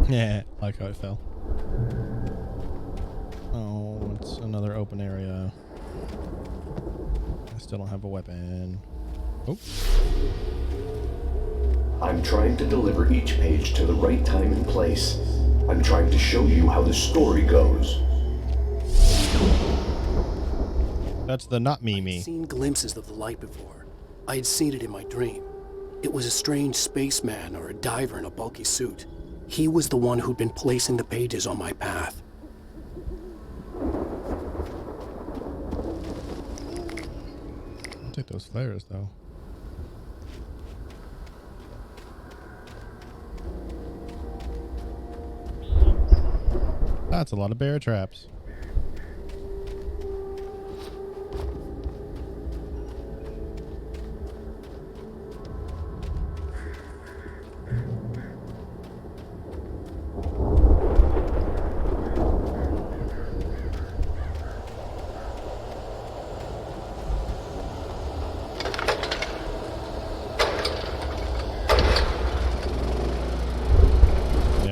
Yeah, I like how it fell. Oh, it's another open area. I still don't have a weapon. Oh. I'm trying to deliver each page to the right time and place. I'm trying to show you how the story goes. That's the not me. I'd seen glimpses of the light before. I had seen it in my dream. It was a strange spaceman or a diver in a bulky suit. He was the one who'd been placing the pages on my path. I'll take those flares, though. That's a lot of bear traps.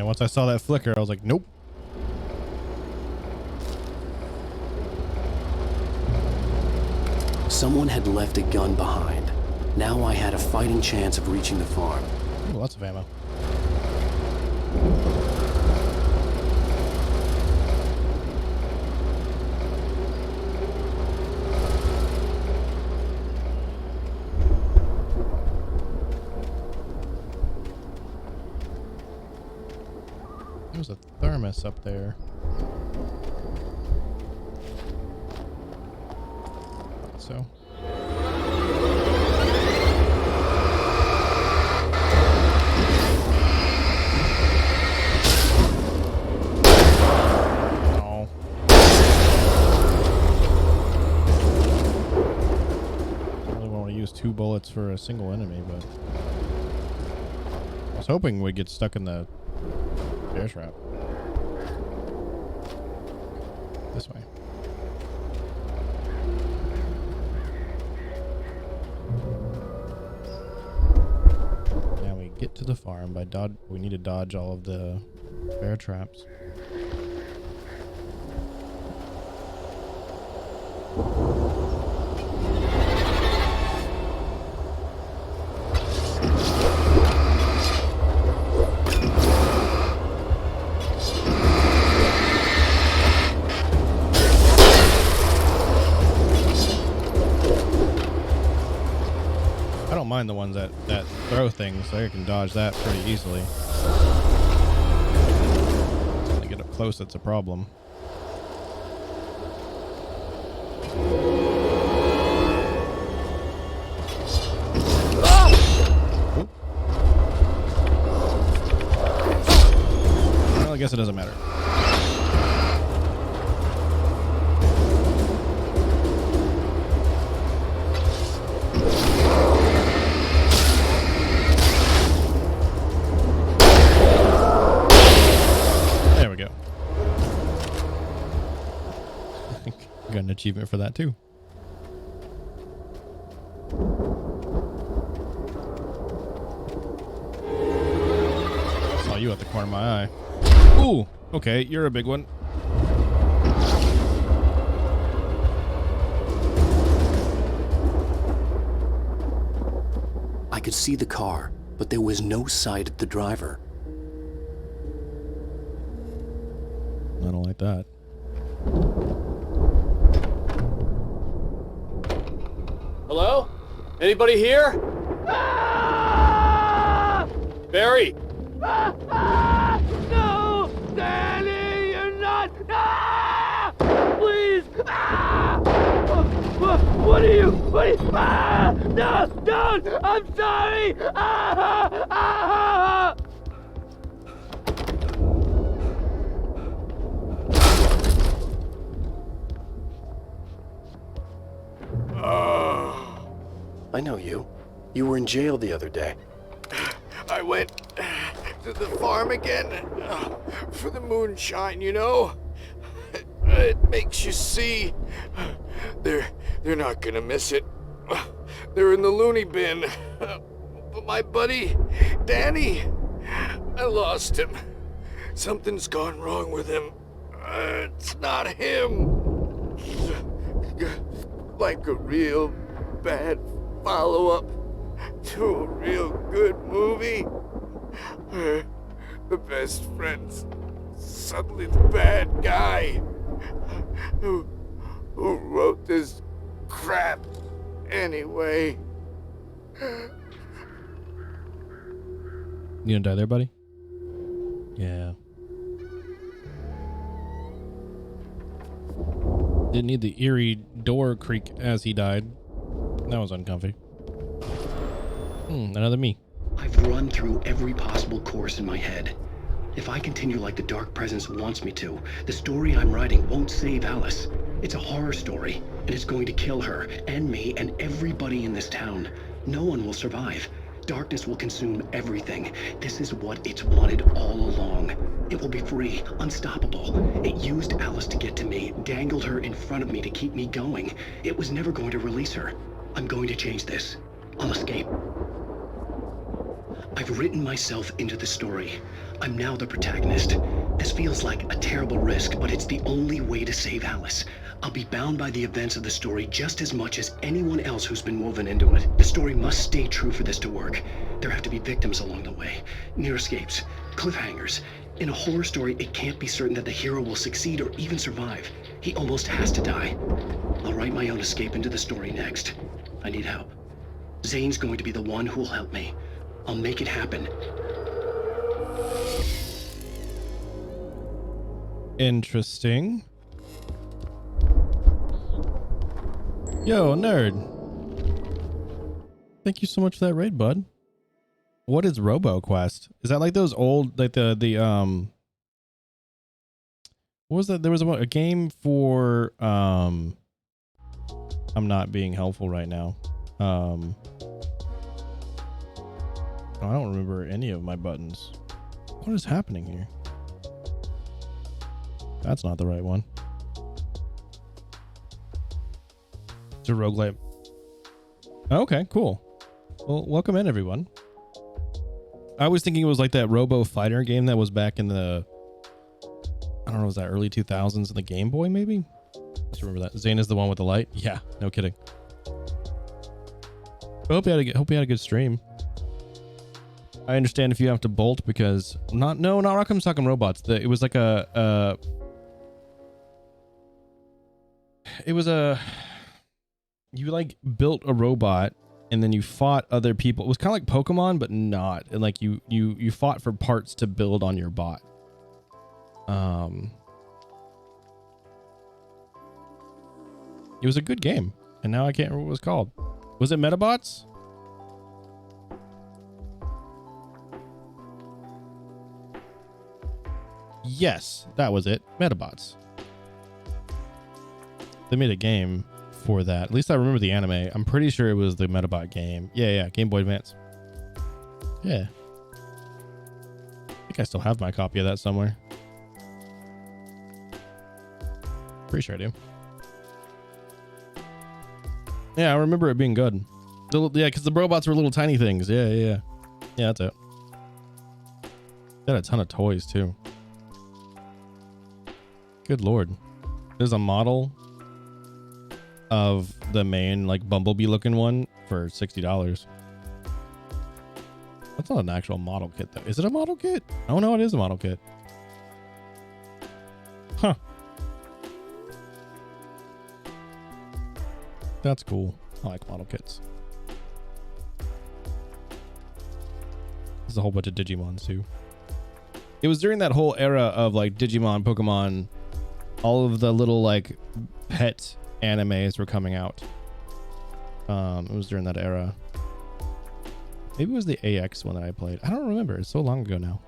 Once I saw that flicker, I was like, nope. Someone had left a gun behind. Now I had a fighting chance of reaching the farm. Ooh, lots of ammo. There's a thermos up there. So. Oh. I really want to use 2 bullets for a single enemy, but I was hoping we'd get stuck in the bear trap. This way. Now we get to the farm by dodge. We need to dodge all of the bear traps. Mind the ones that throw things, so I can dodge that pretty easily. When I get up close, that's a problem. Well, I guess it doesn't matter. Got an achievement for that too. Saw you at the corner of my eye. Ooh, okay, you're a big one. I could see the car, but there was no sight of the driver. I don't like that. Hello? Anybody here? Barry! No! Danny, you're not! Please! What are you? No! Don't! I'm sorry! I know you. You were in jail the other day. I went to the farm again for the moonshine, you know? It makes you see. They're not gonna miss it. They're in the loony bin. But my buddy, Danny, I lost him. Something's gone wrong with him. It's not him. Like a real bad follow-up to a real good movie. The best friend's suddenly the bad guy who wrote this crap anyway. You gonna die there, buddy? Yeah. Didn't need the eerie door creak as he died. That was uncomfy. Another me. I've run through every possible course in my head. If I continue like the Dark Presence wants me to, the story I'm writing won't save Alice. It's a horror story, and it's going to kill her, and me, and everybody in this town. No one will survive. Darkness will consume everything. This is what it's wanted all along. It will be free, unstoppable. It used Alice to get to me, dangled her in front of me to keep me going. It was never going to release her. I'm going to change this. I'll escape. I've written myself into the story. I'm now the protagonist. This feels like a terrible risk, but it's the only way to save Alice. I'll be bound by the events of the story just as much as anyone else who's been woven into it. The story must stay true for this to work. There have to be victims along the way, near escapes, cliffhangers. In a horror story, it can't be certain that the hero will succeed or even survive. He almost has to die. I'll write my own escape into the story next. I need help. Zane's going to be the one who'll help me. I'll make it happen. Interesting. Yo, nerd. Thank you so much for that raid, bud. What is RoboQuest? Is that like those old, like the what was that? There was a game for I'm not being helpful right now. I don't remember any of my buttons. What is happening here? That's not the right one. It's a roguelite. Okay, cool. Well, welcome in, everyone. I was thinking it was like that Robo Fighter game that was back in the, I don't know, was that early 2000s in the Game Boy, maybe? Just remember that. Zane is the one with the light. Yeah, no kidding. I hope you had a good stream. I understand if you have to bolt because not Rock'em Sock'em Robots. It was like you like built a robot and then you fought other people. It was kind of like Pokemon, but not. And like you fought for parts to build on your bot. It was a good game, and now I can't remember what it was called. Was it Metabots? Yes, that was it. Metabots. They made a game for that. At least I remember the anime. I'm pretty sure it was the Metabot game. Yeah, Game Boy Advance. Yeah. I think I still have my copy of that somewhere. Pretty sure I do. Yeah, I remember it being good. Yeah, because the robots were little tiny things. Yeah. Yeah, that's it. Got a ton of toys, too. Good lord. There's a model of the main, like, Bumblebee looking one for $60. That's not an actual model kit, though. Is it a model kit? Oh, no, it is a model kit. Huh. That's cool. I like model kits. There's a whole bunch of Digimons, too. It was during that whole era of, like, Digimon, Pokemon. All of the little, like, pet animes were coming out. It was during that era. Maybe it was the AX one that I played. I don't remember. It's so long ago now.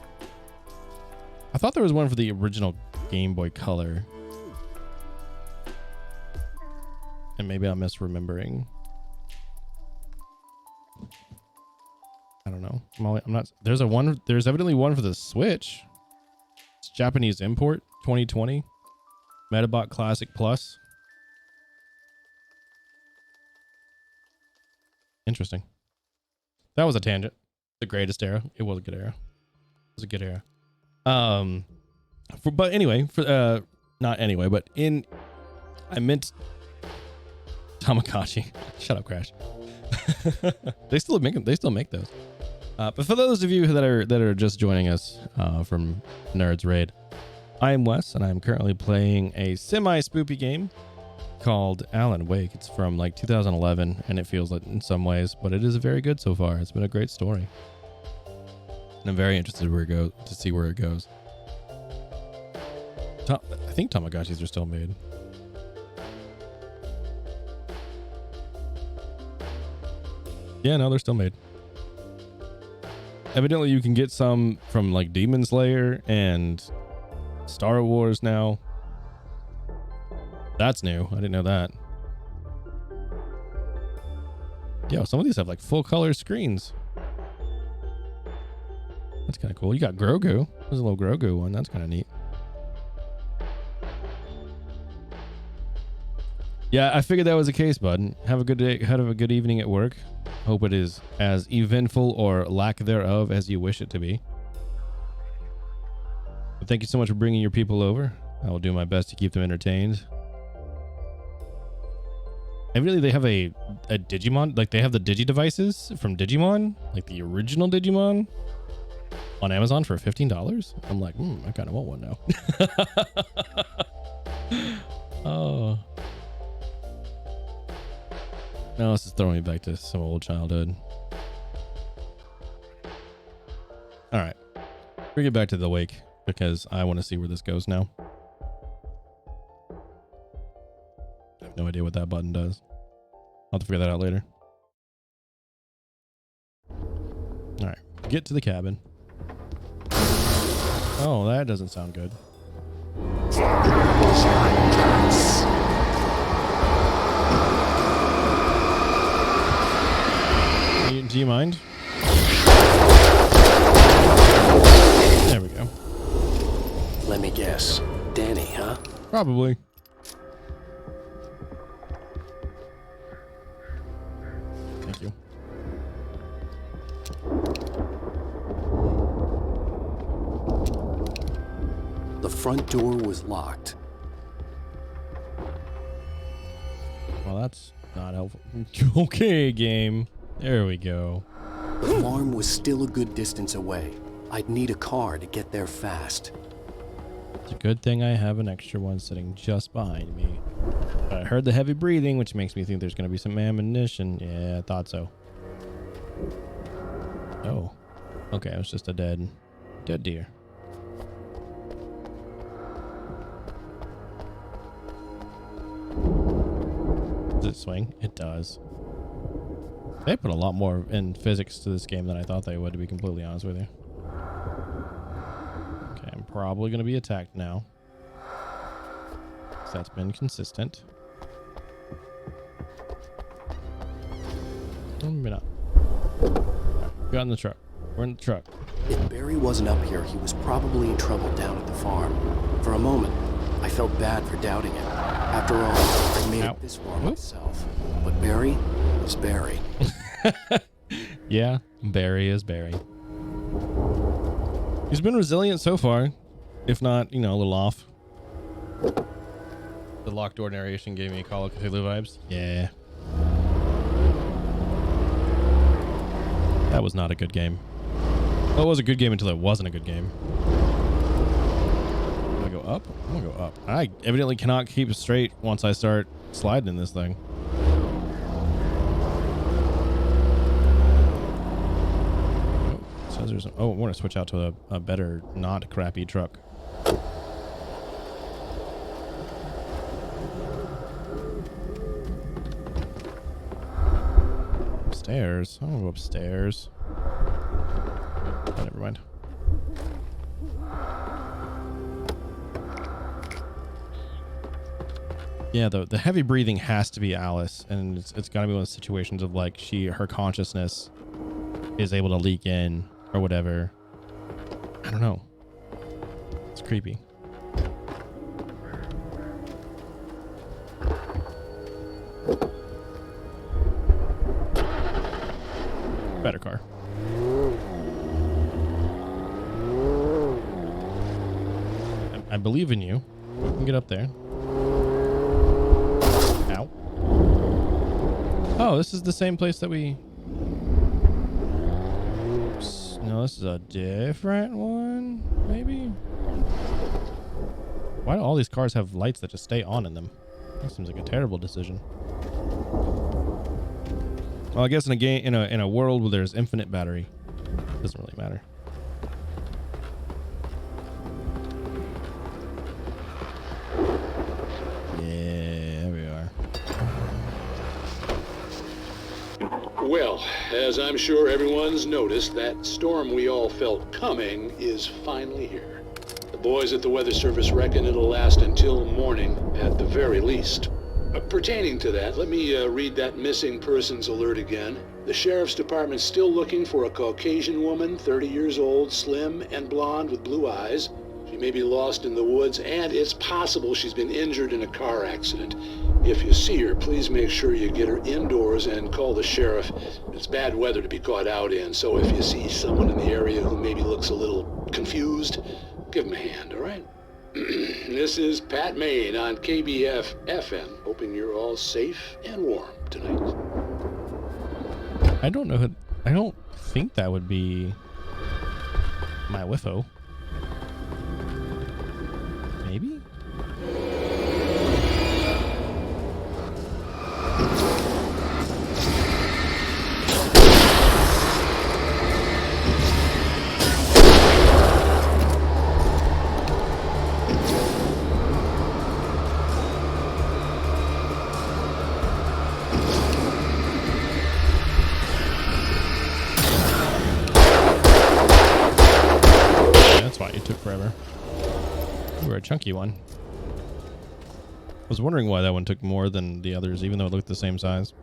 I thought there was one for the original Game Boy Color. And maybe I'm misremembering. I don't know. I'm not. There's evidently one for the Switch. It's Japanese import 2020. Metabot Classic Plus. Interesting. That was a tangent. The greatest era. It was a good era. It was a good era. But anyway, not anyway, but I meant Tamagotchi. Shut up, Crash. They still make those. But for those of you that are just joining us from Nerds Raid, I am Wes, and I'm currently playing a semi-spoopy game called Alan Wake. It's from like 2011, and it feels like in some ways, but it is very good so far. It's been a great story, and I'm very interested to see where it goes. I think Tamagotchis are still made. Yeah, no, they're still made. Evidently, you can get some from like Demon Slayer and Star Wars now. That's new. I didn't know that. Yo, some of these have like full color screens. That's kind of cool. You got Grogu. There's a little Grogu one. That's kind of neat. Yeah, I figured that was the case, bud. Have a good day. Have a good evening at work. Hope it is as eventful or lack thereof as you wish it to be. But thank you so much for bringing your people over. I will do my best to keep them entertained. And really, they have a Digimon. Like, they have the Digi devices from Digimon. Like, the original Digimon. On Amazon for $15. I'm like, I kind of want one now. Oh. No, this is throwing me back to some old childhood. All right. Bring it back to the wake because I want to see where this goes now. I have no idea what that button does. I'll have to figure that out later. All right. Get to the cabin. Oh, that doesn't sound good. Do you mind? There we go. Let me guess. Danny, huh? Probably. Thank you. The front door was locked. Well, that's not helpful. Okay, game. There we go. The farm was still a good distance away. I'd need a car to get there fast. It's a good thing I have an extra one sitting just behind me. But I heard the heavy breathing, which makes me think there's going to be some ammunition. Yeah, I thought so. Oh. Okay, it was just a dead deer. Does it swing? It does. They put a lot more in physics to this game than I thought they would, to be completely honest with you. Okay, I'm probably going to be attacked now. That's been consistent. Maybe not. Got in the truck. We're in the truck. If Barry wasn't up here, he was probably in trouble down at the farm. For a moment, I felt bad for doubting it. After all, I made it this far myself. But Barry was Barry. Yeah, Barry is Barry. He's been resilient so far, if not, a little off. The locked door narration gave me Call of Cthulhu vibes. Yeah. That was not a good game. Well, it was a good game until it wasn't a good game. Do I go up? I'm gonna go up. I evidently cannot keep straight once I start sliding in this thing. So there's I want to switch out to a better, not crappy truck. Upstairs? I don't go upstairs. Oh, never mind. Yeah, the heavy breathing has to be Alice, and it's got to be one of those situations of like her consciousness is able to leak in or whatever. I don't know. It's creepy. Better car. I believe in you. We can get up there. Ow. Oh, this is the same place that we... No, this is a different one, maybe? Why do all these cars have lights that just stay on in them? That seems like a terrible decision. Well, I guess in a game, in a world where there's infinite battery, it doesn't really matter. Yeah, there we are. Well, as I'm sure everyone's noticed, that storm we all felt coming is finally here. The boys at the Weather Service reckon it'll last until morning at the very least. Pertaining to that, let me read that missing persons alert again. The Sheriff's Department's still looking for a Caucasian woman, 30 years old, slim and blonde with blue eyes. She may be lost in the woods, and it's possible she's been injured in a car accident. If you see her, please make sure you get her indoors and call the sheriff. It's bad weather to be caught out in, so if you see someone in the area who maybe looks a little confused, give him a hand, all right? This is Pat Maine on KBF FM, hoping you're all safe and warm tonight. I don't know. I don't think that would be my WIFO. Maybe? That's why it took forever. You were a chunky one. I was wondering why that one took more than the others, even though it looked the same size.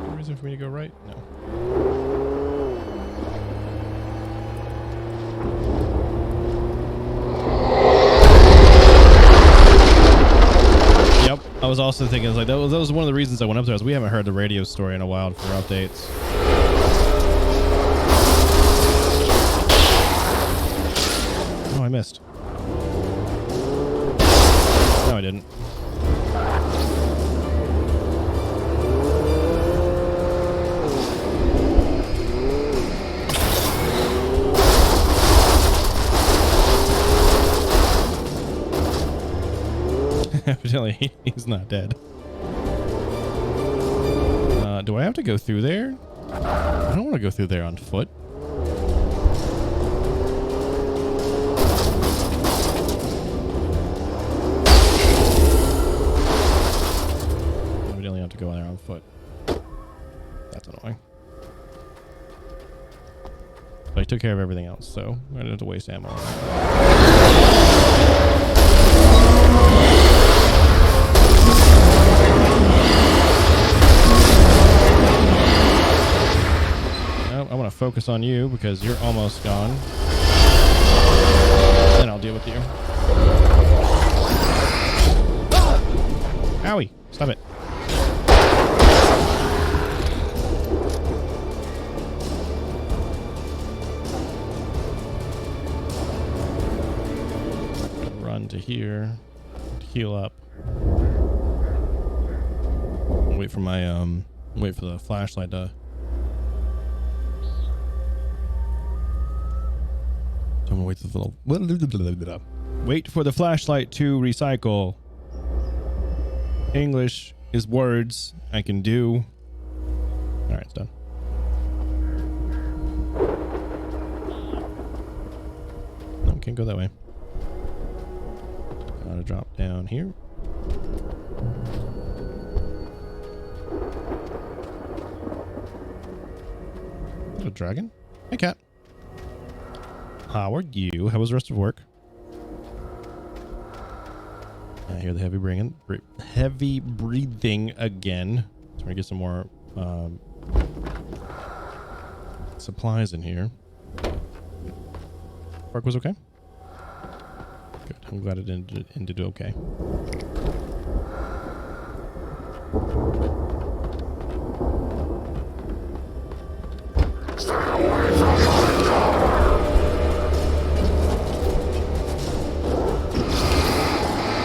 No reason for me to go right? No. I was also thinking, like, that was one of the reasons I went up there. We haven't heard the radio story in a while for updates. Oh, I missed. No, I didn't. Evidently, he's not dead. Do I have to go through there? I don't want to go through there on foot. Evidently, I have to go there on foot. That's annoying. But I took care of everything else, so I didn't have to waste ammo. I want to focus on you because you're almost gone. Then I'll deal with you. Owie! Stop it. Run to here. Heal up. Wait for my wait for the flashlight to. I'm gonna wait for the flashlight to recycle. English is words I can do. All right, it's done. No, can't go that way. Gotta drop down here. Is that a dragon? Hey, cat. How are you? How was the rest of work? I hear the heavy breathing again. So we're gonna get some more supplies in here. Work was okay? Good. I'm glad it ended okay.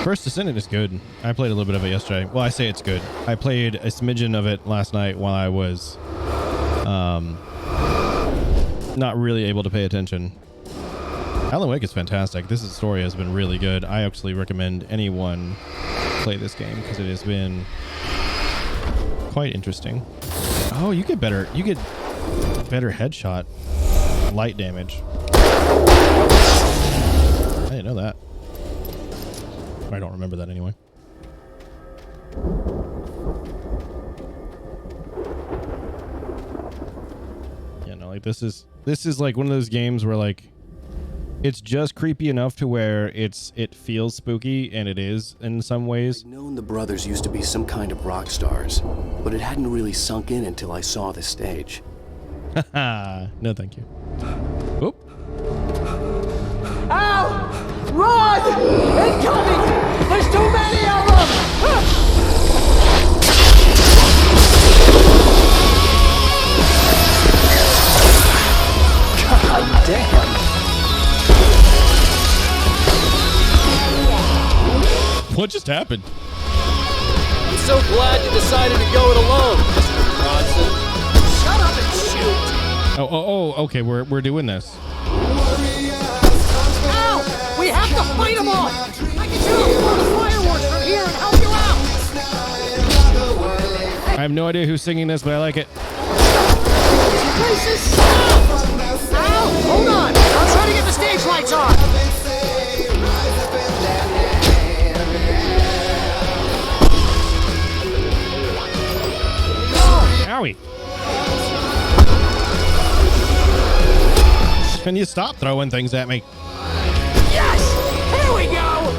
First Descendant is good. I played a little bit of it yesterday. Well, I say it's good. I played a smidgen of it last night while I was not really able to pay attention. Alan Wake is fantastic. This story has been really good. I actually recommend anyone play this game because it has been quite interesting. Oh, you get better headshot light damage. didn't know that. I don't remember that anyway. Yeah, no, like this is like one of those games where like it's just creepy enough to where it feels spooky, and it is in some ways. I'd known the brothers used to be some kind of rock stars, but it hadn't really sunk in until I saw the stage. Haha, no thank you. Oop. Ow! Run! Incoming! There's too many of them! God damn! What just happened? I'm so glad you decided to go it alone, Mr. Bronson. Shut up and shoot! Oh, okay, we're doing this. Ow! We have to fight them all! I can shoot the fireworks from here and help you out! I have no idea who's singing this, but I like it. This is stuff! Ow! Hold on! I'm trying to get the stage lights on! Owie. Can you stop throwing things at me? Yes! Here we go!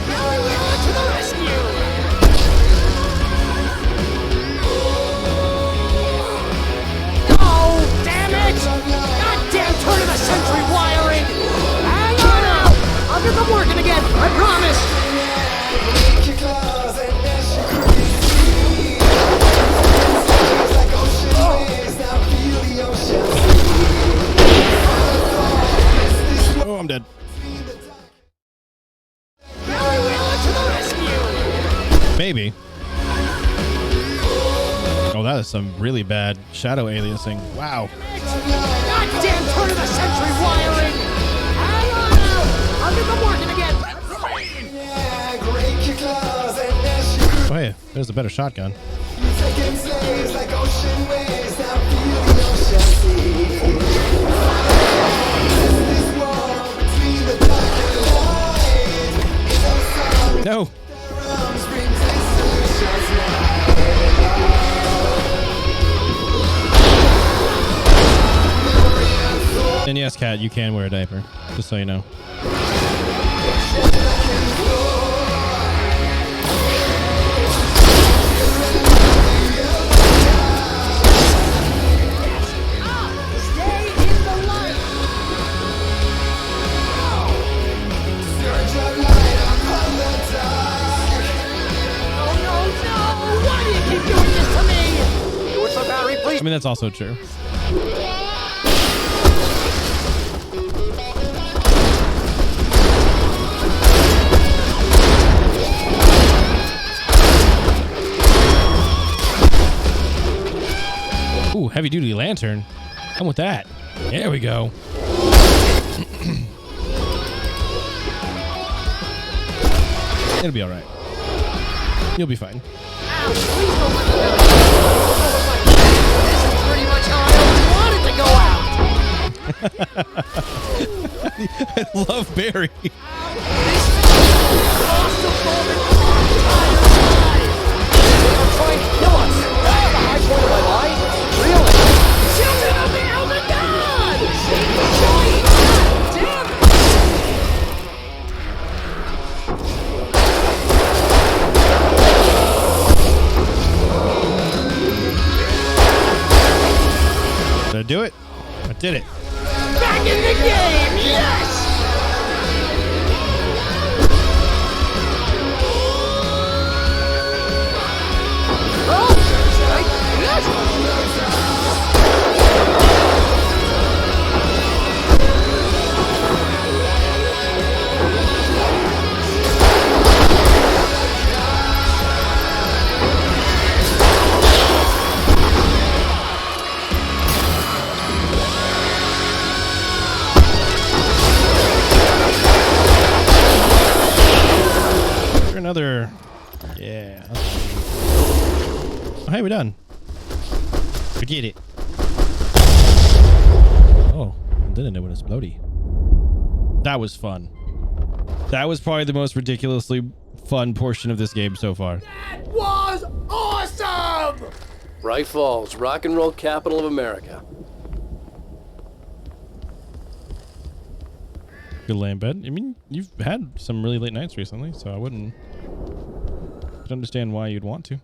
Barry Wheeler to the rescue! Oh, damn it! Goddamn turn of the century wiring! Hang on now! I'll get them working again, I promise! Oh, I'm dead. Barry Wheeler to the rescue! Maybe. Oh, that is some really bad shadow aliasing. Wow. Goddamn turn of the century wiring! Hang on now! I'll get them working again! Oh, hey, there's a better shotgun. No. And yes, Kat, you can wear a diaper, just so you know. I mean, that's also true. Ooh, heavy duty lantern. Come with that. There we go. It'll be all right. You'll be fine. Pretty much how I always wanted to go out. I love Barry. Did I do it? I did it. Back in the game, yes! Another, yeah. Oh, hey, we're done. We did it. Oh, didn't know when it's bloaty. That was fun. That was probably the most ridiculously fun portion of this game so far. That was awesome! Bright Falls, rock and roll capital of America. Good lay in bed. I mean, you've had some really late nights recently, so I wouldn't understand why you'd want to.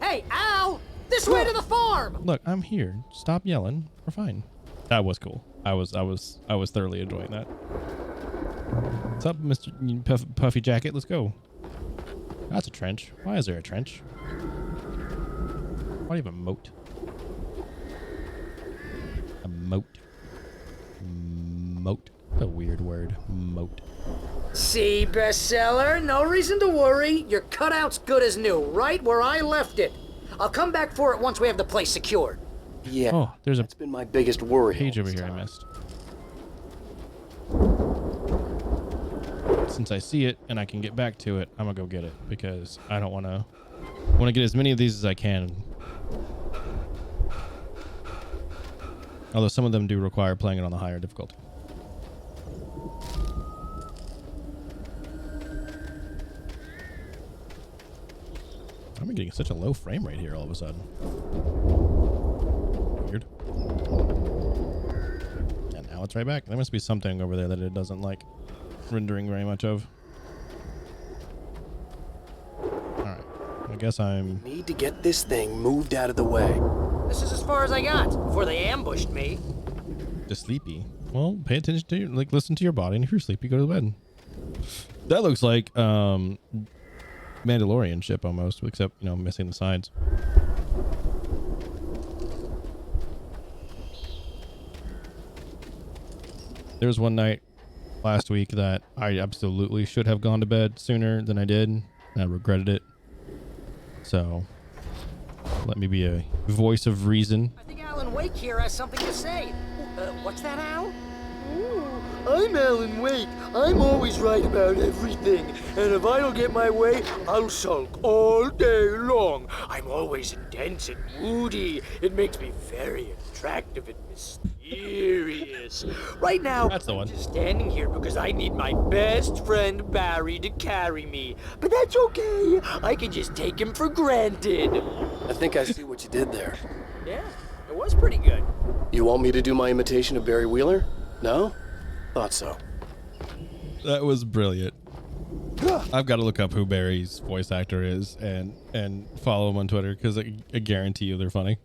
Hey, Al! This way to the farm! Look, I'm here. Stop yelling. We're fine. That was cool. I was thoroughly enjoying that. What's up, Mr. Puffy Jacket? Let's go. That's a trench. Why is there a trench? Why do you have a moat? A moat. Moat. A weird word. Moat. See, bestseller? No reason to worry. Your cutout's good as new, right where I left it. I'll come back for it once we have the place secured. Yeah. Oh, there's that's been my biggest worry. Page over here I missed. Since I see it and I can get back to it, I'm gonna go get it because I don't want to get as many of these as I can. Although some of them do require playing it on the higher difficulty. I'm getting such a low frame rate here all of a sudden. Weird. And now it's right back. There must be something over there that it doesn't like rendering very much of. Alright. I guess I'm... Need to get this thing moved out of the way. This is as far as I got before they ambushed me. Just sleepy. Well, pay attention to your, listen to your body, and if you're sleepy, go to bed. That looks like Mandalorian ship almost, except, missing the sides. There was one night last week that I absolutely should have gone to bed sooner than I did, and I regretted it. So, let me be a voice of reason. I think Alan Wake here has something to say. What's that, Al? I'm Alan Wake. I'm always right about everything. And if I don't get my way, I'll sulk all day long. I'm always intense and moody. It makes me very attractive and mysterious. Right now, That's the one. I'm just standing here because I need my best friend Barry to carry me. But that's okay. I can just take him for granted. I think I see what you did there. Yeah, it was pretty good. You want me to do my imitation of Barry Wheeler? No? Thought so. That was brilliant. I've got to look up who Barry's voice actor is and follow him on Twitter because I guarantee you they're funny.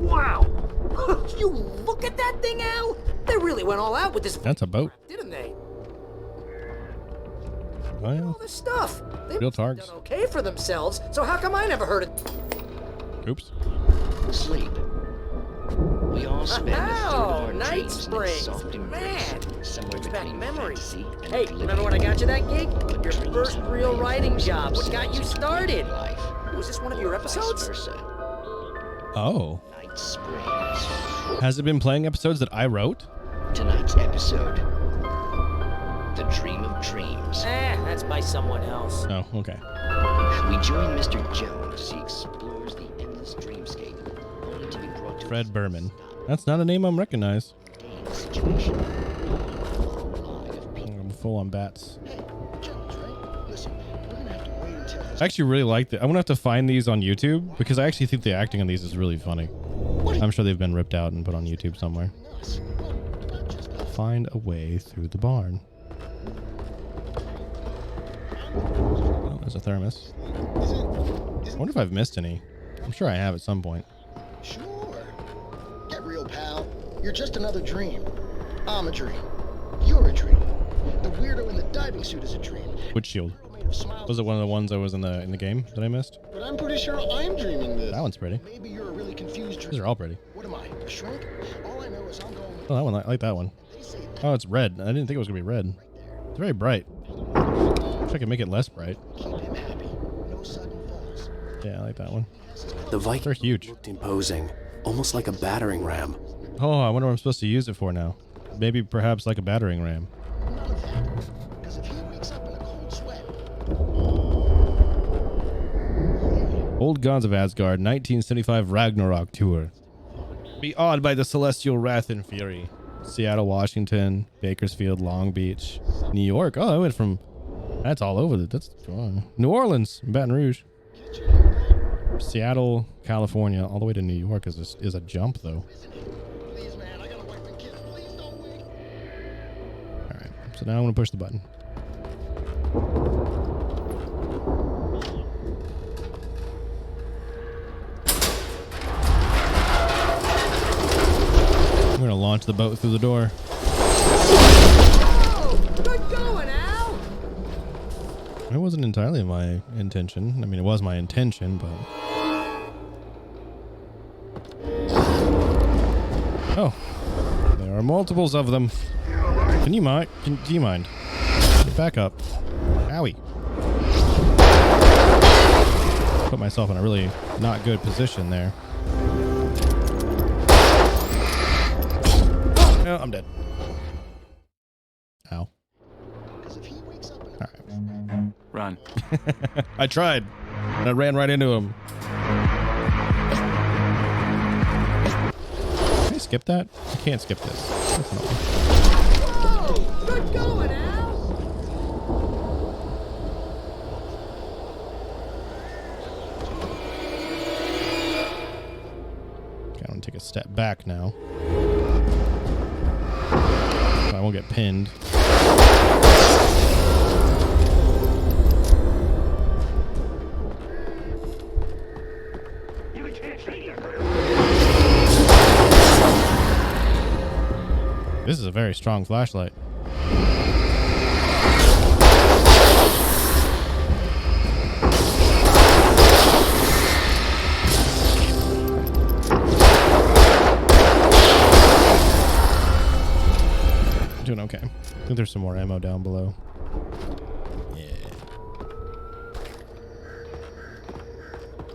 Wow! You look at that thing, Al? They really went all out with this. That's a boat. Didn't they? Well, All this stuff. They real must have targs. done okay for themselves. So how come I never heard it? Oops. Sleep. We all spend a third of our Night dreams in Springs. soft embrace, Man, somewhere brings back between memories. fantasy and Hey, remember when I got you that gig? Your first real writing job. What got you started? Was this one of your episodes? Oh. Night Springs. Has it been playing episodes that I wrote? Tonight's episode. The Dream of Dreams. That's by someone else. Oh, okay. We join Mr. Jones as he explores the endless dreamscape, only to be brought to Fred Berman. That's not a name I'm recognized. a situation. I'm full on bats. Jones, right? Listen, we're gonna have to wait until I actually really like that. I'm gonna have to find these on YouTube because I actually think the acting on these is really funny. I'm sure they've been ripped out and put on YouTube somewhere. Find a way through the barn. Oh, there's a thermos. I wonder if I've missed any. I'm sure I have at some point. Sure. Get real, pal. You're just another dream. I'm a dream. You're a dream. The weirdo in the diving suit is a dream. Which shield? Was it one of the ones that was in the game that I missed? But I'm pretty sure I'm dreaming this. That one's pretty. Maybe you're a really confused dream. These are all pretty. What am I, a shrink? All I know is I'm going... Oh, that one. I like that one. Oh, it's red. I didn't think it was gonna be red. It's very bright. Wish I could make it less bright. Yeah, I like that one. The Viking They're huge. looked imposing, almost like a battering ram. Oh, I wonder what I'm supposed to use it for now. Maybe perhaps like a battering ram. Old Gods of Asgard, 1975 Ragnarok tour. Be awed by the celestial wrath and fury. Seattle, Washington, Bakersfield, Long Beach, New York. Oh, I went from... That's all over. That's New Orleans, Baton Rouge. Seattle, California, all the way to New York is a jump, though. All right, so now I'm going to push the button. I'm going to launch the boat through the door. Good going, Al! It wasn't entirely my intention. I mean, it was my intention, but... Oh. There are multiples of them. Can you mind? Do you mind? Get back up. Owie. Put myself in a really not good position there. No, I'm dead. Ow. Alright. Run. I tried. And I ran right into him. Can I skip that? I can't skip this. That's annoying. Whoa! Good going, Al! Okay, I'm gonna take a step back now. So I won't get pinned. This is a very strong flashlight. Doing okay. I think there's some more ammo down below.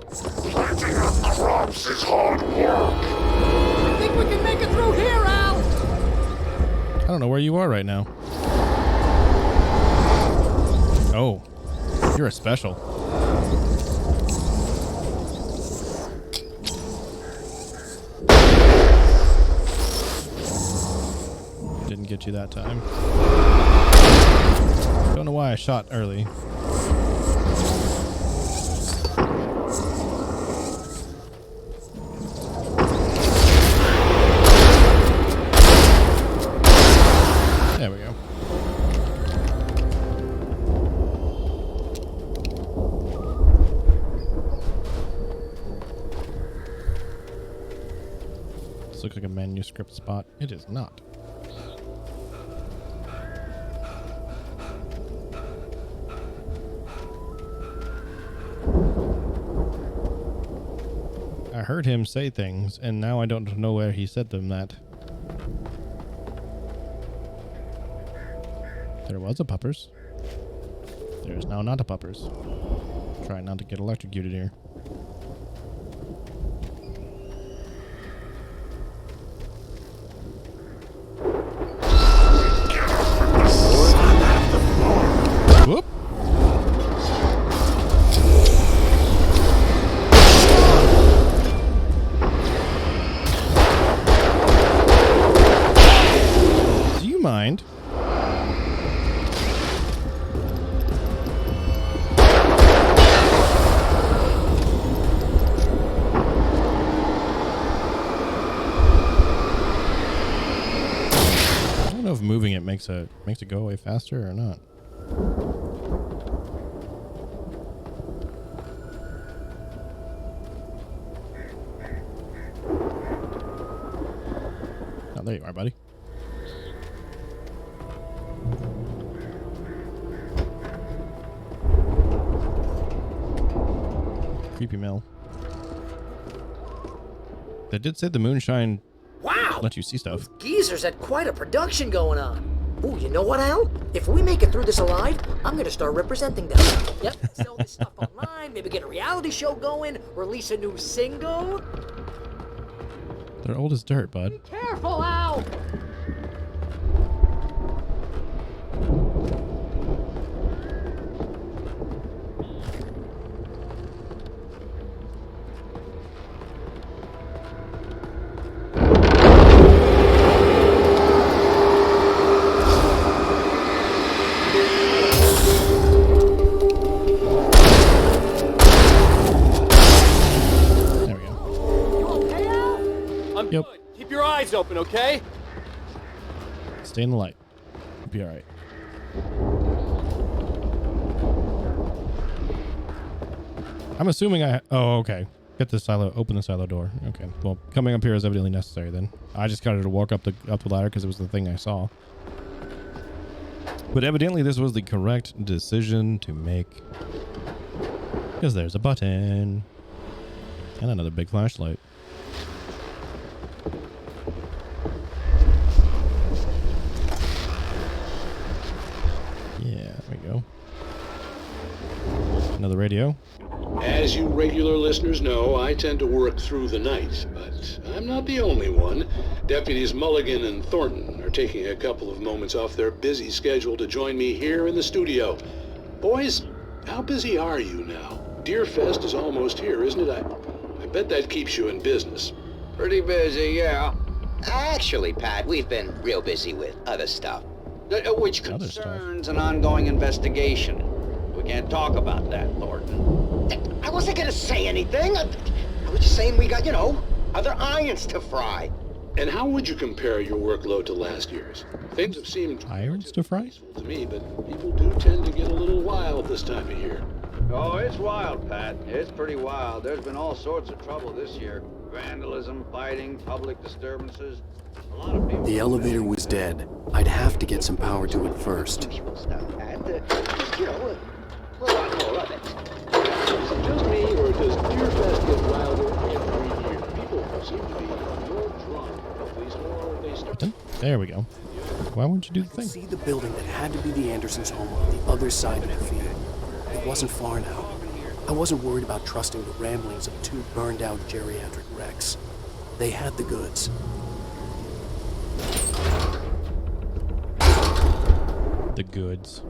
Planting up crops is hard work. I think we can make it through here, Al! I don't know where you are right now. Oh, you're a special. Didn't get you that time. Don't know why I shot early. There we go. This looks like a manuscript spot. It is not. I heard him say things, and now I don't know where he said them that. There was a puppers. There is now not a puppers. Try not to get electrocuted here. Whoop. Do you mind? I don't know if moving it makes it go away faster or not. Oh, there you are, buddy. Creepy mill. They did say the moonshine Wow! let you see stuff. Geezers had quite a production going on. Ooh, you know what, Al? If we make it through this alive, I'm gonna start representing them. Yep, sell this stuff online, maybe get a reality show going, release a new single. They're old as dirt, bud. Careful, Al! Yep. Keep your eyes open, okay? Stay in the light. You'll be all right. I'm assuming oh, okay. Get the silo. Open the silo door. Okay. Well, coming up here is evidently necessary then. I just got to walk up the ladder because it was the thing I saw. But evidently this was the correct decision to make. Because there's a button. And another big flashlight. Yeah, there we go. Another radio. As you regular listeners know, I tend to work through the night, but I'm not the only one. Deputies Mulligan and Thornton are taking a couple of moments off their busy schedule to join me here in the studio. Boys, how busy are you now? Deerfest is almost here, isn't it? I bet that keeps you in business. Pretty busy, yeah. Actually, Pat, we've been real busy with other stuff, which concerns an ongoing investigation. We can't talk about that, Thornton. I wasn't gonna say anything. I was just saying we got, you know, other irons to fry. And how would you compare your workload to last year's? Things have seemed irons to fry to me, but people do tend to get a little wild this time of year. Oh, it's wild, Pat. It's pretty wild. There's been all sorts of trouble this year. Vandalism, fighting, public disturbances. A lot of people... The elevator was dead. I'd have to get some power to it first. Usual stuff, Pat. Just, you know, a lot more of it. Is it just me, or does Deerfest get wilder every year? People seem to be more drunk, at least more they start. There we go. Why wouldn't you do the thing? See the building that had to be the Andersons' home on the other side of the field. It wasn't far now. I wasn't worried about trusting the ramblings of two burned-out geriatric wrecks. They had the goods. The goods.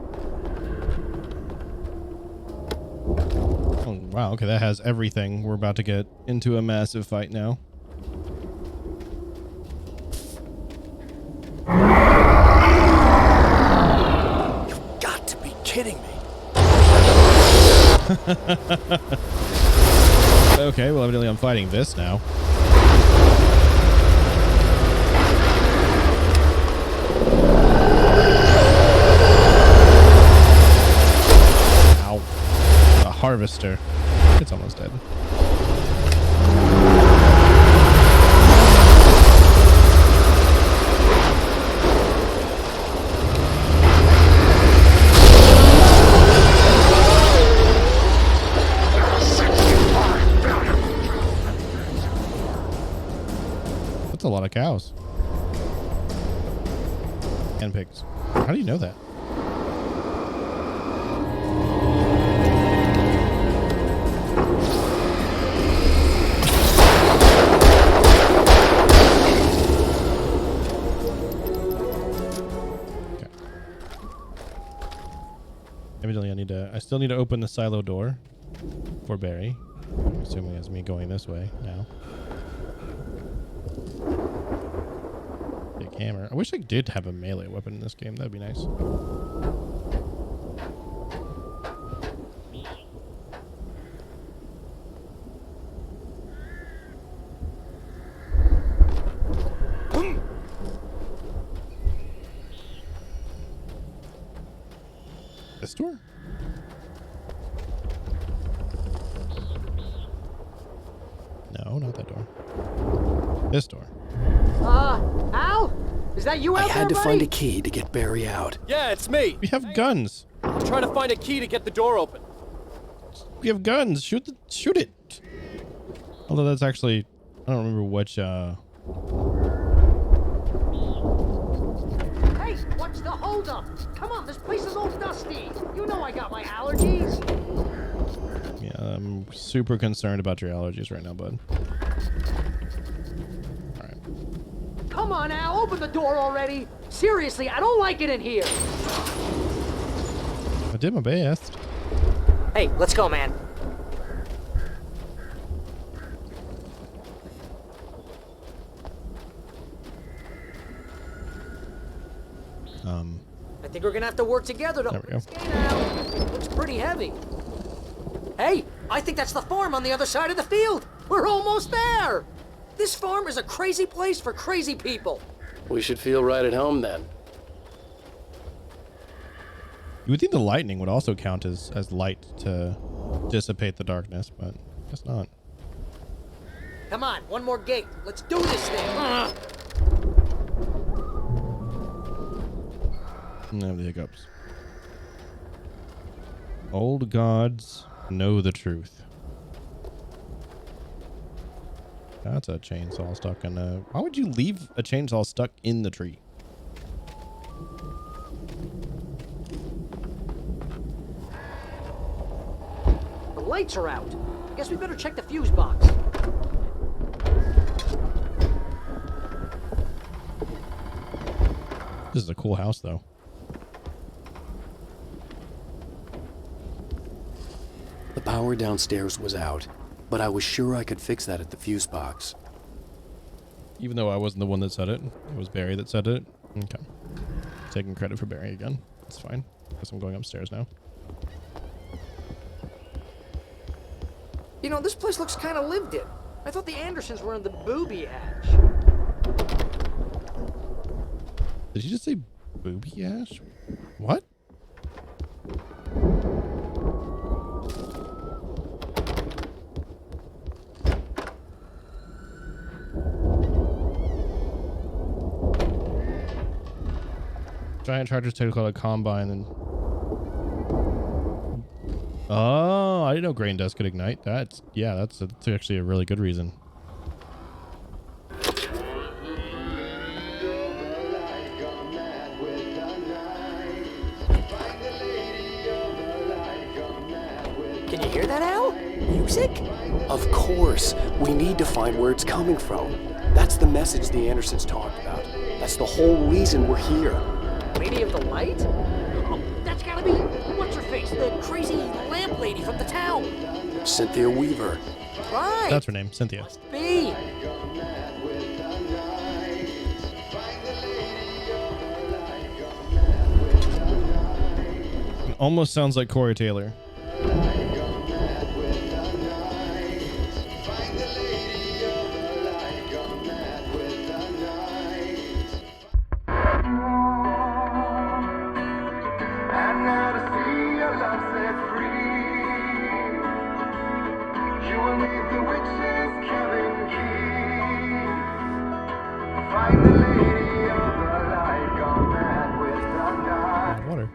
Oh, wow. Okay, that has everything. We're about to get into a massive fight now. You've got to be kidding me. Okay, well, evidently I'm fighting this now. Ow. A harvester. It's almost dead. That's a lot of cows. And pigs. How do you know that? Okay. Evidently I still need to open the silo door for Barry. I'm assuming it's me going this way now. Big hammer. I wish I did have a melee weapon in this game. That'd be nice. This door? No, not that door. This door. Al? Is that you out there, I had to buddy? find a key to get Barry out. Yeah, it's me. We have guns. I'm trying to find a key to get the door open. We have guns. Shoot it. Although that's actually, I don't remember which. Hey, what's the holdup? Come on, this place is all dusty. You know I got my allergies. Yeah, I'm super concerned about your allergies right now, bud. Come on, Al, open the door already. Seriously, I don't like it in here. I did my best. Hey, let's go, man. I think we're gonna have to work together to open this gate, Al. Looks pretty heavy. Hey, I think that's the farm on the other side of the field. We're almost there. This farm is a crazy place for crazy people. We should feel right at home then. You would think the lightning would also count as light to dissipate the darkness, but guess not. Come on, one more gate. Let's do this thing. I have the hiccups. Old gods know the truth. That's a chainsaw stuck in a... Why would you leave a chainsaw stuck in the tree? The lights are out. Guess we better check the fuse box. This is a cool house, though. The power downstairs was out, but I was sure I could fix that at the fuse box. Even though I wasn't the one that said it. It was Barry that said it. Okay. Taking credit for Barry again. That's fine. Guess I'm going upstairs now. You know, this place looks kind of lived in. I thought the Andersons were in the booby hatch. Did you just say booby ash? What? Giant tractors take a combine and... Oh, I didn't know grain dust could ignite. That's actually a really good reason. Can you hear that, Al? Music? Of course. We need to find where it's coming from. That's the message the Andersons talked about. That's the whole reason we're here. Lady of the Light? Oh, that's gotta be... What's-her-face? The crazy lamp lady from the town. Cynthia Weaver. Right. That's her name, Cynthia. Must be. It almost sounds like Corey Taylor. Water.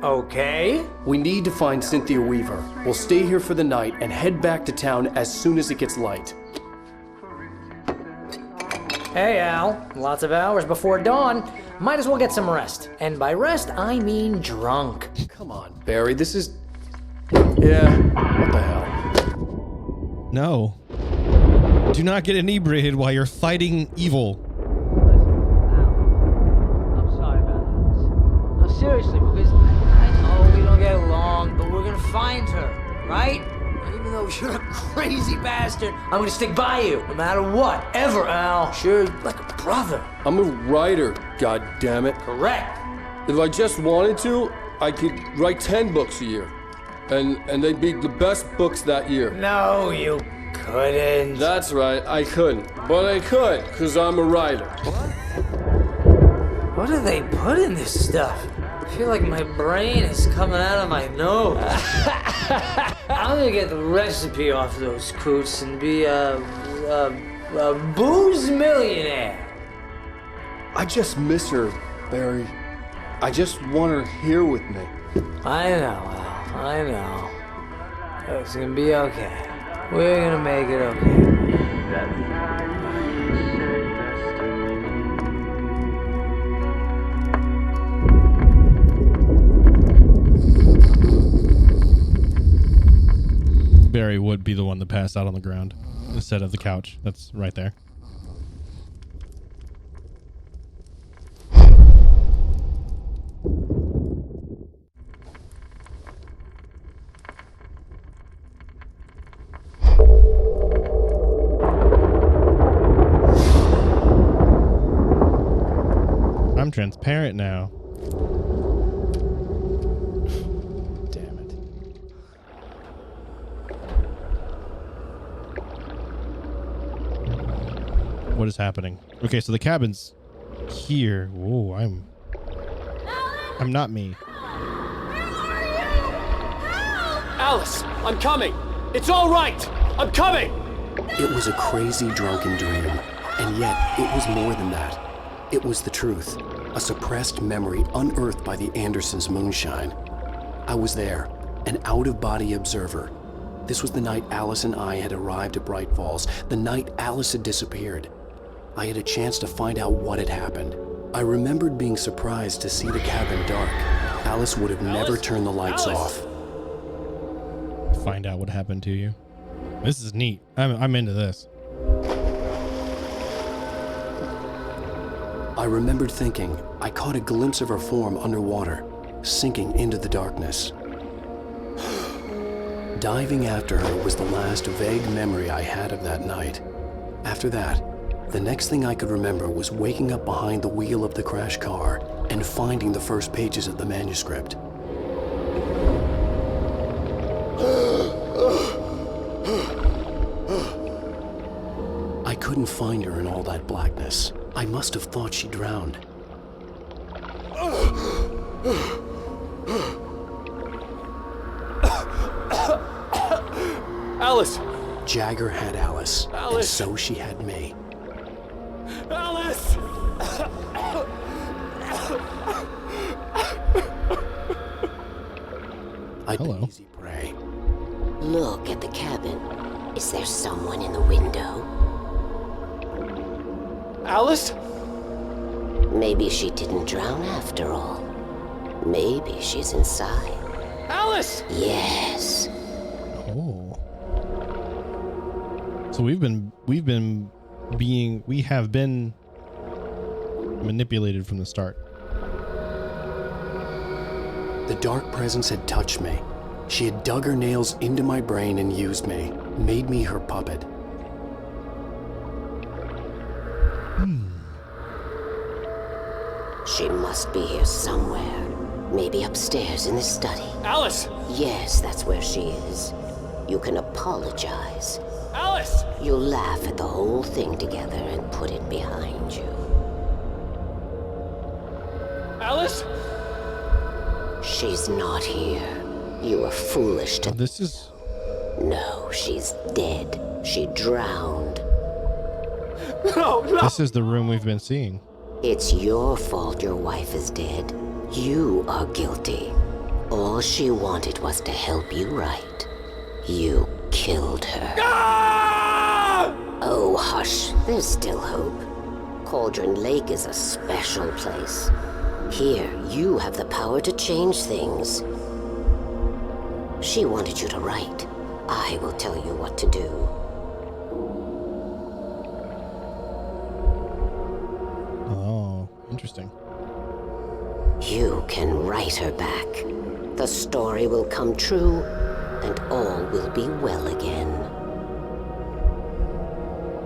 Okay. We need to find Cynthia Weaver. We'll stay here for the night and head back to town as soon as it gets light. Hey, Al. Lots of hours before dawn. Might as well get some rest. And by rest, I mean drunk. Come on, Barry. This is... Yeah, what the hell? No. Do not get inebriated while you're fighting evil. I'm sorry about this. No, seriously, because I know we don't get along, but we're gonna find her, right? Even though you're a crazy bastard, I'm gonna stick by you, no matter what, ever, Al. Sure, like a brother. I'm a writer, goddammit. Correct. If I just wanted to, I could write 10 books a year. And they'd be the best books that year. No, you couldn't. That's right, I couldn't. But I could, because I'm a writer. What do they put in this stuff? I feel like my brain is coming out of my nose. I'm gonna get the recipe off those coots and be a booze millionaire. I just miss her, Barry. I just want her here with me. I know, Al. I know. It's gonna be okay. We're gonna make it okay. Barry would be the one that passed out on the ground instead of the couch. That's right there. I'm transparent now. What is happening? Okay, so the cabin's here. Whoa, I'm not me. Alice, I'm coming. It's all right. I'm coming. It was a crazy drunken dream, and yet it was more than that. It was the truth, a suppressed memory unearthed by the Andersons' moonshine. I was there, an out-of-body observer. This was the night Alice and I had arrived at Bright Falls, the night Alice had disappeared. I had a chance to find out what had happened. I remembered being surprised to see the cabin dark. Alice would have never turned the lights off. Find out what happened to you. This is neat. I'm into this. I remembered thinking I caught a glimpse of her form underwater, sinking into the darkness. Diving after her was the last vague memory I had of that night. After that, the next thing I could remember was waking up behind the wheel of the crash car and finding the first pages of the manuscript. I couldn't find her in all that blackness. I must have thought she drowned. Alice! Jagger had Alice, Alice. and so she had me. Alice! I'd been Hello. easy prey. Look at the cabin. Is there someone in the window? Alice? Maybe she didn't drown after all. Maybe she's inside. Alice! Yes. Oh. So we have been manipulated from the start. The dark presence had touched me. She had dug her nails into my brain and used me, made me her puppet. She must be here somewhere. Maybe upstairs in the study. Alice! Yes, that's where she is. You can apologize. Alice! You'll laugh at the whole thing together and put it behind you. Alice? She's not here. You were foolish to... This is... No, she's dead. She drowned. No! This is the room we've been seeing. It's your fault your wife is dead. You are guilty. All she wanted was to help you right. You killed her. Oh, hush. There's still hope. Cauldron Lake is a special place. Here, you have the power to change things. She wanted you to write. I will tell you what to do. Oh, interesting. You can write her back. The story will come true, and all will be well again.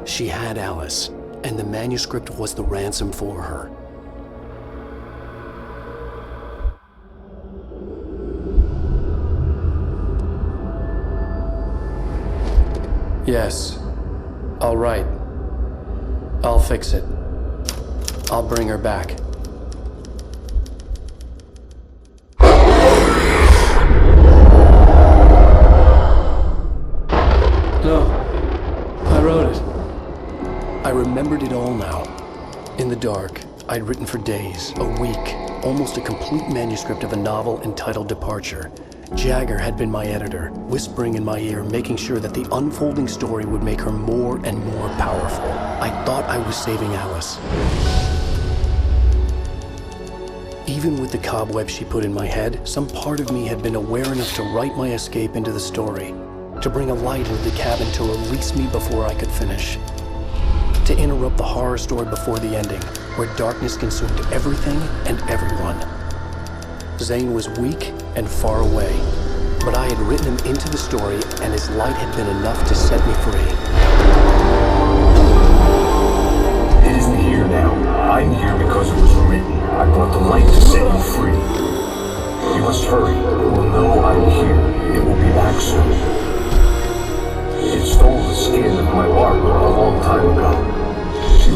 She had Alice, and the manuscript was the ransom for her. Yes, I'll write. I'll fix it. I'll bring her back. No, I wrote it. I remembered it all now. In the dark, I'd written for days, a week, almost a complete manuscript of a novel entitled Departure. Jagger had been my editor, whispering in my ear, making sure that the unfolding story would make her more and more powerful. I thought I was saving Alice. Even with the cobwebs she put in my head, some part of me had been aware enough to write my escape into the story, to bring a light into the cabin to release me before I could finish, to interrupt the horror story before the ending, where darkness consumed everything and everyone. Zane was weak and far away, but I had written him into the story, and his light had been enough to set me free. It isn't here now. I'm here because it was written. I brought the light to set you free. You must hurry. It will know I'm here. It will be back soon. It stole the skin of my barber a long time ago. She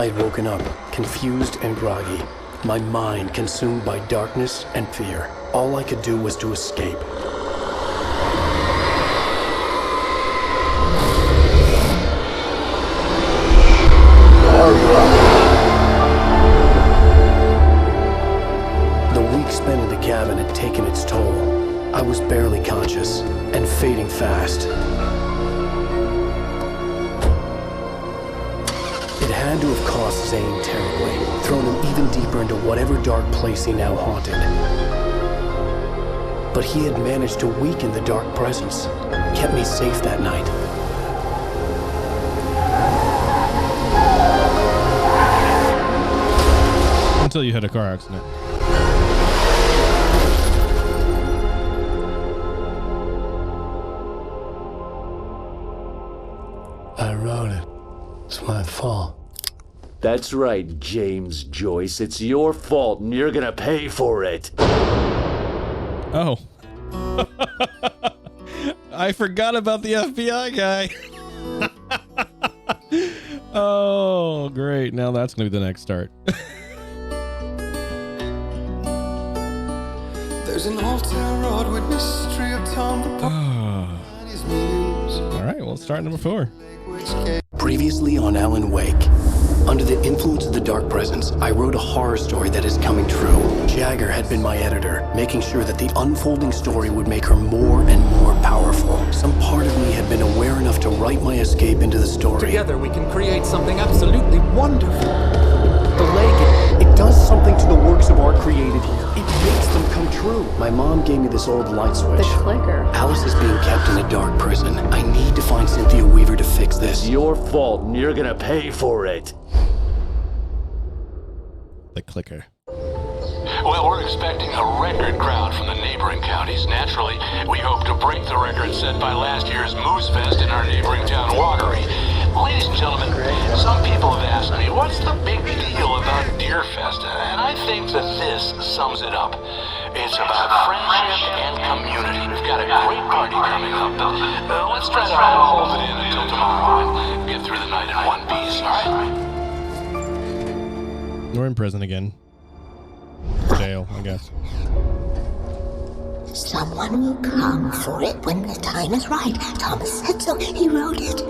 I had woken up, confused and groggy, my mind consumed by darkness and fear. All I could do was to escape. The week spent in the cabin had taken its toll. I was barely conscious and fading fast. It had to have cost Zane terribly, thrown him even deeper into whatever dark place he now haunted. But he had managed to weaken the dark presence, kept me safe that night. Until you had a car accident. I wrote it. It's my fault. That's right, James Joyce. It's your fault, and you're gonna pay for it. Oh. I forgot about the FBI guy. Oh, great. Now that's going to be the next start. There's an old town road with mystery of Tom and his muse. All right, well, let's start number 4. Previously on Alan Wake. Under the influence of the dark presence, I wrote a horror story that is coming true. Jagger had been my editor, making sure that the unfolding story would make her more and more powerful. Some part of me had been aware enough to write my escape into the story. Together we can create something absolutely wonderful. The lake, it does something to the works of art created here. It makes them come true. My mom gave me this old light switch. The clicker. Alice is being kept in a dark prison. I need to find Cynthia Weaver to fix this. It's your fault, and you're gonna pay for it. The clicker. Well, we're expecting a record crowd from the neighboring counties. Naturally, we hope to break the record set by last year's Moose Fest in our neighboring town, Watery. Ladies and gentlemen, some people have asked me, what's the big deal about Deer Fest? And I think that this sums it up. It's about friendship and community. We've got a great party coming up, but let's try to hold it in until tomorrow and get through the night in one piece, all right? We're in prison again. Jail, I guess. Someone will come for it when the time is right. Thomas said so. He wrote it.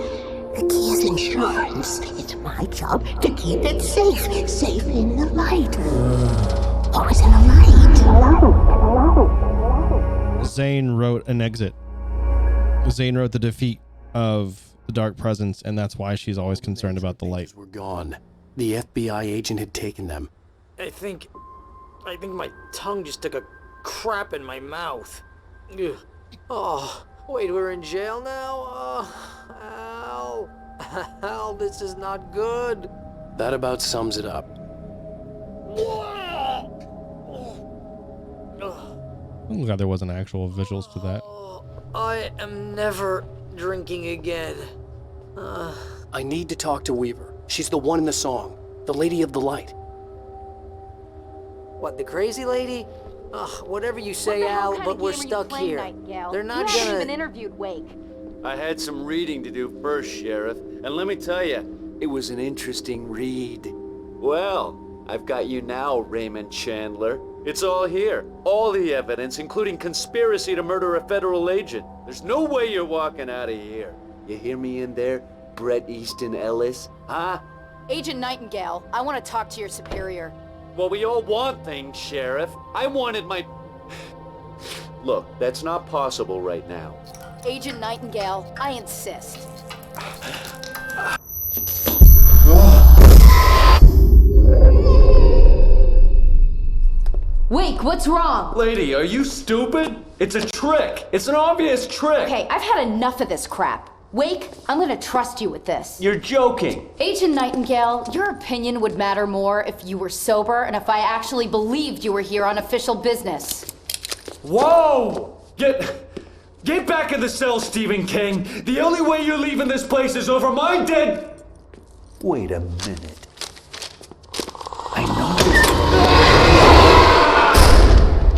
The key is insurance. It's my job to keep it safe. Safe in the light. Always in the light. Zane wrote an exit. Zane wrote the defeat of the dark presence, and that's why she's always concerned about the light. Were gone. The FBI agent had taken them. I think my tongue just took a crap in my mouth. Ugh. Oh, wait, we're in jail now? Al. Al, this is not good. That about sums it up. I'm glad there wasn't actual visuals to that. I am never drinking again. I need to talk to Weaver. She's the one in the song. The Lady of the Light. What, the crazy lady? Ugh, whatever you say, Al, but we're stuck here. They're not you gonna... haven't even interviewed Wake. I had some reading to do first, Sheriff, and let me tell you, it was an interesting read. Well, I've got you now, Raymond Chandler. It's all here. All the evidence, including conspiracy to murder a federal agent. There's no way you're walking out of here. You hear me in there, Bret Easton Ellis? Huh? Agent Nightingale, I want to talk to your superior. Well, we all want things, Sheriff. I wanted my... Look, that's not possible right now. Agent Nightingale, I insist. Wake, what's wrong? Lady, are you stupid? It's a trick. It's an obvious trick. Okay, I've had enough of this crap. Wake, I'm gonna trust you with this. You're joking. Agent Nightingale, your opinion would matter more if you were sober and if I actually believed you were here on official business. Whoa! Get back in the cell, Stephen King. The only way you're leaving this place is over my dead... Wait a minute. I know.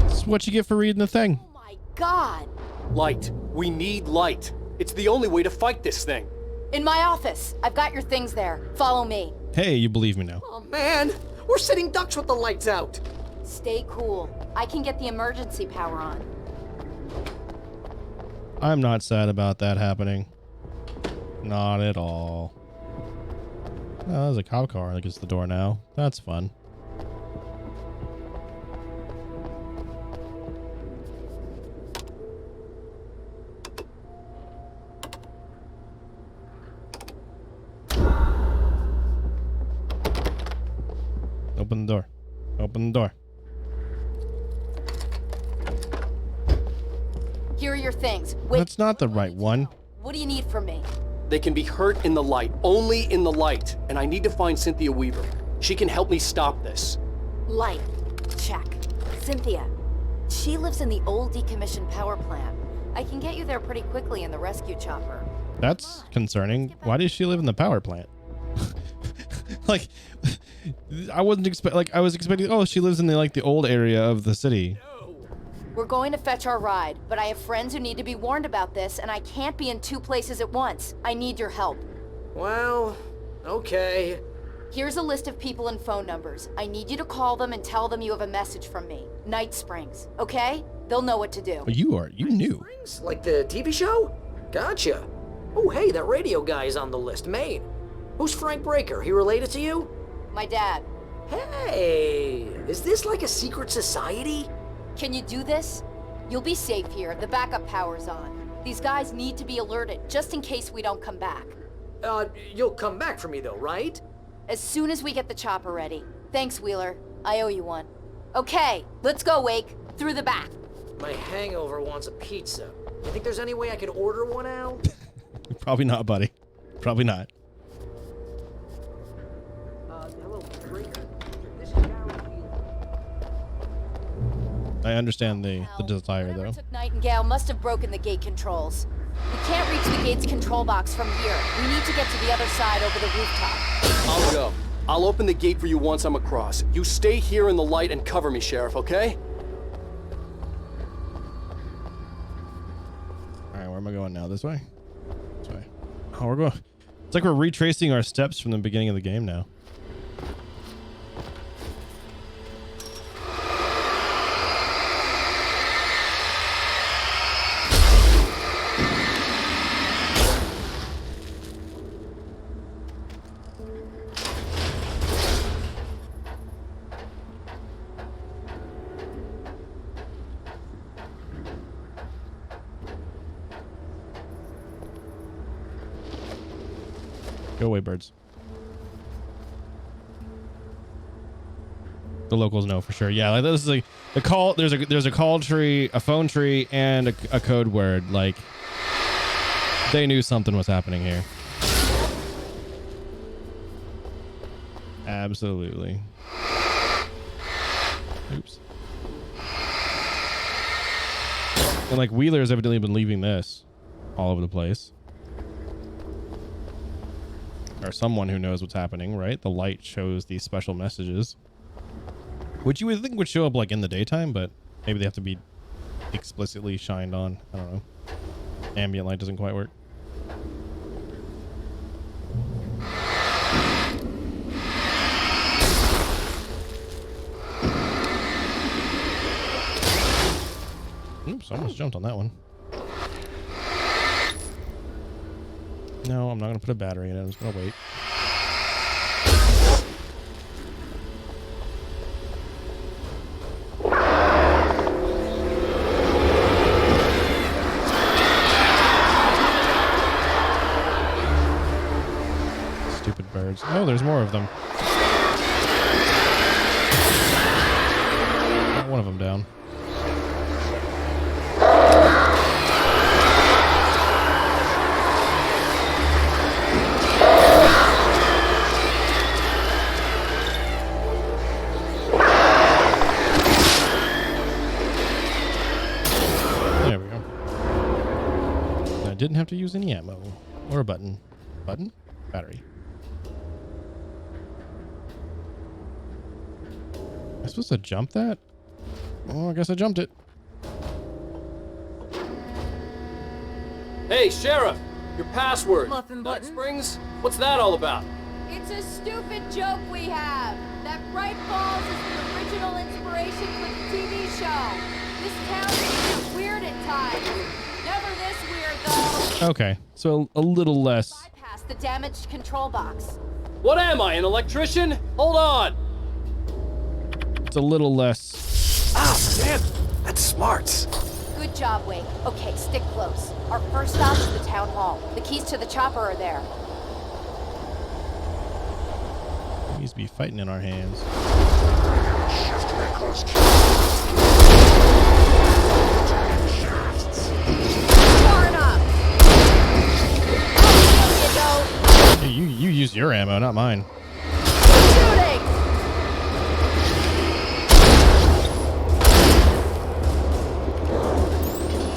This is what you get for reading the thing. Oh my God. Light. We need light. It's the only way to fight this thing. In my office. I've got your things there. Follow me. Hey, you believe me now. Oh man, we're sitting ducks with the lights out. Stay cool. I can get the emergency power on. I'm not sad about that happening. Not at all. Oh, there's a cop car that gets the door now. That's fun. Open the door. Open the door. Here are your things. Wait, That's not the right one. what do you need from me? They can be hurt in the light, only in the light. And I need to find Cynthia Weaver. She can help me stop this. Light. Check. Cynthia. She lives in the old decommissioned power plant. I can get you there pretty quickly in the rescue chopper. That's concerning. Why does she live in the power plant? Like, I wasn't I was expecting, oh, she lives in the old area of the city. We're going to fetch our ride, but I have friends who need to be warned about this, and I can't be in 2 places at once. I need your help. Well, okay. Here's a list of people and phone numbers. I need you to call them and tell them you have a message from me. Night Springs, okay? They'll know what to do. Oh, you knew. Like the TV show? Gotcha. Oh, hey, that radio guy is on the list, Maine. Who's Frank Breaker? He related to you? My dad. Hey, is this like a secret society? Can you do this? You'll be safe here. The backup power's on. These guys need to be alerted, just in case we don't come back. You'll come back for me though, right? As soon as we get the chopper ready. Thanks, Wheeler. I owe you one. Okay, let's go, Wake. Through the back. My hangover wants a pizza. You think there's any way I could order one out? Probably not, buddy. Probably not. Hello, Breaker. This is Gary. I understand the desire, Whoever though. took Nightingale must have broken the gate controls. We can't reach the gate's control box from here. We need to get to the other side over the rooftop. I'll go. I'll open the gate for you once I'm across. You stay here in the light and cover me, Sheriff, okay? Alright, where am I going now? This way? This way. Oh, we're going... It's like we're retracing our steps from the beginning of the game now. Go away, birds. The locals know for sure. Yeah, like this is like the call. There's a call tree, a phone tree, and a code word. Like they knew something was happening here. Absolutely. Oops. And like Wheeler's evidently been leaving this all over the place. Or someone who knows what's happening, right? The light shows these special messages, which you would think would show up like in the daytime, but maybe they have to be explicitly shined on. I don't know. Ambient light doesn't quite work. Oops, almost jumped on that one. No, I'm not going to put a battery in it. I'm just going to wait. Stupid birds. Oh, there's more of them. Got one of them down. Didn't have to use any ammo or a button. Button? Battery. Am I supposed to jump that? Oh, I guess I jumped it. Hey, Sheriff! Your password. Muffin Night button? Springs? What's that all about? It's a stupid joke we have. That Bright Falls is the original inspiration for the TV show. This town is weird at times. Never this weird, though. Okay, so a little less. Bypass the damaged control box. What am I, an electrician? Hold on. It's a little less. Ah, man, that's smart. Good job, Wake. Okay, stick close. Our first stop is the town hall. The keys to the chopper are there. We used to be fighting in our hands. Far enough. Hey, you use your ammo, not mine. Shooting.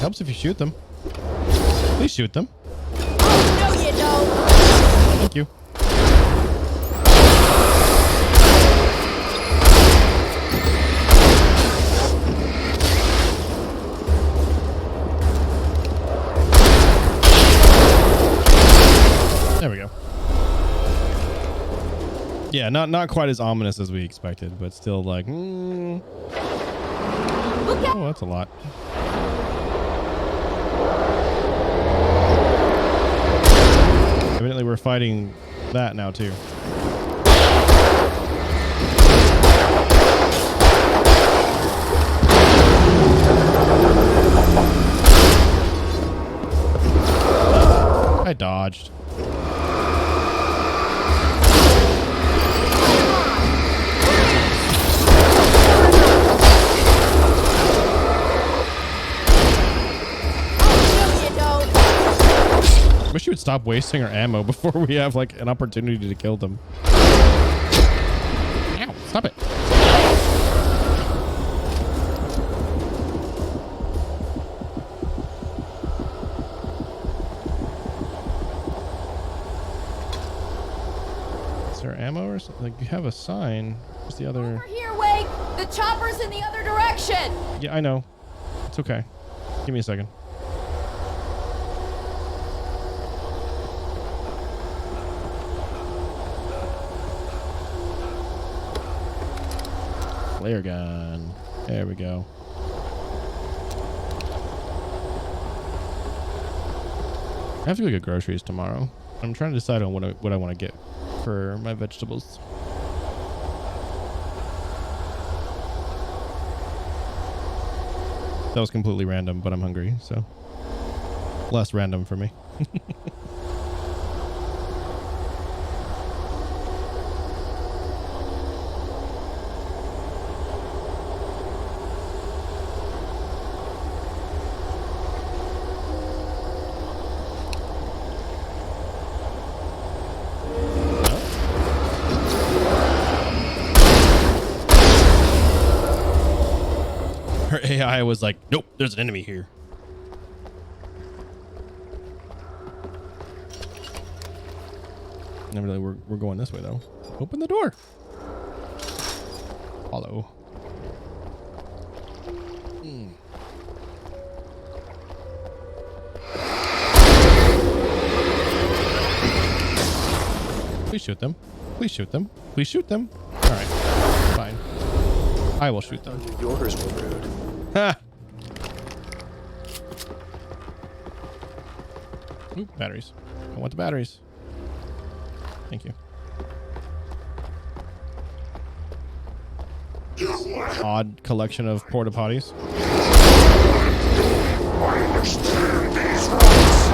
Helps if you shoot them. Please shoot them. No, you don't. Thank you. There we go. Yeah, not quite as ominous as we expected, but still like, oh, that's a lot. Evidently, we're fighting that now too. I dodged. Wish you would stop wasting our ammo before we have like an opportunity to kill them. Ow, stop it. Is there ammo or something? Like, you have a sign. What's the other? Over here, Wake. The chopper's in the other direction. Yeah, I know. It's okay. Give me a second. Flare gun. There we go. I have to go get groceries tomorrow. I'm trying to decide on what I want to get for my vegetables. That was completely random, but I'm hungry, so less random for me. Her AI was like, nope, there's an enemy here. Nevertheless, we're going this way though. Open the door. Follow. Please shoot them. Please shoot them. Please shoot them. All right. Fine. I will shoot them. Your orders were rude. Ha! Ooh, batteries. I want the batteries. Thank you. Odd collection of porta potties. I understand these rights.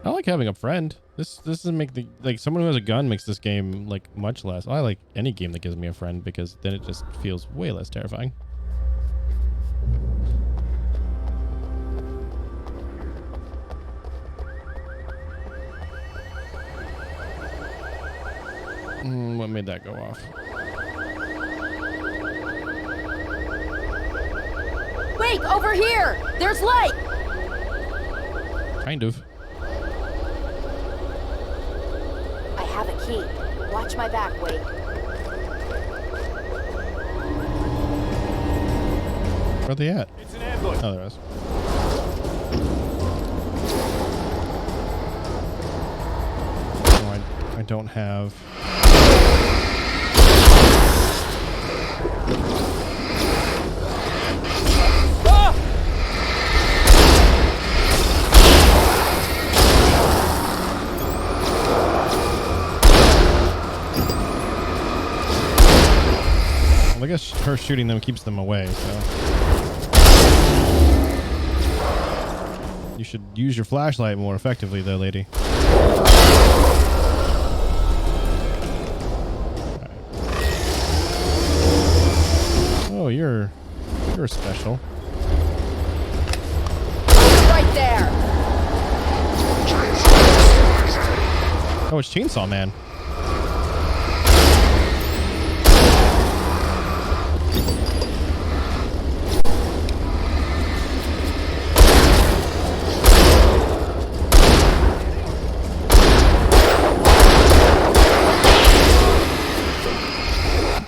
I like having a friend. This doesn't make the like someone who has a gun makes this game like much less. I like any game that gives me a friend because then it just feels way less terrifying. What made that go off? Wake, over here! There's light! Kind of. I have a key. Watch my back, Wake. Where are they at? It's an ambush. Oh, there it is. Oh, I don't have. Well, I guess her shooting them keeps them away, so. You should use your flashlight more effectively, though, lady. Oh, you're special. Right there! Oh, it's Chainsaw Man.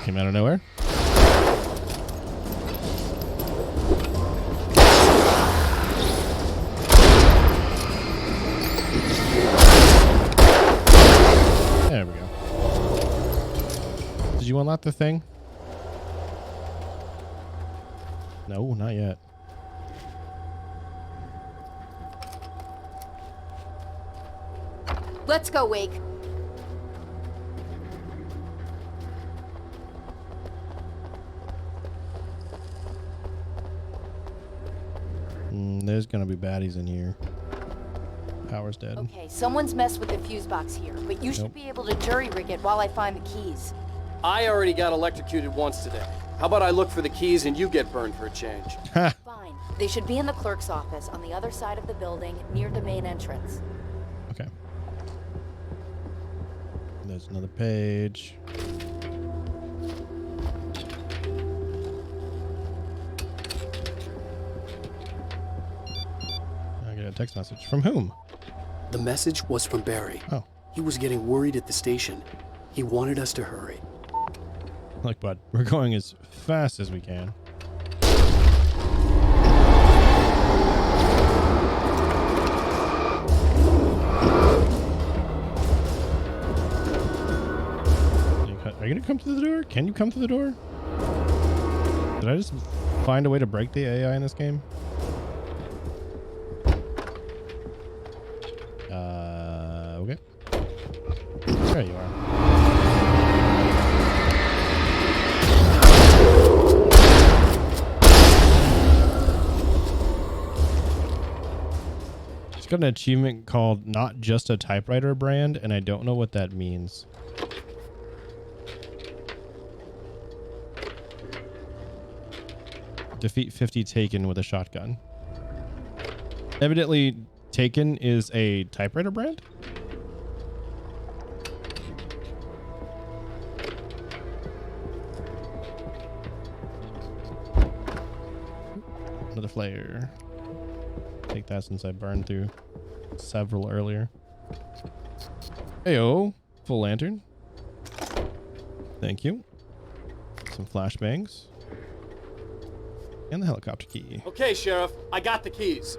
Came out of nowhere. There we go. Did you unlock the thing? No, not yet. Let's go, Wake. There's gonna be baddies in here. Power's dead. Okay, someone's messed with the fuse box here, but you should be able to jury rig it while I find the keys. I already got electrocuted once today. How about I look for the keys and you get burned for a change? Fine. They should be in the clerk's office on the other side of the building near the main entrance. Okay. There's another page. I get a text message. From whom? The message was from Barry. Oh. He was getting worried at the station. He wanted us to hurry. Look, bud, we're going as fast as we can. Are you gonna come through the door? Can you come through the door? Did I just find a way to break the AI in this game? Okay. There you are. It's got an achievement called Not Just a Typewriter Brand, and I don't know what that means. Defeat 50 Taken with a shotgun. Evidently, Taken is a typewriter brand? Another flare. Take that since I burned through several earlier. Heyo, full lantern. Thank you. Some flashbangs. And the helicopter key. Okay, Sheriff, I got the keys.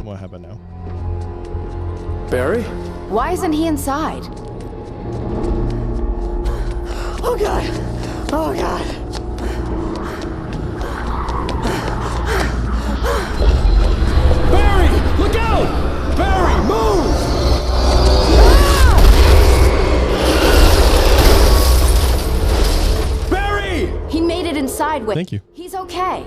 What happened now? Barry? Why isn't he inside? Oh God! Oh God! Barry! Look out! Barry, move! Barry! He made it inside with. Thank you. He's okay.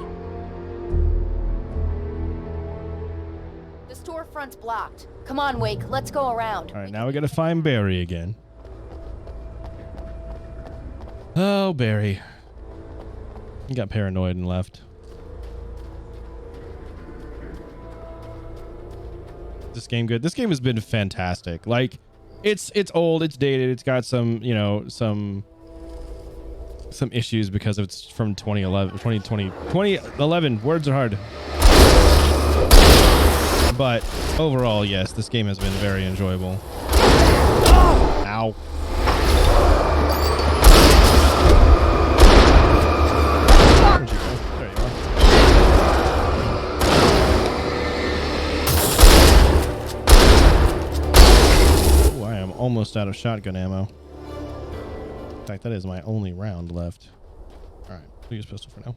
The storefront's blocked. Come on, Wake. Let's go around. All right, now we gotta find Barry again. Oh, Barry. He got paranoid and left. This game good? This game has been fantastic. Like, it's old, it's dated, it's got some, you know, some some issues because it's from 2011. Words are hard. But overall, yes, this game has been very enjoyable. Ow. Where'd you go? There you are. Ooh, I am almost out of shotgun ammo. In fact, that is my only round left. Alright, we'll use pistol for now.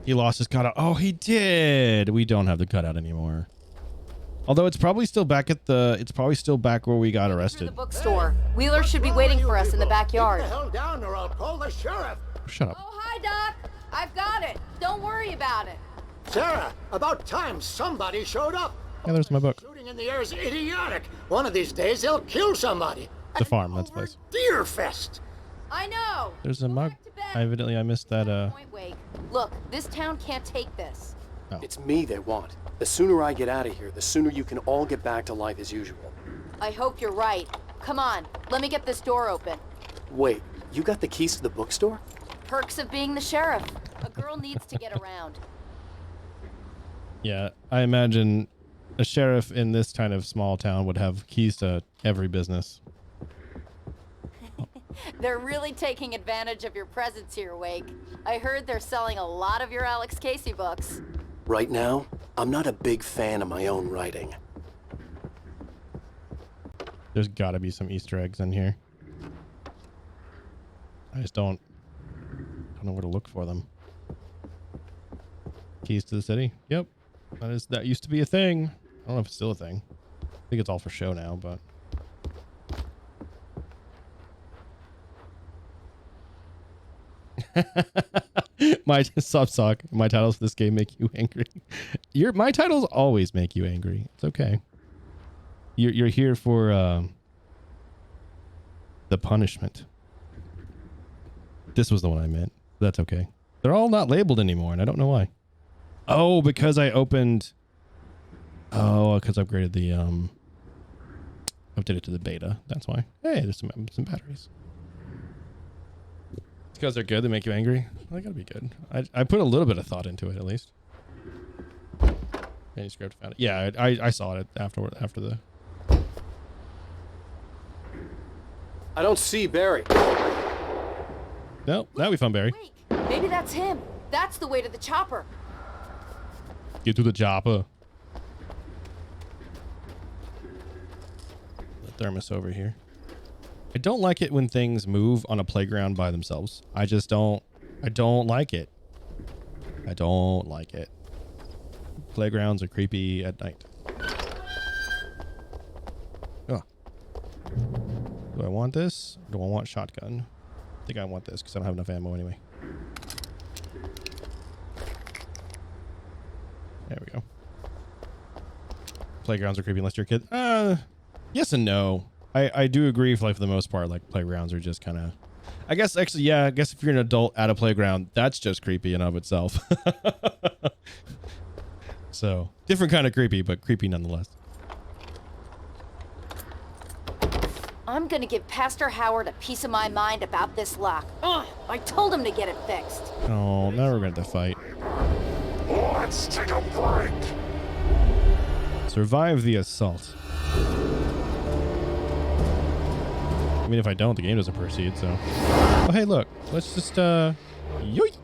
He lost his cutout. Oh, he did. We don't have the cutout anymore. Although it's probably still back at the. It's probably still back where we got arrested. The bookstore. Wheeler should be waiting for us in the backyard. Get the hell down or I'll call the sheriff. Shut up. Oh, hi, Doc. I've got it. Don't worry about it. Sarah, about time somebody showed up. Yeah, there's my book. Shooting in the air is idiotic. One of these days they'll kill somebody. The farm. That's the place. Deer Fest. I know. There's a mug. Evidently, I missed that. Point, Wake. Look, this town can't take this. Oh. It's me they want. The sooner I get out of here, the sooner you can all get back to life as usual. I hope you're right. Come on, let me get this door open. Wait, you got the keys to the bookstore? Perks of being the sheriff. A girl needs to get around. Yeah, I imagine a sheriff in this kind of small town would have keys to every business. They're really taking advantage of your presence here, Wake. I heard they're selling a lot of your Alex Casey books. Right now, I'm not a big fan of my own writing. There's gotta be some Easter eggs in here. I just don't know where to look for them. Keys to the city. Yep. That used to be a thing. I don't know if it's still a thing. I think it's all for show now, but my Subsock, my titles for this game make you angry. My titles always make you angry. It's okay. You're here for the punishment. This was the one I meant. That's okay. They're all not labeled anymore, and I don't know why. Oh, because I opened. Oh, because I upgraded the updated to the beta. That's why. Hey, there's some batteries. It's because they're good. They make you angry. Well, they gotta be good. I put a little bit of thought into it at least. Manuscript found it. Yeah, I saw it after the. I don't see Barry. No, now we found Barry. Wait, maybe that's him. That's the way to the chopper. Get to the chopper. The thermos over here. I don't like it when things move on a playground by themselves. I just don't. I don't like it. I don't like it. Playgrounds are creepy at night. Oh. Do I want this? Or do I want shotgun? I think I want this because I don't have enough ammo anyway. There we go. Playgrounds are creepy unless you're a kid. Yes and no. I do agree for the most part, like playgrounds are just kind of, I guess actually, yeah, I guess if you're an adult at a playground, that's just creepy in of itself. So different kind of creepy, but creepy nonetheless. I'm gonna give Pastor Howard a piece of my mind about this lock. Ugh, I told him to get it fixed. Oh, now we're going to fight. Let's take a break. Survive the assault. I mean, if I don't, the game doesn't proceed, so. Oh, hey, look. Let's just, yoink.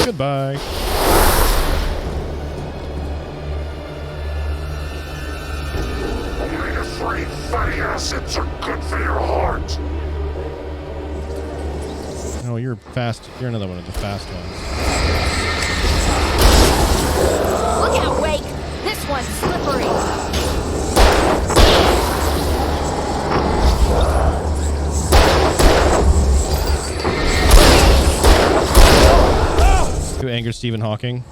Goodbye. Omega-3 fatty acids are good for your heart. Oh, you're fast. You're another one of the fast ones. Look out, Wake! This one's slippery. To anger Stephen Hawking.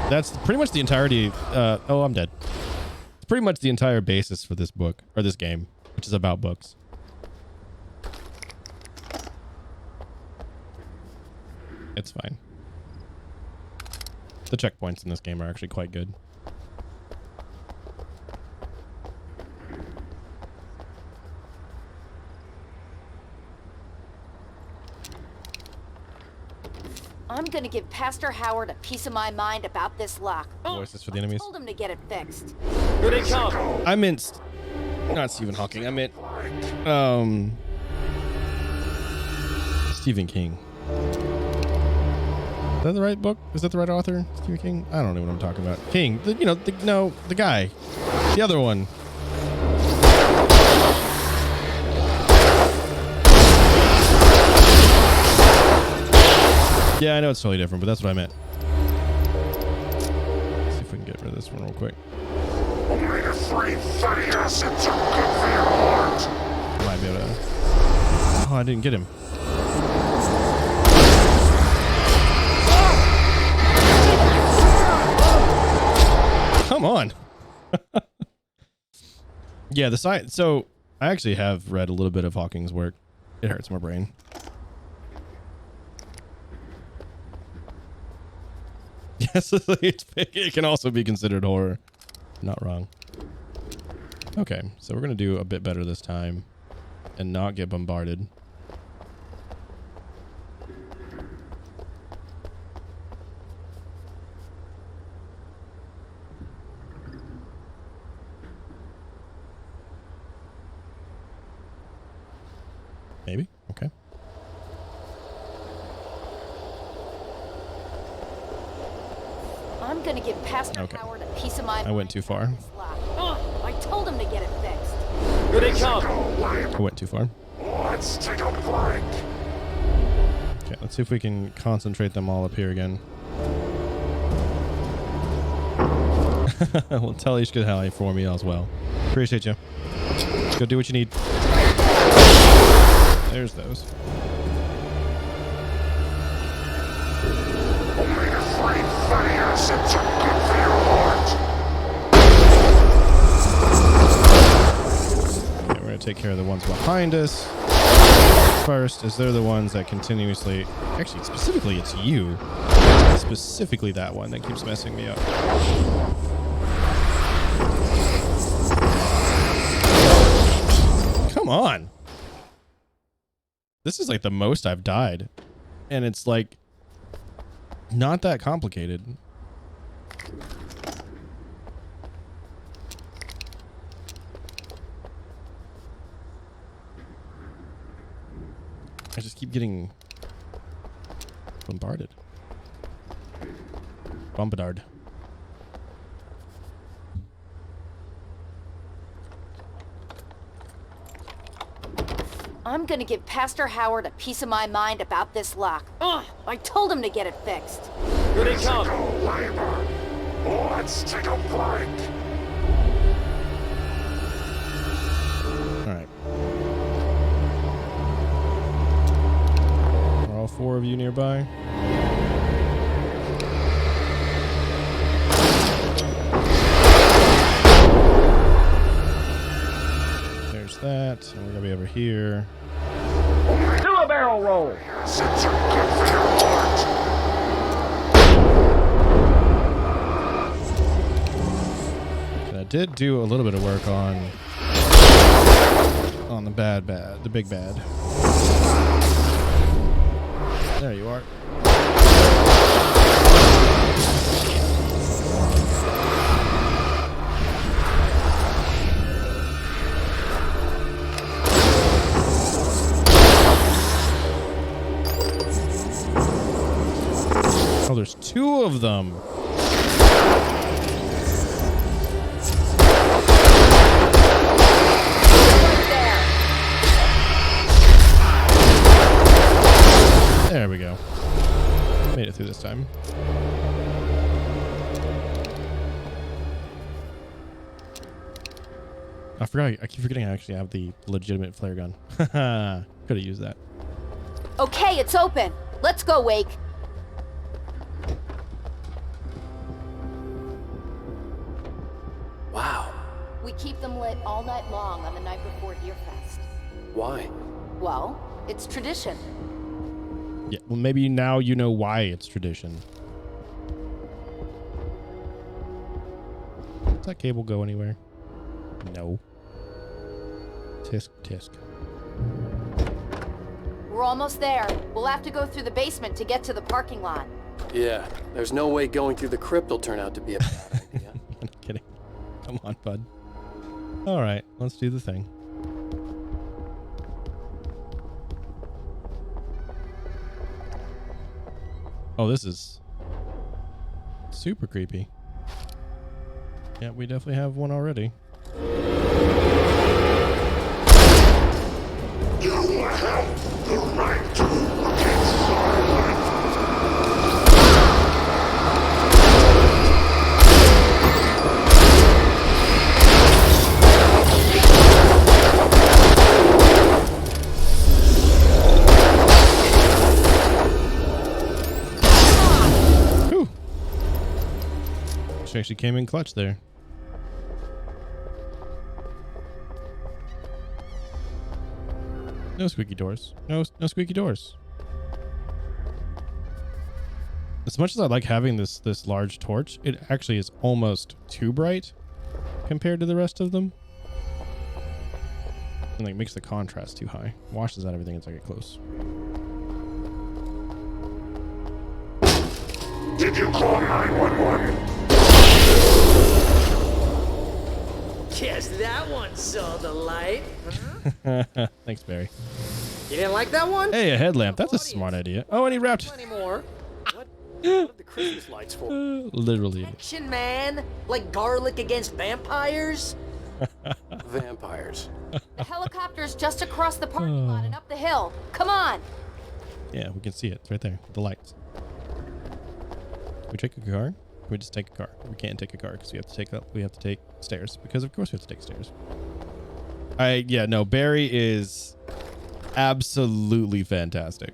That's pretty much the entirety. Oh, I'm dead. It's pretty much the entire basis for this book, or this game, which is about books. It's fine. The checkpoints in this game are actually quite good. I'm gonna give Pastor Howard a piece of my mind about this lock. Voices for the enemies. Told him to get it fixed. Here they come. I meant not Stephen Hawking. I meant Stephen King. Is that the right book? Is that the right author? Stephen King? I don't know what I'm talking about. King. The guy. The other one. Yeah, I know it's totally different, but that's what I meant. Let's see if we can get rid of this one real quick. Omega-3 fatty acids are good for your heart. Might be able to. Oh, I didn't get him. Come on. Yeah, the science. So I actually have read a little bit of Hawking's work. It hurts my brain. Yes, it can also be considered horror. Not wrong. Okay, so we're going to do a bit better this time and not get bombarded. Maybe? Okay. I'm gonna give Pastor Howard a piece of my mind. I went too far. I told him to get it fixed. Here they come. I went too far. Let's take a break. Okay, let's see if we can concentrate them all up here again. Well, tell Ishka Halley for me as well. Appreciate you. Go do what you need. There's those. Omega-3 fatty acids are good for your heart. Okay, we're going to take care of the ones behind us first, as they're the ones that continuously... Actually, specifically, it's you. Specifically that one that keeps messing me up. Come on. This is like the most I've died. And it's like not that complicated. I just keep getting bombarded. Bombarded. I'm gonna give Pastor Howard a piece of my mind about this lock. I told him to get it fixed. Here they come. Let's take a break. All right. Are all four of you nearby? There's that. And we're gonna be over here. Do a barrel roll. And I did do a little bit of work on the the big bad. There you are. Oh, there's two of them. There we go. Made it through this time. I forgot. I keep forgetting I actually have the legitimate flare gun. Could have used that. Okay, it's open. Let's go, Wake. Wow. We keep them lit all night long on the night before Deerfest. Why? Well, it's tradition. Yeah, well, maybe now you know why it's tradition. Does that cable go anywhere? No. Tisk, tisk. We're almost there. We'll have to go through the basement to get to the parking lot. Yeah, there's no way going through the crypt will turn out to be a bad idea. I'm kidding. Come on, bud. All right, let's do the thing. Oh, this is super creepy. Yeah, we definitely have one already. You have the right to against Starlight. Whew. She actually came in clutch there. No squeaky doors. No squeaky doors. As much as I like having this large torch, it actually is almost too bright compared to the rest of them. And like makes the contrast too high. Washes out everything as I get close. Did you call 911? Guess that one saw the light. Thanks, Barry. You didn't like that one? Hey, a headlamp. That's a smart idea. Oh, and he wrapped. Anymore. What are the Christmas lights for? Literally. Action, man. Like garlic against vampires. Vampires. The helicopter's just across the parking lot and up the hill. Come on. Yeah, we can see it. It's right there. The lights. Can we take a car? Can we just take a car? We can't take a car because we have to take stairs. Because of course we have to take stairs. Yeah, no, Barry is absolutely fantastic.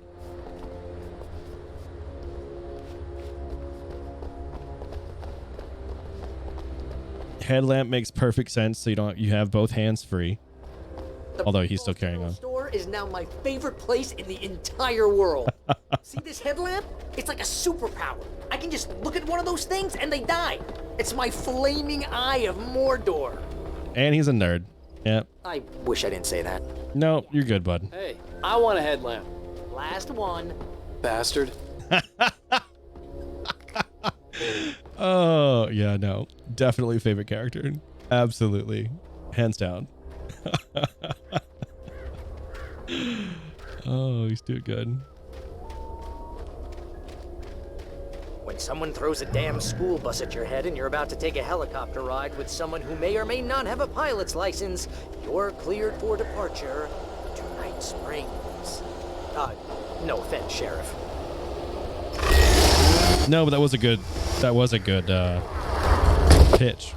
Headlamp makes perfect sense, so you have both hands free. Although he's still carrying on. The store is now my favorite place in the entire world. See this headlamp? It's like a superpower. I can just look at one of those things and they die. It's my flaming eye of Mordor. And he's a nerd. Yep. I wish I didn't say that. No, you're good, bud. Hey, I want a headlamp. Last one. Bastard. Oh, yeah, no. Definitely favorite character. Absolutely. Hands down. Oh, he's too good. When someone throws a damn school bus at your head and you're about to take a helicopter ride with someone who may or may not have a pilot's license, you're cleared for departure to Night Springs. No offense, Sheriff. No, but that was a good pitch.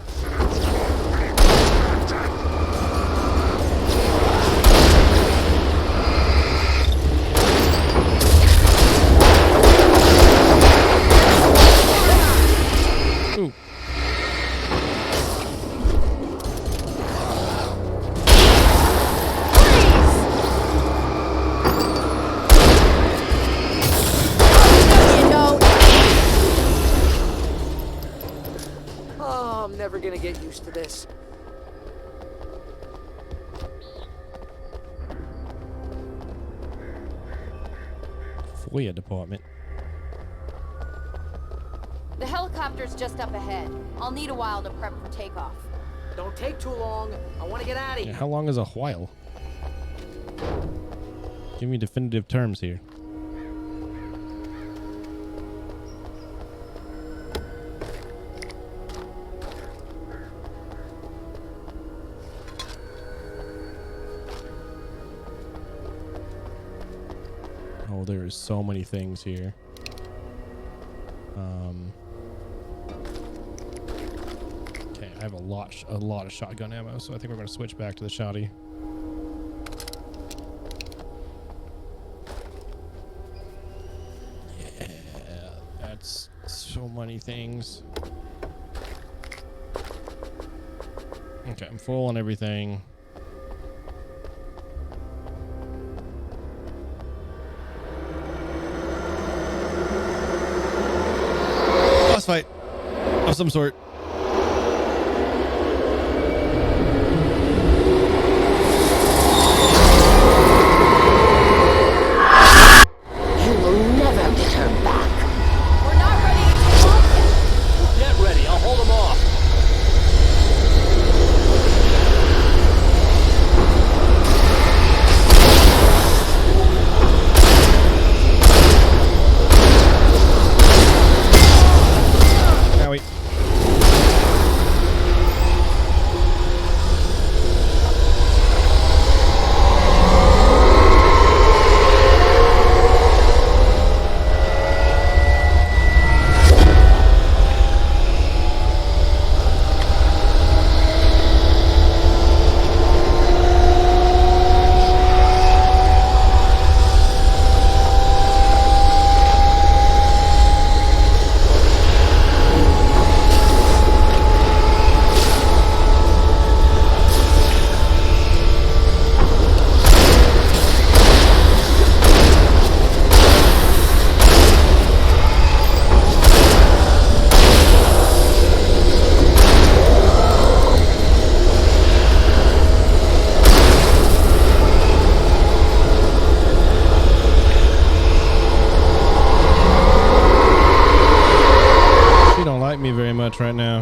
Ooh. Oh, I'm never gonna get used to this. FOIA department. The helicopter's just up ahead. I'll need a while to prep for takeoff. Don't take too long. I want to get out of Yeah, here. how long is a while? Give me definitive terms here. Oh, there is so many things here. Okay, I have a lot of shotgun ammo, so I think we're going to switch back to the shotty. Yeah, that's so many things. Okay, I'm full on everything. Boss fight of some sort. like me very much right now.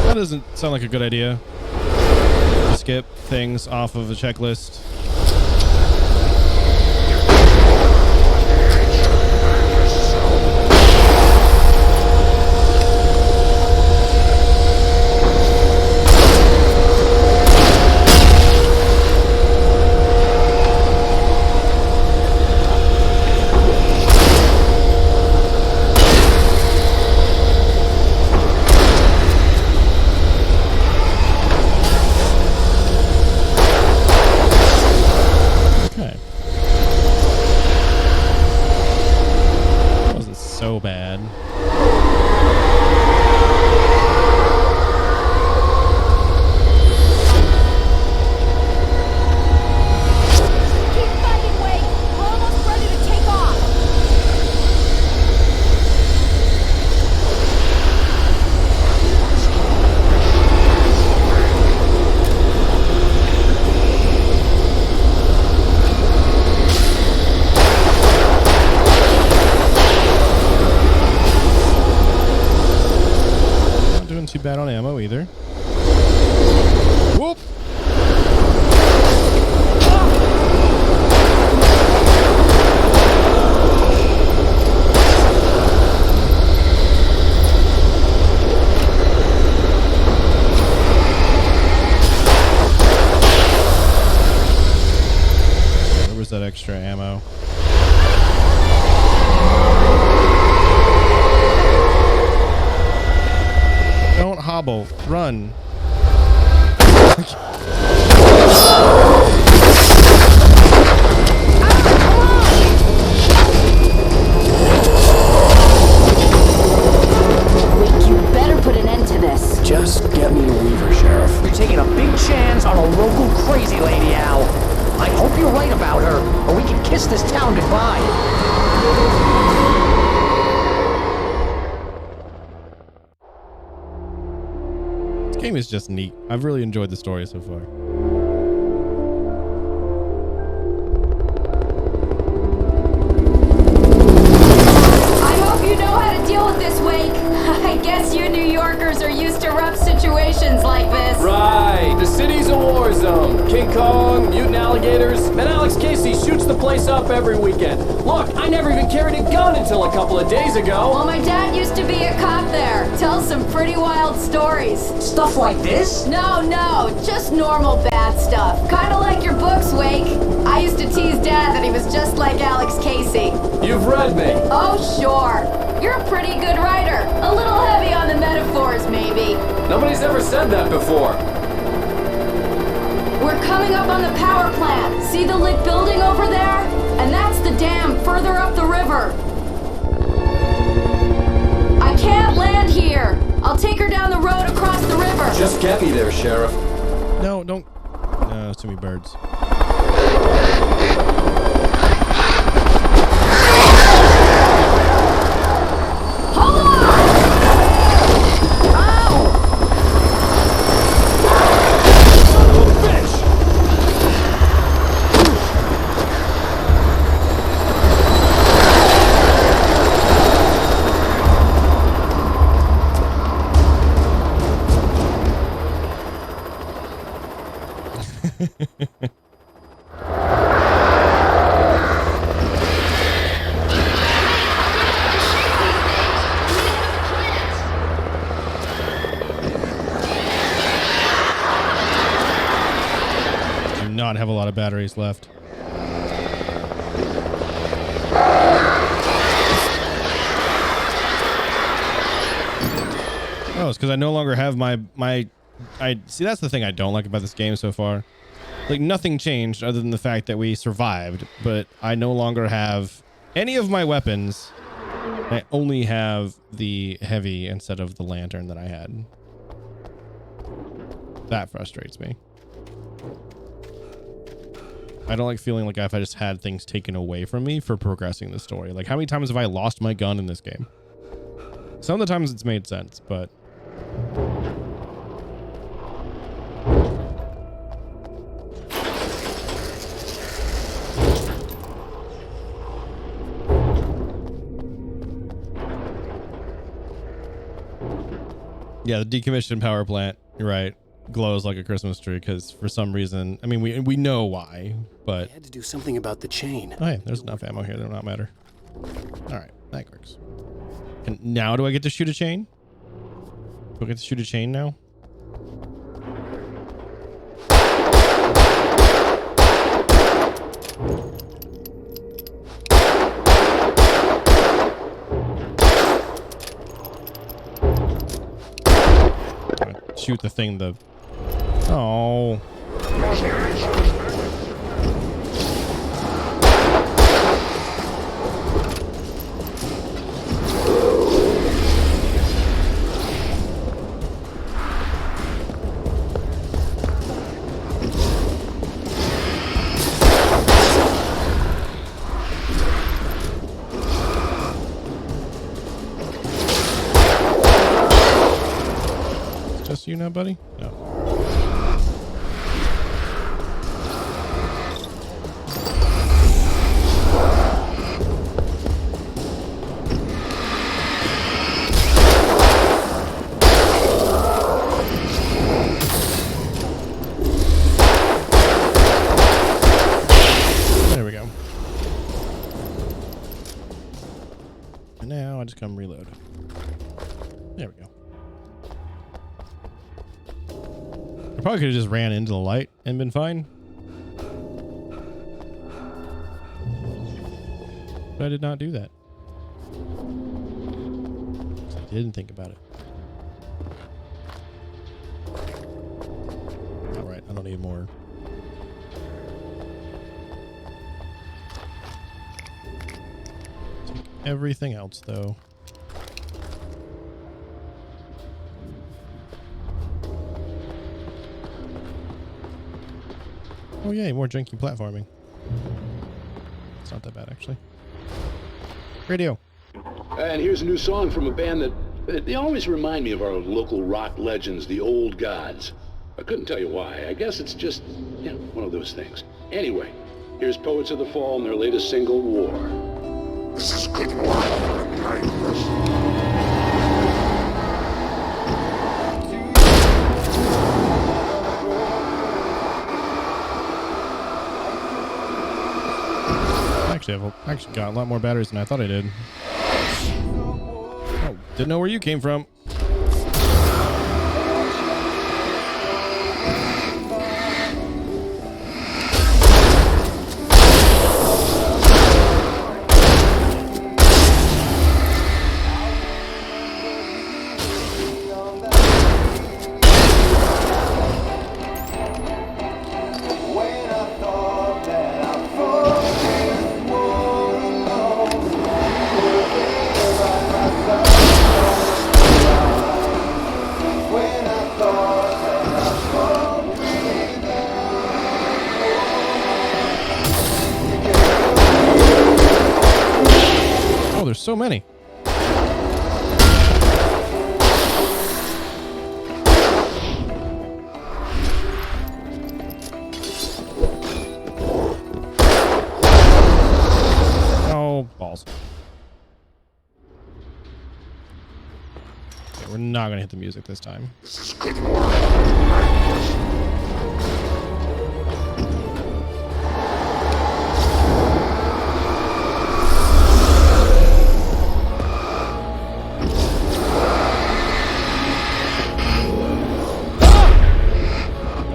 That doesn't sound like a good idea. To skip things off of a checklist. So bad. Keep fighting, Wake. We're almost ready to take off. Too bad on ammo either. Whoop! Where was that extra ammo? Don't hobble. Run. You better put an end to this. Just get me to Weaver, Sheriff. You're taking a big chance on a local crazy lady, Al. I hope you're right about her, or we can kiss this town goodbye. This game is just neat. I've really enjoyed the story so far. I hope you know how to deal with this, Wake. I guess you New Yorkers are used to rough situations like this. Right, the city's a war zone. King Kong, mutant alligators, and Alex Casey shoots the place up every weekend. Look, I never even carried a gun until a couple of days ago. Well, my dad used to be a cop there. Tells some pretty wild stories. Stuff like this? No, just normal bad stuff. Kinda like your books, Wake. I used to tease Dad that he was just like Alex Casey. You've read me. Oh, sure. You're a pretty good writer. A little heavy on the metaphors, maybe. Nobody's ever said that before. We're coming up on the power plant. See the lit building over there? And that's the dam further up the river. I can't land here. I'll take her down the road across the river. Just get me there, Sheriff. No, don't. No, it's too many birds. Hold on! Do not have a lot of batteries left. Oh, it's because I no longer have my see, that's the thing I don't like about this game so far. Like, nothing changed other than the fact that we survived, but I no longer have any of my weapons. I only have the heavy instead of the lantern that I had. That frustrates me. I don't like feeling like if I just had things taken away from me for progressing the story. Like, how many times have I lost my gun in this game? Some of the times it's made sense, but... Yeah, the decommissioned power plant, you're right, glows like a Christmas tree because for some reason, I mean, we know why, but... I had to do something about the chain. Oh, hey, there's enough ammo here. That will not matter. All right, that works. And now do I get to shoot a chain? Do I get to shoot a chain now? Shoot the thing, oh. Just you now, buddy? No. There we go. And now I just come reload. There we go. I probably could have just ran into the light and been fine. But I did not do that. I didn't think about it. Alright, I don't need more. Take everything else, though. Oh yay, more janky platforming. It's not that bad, actually. Radio. And here's a new song from a band that they always remind me of our local rock legends, the Old Gods. I couldn't tell you why. I guess it's just, you know, one of those things. Anyway, here's Poets of the Fall and their latest single, War. This is good I actually got a lot more batteries than I thought I did. Oh, didn't know where you came from. There's so many. Oh, balls. Okay, we're not gonna hit the music this time. This is good.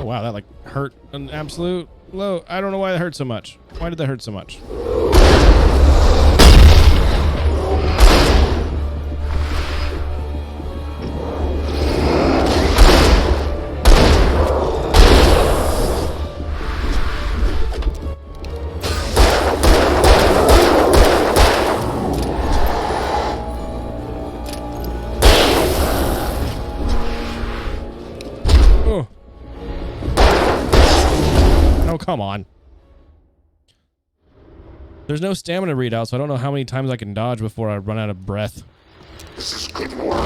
Wow, that like hurt an absolute low. I don't know why it hurt so much. Why did that hurt so much? Oh, come on. There's no stamina readout, so I don't know how many times I can dodge before I run out of breath. This is good work.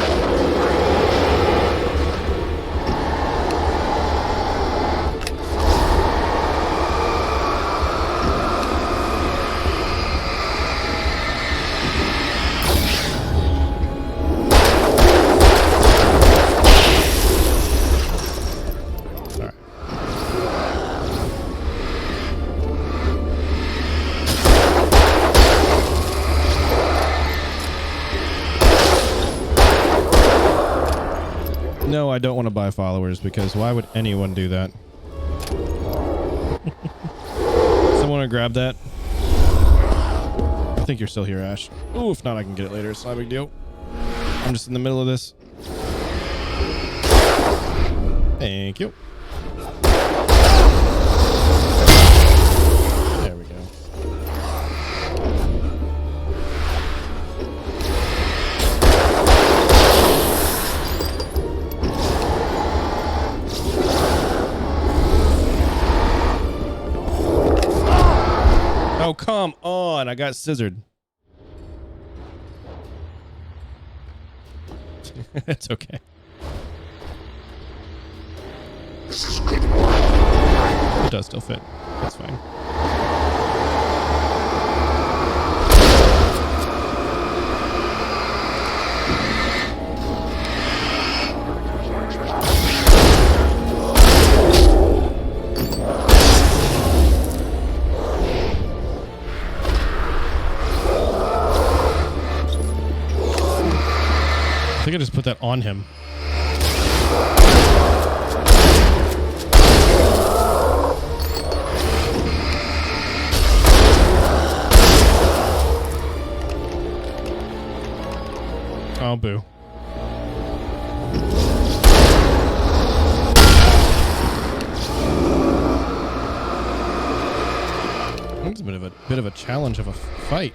No, I don't want to buy followers because why would anyone do that? Someone want to grab that? I think you're still here, Ash. Ooh, if not, I can get it later. It's not a big deal. I'm just in the middle of this. Thank you. There we go. Oh, come on. I got scissored. It's okay. It does still fit. That's fine. I think I just put that on him. Oh, boo. It's a bit of a challenge of a fight.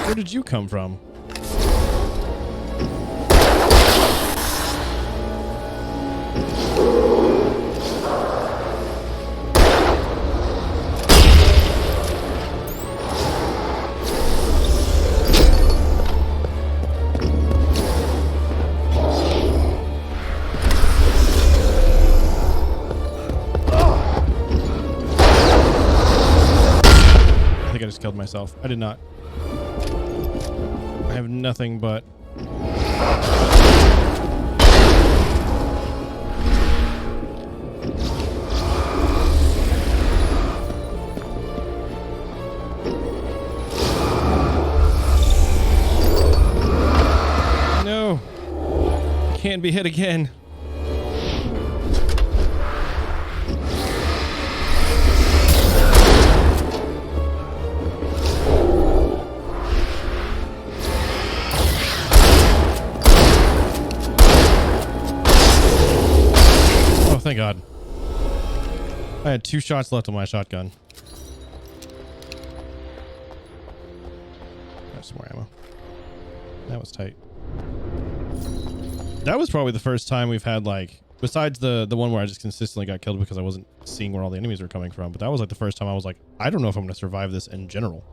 Where did you come from? I think I just killed myself. I did not. I have nothing but... No! Can't be hit again. Thank God. I had 2 shots left on my shotgun. There's some more ammo. That was tight. That was probably the first time we've had, like, besides the one where I just consistently got killed because I wasn't seeing where all the enemies were coming from, but that was like the first time I was like, I don't know if I'm going to survive this in general.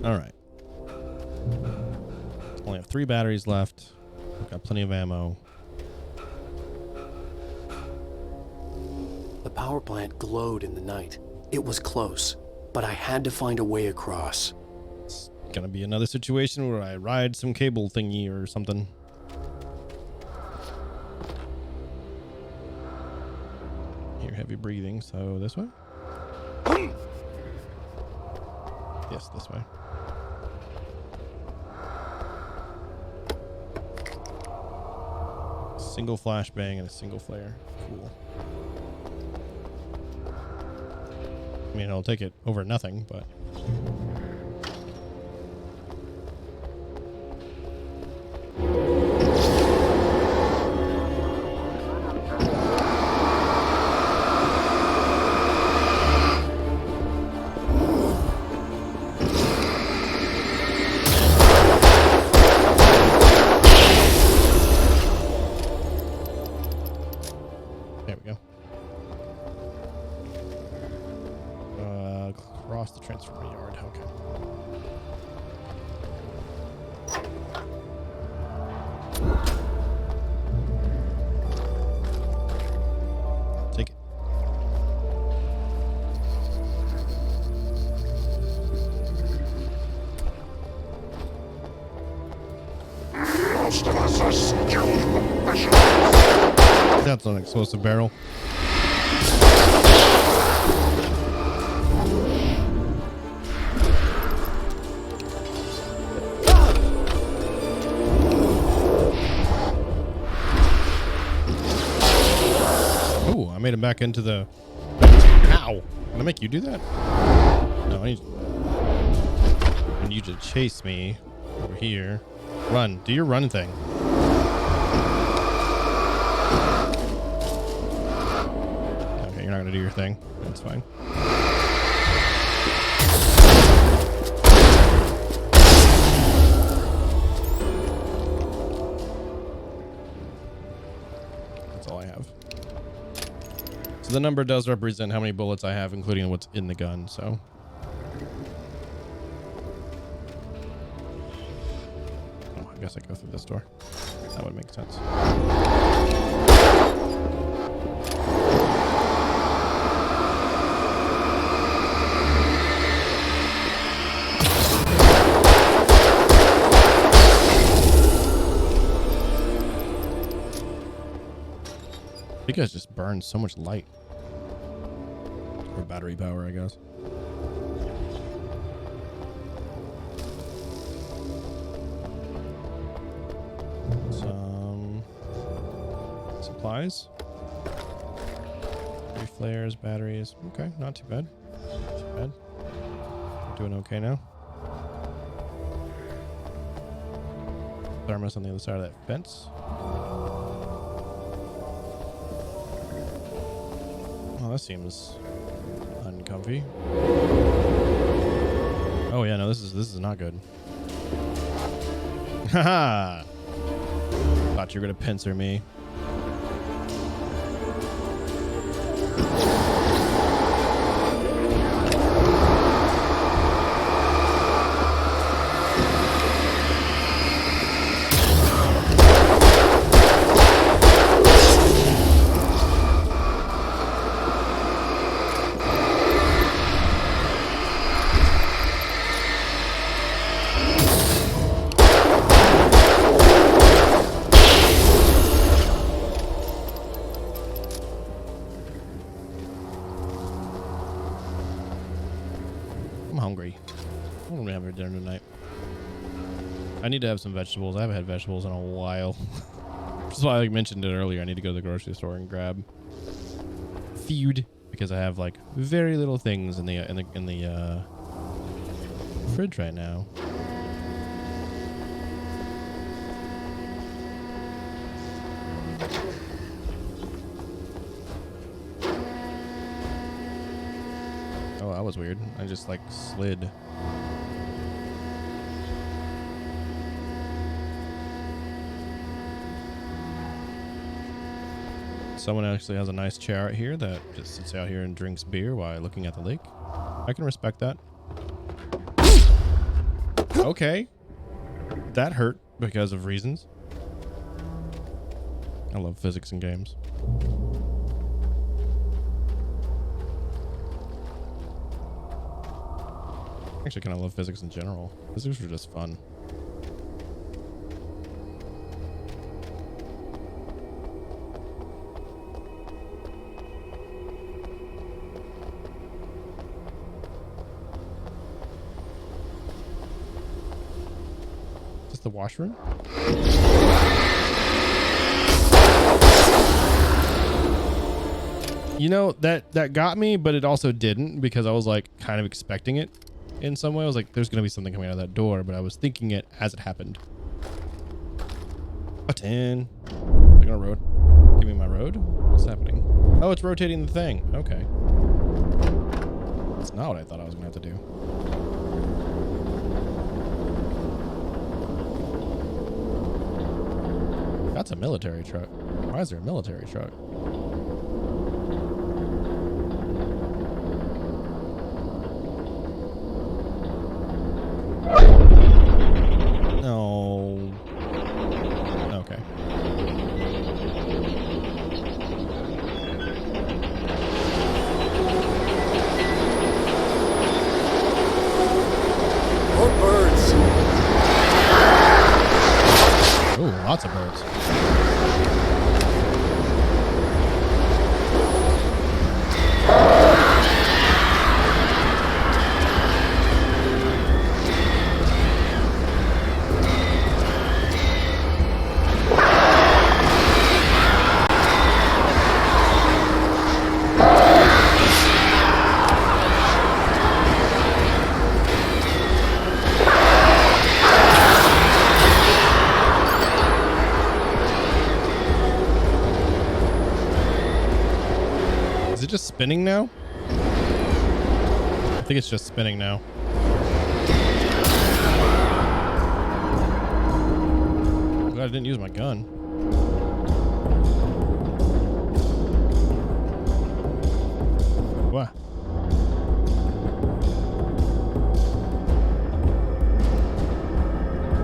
All right. Only have 3 batteries left. I've got plenty of ammo. The power plant glowed in the night. It was close, but I had to find a way across. It's gonna be another situation where I ride some cable thingy or something. Hear heavy breathing, so this way? Yes, this way. Single flashbang and a single flare. Cool. I mean, I'll take it over nothing, but... Transformer yard. That's an explosive barrel. Ooh, I made him back into the... Ow! Can I make you do that? No, I need you to chase me over here. Run. Do your run thing. Okay, you're not gonna do your thing. That's fine. That's all I have. So the number does represent how many bullets I have, including what's in the gun, so. Oh, I guess I go through this door. That would make sense. You guys just burn so much light. Or battery power, I guess. Some supplies. 3 flares, batteries. Okay, not too bad. Not too bad. We're doing okay now. Thermos on the other side of that fence. Oh, that seems uncomfy. Oh yeah, no, this is not good. Haha! Thought you were gonna pincer me. I'm hungry. I want to have dinner tonight. I need to have some vegetables. I haven't had vegetables in a while. That's why I mentioned it earlier. I need to go to the grocery store and grab food because I have like very little things in the fridge right now. Oh, that was weird. I just like slid. Someone actually has a nice chair out here that just sits out here and drinks beer while looking at the lake. I can respect that. Okay. That hurt because of reasons. I love physics in games. Actually, kind of love physics in general. Physics are just fun. Is this the washroom? You know, that got me, but it also didn't because I was like kind of expecting it. In some way, I was like, there's going to be something coming out of that door, but I was thinking it as it happened. Button. Click on a road. Give me my road. What's happening? Oh, it's rotating the thing. Okay. That's not what I thought I was going to have to do. That's a military truck. Why is there a military truck? No. Okay. More birds. Ooh, lots of birds. spinning now? I think it's just spinning now. I'm glad I didn't use my gun. What?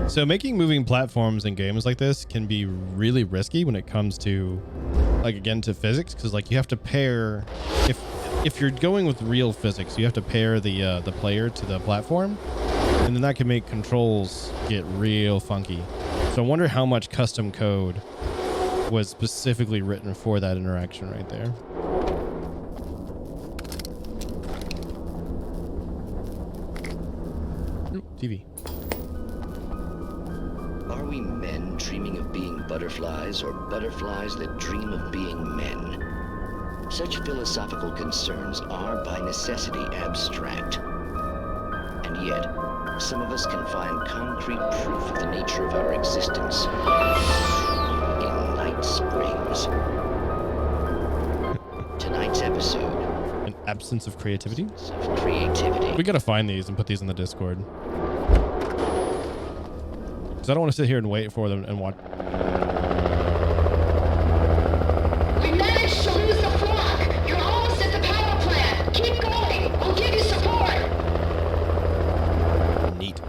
So making moving platforms in games like this can be really risky when it comes to, like, again, to physics, because like you have to pair, if you're going with real physics, you have to pair the player to the platform, and then that can make controls get real funky. So I wonder how much custom code was specifically written for that interaction right there. Ooh, TV. Are we men dreaming of being butterflies, or butterflies that dream of being men? Such philosophical concerns are by necessity abstract. And yet, some of us can find concrete proof of the nature of our existence in Night Springs. Tonight's episode. An absence of creativity? Of creativity. We gotta find these and put these in the Discord. Because I don't want to sit here and wait for them and watch. We managed to lose the flock. You're almost at the power plant. Keep going. We'll give you support. Neat.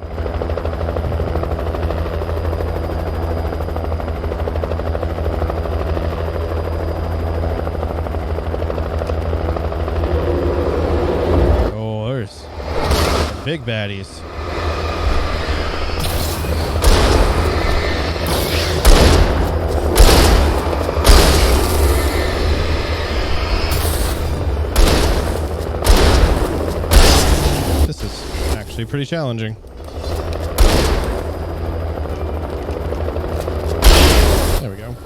Oh, there's big baddies. Actually pretty challenging. There we go.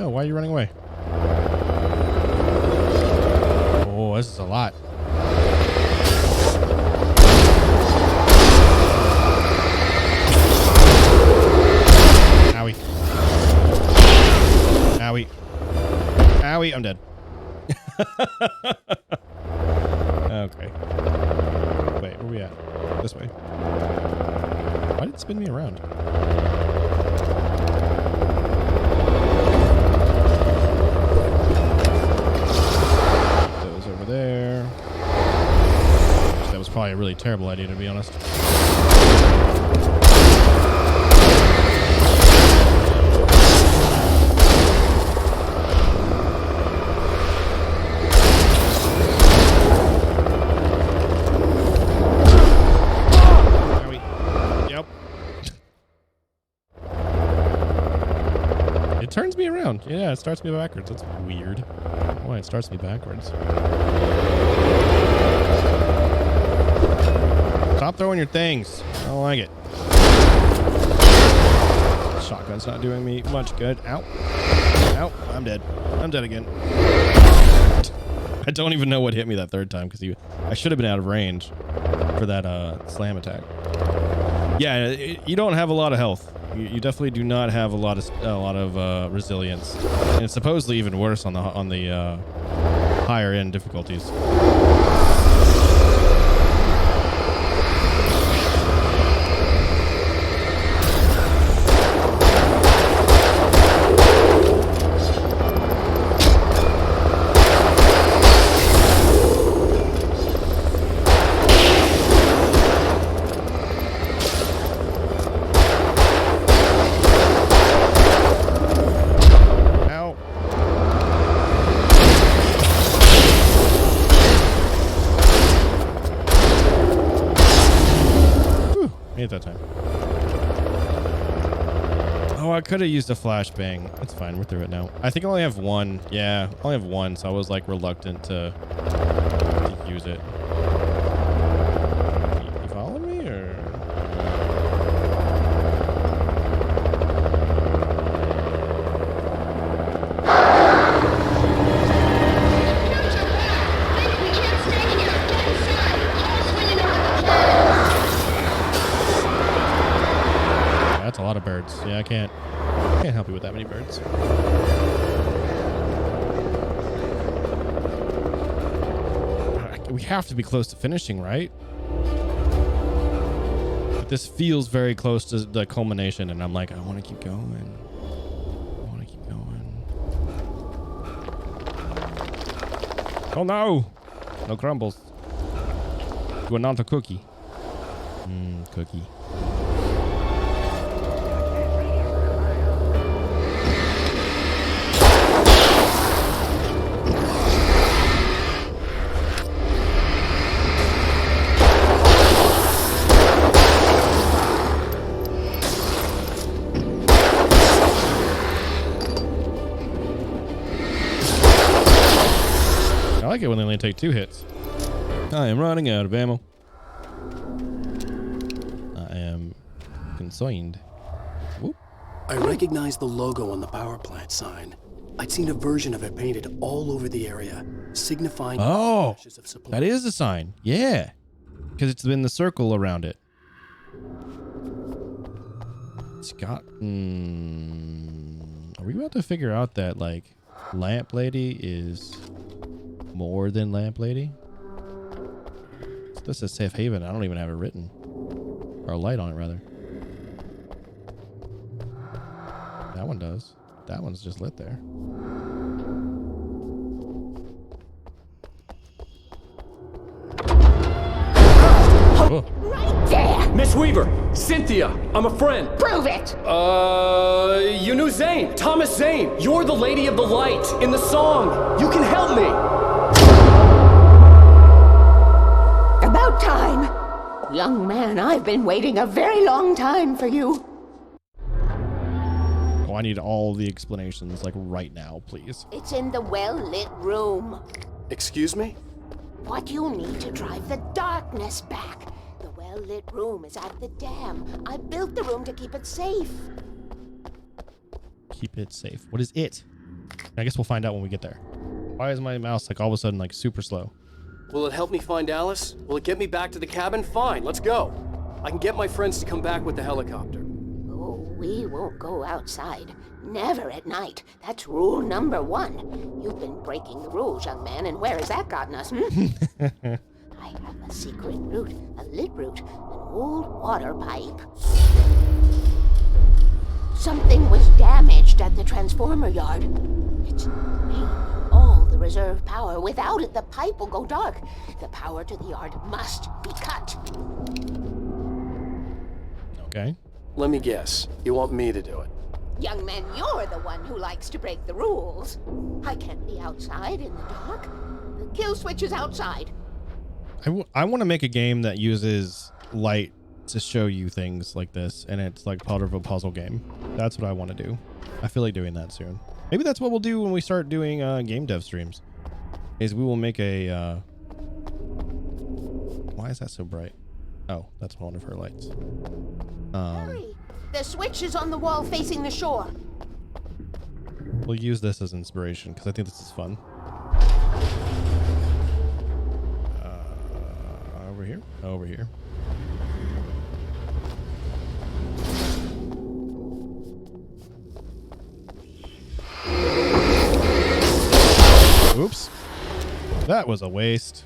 Oh, why are you running away? Oh, this is a lot. Owie. Owie. Owie, I'm dead. Okay. Wait, where are we at? This way. Why did it spin me around? Those over there. That was probably a really terrible idea, to be honest. Turns me around. Yeah, it starts me backwards. That's weird. Why it starts me backwards. Stop throwing your things. I don't like it. Shotgun's not doing me much good. Ow. Ow. I'm dead. I'm dead again. I don't even know what hit me that third time because I should have been out of range for that slam attack. Yeah, you don't have a lot of health. You definitely do not have a lot of resilience, and it's supposedly even worse on the higher end difficulties. That time. Oh, I could have used a flashbang. That's fine. We're through it now. I think I only have one. Yeah, I only have one, so I was like reluctant to use it. You following me or? That's a lot of birds. birds. Yeah, I can't help you with that many birds. We have to be close to finishing, right? But this feels very close to the culmination, and I'm like, I want to keep going. I want to keep going. Oh no! No crumbles. You are not a cookie. Cookie. I like it when they only take 2 hits. I am running out of ammo. I am concerned. Whoop. I recognized the logo on the power plant sign. I'd seen a version of it painted all over the area, signifying crashes of supply. That is a sign. Yeah. Because it's been the circle around it. Scott. Are we about to figure out that, like, Lamp Lady is more than Lamp Lady? So this is Safe Haven. I don't even have it written. Or a light on it, rather. That one does. That one's just lit there. Whoa. Right there! Miss Weaver! Cynthia! I'm a friend! Prove it! You knew Zane! Thomas Zane! You're the Lady of the Light in the song! You can help me! About time! Young man, I've been waiting a very long time for you. Oh, I need all the explanations, like, right now, please. It's in the well-lit room. Excuse me? What you need to drive the darkness back. The well-lit room is at the dam. I built the room to keep it safe. Keep it safe. What is it? I guess we'll find out when we get there. Why is my mouse, like, all of a sudden, like, super slow? Will it help me find Alice? Will it get me back to the cabin? Fine, let's go. I can get my friends to come back with the helicopter. Oh, we won't go outside. Never at night. That's rule number 1. You've been breaking the rules, young man, and where has that gotten us, I have a secret route, a lit route, an old water pipe. Something was damaged at the transformer yard. It's draining all the reserve power. Without it, the pipe will go dark. The power to the yard must be cut. Okay. Let me guess. You want me to do it? Young man, you're the one who likes to break the rules. I can't be outside in the dark. The kill switch is outside. I want to make a game that uses light to show you things like this, and it's like part of a puzzle game. That's what I want to do. I feel like doing that soon. Maybe that's what we'll do when we start doing game dev streams. Is we will make a... Why is that so bright? Oh, that's one of her lights. Hurry! The switch is on the wall facing the shore. We'll use this as inspiration because I think this is fun. Over here? Over here. Oops. That was a waste.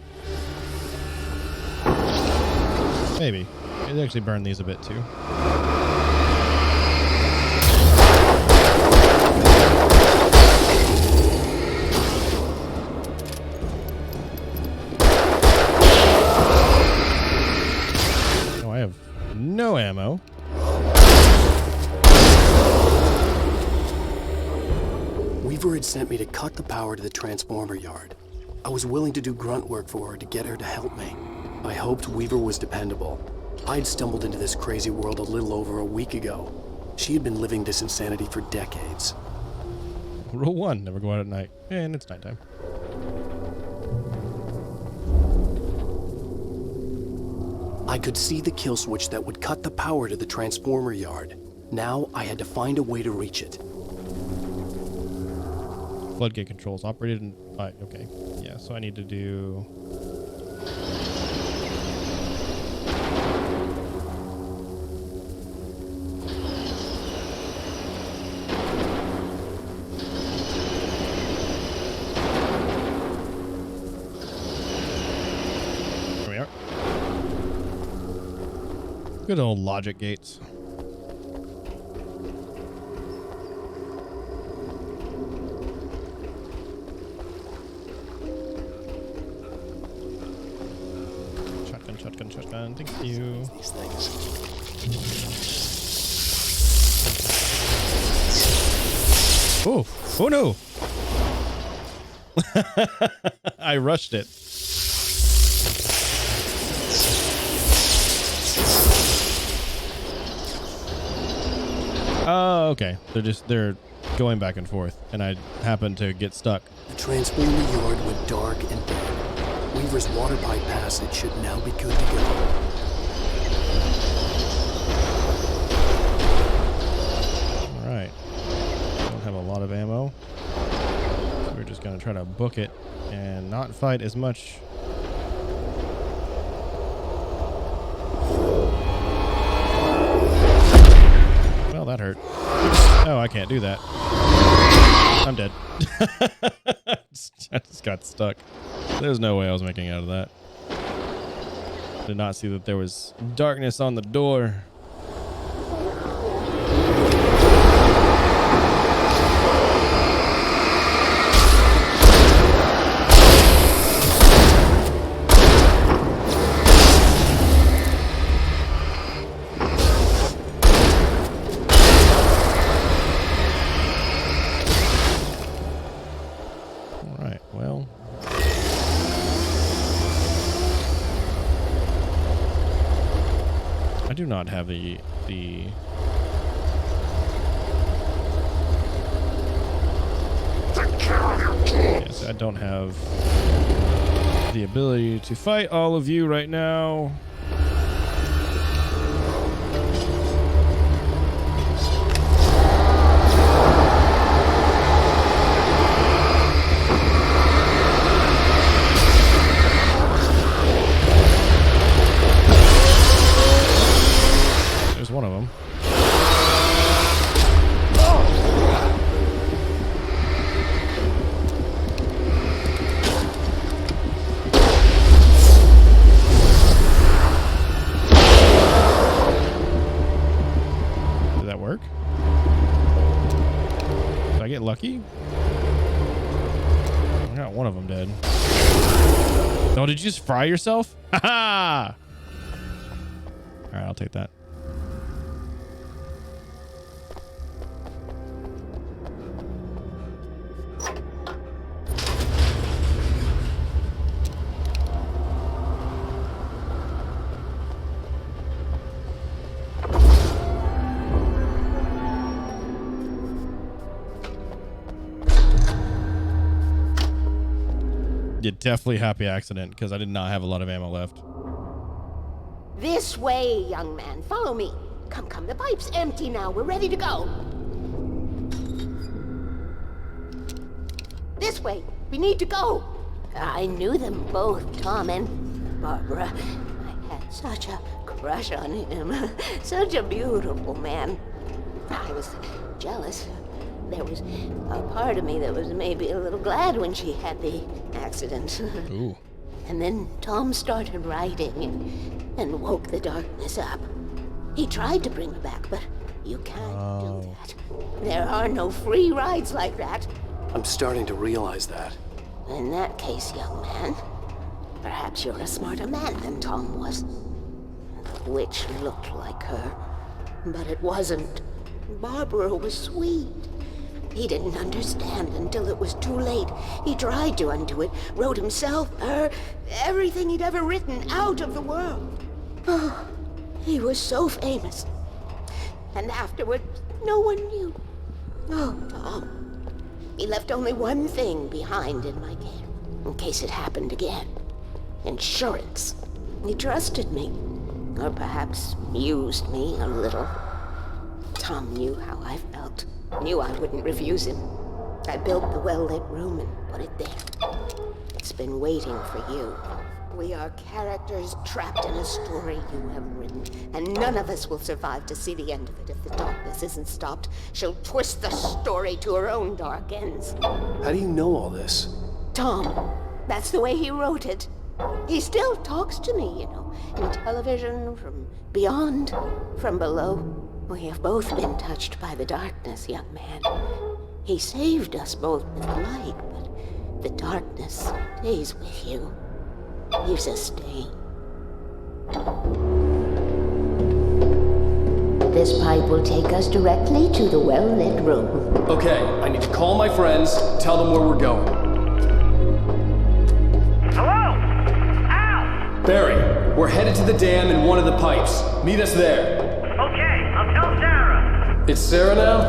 Maybe. It actually burned these a bit too. Oh, I have no ammo. Weaver had sent me to cut the power to the transformer yard. I was willing to do grunt work for her to get her to help me. I hoped Weaver was dependable. I'd stumbled into this crazy world a little over a week ago. She had been living this insanity for decades. Rule 1, never go out at night. And it's nighttime. I could see the kill switch that would cut the power to the transformer yard. Now I had to find a way to reach it. Floodgate controls operated in... okay. Yeah, so I need to do... Good old logic gates. Shotgun, shotgun, shotgun. Thank you. These things. Oh, oh no. I rushed it. Oh, okay. They're going back and forth, and I happened to get stuck. The transport in the yard went dark and dead. Weaver's water pipe passage should now be good to go. All right. Don't have a lot of ammo. So we're just gonna try to book it and not fight as much. Well, that hurt. Oh, I can't do that. I'm dead. I just got stuck. There's no way I was making out of that. Did not see that there was darkness on the door. I do not have the yes, I don't have the ability to fight all of you right now. One of them. Did that work? Did I get lucky? I got one of them dead. Oh, did you just fry yourself? Ha ha! All right, I'll take that. Definitely happy accident because I did not have a lot of ammo left. This way, young man. Follow me. Come, come. The pipe's empty now. We're ready to go. This way. We need to go. I knew them both, Tom and Barbara. I had such a crush on him. Such a beautiful man. I was jealous. There was a part of me that was maybe a little glad when she had the accident. Ooh. And then Tom started writing and woke the darkness up. He tried to bring her back, but you can't do that. There are no free rides like that. I'm starting to realize that. In that case, young man, perhaps you're a smarter man than Tom was. The witch looked like her, but it wasn't. Barbara was sweet. He didn't understand until it was too late. He tried to undo it, wrote himself, her, everything he'd ever written out of the world. Oh, he was so famous. And afterward, no one knew. Oh, Tom. He left only one thing behind in my care, in case it happened again. Insurance. He trusted me. Or perhaps used me a little. Tom knew how I felt. Knew I wouldn't refuse him. I built the well-lit room and put it there. It's been waiting for you. We are characters trapped in a story you have written, and none of us will survive to see the end of it if the darkness isn't stopped. She'll twist the story to her own dark ends. How do you know all this? Tom, that's the way he wrote it. He still talks to me, you know, in television, from beyond, from below. We have both been touched by the darkness, young man. He saved us both with the light, but the darkness stays with you. Leaves a stain. This pipe will take us directly to the well-lit room. Okay, I need to call my friends, tell them where we're going. Hello? Al! Barry, we're headed to the dam in one of the pipes. Meet us there. Okay, I'll tell Sarah. It's Sarah now?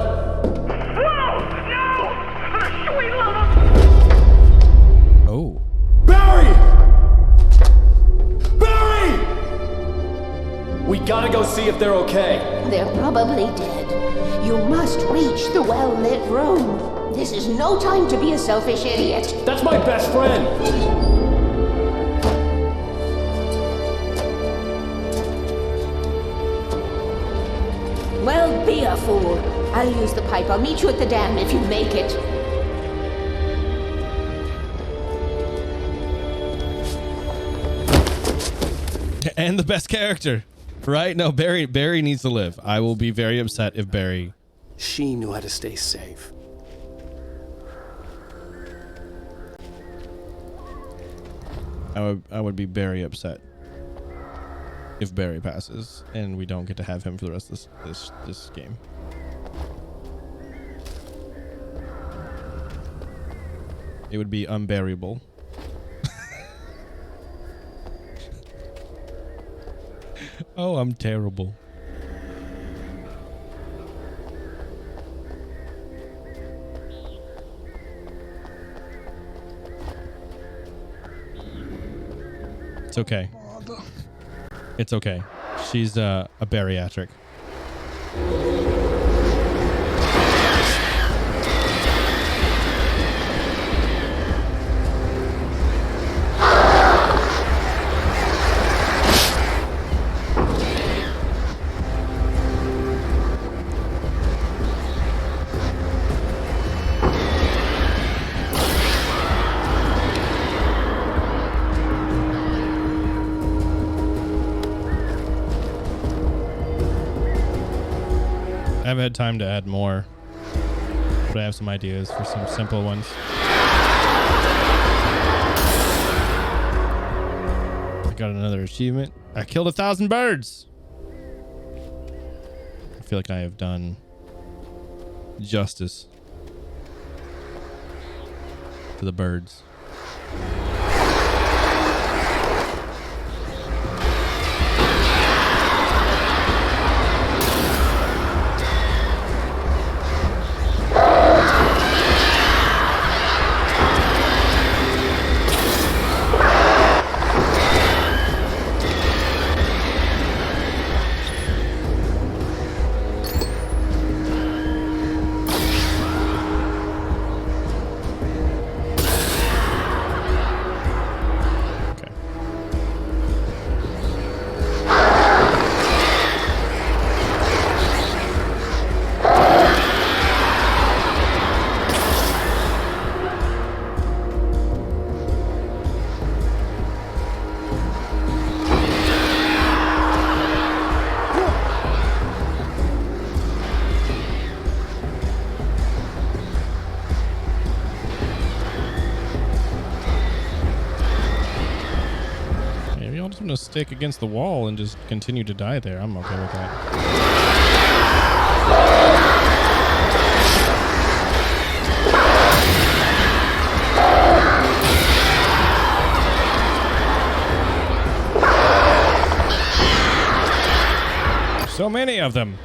Whoa! No! For the sweet love of... Oh. Barry! Barry! We gotta go see if they're okay. They're probably dead. You must reach the well-lit room. This is no time to be a selfish idiot. That's my best friend! Well, be a fool. I'll use the pipe. I'll meet you at the dam if you make it. And the best character, right? No, Barry needs to live. I will be very upset if Barry... She knew how to stay safe. I would be very upset if Barry passes and we don't get to have him for the rest of this game. It would be unbearable. Oh, I'm terrible. It's okay. It's okay. She's a bariatric. I haven't had time to add more, but I have some ideas for some simple ones. I got another achievement. I killed 1,000 birds. I feel like I have done justice to the birds. To stick against the wall and just continue to die there. I'm okay with that. So many of them.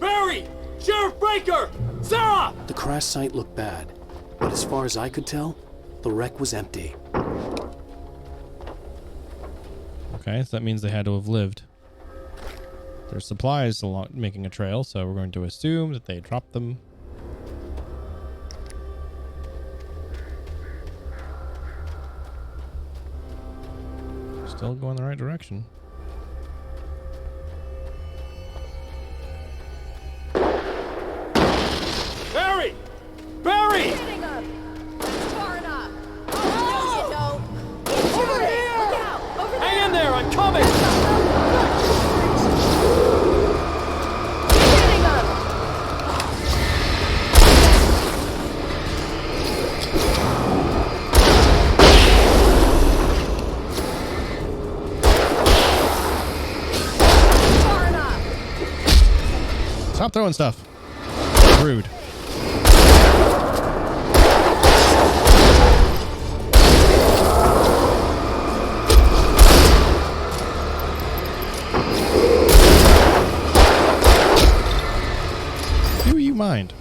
Barry! Sheriff Breaker! Sarah! The crash site looked bad, but as far as I could tell, the wreck was empty. Okay, so that means they had to have lived. There's supplies along making a trail, so we're going to assume that they dropped them. Still going the right direction. Barry! Barry! Hitting him! That's far enough. Stop throwing stuff. Rude. Do you mind?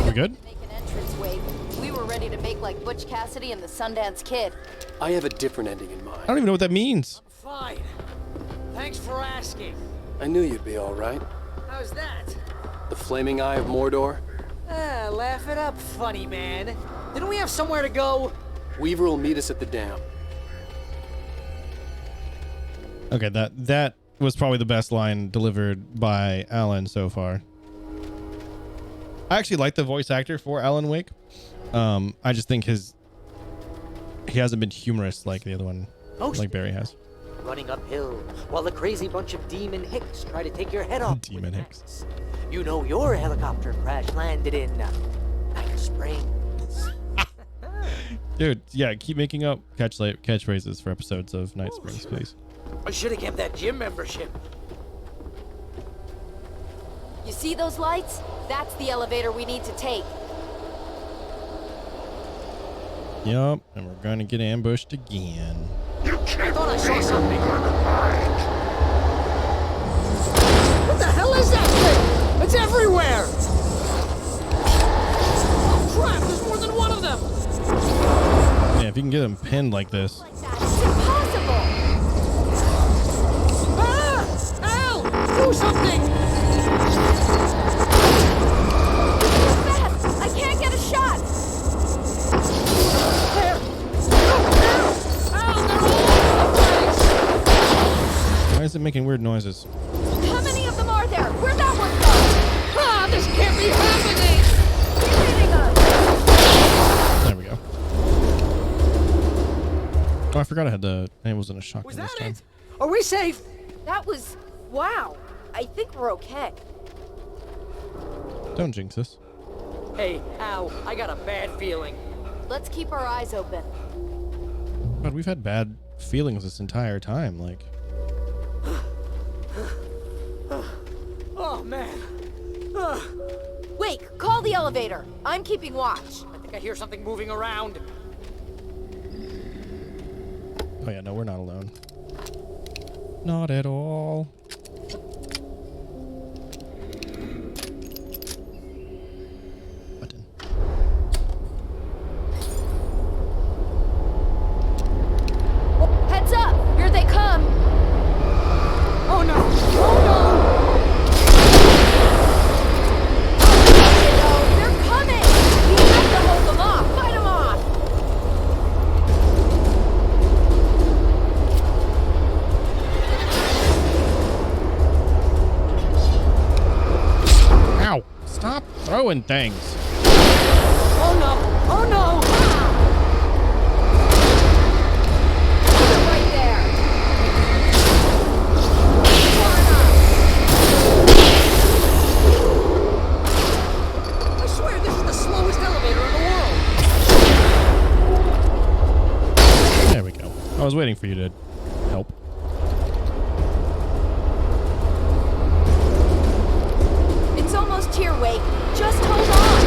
We good? Make an entrance wake. We were ready to make like Butch Cassidy and the Sundance Kid. I have a different ending in mind. I don't even know what that means. Fine. Thanks for asking. I knew you'd be all right. How's that? The Flaming Eye of Mordor? Laugh it up, funny man. Didn't we have somewhere to go? Weaver will meet us at the dam. Okay, that was probably the best line delivered by Alan so far. I actually like the voice actor for Alan Wake. I just think he hasn't been humorous like the other one, like Barry has. Running uphill while the crazy bunch of Demon Hicks try to take your head off. Demon Hicks. You know your helicopter crash landed in Night Springs. Dude, yeah, keep making up catchphrases for episodes of Night Springs, please. I should have kept that gym membership. You see those lights? That's the elevator we need to take. Yup, and we're gonna get ambushed again. I thought I saw something. What the hell is that thing? It's everywhere! Oh crap, there's more than one of them! Yeah, if you can get them pinned like this. It's impossible! Ah! Al! Do something! Fast! I can't get a shot! There! Al, they're all over the place! Why is it making weird noises? How many of them are there? Where'd that one go? Ah, this can't be happening! He's hitting us! There we go. Oh, I forgot I had the. It wasn't a shotgun. Was this that time. it? Are we safe? That was... wow. I think we're okay. Don't jinx us. Hey, Al, I got a bad feeling. Let's keep our eyes open. But we've had bad feelings this entire time. Like, Oh, man. Wake, call the elevator. I'm keeping watch. I think I hear something moving around. oh yeah, no, we're not alone. Not at all. Button. Heads up! Here they come! Oh no! Oh No, they're coming! We have to hold them off! Fight them off! Ow! Stop throwing things. Oh no! Oh no! They're right there! I swear this is the slowest elevator in the world! There we go. I was waiting for you to help. It's almost here, Wake. Just hold on!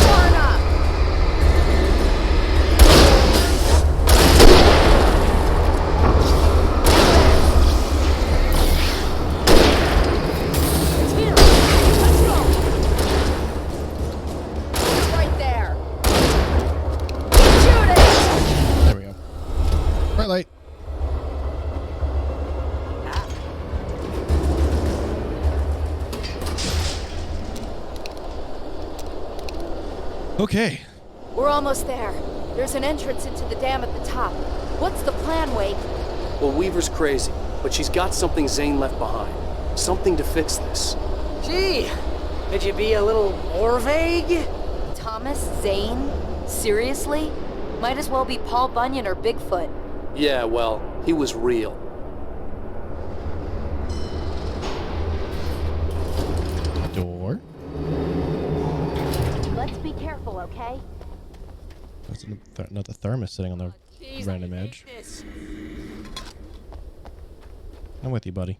Turn up! It's here! Let's go! They're right there! Shoot it! There we go. Bright light. Okay. We're almost there. There's an entrance into the dam at the top. What's the plan, Wake? Well, Weaver's crazy, but she's got something Zane left behind. Something to fix this. Gee, could you be a little more vague? Thomas Zane? Seriously? Might as well be Paul Bunyan or Bigfoot. Yeah, well, he was real. Door. Let's be careful, okay? That's another thermos sitting on the random edge. I'm with you, buddy.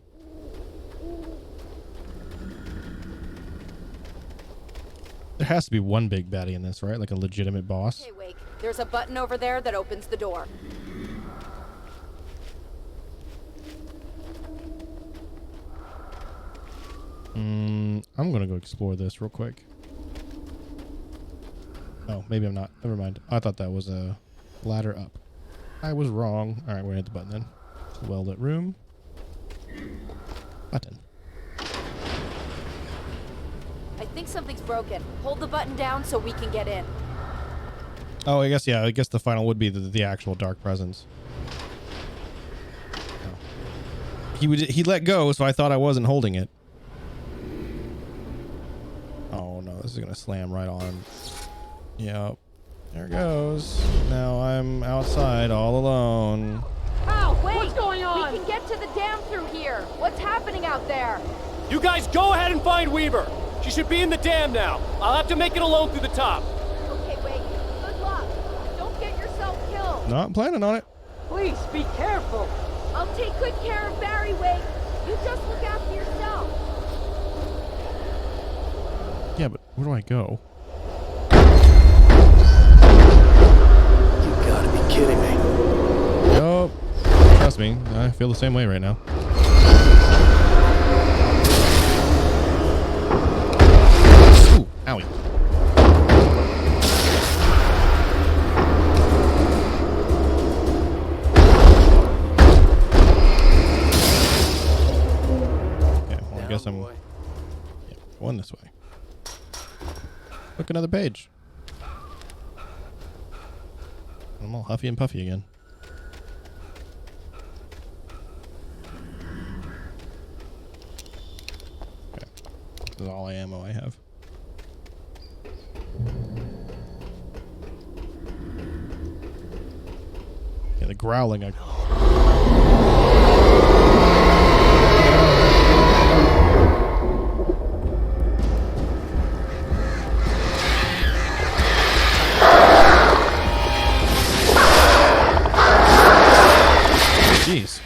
There has to be one big baddie in this, right? Like a legitimate boss. Okay, Wake. There's a button over there that opens the door. I'm gonna go explore this real quick. Oh, maybe I'm not. Never mind. I thought that was a ladder up. I was wrong. All right, we're gonna hit the button then. It's a well-lit room. Button. I think something's broken. Hold the button down so we can get in. Oh, I guess, yeah. I guess the final would be the actual dark presence. Oh. He let go, so I thought I wasn't holding it. Oh no, this is gonna slam right on. Yep. There it goes. Now I'm outside all alone. Oh, wait! What's going on? We can get to the dam through here. What's happening out there? You guys go ahead and find Weaver. She should be in the dam now. I'll have to make it alone through the top. Okay, wait. Good luck. Don't get yourself killed. Not planning on it. Please be careful. I'll take good care of Barry, Wake. You just look after yourself. Yeah, but where do I go? You gotta be kidding me. Nope. Trust me, I feel the same way right now. Ooh, owie. Okay, well, I guess I'm going this way. Look, another page. I'm all huffy and puffy again. Okay. This is all ammo I have. Yeah, the growling I... Jeez.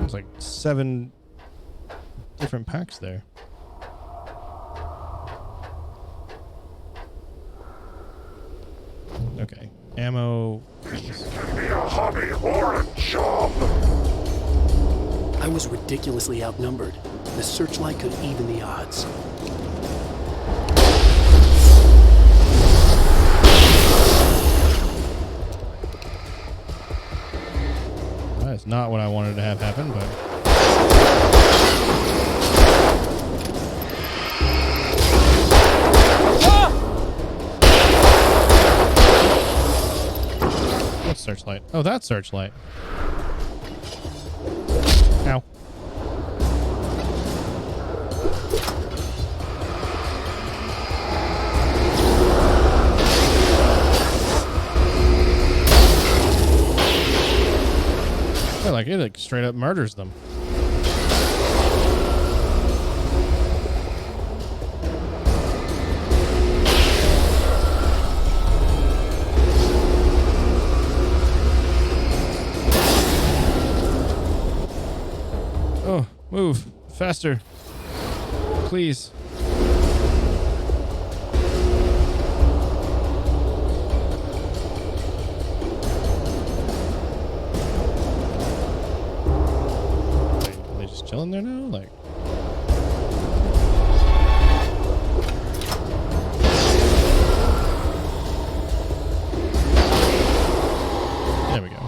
There's like 7 different packs there. Okay. Ammo. Hobby or a job. I was ridiculously outnumbered. The searchlight could even the odds. That is not what I wanted to have happen, but... What searchlight? Oh, that searchlight. Ow. Yeah, like it like straight up murders them. Oh, move faster, please. Are they just chilling there now? Like, there we go.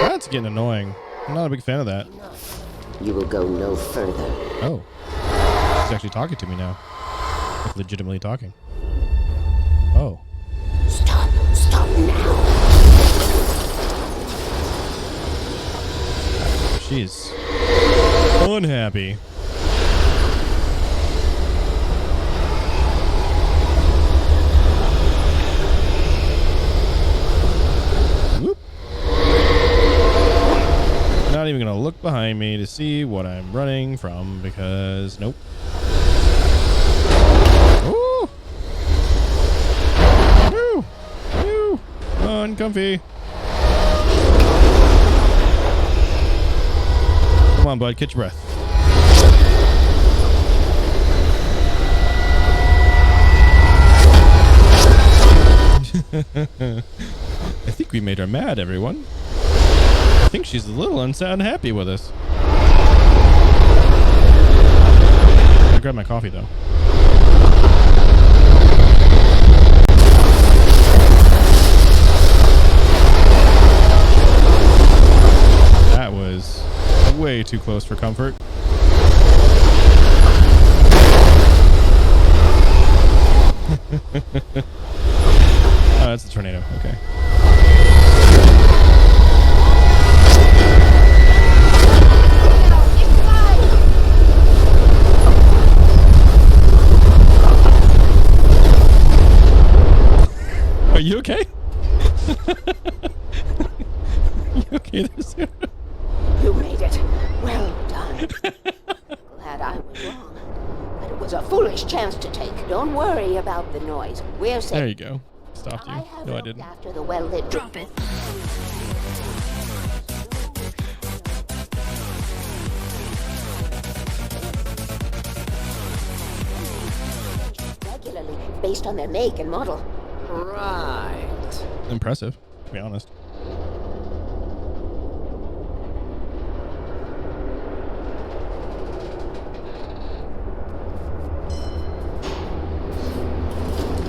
That's getting annoying. I'm not a big fan of that. You will go no further. Oh. She's actually talking to me now. Like legitimately talking. Oh. Stop now. She's unhappy. gotta look behind me to see what I'm running from because nope. Ooh! Woo! Woo! Uncomfy. Come on, bud, catch your breath. I think we made her mad, everyone. I think she's a little unhappy with us. I grabbed my coffee, though. That was way too close for comfort. Oh, that's a tornado. Okay. Are you okay? You okay there, Sarah? You made it. Well done. Glad I was wrong. But it was a foolish chance to take. Don't worry about the noise. We're safe. There you go. Stopped you. No, I didn't. After the well-lit. Drop it. Regularly, based on their make and model. Right. Impressive, to be honest.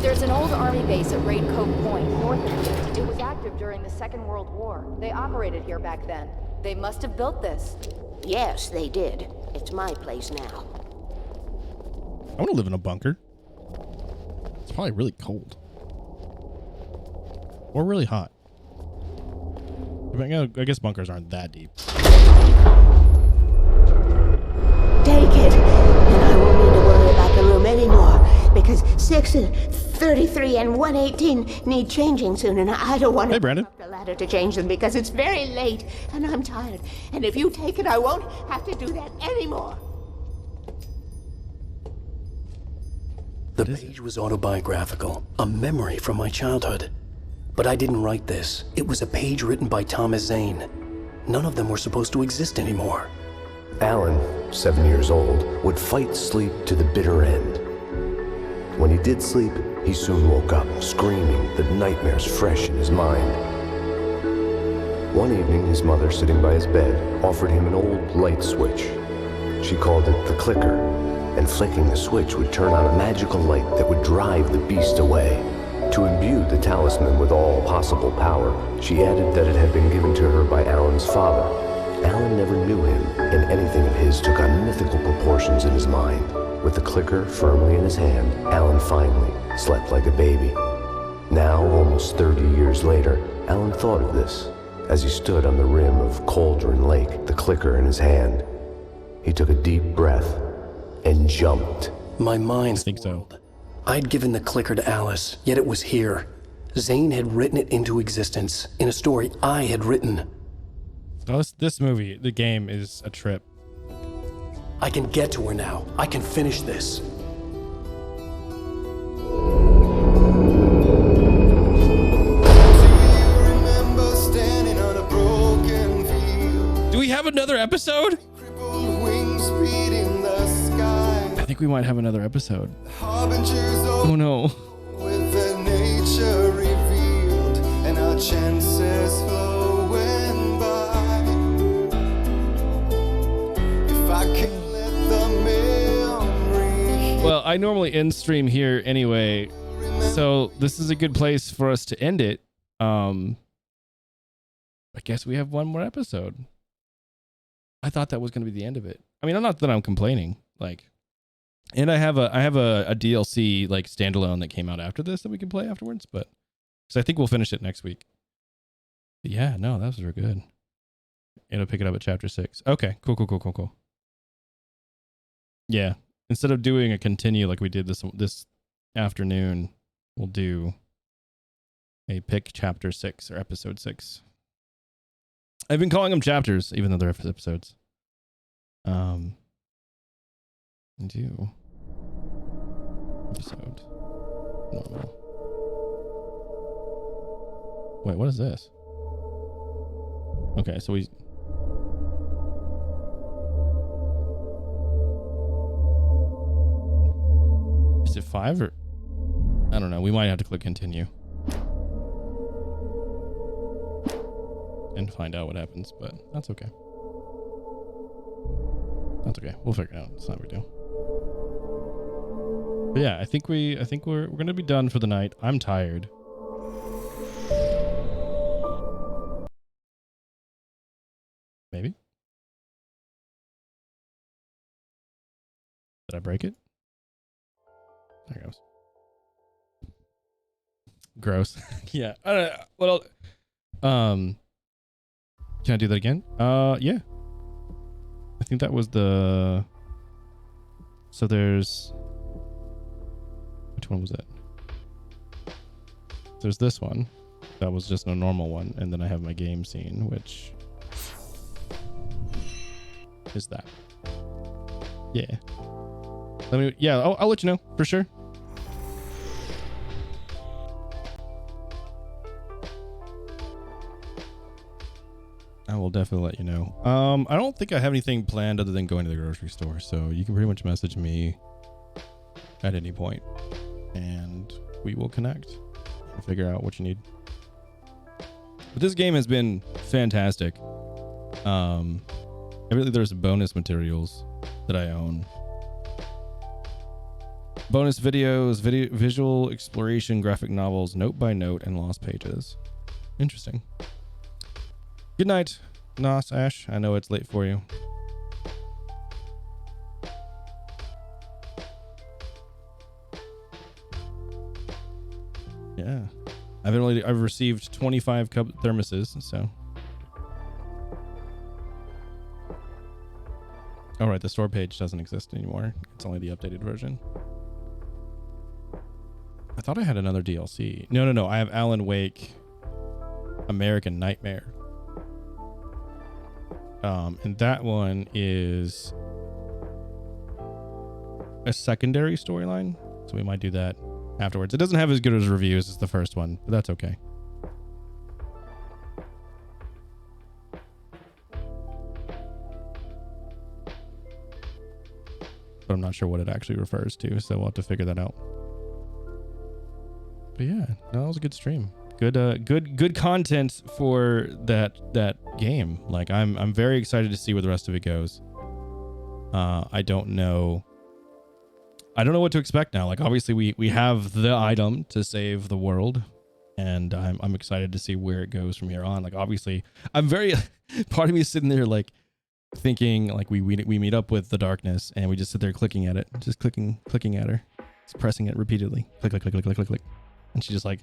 There's an old army base at Raid Cove Point, north of here. It was active during the Second World War. They operated here back then. They must have built this. Yes, they did. It's my place now. I want to live in a bunker. It's probably really cold. Or really hot. I guess bunkers aren't that deep. Take it, and I won't need to worry about the room anymore, because 6 and 33 and 118 need changing soon, and I don't want to Brandon. up the ladder to change them because it's very late, and I'm tired. And if you take it, I won't have to do that anymore. The page was autobiographical, a memory from my childhood. But I didn't write this. It was a page written by Thomas Zane. None of them were supposed to exist anymore. Alan, 7 years old, would fight sleep to the bitter end. When he did sleep, he soon woke up, screaming, the nightmares fresh in his mind. One evening, his mother, sitting by his bed, offered him an old light switch. She called it the clicker, and flicking the switch would turn on a magical light that would drive the beast away. To imbue the talisman with all possible power, she added that it had been given to her by Alan's father. Alan never knew him, and anything of his took on mythical proportions in his mind. With the clicker firmly in his hand, Alan finally slept like a baby. Now, almost 30 years later, Alan thought of this as he stood on the rim of Cauldron Lake, the clicker in his hand. He took a deep breath and jumped. My mind swirled. I'd given the clicker to Alice, yet it was here. Zane had written it into existence in a story I had written. This movie, the game, is a trip. I can get to her now. I can finish this. Do we have another episode? I think we might have another episode. Oh no. With the nature revealed and our chances flowing by. If I can let the memory. Well, I normally end stream here anyway, so this is a good place for us to end it. I guess we have one more episode. I thought that was going to be the end of it. I mean, I'm not that I'm complaining, like. And I have a DLC like standalone that came out after this that we can play afterwards, but so I think we'll finish it next week. But yeah, no, that was real good. And I'll pick it up at chapter 6. Okay, cool. Yeah, instead of doing a continue like we did this afternoon, we'll do a pick chapter 6 or episode 6. I've been calling them chapters, even though they're episodes. Do episode normal. Wait, what is this? Okay, so we. Is it 5 or? I don't know. We might have to click continue and find out what happens, but that's okay. That's okay. We'll figure it out. It's not a big deal. But yeah, I think we're gonna be done for the night. I'm tired. Maybe. Did I break it? There it goes. Gross. Yeah. I don't know. Well, can I do that again? Yeah. I think that was the. So there's. Which one was it? There's this one. That was just a normal one, and then I have my game scene, which is that. Yeah. Let me. Yeah, I'll let you know for sure. I will definitely let you know. I don't think I have anything planned other than going to the grocery store, so you can pretty much message me at any point, and we will connect and figure out what you need. But this game has been fantastic. There's bonus materials that I own. Bonus videos, visual exploration, graphic novels, note by note, and lost pages. Interesting. Good night, Nos, Ash. I know it's late for you. Yeah. I've received 25 cup thermoses, so. All right, the store page doesn't exist anymore. It's only the updated version. I thought I had another DLC. No. I have Alan Wake American Nightmare. And that one is a secondary storyline, so we might do that afterwards. It doesn't have as good as reviews as the first one, but that's okay. But I'm not sure what it actually refers to, so we'll have to figure that out. But yeah, no, that was a good stream. Good content for that game. Like I'm very excited to see where the rest of it goes. I don't know what to expect now. Like obviously we have the item to save the world, and I'm excited to see where it goes from here on. Like obviously I'm very part of me is sitting there like thinking like we meet up with the darkness and we just sit there clicking at it, just clicking at her, just pressing it repeatedly, click, and she just like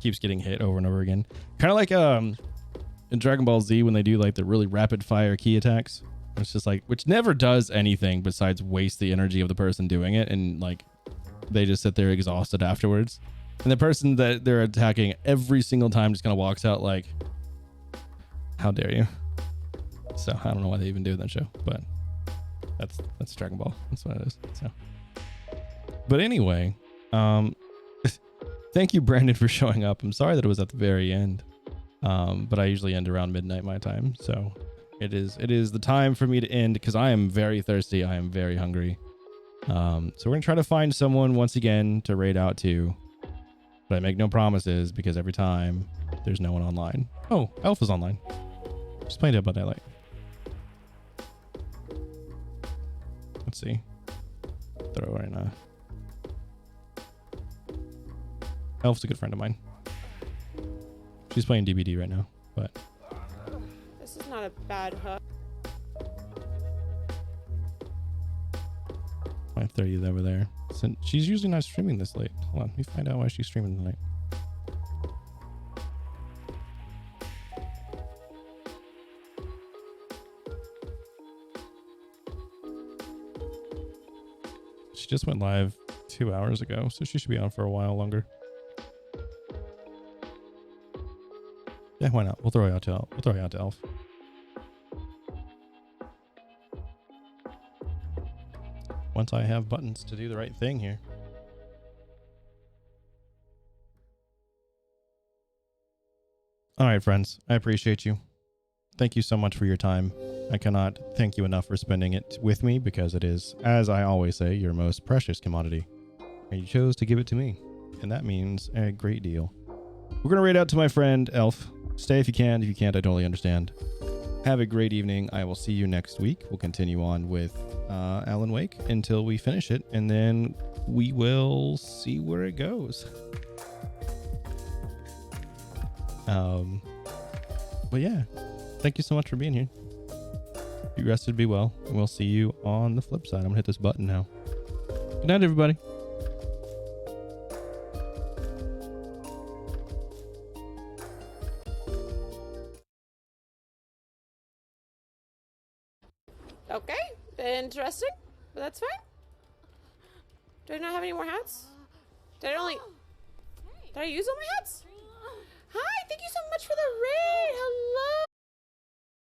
keeps getting hit over and over again. Kind of like in Dragon Ball Z when they do like the really rapid fire key attacks. It's just like, which never does anything besides waste the energy of the person doing it, and like they just sit there exhausted afterwards. And the person that they're attacking every single time just kind of walks out like, how dare you? So I don't know why they even do that show, but that's Dragon Ball. That's what it is. So, but anyway, thank you, Brandon, for showing up. I'm sorry that it was at the very end, but I usually end around midnight my time, so it is the time for me to end because I am very thirsty. I am very hungry. So we're gonna try to find someone once again to raid out to, but I make no promises because every time there's no one online. Oh, Elf is online. Just playing Dead by Daylight. Let's see. Throw her in a. Elf's a good friend of mine. She's playing DBD right now, but. This is not a bad hook. 5:30 is over there. So she's usually not streaming this late. Hold on, let me find out why she's streaming tonight. She just went live 2 hours ago, so she should be on for a while longer. Yeah, why not? We'll throw you out to Elf. once I have buttons to do the right thing here. All right, friends, I appreciate you. Thank you so much for your time. I cannot thank you enough for spending it with me because it is, as I always say, your most precious commodity. And you chose to give it to me, and that means a great deal. We're going to raid out to my friend Elf. Stay if you can. If you can't, I totally understand. Have a great evening. I will see you next week. We'll continue on with Alan Wake until we finish it, and then we will see where it goes. But yeah, thank you so much for being here. Be rested, be well, and we'll see you on the flip side. I'm gonna hit this button now. Good night, everybody. Okay, interesting, but that's fine. Do I not have any more hats? Did I use all my hats? Hi, thank you so much for the raid. Hello.